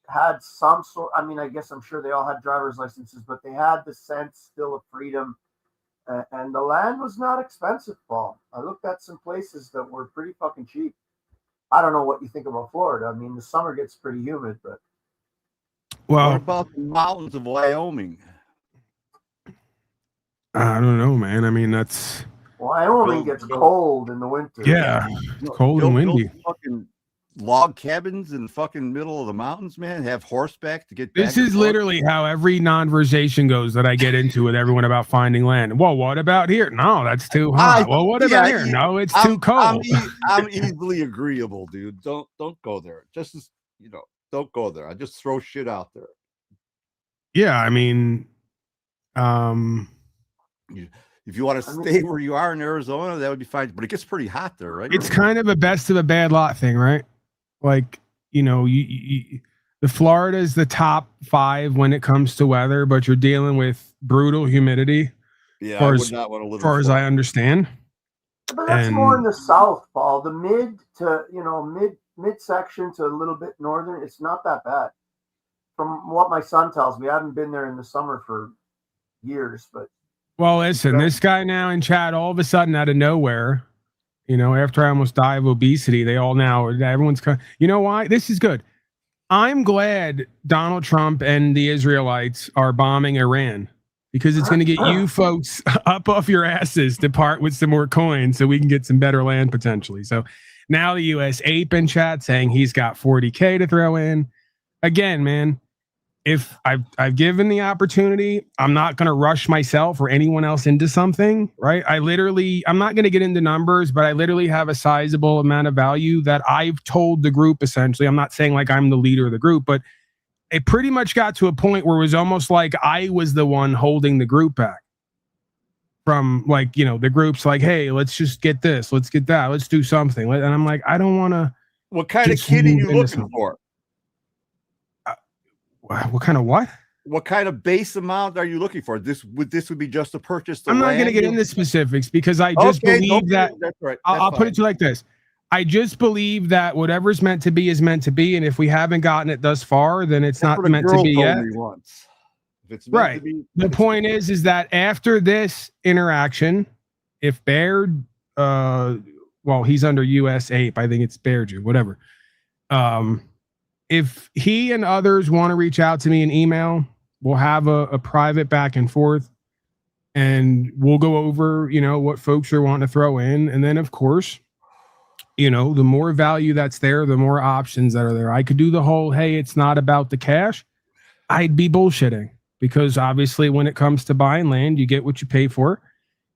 had some sort. I mean, I guess I'm sure they all had driver's licenses, but they had the sense still of freedom. And the land was not expensive, Paul. I looked at some places that were pretty fucking cheap. I don't know what you think about Florida. I mean, the summer gets pretty humid, but. Well, what about the mountains of Wyoming? I don't know, man. I mean, that's. Wyoming gets cold in the winter. Yeah, it's cold and windy. Fucking log cabins in the fucking middle of the mountains, man. Have horseback to get. This is literally how every conversation goes that I get into with everyone about finding land. Well, what about here? No, that's too hot. Well, what about here? No, it's too cold. I'm easily agreeable, dude. Don't go there. Just as don't go there. I just throw shit out there. Yeah, I mean, if you want to stay where you are in Arizona, that would be fine. But it gets pretty hot there, right? It's kind of a best of a bad lot thing, right? Like, the Florida is the top 5 when it comes to weather, but you're dealing with brutal humidity. Yeah, I would not want to live. As far as I understand. But that's more in the south, Paul. The mid to midsection to a little bit northern, it's not that bad. From what my son tells me, I haven't been there in the summer for years, but. Well, listen, this guy now in chat, all of a sudden out of nowhere, after I almost died of obesity, everyone's, you know why? This is good. I'm glad Donald Trump and the Israelites are bombing Iran because it's going to get you folks up off your asses to part with some more coins so we can get some better land potentially. So now the US ape in chat saying he's got 40K to throw in. Again, man, if I've given the opportunity, I'm not going to rush myself or anyone else into something, right? I'm not going to get into numbers, but I literally have a sizable amount of value that I've told the group, essentially. I'm not saying like I'm the leader of the group, but it pretty much got to a point where it was almost like I was the one holding the group back from the group's like, hey, let's just get this, let's get that, let's do something. And I'm like, I don't want to. What kind of kid are you looking for? What kind of what? What kind of base amount are you looking for? This would be just to purchase the I'm not going to get into specifics because I just believe that. That's right. I'll put it to you like this. I just believe that whatever's meant to be is meant to be, and if we haven't gotten it thus far, then it's not meant to be yet. If it's right. To be, the point is that after this interaction, if Baird, he's under US ape, I think it's Baird, whatever. If he and others want to reach out to me in email, we'll have a private back and forth, and we'll go over, what folks are wanting to throw in. And then, of course, the more value that's there, the more options that are there. I could do the whole, hey, it's not about the cash. I'd be bullshitting because obviously when it comes to buying land, you get what you pay for.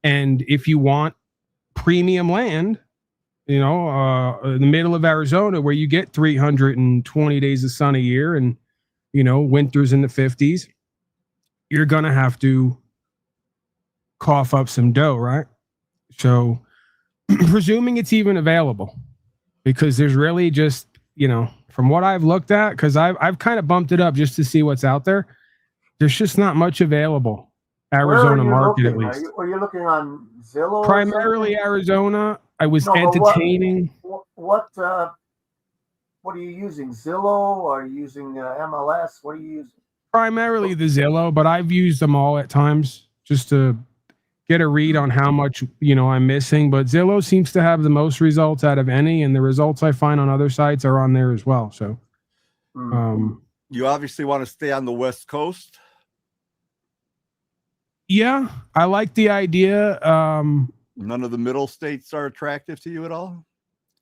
And if you want premium land, in the middle of Arizona where you get 320 days of sun a year and, winters in the 50s, you're going to have to cough up some dough, right? So presuming it's even available, because there's really just, from what I've looked at, because I've kind of bumped it up just to see what's out there. There's just not much available. Arizona market, at least. Are you looking on Zillow? Primarily Arizona. I was entertaining. What are you using? Zillow? Are you using MLS? What are you using? Primarily the Zillow, but I've used them all at times just to get a read on how much I'm missing. But Zillow seems to have the most results out of any, and the results I find on other sites are on there as well. So, you obviously want to stay on the West Coast. Yeah, I like the idea. None of the middle states are attractive to you at all?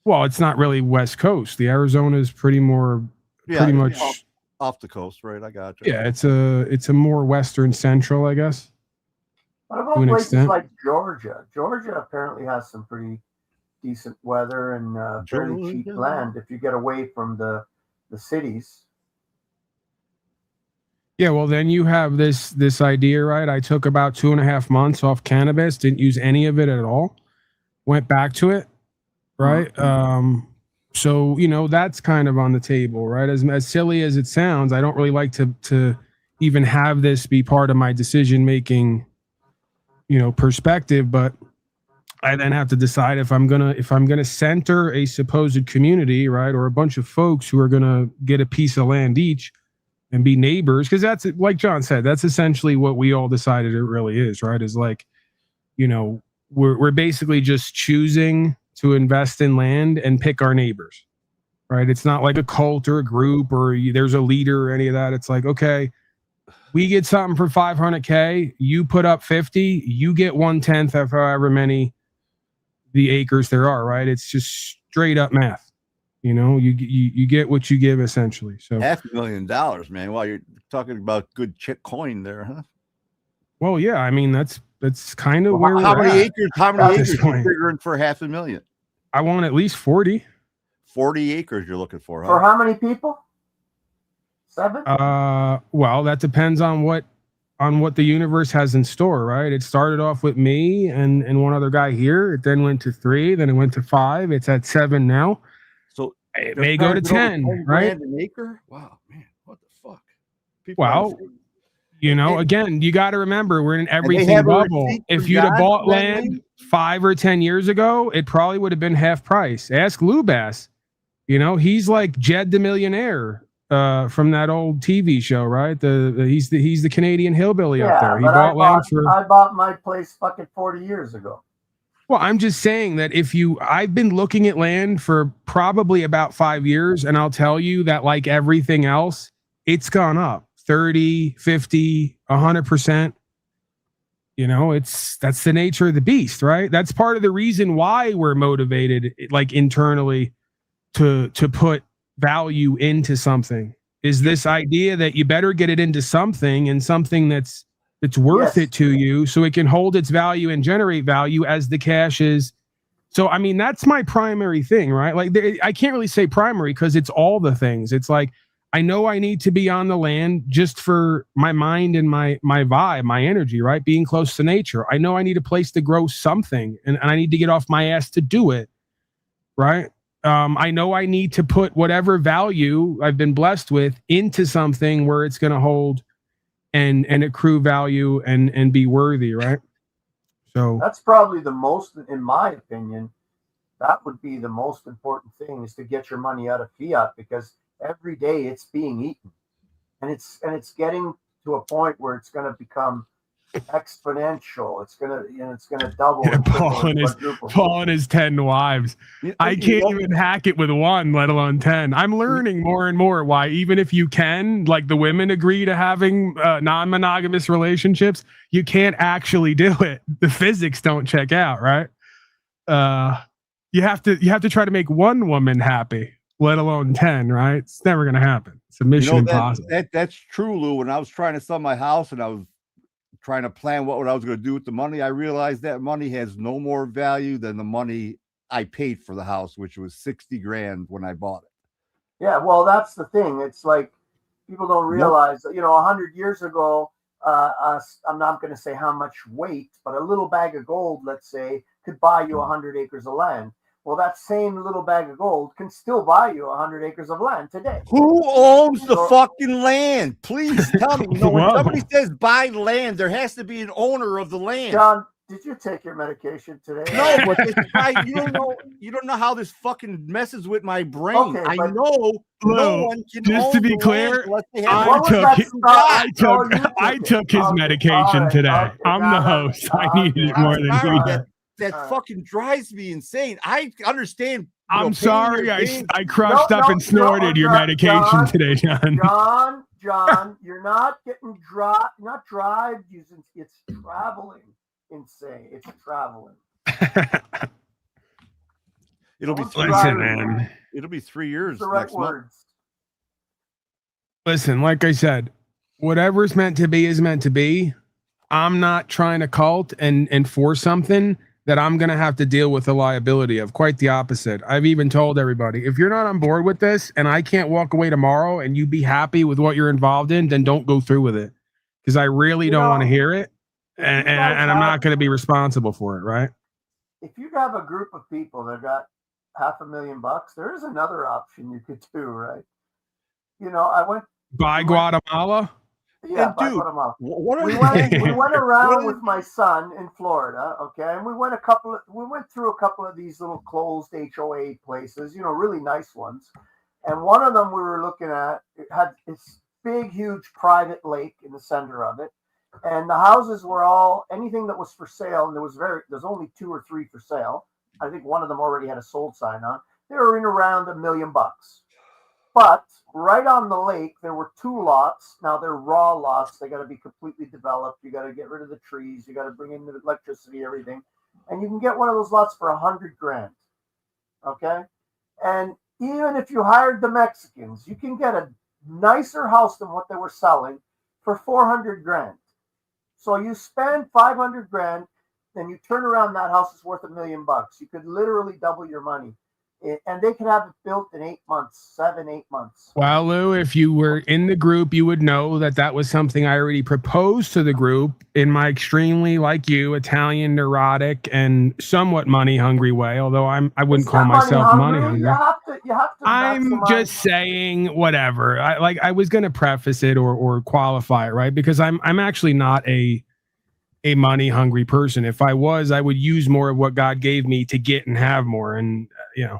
Well, it's not really West Coast. The Arizona is pretty much off the coast, right? I got you. Yeah, it's a more Western Central, I guess. What about places like Georgia? Georgia apparently has some pretty decent weather and fairly cheap land if you get away from the cities. Yeah, well, then you have this idea, right? I took about 2.5 months off cannabis, didn't use any of it at all. went back to it, right? So that's kind of on the table, right? As silly as it sounds, I don't really like to even have this be part of my decision making, perspective, but I then have to decide if I'm gonna center a supposed community, right, or a bunch of folks who are gonna get a piece of land each and be neighbors, because that's, like John said, that's essentially what we all decided it really is, right? Is like, we're basically just choosing to invest in land and pick our neighbors, right? It's not like a cult or a group or there's a leader or any of that. It's like, okay, we get something for 500K, you put up 50, you get 1/10 of however many the acres there are, right? It's just straight up math. You get what you give, essentially. So $500,000, man. Well, you're talking about good chip coin there, huh? Well, yeah, I mean that's kind of where how we're many at. acres? How many acres are you figuring for $500,000? I want at least 40. 40 acres you're looking for, huh? For how many people? 7? Well, that depends on what the universe has in store, right? It started off with me and one other guy here. It then went to 3, then it went to 5. It's at 7 now. So it may go to 10, right? An acre? Wow, man, what the fuck? Again, you got to remember we're in an everything bubble. If you'd have bought land 5 or 10 years ago, it probably would have been half price. Ask Lubass. He's like Jed the Millionaire from that old TV show, right? He's the Canadian hillbilly up there. He bought land for. I bought my place fucking 40 years ago. Well, I'm just saying that I've been looking at land for probably about 5 years, and I'll tell you that, like everything else, it's gone up 30, 50, 100%. That's the nature of the beast, right? That's part of the reason why we're motivated, like internally, to put value into something, is this idea that you better get it into something, and something that's worth it to you, so it can hold its value and generate value as the cash is. So, I mean, that's my primary thing, right? Like, I can't really say primary because it's all the things. It's like, I know I need to be on the land just for my mind and my vibe, my energy, right? Being close to nature. I know I need a place to grow something, and I need to get off my ass to do it, right? I know I need to put whatever value I've been blessed with into something where it's going to hold and accrue value and be worthy, right? So that's probably the most, in my opinion, that would be the most important thing, is to get your money out of fiat, because every day it's being eaten, and it's getting to a point where it's going to become exponential. It's gonna double. Yeah, Paul and his 10 wives. I can't even hack it with 1, let alone 10. I'm learning more and more why, even if you can, like, the women agree to having non-monogamous relationships, you can't actually do it. The physics don't check out, right? You have to try to make 1 woman happy, let alone 10, right? It's never gonna happen. It's a mission impossible. That's true, Lou. When I was trying to sell my house and I was trying to plan what I was going to do with the money, I realized that money has no more value than the money I paid for the house, which was $60,000 when I bought it. Yeah, well, that's the thing. It's like, people don't realize that, 100 years ago, I'm not going to say how much weight, but a little bag of gold, let's say, could buy you 100 acres of land. Well, that same little bag of gold can still buy you 100 acres of land today. Who owns the fucking land? Please tell me. When somebody says buy land, there has to be an owner of the land. John, did you take your medication today? No, but you don't know how this fucking messes with my brain. Okay, I know no one can just own to be the clear, land unless they have I took his medication today. I'm the host. I needed it more than he did. That fucking drives me insane. I understand. I'm sorry. I crushed up and snorted your medication today, John. John, you're not getting not drive using. It's traveling insane. It's traveling. It'll be 3 Listen, years, man. It'll be 3 years. The right next month. words. Listen, like I said, whatever's meant to be is meant to be. I'm not trying to cult and force something that I'm going to have to deal with the liability of. Quite the opposite. I've even told everybody, if you're not on board with this and I can't walk away tomorrow and you be happy with what you're involved in, then don't go through with it. Because I really don't want to hear it. And I'm not going to be responsible for it, right? if you have a group of people that got $500,000, there is another option you could do, right? You know, Buy Guatemala. Yeah, And by dude, Guatemala. what are We the went things? we went What around are with my son in Florida, okay, and we went through a couple of these little closed HOA places, you know, really nice ones. And one of them we were looking at, it had this big, huge private lake in the center of it. And the houses were all anything that was for sale, and there's only 2 or 3 for sale. I think one of them already had a sold sign on. They were in around $1 million. But right on the lake, there were 2 lots. Now they're raw lots. They got to be completely developed. You got to get rid of the trees. You got to bring in the electricity, everything. And you can get one of those lots for $100,000. Okay. And even if you hired the Mexicans, you can get a nicer house than what they were selling for $400,000. So you spend $500,000, then you turn around, that house is worth $1 million. You could literally double your money. And they could have it built in 8 months, 7, 8 months. Well, Lou, if you were in the group, you would know that that was something I already proposed to the group in my extremely, like you, Italian, neurotic, and somewhat money hungry way. Although I wouldn't call myself money hungry. You have to. I'm maximize. just saying whatever. I was going to preface it or qualify it, right? Because I'm actually not a money hungry person. If I was, I would use more of what God gave me to get and have more. And you know.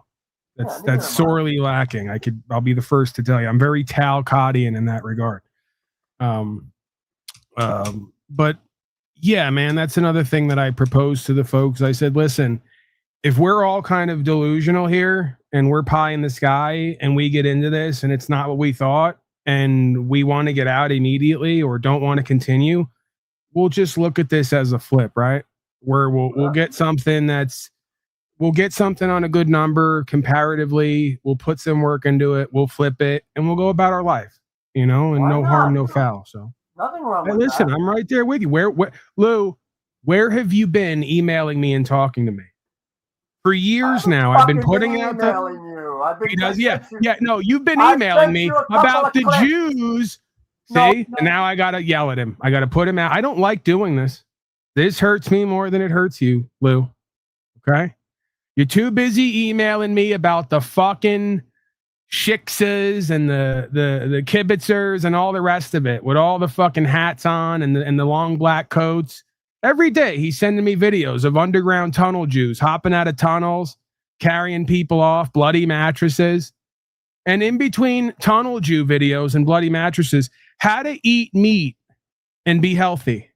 That's sorely lacking. I'll be the first to tell you. I'm very Talcottian in that regard. But yeah, man, that's another thing that I proposed to the folks. I said, listen, if we're all kind of delusional here and we're pie in the sky and we get into this and it's not what we thought and we want to get out immediately or don't want to continue, we'll just look at this as a flip, right? Where we'll get something we'll get something on a good number comparatively. We'll put some work into it. We'll flip it and we'll go about our life, you know, and Why no not? harm, no foul. So nothing wrong hey, with listen, that. I'm right there with you. Where, Lou, where have you been emailing me and talking to me? For years now, I've been putting out emailing you. I've been no, you've been I've emailing sent me you a couple about of the clips. Jews. See, and now I gotta yell at him. I gotta put him out. I don't like doing this. This hurts me more than it hurts you, Lou. Okay. You're too busy emailing me about the fucking shiksas and the kibitzers and all the rest of it with all the fucking hats on and the long black coats. Every day he's sending me videos of underground tunnel Jews hopping out of tunnels, carrying people off, bloody mattresses. And in between tunnel Jew videos and bloody mattresses, how to eat meat and be healthy.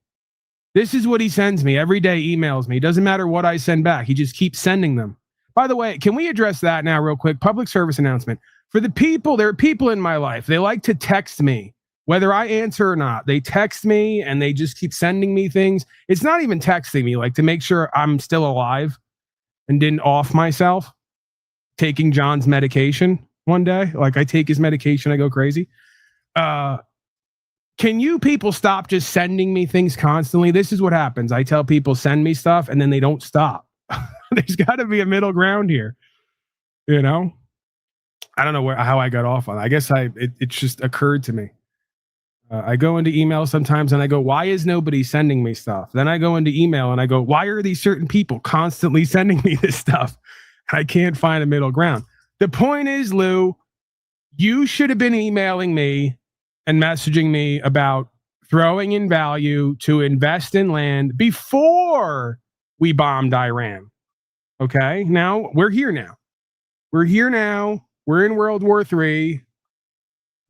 This is what he sends me every day, emails me. Doesn't matter what I send back. He just keeps sending them. By the way, can we address that now real quick? Public service announcement. For the people, there are people in my life. They like to text me, whether I answer or not. They text me and they just keep sending me things. It's not even texting me, like to make sure I'm still alive and didn't off myself taking John's medication one day. Like I take his medication, I go crazy. Can you people stop just sending me things constantly? This is what happens. I tell people send me stuff and then they don't stop. There's got to be a middle ground here. You know? I don't know how I got off on it. I guess it just occurred to me. I go into email sometimes and I go, why is nobody sending me stuff? Then I go into email and I go, why are these certain people constantly sending me this stuff? I can't find a middle ground. The point is, Lou, you should have been emailing me and messaging me about throwing in value to invest in land before we bombed Iran. Okay, now we're here now. We're here now. We're in World War III.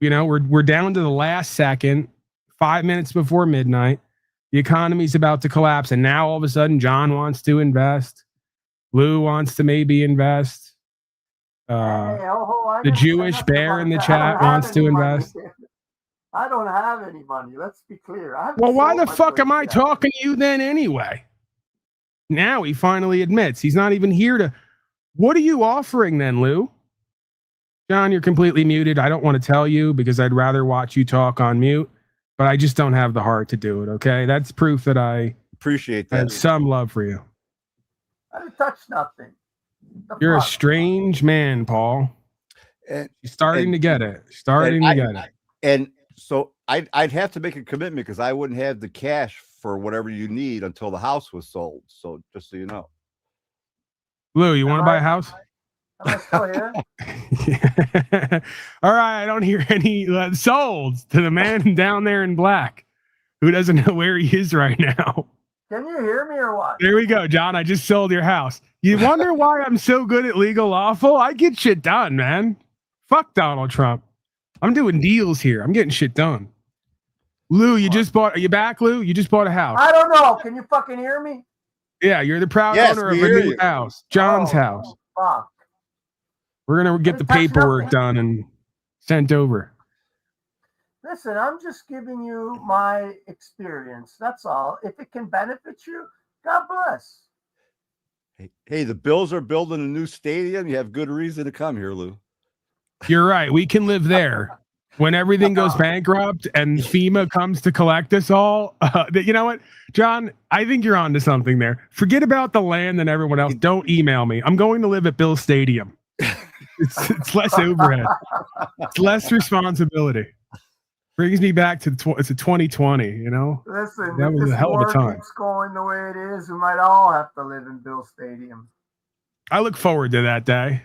You know, we're down to the last second, 5 minutes before midnight. The economy's about to collapse, and now all of a sudden, John wants to invest. Lou wants to maybe invest. The Jewish bear in the chat wants to invest. I don't have any money. Let's be clear. Well, why the fuck am I talking to you then anyway? Now he finally admits he's not even here to. What are you offering then, Lou? John, you're completely muted. I don't want to tell you because I'd rather watch you talk on mute, but I just don't have the heart to do it. Okay. That's proof that I appreciate that. Have some love for you. I didn't touch nothing. You're a strange man, Paul. And you're starting to get it. Starting to get it. And so I'd have to make a commitment because I wouldn't have the cash for whatever you need until the house was sold. So just so you know. Lou, you want to buy a house? Am I still here? All right, I don't hear any sold to the man down there in black who doesn't know where he is right now. Can you hear me or what? There we go, John. I just sold your house. You wonder why I'm so good at legal lawful? I get shit done, man. Fuck Donald Trump. I'm doing deals here. I'm getting shit done. Lou, you just bought. Are you back, Lou? You just bought a house. I don't know. Can you fucking hear me? Yeah, you're the proud owner of a new house, John's house. Fuck. We're gonna get the paperwork done and sent over. Listen, I'm just giving you my experience. That's all. If it can benefit you, God bless. Hey, the Bills are building a new stadium. You have good reason to come here, Lou. You're right. We can live there when everything goes bankrupt and FEMA comes to collect us all. You know what, John? I think you're onto something there. Forget about the land and everyone else. Don't email me. I'm going to live at Bill's Stadium. It's less overhead. It's less responsibility. Brings me back to it's a 2020. You know. Listen, that was if a hell of a this time. war keeps going the way it is, we might all have to live in Bill's Stadium. I look forward to that day.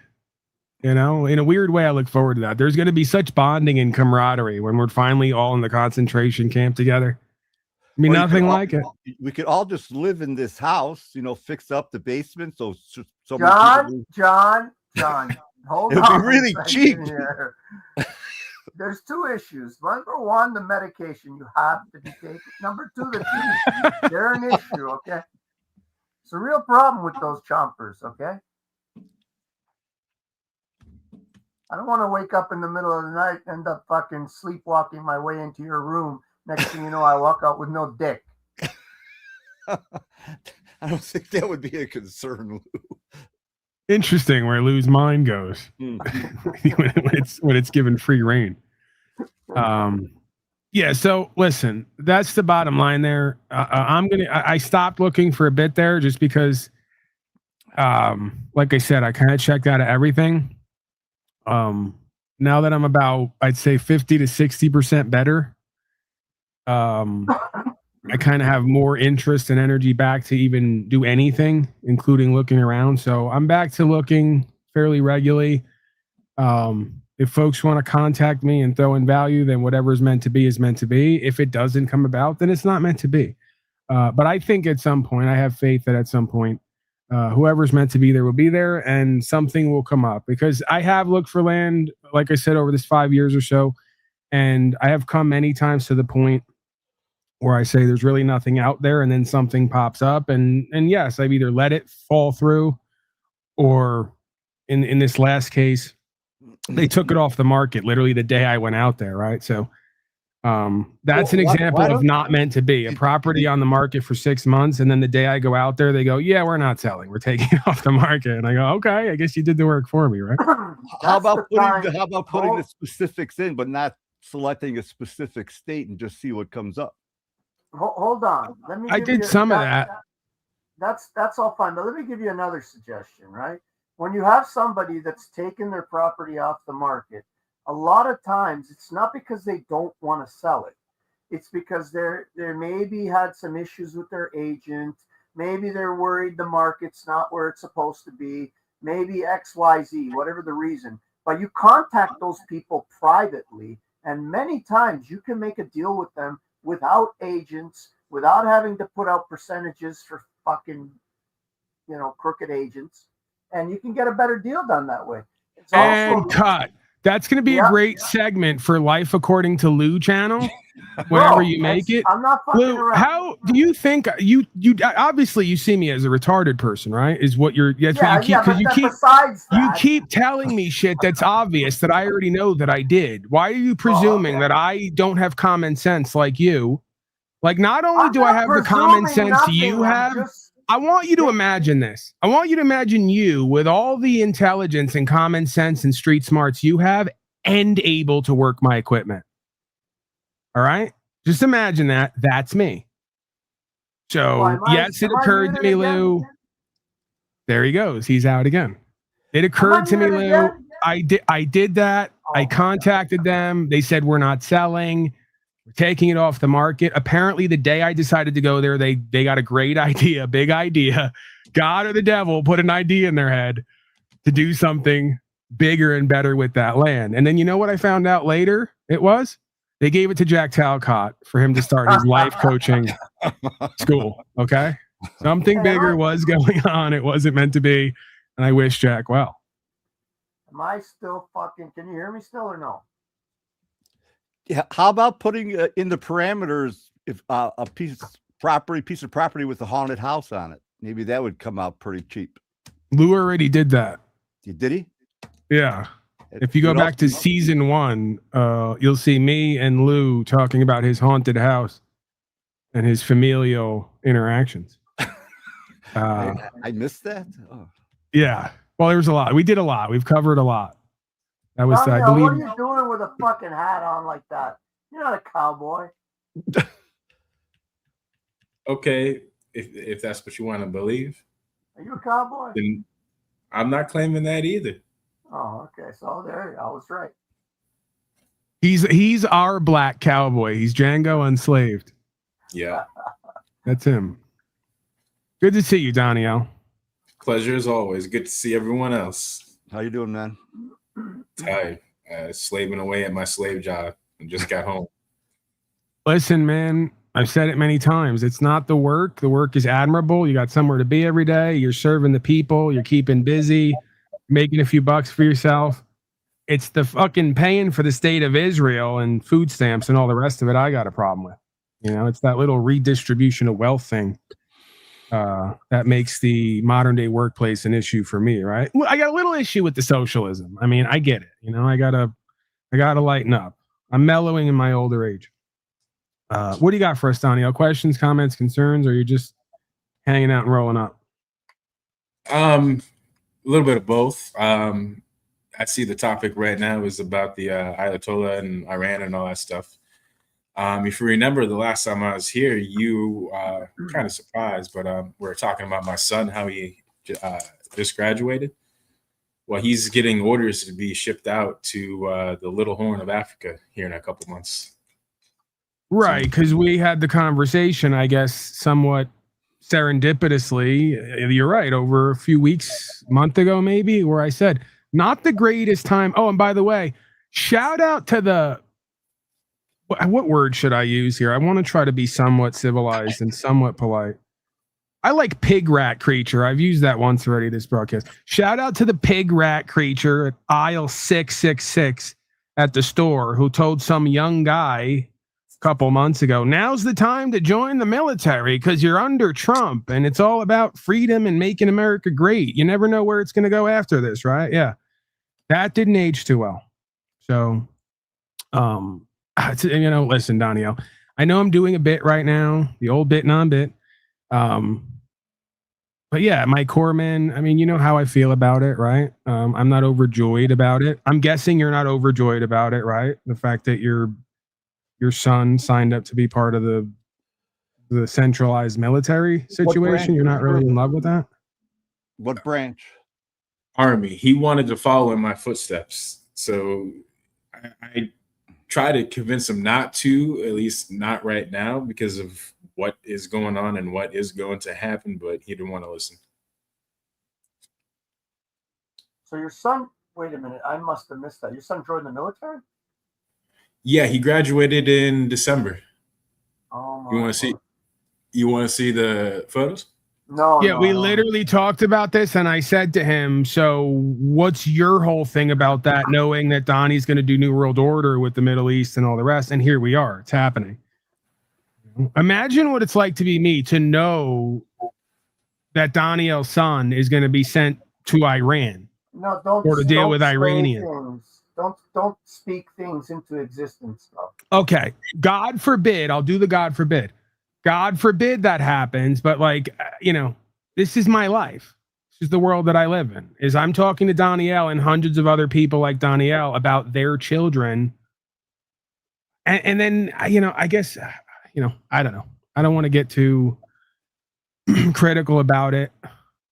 You know, in a weird way, I look forward to that. There's going to be such bonding and camaraderie when we're finally all in the concentration camp together. I mean, nothing like it. We could all just live in this house, you know, fix up the basement. So John, hold It'll on. be really cheap. Here. There's two issues. Number one, the medication you have to be taking. Number two, the teeth. They're an issue, okay? It's a real problem with those chompers, okay? I don't want to wake up in the middle of the night, end up fucking sleepwalking my way into your room. Next thing you know, I walk out with no dick. I don't think that would be a concern, Lou. Interesting where Lou's mind goes when it's given free reign. Yeah. So listen, that's the bottom line there. I stopped looking for a bit there just because, like I said, I kind of checked out of everything. Now that I'm about, I'd say 50 to 60% better. I kind of have more interest and energy back to even do anything, including looking around. So I'm back to looking fairly regularly. If folks want to contact me and throw in value, then whatever is meant to be is meant to be. If it doesn't come about, then it's not meant to be. But I think at some point, I have faith that at some point, whoever's meant to be there will be there and something will come up, because I have looked for land, like I said, over this 5 years or so. And I have come many times to the point where I say there's really nothing out there, and then something pops up. And yes, I've either let it fall through, or in this last case, they took it off the market literally the day I went out there. Right. So that's an example of not meant to be. A property on the market for 6 months, and then the day I go out there, they go, yeah, we're not selling. We're taking it off the market. And I go, okay, I guess you did the work for me, right? How about putting the specifics in, but not selecting a specific state and just see what comes up? Hold on. Let me. I did some of that. That's all fine, but let me give you another suggestion. Right, when you have somebody that's taken their property off the market, a lot of times it's not because they don't want to sell it. It's because they're maybe had some issues with their agent. Maybe they're worried the market's not where it's supposed to be. Maybe XYZ, whatever the reason. But you contact those people privately, and many times you can make a deal with them without agents, without having to put out percentages for fucking, crooked agents, and you can get a better deal done that way. And cut. That's going to be a great segment for Life According to Lou channel, whenever you make it. I'm not fucking Lou, around. how do you think you obviously you see me as a retarded person, right? Is what you're. That's what you keep, because you keep telling me shit that's obvious that I already know that I did. Why are you presuming that I don't have common sense like you? Like, not only do I have the common sense you have, I want you to imagine this. I want you to imagine you with all the intelligence and common sense and street smarts you have, and able to work my equipment. All right? Just imagine that. That's me. So, yes, it occurred to me, Lou. There he goes. He's out again. It occurred to me, Lou. I did that. I contacted them. They said, we're not selling. We're taking it off the market. Apparently, the day I decided to go there, they got a great idea, big idea. God or the devil put an idea in their head to do something bigger and better with that land. And then you know what I found out later? They gave it to Jack Talcott for him to start his life coaching school. Okay. Something bigger was going on. It wasn't meant to be. And I wish Jack well. Am I still fucking, can you hear me still or no? Yeah. How about putting in the parameters if a piece of property with a haunted house on it? Maybe that would come out pretty cheap. Lou already did that. Did he? Yeah. If you go back to season 1, you'll see me and Lou talking about his haunted house and his familial interactions. I missed that. Oh. Yeah. Well, there was a lot. We did a lot. We've covered a lot. That was, Daniel, I believe. what are you doing with a fucking hat on like that? You're not a cowboy. Okay, if that's what you want to believe. Are you a cowboy? Then I'm not claiming that either. Oh, okay. So there, I was right. He's our black cowboy. He's Django Unslaved. Yeah. That's him. Good to see you, Daniel. Pleasure as always. Good to see everyone else. How you doing, man? Tired. Slaving away at my slave job and just got home. Listen, man, I've said it many times. It's not the work. The work is admirable. You got somewhere to be every day. You're serving the people. You're keeping busy, making a few bucks for yourself. It's the fucking paying for the state of Israel and food stamps and all the rest of it I got a problem with. You know, it's that little redistribution of wealth thing that makes the modern day workplace an issue for me, right? Well, I got a little issue with the socialism. I mean, I get it. You know, I gotta lighten up. I'm mellowing in my older age. What do you got for us, Daniel? Questions, comments, concerns, or you're just hanging out and rolling up? A little bit of both. I see the topic right now is about the Ayatollah and Iran and all that stuff. If you remember the last time I was here, you kind of surprised, but we were talking about my son, how he just graduated. Well, he's getting orders to be shipped out to the Little Horn of Africa here in a couple months. Right, because we had the conversation, I guess, somewhat serendipitously. You're right, over a few weeks, month ago maybe, where I said, not the greatest time. Oh, and by the way, shout out to the, what word should I use here? I want to try to be somewhat civilized and somewhat polite. I like pig rat creature. I've used that once already this broadcast. Shout out to the pig rat creature at aisle 666 at the store who told some young guy couple months ago, now's the time to join the military because you're under Trump and it's all about freedom and making America great. You never know where it's going to go after this, right? Yeah. That didn't age too well. So, you know, listen, Daniel, I know I'm doing a bit right now, the old bit, non-bit. But yeah, Mike Corman, I mean, you know how I feel about it, right? I'm not overjoyed about it. I'm guessing you're not overjoyed about it, right? The fact that your son signed up to be part of the centralized military situation. You're not really in love with that? What branch? Army. He wanted to follow in my footsteps. So I try to convince him not to, at least not right now, because of what is going on and what is going to happen, but he didn't want to listen. So your son, wait a minute, I must have missed that. Your son joined the military? Yeah, he graduated in December. Oh, you want to see the photos? No. Yeah, we literally talked about this, and I said to him, so what's your whole thing about that, knowing that Donnie's going to do New World Order with the Middle East and all the rest? And here we are. It's happening. Imagine what it's like to be me, to know that Daniel's son is going to be sent to Iran. No, don't. Or to deal with Iranians. Don't speak things into existence, though. Okay, God forbid. I'll do the God forbid. God forbid that happens. But like, you know, this is my life. This is the world that I live in. Is I'm talking to Danielle and hundreds of other people like Danielle about their children. And then, you know, I guess, you know, I don't know. I don't want to get too critical about it.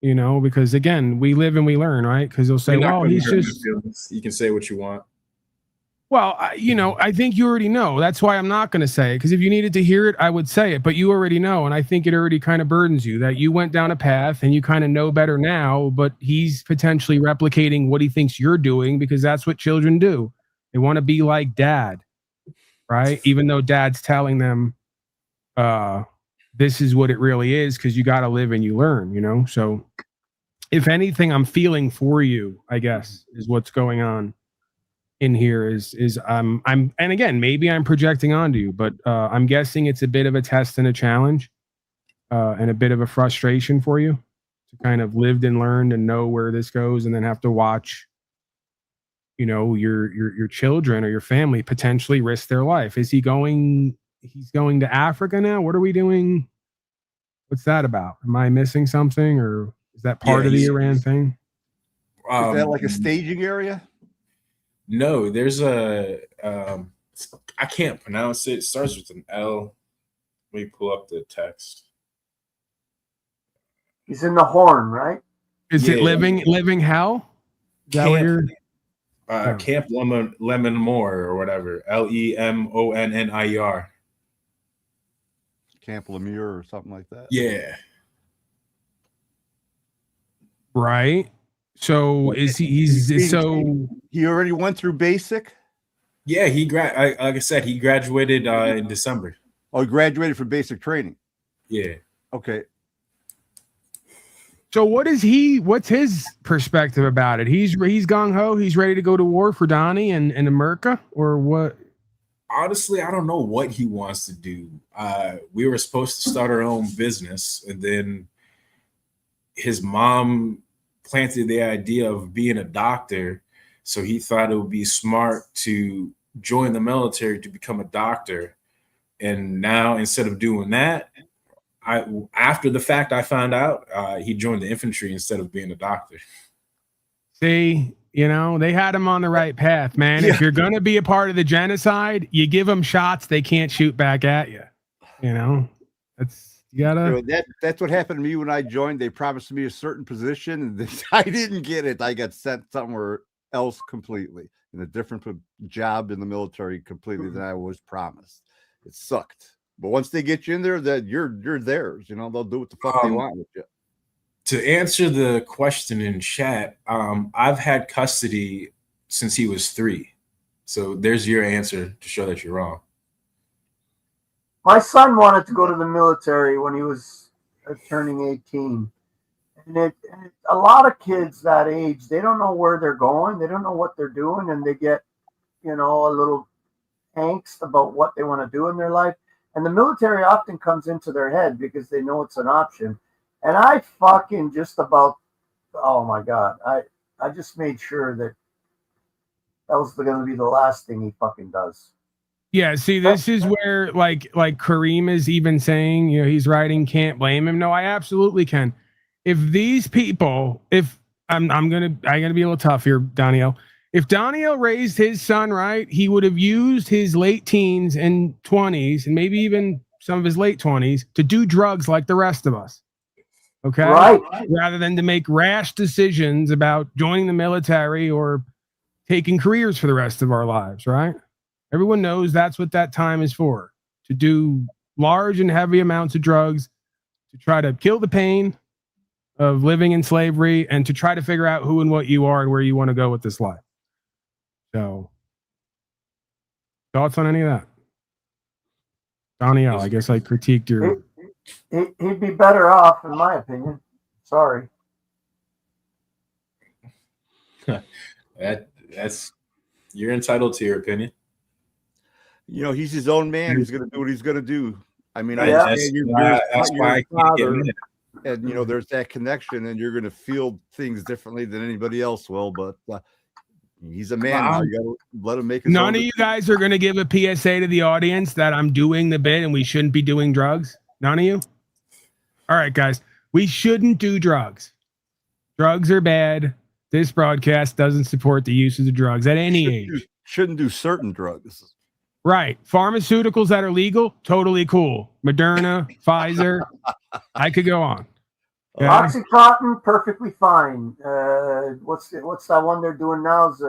You know, because again, we live and we learn, right? Because they'll say, well, he's just... You can say what you want. Well, I think you already know. That's why I'm not going to say it, because if you needed to hear it, I would say it. But you already know, and I think it already kind of burdens you that you went down a path and you kind of know better now, but he's potentially replicating what he thinks you're doing because that's what children do. They want to be like dad, right? Even though dad's telling them this is what it really is because you got to live and you learn, So if anything, I'm feeling for you, I guess, is what's going on in here is I'm and again, maybe I'm projecting onto you, but I'm guessing it's a bit of a test and a challenge and a bit of a frustration for you to kind of lived and learned and know where this goes and then have to watch your children or your family potentially risk their life. He's going to Africa now? What are we doing? What's that about? Am I missing something, or is that part of the Iran thing? Is that like a staging area? No, there's I can't pronounce it. It starts with an L. Let me pull up the text. He's in the Horn, right? Is it living hell? Is that what you're... Camp Lemon Moore or whatever. LEMONNIER. Camp Lemire or something like that. Yeah. Right. So is he already went through basic? Yeah, like I said, he graduated in December. Oh, he graduated from basic training. Yeah. Okay. So what's his perspective about it? He's gung ho, he's ready to go to war for Donnie and America, or what? Honestly, I don't know what he wants to do. We were supposed to start our own business, and then his mom planted the idea of being a doctor. So he thought it would be smart to join the military to become a doctor. And now, instead of doing that, after the fact, I found out he joined the infantry instead of being a doctor. See, they had him on the right path, man. Yeah. If you're going to be a part of the genocide, you give them shots they can't shoot back at you. That's what happened to me when I joined. They promised me a certain position, and I didn't get it. I got sent somewhere else completely, in a different job in the military completely than I was promised. It sucked. But once they get you in there, that you're theirs. They'll do what the fuck they want with you. To answer the question in chat, I've had custody since he was 3. So there's your answer to show that you're wrong. My son wanted to go to the military when he was turning 18. And a lot of kids that age, they don't know where they're going. They don't know what they're doing. And they get, a little angst about what they want to do in their life. And the military often comes into their head because they know it's an option. And I fucking just about, oh my God, I just made sure that was going to be the last thing he fucking does. Yeah, see, this is where like Kareem is even saying, he's writing, can't blame him. No, I absolutely can. If these people, I'm gonna be a little tough here, Daniel. If Daniel raised his son right, he would have used his late teens and 20s, and maybe even some of his late 20s, to do drugs like the rest of us. Okay, right. Rather than to make rash decisions about joining the military or taking careers for the rest of our lives, right? Everyone knows that's what that time is for, to do large and heavy amounts of drugs, to try to kill the pain of living in slavery, and to try to figure out who and what you are and where you want to go with this life. So, thoughts on any of that? Danielle, I guess I critiqued your... He'd be better off, in my opinion. Sorry. That's you're entitled to your opinion. He's his own man. He's going to do what he's going to do. I mean, that's why I can't get in. And there's that connection, and you're going to feel things differently than anybody else will. But he's a man. You got to let him make his None of you guys are going to give a PSA to the audience that I'm doing the bit and we shouldn't be doing drugs. None of you. All right, guys, we shouldn't do drugs. Drugs are bad. This broadcast doesn't support the use of the drugs at any age. Shouldn't do certain drugs. Right. Pharmaceuticals that are legal, totally cool. Moderna, Pfizer. I could go on. Yeah. Oxycontin, perfectly fine. What's that one they're doing now? Is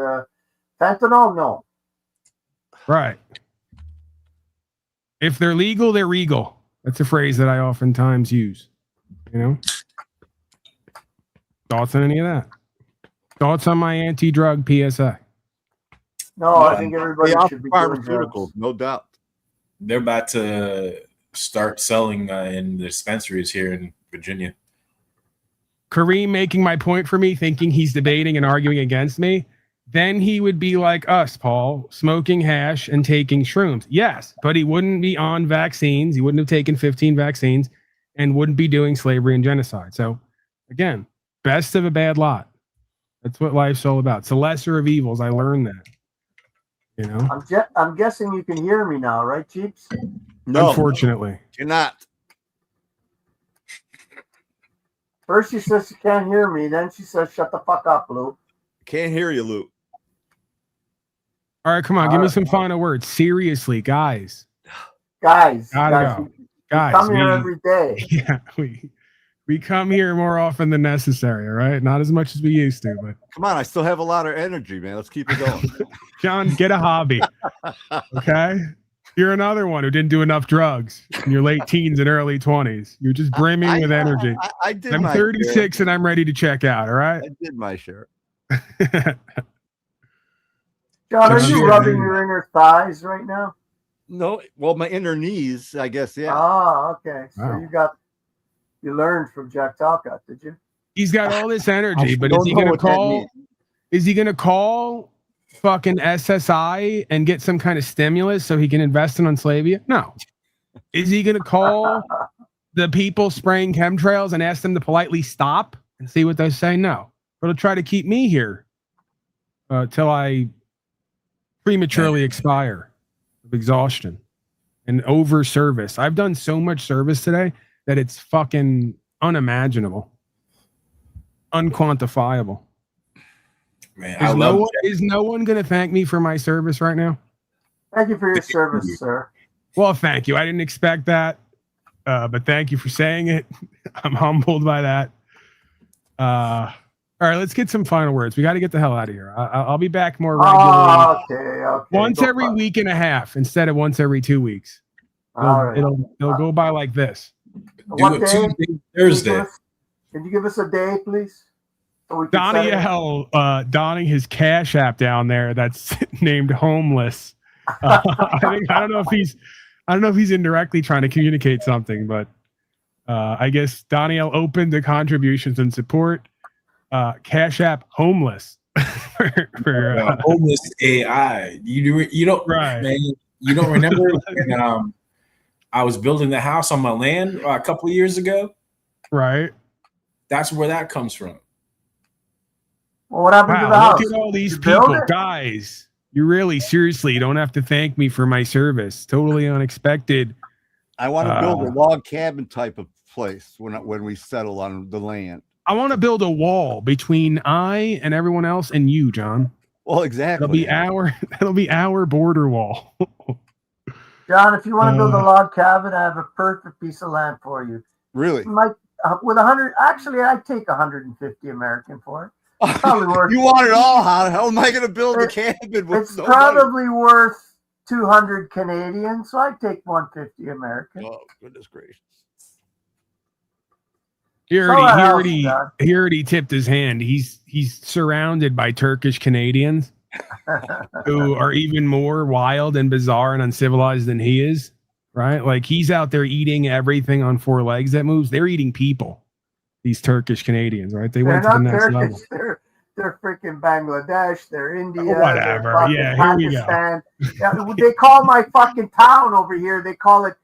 fentanyl? No. Right. If they're legal, they're regal. That's a phrase that I oftentimes use. You know? Thoughts on any of that? Thoughts on my anti-drug PSA? No, I think everybody They should be offer doing drugs. pharmaceuticals, no doubt. They're about to start selling in the dispensaries here in Virginia. Kareem making my point for me, thinking he's debating and arguing against me, then he would be like us, Paul, smoking hash and taking shrooms. Yes, but he wouldn't be on vaccines. He wouldn't have taken 15 vaccines and wouldn't be doing slavery and genocide. So, again, best of a bad lot. That's what life's all about. It's the lesser of evils. I learned that. You know? I'm guessing you can hear me now, right, Jeeps? No. Unfortunately. You're not. First she says she can't hear me, then she says, shut the fuck up, Lou. Can't hear you, Lou. All right, come on. Give me some final words. Seriously, guys. Guys, Gotta go. Guys, come here every day. Yeah, we come here more often than necessary, all right? Not as much as we used to, but Come on, I still have a lot of energy, man. Let's keep it going. John, get a hobby. Okay? You're another one who didn't do enough drugs in your late teens and early 20s. You're just brimming with energy. I did I'm my 36 share. and I'm ready to check out, all right? I did my share. John, are John, you yeah, rubbing man. your inner thighs right now? No, well, my inner knees, I guess, yeah. Oh, okay. So Wow. you learned from Jack Talcott, did you? He's got all this energy, I but don't is he know gonna what that call? means. Is he gonna call fucking SSI and get some kind of stimulus so he can invest in Unslavia? No. Is he gonna call the people spraying chemtrails and ask them to politely stop and see what they say? No. But he'll try to keep me here till I prematurely expire of exhaustion and over service. I've done so much service today that it's fucking unimaginable, unquantifiable. Man, I Is no one going to thank me for my service right now? Thank you for your service, sir. Well, thank you. I didn't expect that, but thank you for saying it. I'm humbled by that. All right, let's get some final words. We got to get the hell out of here. I'll be back more regularly. Okay. Once Go every fuck. week and a half instead of once every 2 weeks. All right. It'll go by like this. What it day? Tuesday, Thursday. Can you give us a day, please? So we can set it? Donnie donning his Cash App down there that's named homeless. I don't know if he's indirectly trying to communicate something, but I guess Donnie L opened the contributions and support. Cash App homeless. for Homeless AI. You don't Right. man, you don't remember when I was building the house on my land a couple of years ago? Right. That's where that comes from. Well, what happened to the Wow, house? look at all these You build people. it? Guys, you really seriously don't have to thank me for my service. Totally unexpected. I want to build a log cabin type of place when we settle on the land. I want to build a wall between I and everyone else and you, John. Well, exactly. That'll be our border wall. John, if you want to build a log cabin, I have a perfect piece of land for you. Really? With 100, actually, I'd take 150 American for it. It's probably worth. You want it all? How am I going to build a cabin with It's no probably worth 200 Canadian, so I'd take 150 American. money? Oh, goodness gracious. He already tipped his hand. He's surrounded by Turkish Canadians who are even more wild and bizarre and uncivilized than he is. Right? Like he's out there eating everything on four legs that moves. They're eating people. These Turkish Canadians, right? They went to the next level. They're freaking Bangladesh. They're India. Whatever. They're Yeah, here we go. Pakistan. Yeah, they call my fucking town over here. They call it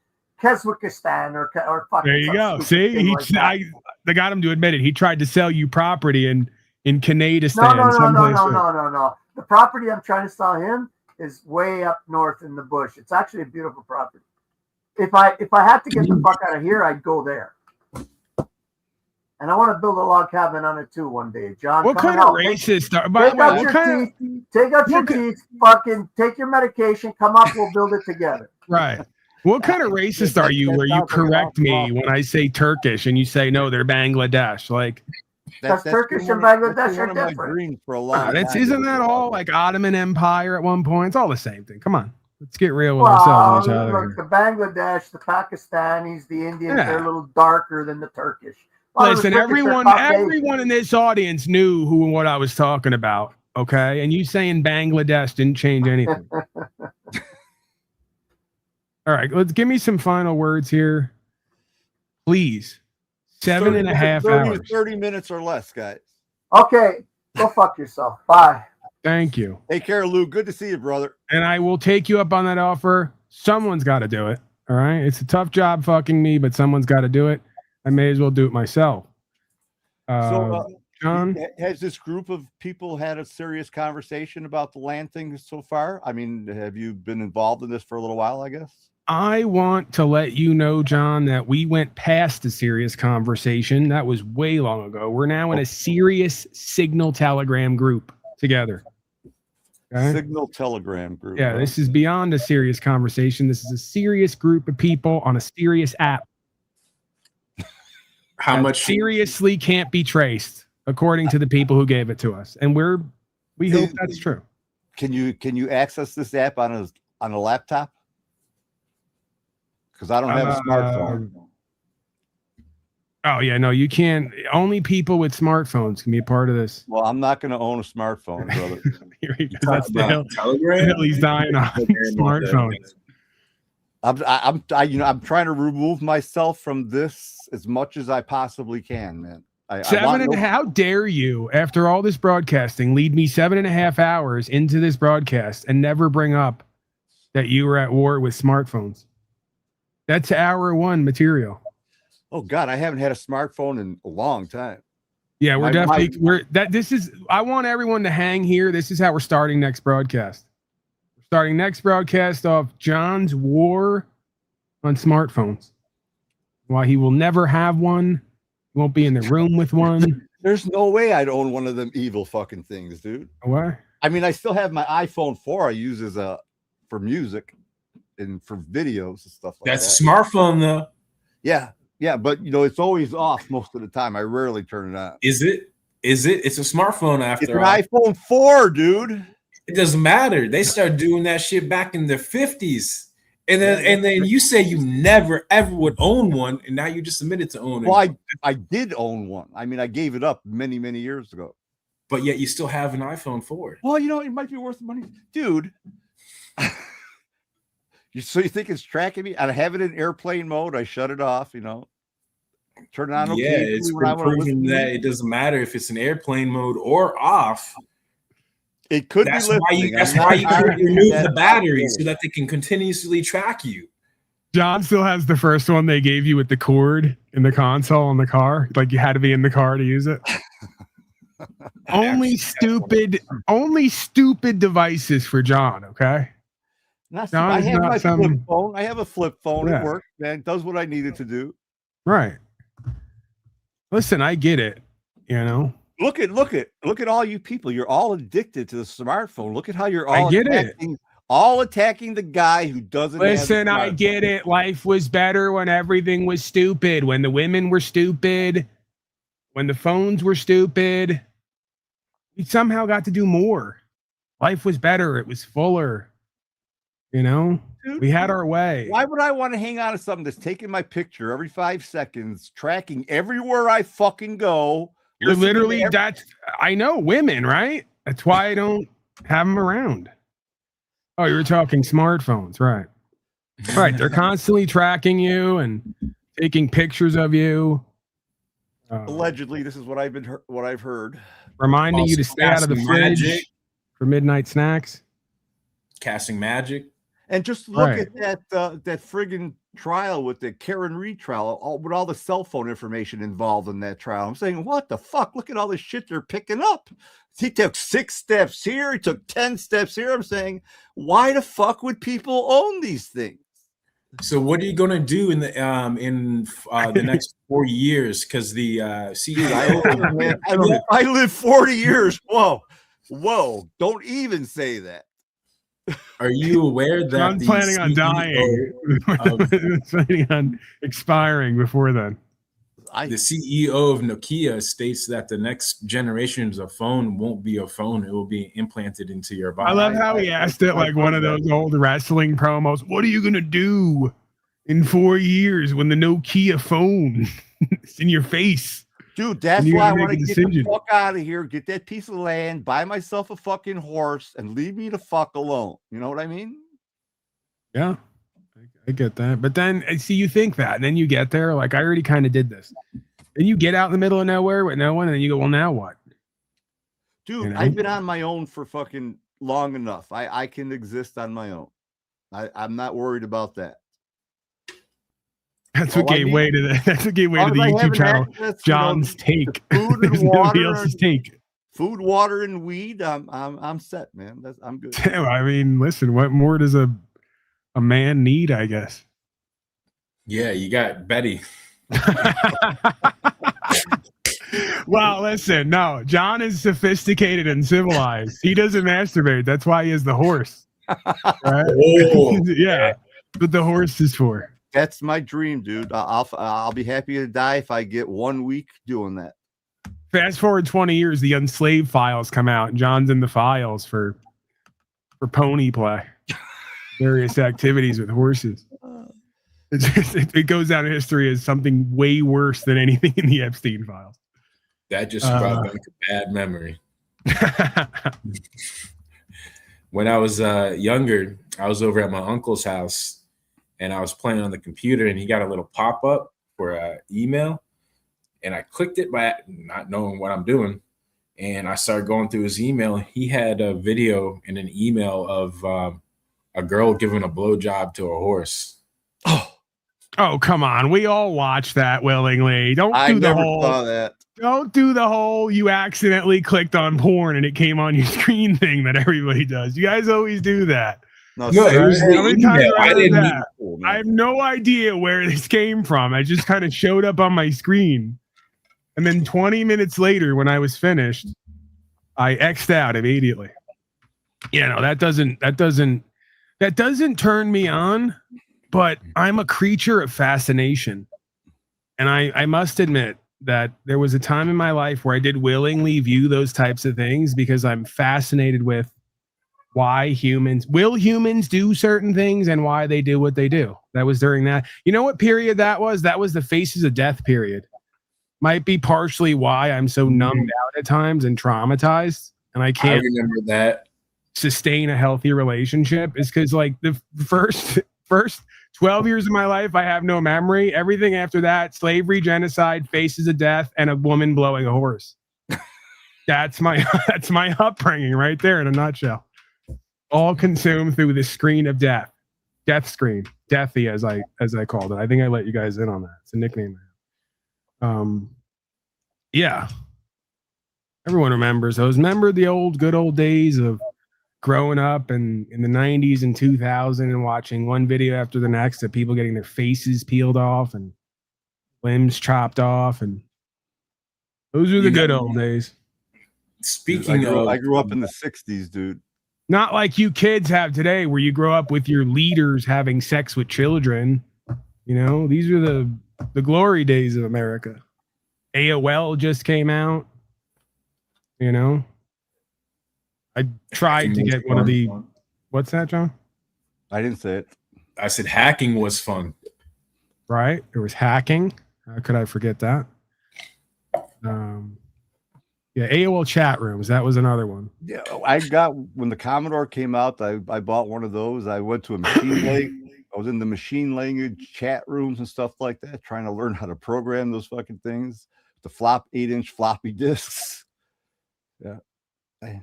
Kezwakistan or fucking. There you go. some See, stupid thing like that. they got him to admit it. He tried to sell you property in Canadistan. No. The property I'm trying to sell him is way up north in the bush. It's actually a beautiful property. If I had to get the fuck out of here, I'd go there. And I want to build a log cabin on it too one day, John. What kind of racist? Take out your teeth. Fucking take your medication. Come up. We'll build it together. Right. What kind of racist are you where you correct me when I say Turkish and you say, no, they're Bangladesh? Like, That's Turkish and Bangladesh are different. For a long isn't that all like Ottoman Empire at one point? It's all the same thing. Come on. Let's get real with ourselves and each Well, other. look, the Bangladesh, the Pakistanis, the Indians, Yeah. they're a little darker than the Turkish. A lot of the Listen, Turkish are everyone in this audience knew who and what I was talking about. Okay, and you saying Bangladesh didn't change anything. All right, let's give me some final words here, please. 7.5 hours. 30 minutes or less, guys. Okay, go fuck yourself. Bye. Thank you. Take care, Lou. Good to see you, brother. And I will take you up on that offer. Someone's got to do it. All right. It's a tough job fucking me, but someone's got to do it. I may as well do it myself. John, has this group of people had a serious conversation about the land thing so far? I mean, have you been involved in this for a little while, I guess? I want to let you know, John, that we went past a serious conversation. That was way long ago. We're now in a serious Signal Telegram group together. Okay? Signal Telegram group. Yeah, this is beyond a serious conversation. This is a serious group of people on a serious app. How that much seriously can't be traced, according to the people who gave it to us, and we hope that's true. Can you access this app on a laptop? Because I don't have a smartphone. Oh yeah, no, you can't. Only people with smartphones can be a part of this. Well, I'm not going to own a smartphone, brother. That's the hill he's dying on. Smartphones. I'm trying to remove myself from this as much as I possibly can, man. How dare you, after all this broadcasting, lead me 7.5 hours into this broadcast and never bring up that you were at war with smartphones? That's hour one material. Oh God, I haven't had a smartphone in a long time. Yeah, I want everyone to hang here. This is how we're starting next broadcast. We're starting next broadcast off John's war on smartphones. Why he will never have one. He won't be in the room with one. There's no way I'd own one of them evil fucking things, dude. What? I mean, I still have my iPhone 4 I use for music and for videos and stuff like that. That's a smartphone, though. Yeah, but it's always off most of the time. I rarely turn it on. Is it? It's a smartphone after all. It's an iPhone 4, dude. It doesn't matter. They started doing that shit back in their 50s. And then you say you never ever would own one, and now you just admitted to owning. Well, I did own one. I mean, I gave it up many, many years ago. But yet you still have an iPhone 4. Well, it might be worth the money. Dude. So you think it's tracking me? I have it in airplane mode. I shut it off, turn it on. Yeah, it's proven that it doesn't matter if it's in airplane mode or off. It could that's be listening. That's why you can remove the battery so that they can continuously track you. John still has the first one they gave you with the cord in the console in the car. Like you had to be in the car to use it. Only stupid devices for John, okay? I have my flip phone. I have a flip phone. Yeah. It works, man. It does what I need it to do. Right. Listen, I get it. Look at all you people. You're all addicted to the smartphone. Look at how you're all attacking the guy who doesn't. Listen, I get it. Life was better when everything was stupid. When the women were stupid. When the phones were stupid. We somehow got to do more. Life was better. It was fuller. Dude, we had our way. Why would I want to hang on to something that's taking my picture every 5 seconds, tracking everywhere I fucking go? You're literally I know women, right? That's why I don't have them around. Oh, you were talking smartphones, right? Right. They're constantly tracking you and taking pictures of you. Allegedly, this is what I've heard. Reminding you to stay out of the fridge for midnight snacks. Casting magic. And just look at that friggin' trial with the Karen Reed trial, with all the cell phone information involved in that trial. I'm saying, what the fuck? Look at all this shit they're picking up. He took 6 steps here. He took 10 steps here. I'm saying, why the fuck would people own these things? So what are you going to do in the next 4 years? Because the CEO, I live 40 years. Whoa! Don't even say that. Are you aware that I'm planning on dying? Planning on expiring before then. The CEO of Nokia states that the next generations of phone won't be a phone; it will be implanted into your body. I love how he asked it like one of those old wrestling promos. What are you gonna do in 4 years when the Nokia phone is in your face? Dude, that's you why I gotta want make to a get the decision. fuck out of here, get that piece of land, buy myself a fucking horse, and leave me the fuck alone. You know what I mean? Yeah, I get that. But then, see, you think that, and then you get there, like, I already kind of did this. Then you get out in the middle of nowhere with no one, and then you go, well, now what? Dude, You know? I've been on my own for fucking long enough. I can exist on my own. I'm not worried about that. That's what gave way to the YouTube channel. John's take. Food and Nobody water, else's take. food, water, and weed. I'm set, man. I'm good. I mean, listen, what more does a man need, I guess? Yeah, you got Betty. Well, listen, no, John is sophisticated and civilized. He doesn't masturbate. That's why he has the horse. Right? Oh. Yeah. What the horse is for. That's my dream, dude. I'll be happy to die if I get 1 week doing that. Fast forward 20 years, the Unslaved files come out, and John's in the files for pony play, various activities with horses. It goes down in history as something way worse than anything in the Epstein files. That just brought back a bad memory. When I was younger, I was over at my uncle's house, and I was playing on the computer, and he got a little pop-up for email, and I clicked it by not knowing what I'm doing, and I started going through his email. He had a video and an email of a girl giving a blowjob to a horse. Oh, come on. We all watch that willingly. Don't do the whole you accidentally clicked on porn and it came on your screen thing that everybody does. You guys always do that. No, it was the email. I have no idea where this came from. I just kind of showed up on my screen. And then 20 minutes later, when I was finished, I X'd out immediately. That doesn't turn me on, but I'm a creature of fascination. And I must admit that there was a time in my life where I did willingly view those types of things because I'm fascinated with why humans do certain things and why they do what they do. That was during that. You know what period that was? That was the Faces of Death period. Might be partially why I'm so numbed out at times and traumatized, and I can't remember that sustain a healthy relationship is because like the first 12 years of my life, I have no memory. Everything after that, slavery, genocide, Faces of Death, and a woman blowing a horse. That's my upbringing right there in a nutshell. All consumed through the screen of death screen, Deathy as I called it. I think I let you guys in on that. It's a nickname. Yeah. Everyone remembers those. Remember the good old days of growing up and in the 90s and 2000 and watching one video after the next of people getting their faces peeled off and limbs chopped off, and those were the good old days. Speaking I grew up in the 60s, dude. Not like you kids have today where you grow up with your leaders having sex with children. These are the glory days of America. AOL just came out. I tried to get one of the... What's that, John? I didn't say it. I said hacking was fun. Right? There was hacking. How could I forget that? Yeah, AOL chat rooms. That was another one. Yeah, when the Commodore came out, I bought one of those. I went to a machine I was in the machine language chat rooms and stuff like that, trying to learn how to program those fucking things. The 8-inch floppy disks. Yeah. I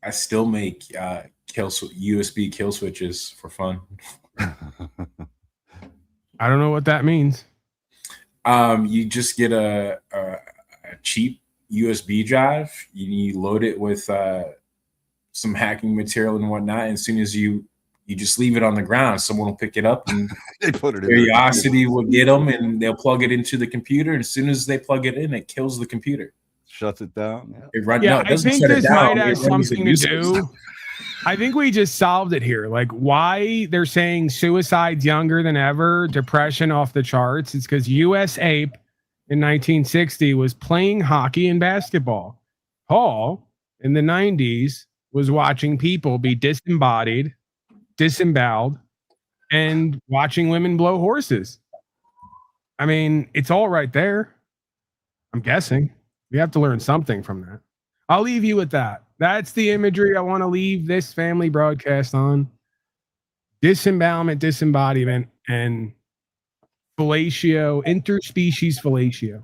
still make USB kill switches for fun. I don't know what that means. You just get a cheap USB drive. You load it with some hacking material and whatnot. And as soon as you just leave it on the ground, someone will pick it up and they put it in. Curiosity will get them and they'll plug it into the computer. And as soon as they plug it in, it kills the computer. Shuts it down. I think this might have something to do. I think we just solved it here. Like, why they're saying suicide's younger than ever, depression off the charts. It's because U.S. Ape in 1960 was playing hockey and basketball. Paul in the 90s was watching people be disembodied, disemboweled, and watching women blow horses. I mean, it's all right there. I'm guessing. We have to learn something from that. I'll leave you with that. That's the imagery I want to leave this family broadcast on. Disembowelment, disembodiment, and fellatio, interspecies fellatio.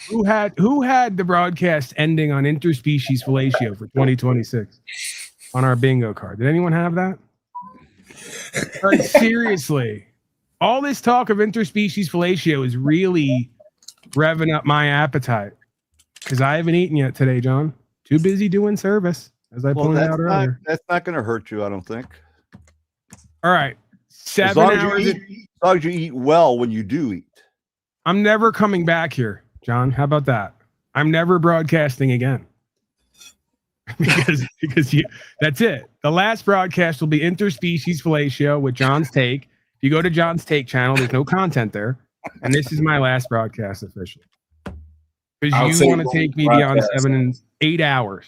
Who had the broadcast ending on interspecies fellatio for 2026 on our bingo card? Did anyone have that? Like, seriously, all this talk of interspecies fellatio is really revving up my appetite because I haven't eaten yet today, John. Too busy doing service, as I pointed out earlier. That's not going to hurt you, I don't think. All right, 7 hours. As long as you eat well when you do eat. I'm never coming back here, John. How about that? I'm never broadcasting again. because you, that's it. The last broadcast will be interspecies fellatio with John's Take. If you go to John's Take channel, there's no content there. And this is my last broadcast officially. Because you want to take me beyond 7 and 8 hours.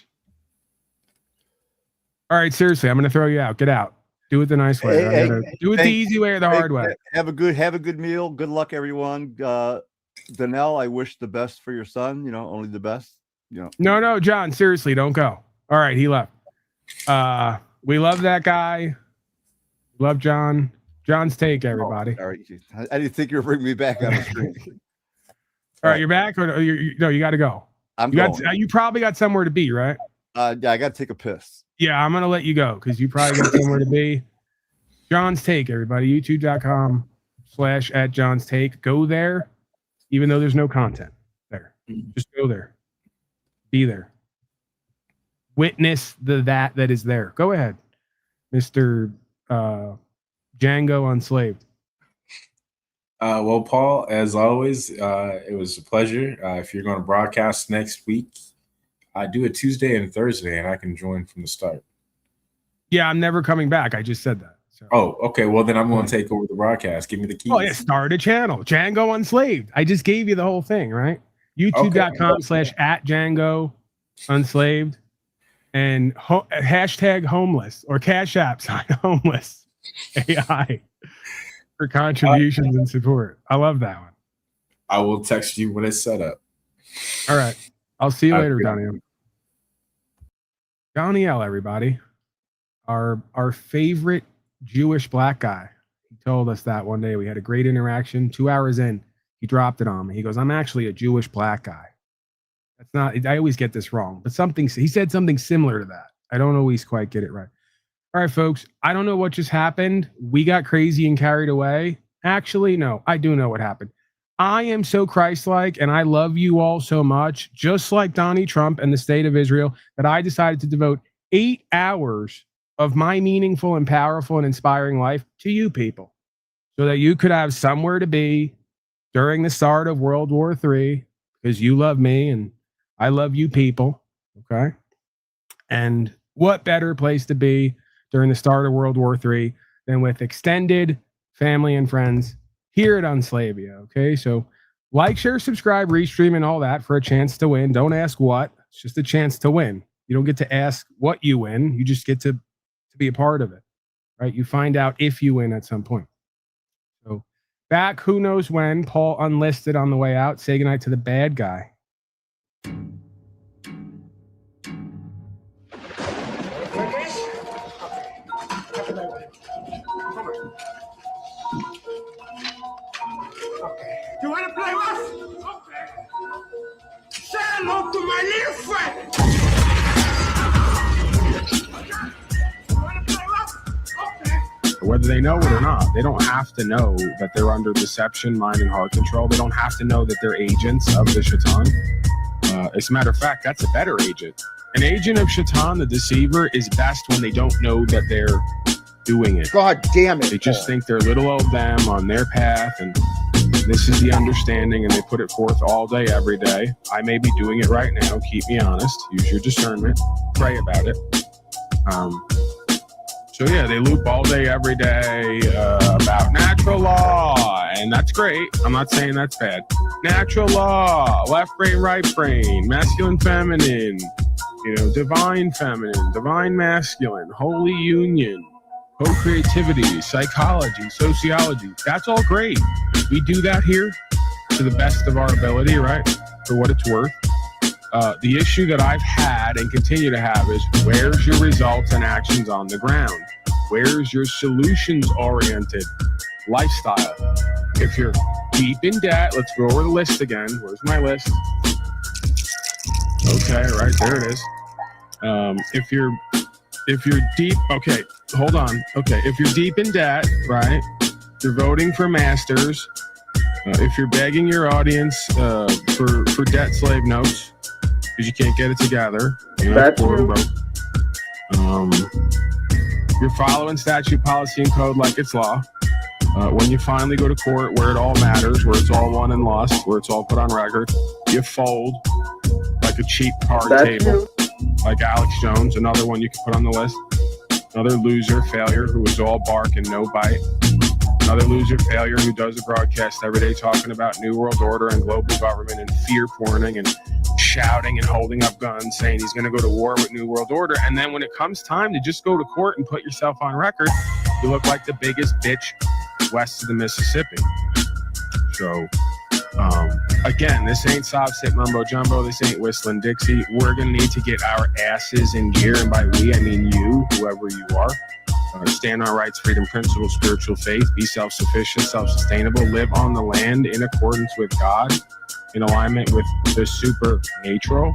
All right, seriously, I'm going to throw you out. Get out. Do it the nice way. Do it the easy way or the hard way. Have a good meal. Good luck, everyone. Danelle, I wish the best for your son. You know, only the best. You know. No, John. Seriously, don't go. All right, he left. We love that guy. Love John. John's Take, everybody. All right. I didn't think you were bringing me back on the screen. All right, you're back, or no? You got to go. You probably got somewhere to be, right? Yeah, I got to take a piss. Yeah, I'm gonna let you go because you probably got somewhere to be. John's Take, everybody. YouTube.com/@John's Take. Go there, even though there's no content there. Just go there. Be there. Witness that is there. Go ahead, Mr. Django Unslaved. Well, Paul, as always, it was a pleasure. If you're going to broadcast next week, I do it Tuesday and Thursday, and I can join from the start. Yeah, I'm never coming back. I just said that. So. Oh, okay. Well, then I'm going to take over the broadcast. Give me the keys. Oh, yeah. Start a channel. Django Unslaved. I just gave you the whole thing, right? YouTube.com/@Django Unslaved and hashtag homeless or Cash App sign homeless AI for contributions and support. I love that one. I will text you when it's set up. All right. I'll see you later, Donnie. Donnie L, everybody. Our favorite Jewish black guy. He told us that one day. We had a great interaction. 2 hours in, he dropped it on me. He goes, I'm actually a Jewish black guy. That's not, I always get this wrong, but he said something similar to that. I don't always quite get it right. All right, folks. I don't know what just happened. We got crazy and carried away. Actually, no, I do know what happened. I am so Christ-like, and I love you all so much, just like Donnie Trump and the state of Israel, that I decided to devote 8 hours of my meaningful and powerful and inspiring life to you people, so that you could have somewhere to be during the start of World War III, because you love me and I love you people, okay? And what better place to be during the start of World War III than with extended family and friends here at Unslavia, okay? So like, share, subscribe, restream, and all that for a chance to win. Don't ask what. It's just a chance to win. You don't get to ask what you win. You just get to be a part of it, right? You find out if you win at some point. So back, who knows when. Paul unlisted on the way out. Say goodnight to the bad guy. You want to play rough? Okay. Say hello to my little friend. You want to play rough? Okay. Whether they know it or not, they don't have to know that they're under deception, mind, and heart control. They don't have to know that they're agents of the Shaitan. As a matter of fact, that's a better agent. An agent of Shaitan, the deceiver, is best when they don't know that they're doing it. God damn it. They just think they're little old them on their path, and This is the understanding, and they put it forth all day, every day. I may be doing it right now. Keep me honest. Use your discernment. Pray about it. So yeah, they loop all day, every day about natural law, and that's great. I'm not saying that's bad. Natural law, left brain, right brain, masculine, feminine, divine feminine, divine masculine, holy union, co-creativity, psychology, sociology. That's all great. We do that here to the best of our ability, right? For what it's worth. The issue that I've had and continue to have is, where's your results and actions on the ground? Where's your solutions-oriented lifestyle? If you're deep in debt, let's go over the list again. Where's my list? Okay, right there it is. If you're deep, okay, hold on. Okay, if you're deep in debt, right? You're voting for masters. If you're begging your audience for debt slave notes because you can't get it together, That's poor and true. broke. You're following statute, policy, and code like it's law. When you finally go to court, where it all matters, where it's all won and lost, where it's all put on record, you fold like a cheap card table, like Alex Jones, another one you can put on the list. Another loser, failure, who is all bark and no bite. Another loser, failure, who does a broadcast every day talking about New World Order and global government and fear porning and shouting and holding up guns, saying he's going to go to war with New World Order. And then when it comes time to just go to court and put yourself on record, you look like the biggest bitch west of the Mississippi. So, again, this ain't soft sit mumbo jumbo. This ain't whistling Dixie. We're going to need to get our asses in gear. And by we, I mean you, whoever you are. Stand on rights, freedom, principles, spiritual faith, be self-sufficient, self-sustainable, live on the land in accordance with God, in alignment with the supernatural,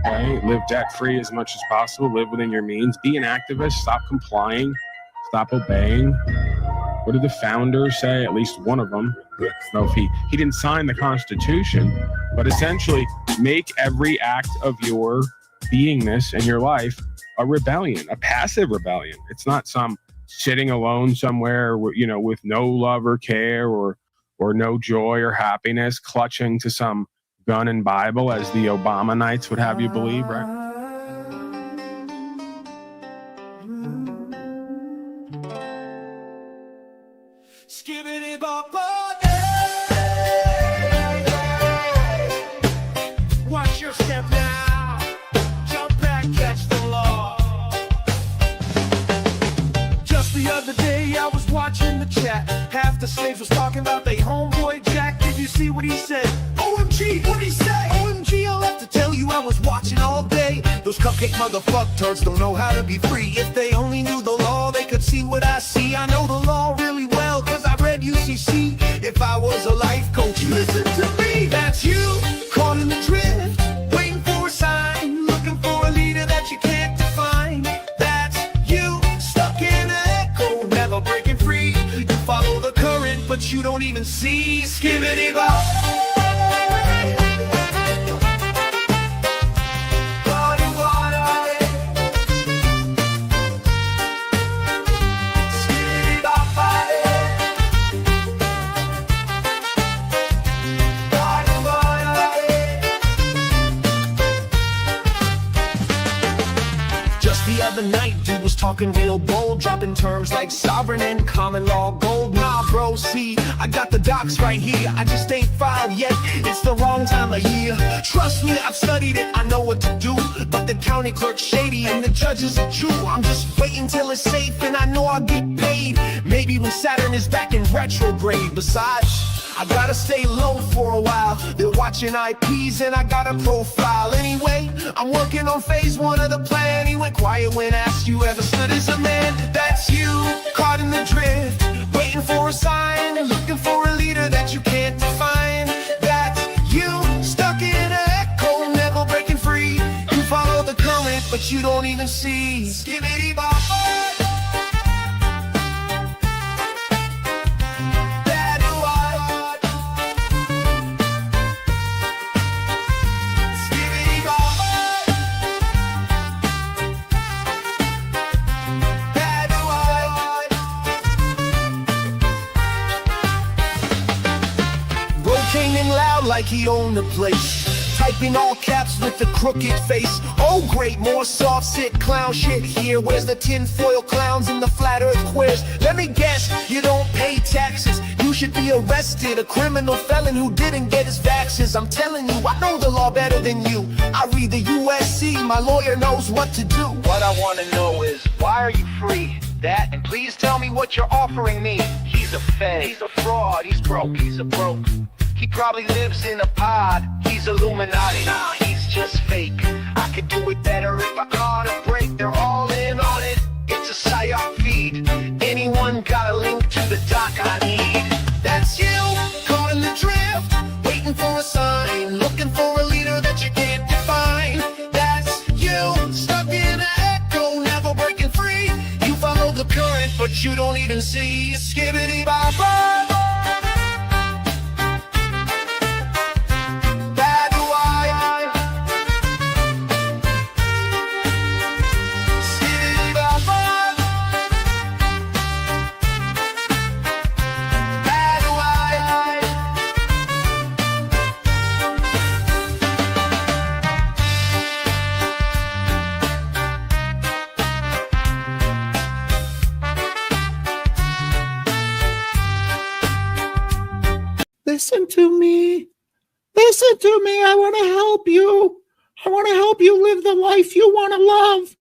right? Live debt-free as much as possible, live within your means, be an activist, stop complying, stop obeying. What did the founders say? At least one of them. I don't know if he didn't sign the Constitution, but essentially make every act of your beingness and your life a rebellion, a passive rebellion. It's not some sitting alone somewhere, with no love or care or no joy or happiness, clutching to some gun and Bible, as the Obama Knights would have you believe, right? Watch your step now. Jump back, catch the law. Just the other day I was watching the chat. Half the slaves was talking about they homeboy Jack. Did you see what he said? OMG, what'd he say? OMG, I'll have to tell you, I was watching all day. Those cupcake motherfuck turds don't know how to be free. If they only knew the law, they could see what I see. I know the law really well, cause I read UCC. If I was a life coach, listen to me. That's you, caught in the drift, waiting for a sign, looking for a leader that you can't define. That's you, stuck in an echo, never breaking free. You follow the current, but you don't even see. Skibbity-bop. The night dude was talking real bold, dropping terms like sovereign and common law gold. Nah bro, see, I got the docs right here, I just ain't filed yet, it's the wrong time of year. Trust me, I've studied it, I know what to do, but the county clerk's shady and the judge is a Jew. I'm just waiting till it's safe and I know I'll get paid, maybe when Saturn is back in retrograde. Besides, I gotta stay low for a while. They're watching IPs and I got a profile. Anyway, I'm working on phase 1 of the plan. He went quiet when asked, you ever stood as a man? That's you, caught in the drift, waiting for a sign, looking for a leader that you can't define. That's you, stuck in an echo, never breaking free. You follow the current, but you don't even see. Skibbity-bop. came in loud like he owned the place. Typing all caps with the crooked face. Oh great, more soft sit clown shit here. Where's the tinfoil clowns and the flat earth queers? Let me guess, you don't pay taxes. You should be arrested, a criminal felon who didn't get his vaxes. I'm telling you, I know the law better than you. I read the USC, my lawyer knows what to do. What I want to know is, why are you free? That, and please tell me what you're offering me. He's a fed, he's a fraud, he's broke, he's a broke. He probably lives in a pod, he's Illuminati. Nah, he's just fake. I could do it better if I caught a break. They're all in on it, it's a psyop feed. Anyone got a link to the doc I need? That's you, caught in the drift, waiting for a sign, looking for a leader that you can't define. That's you, stuck in an echo, never breaking free. You follow the current, but you don't even see. Skibbity bop bop. Listen to me. Listen to me. I want to help you. I want to help you live the life you want to love.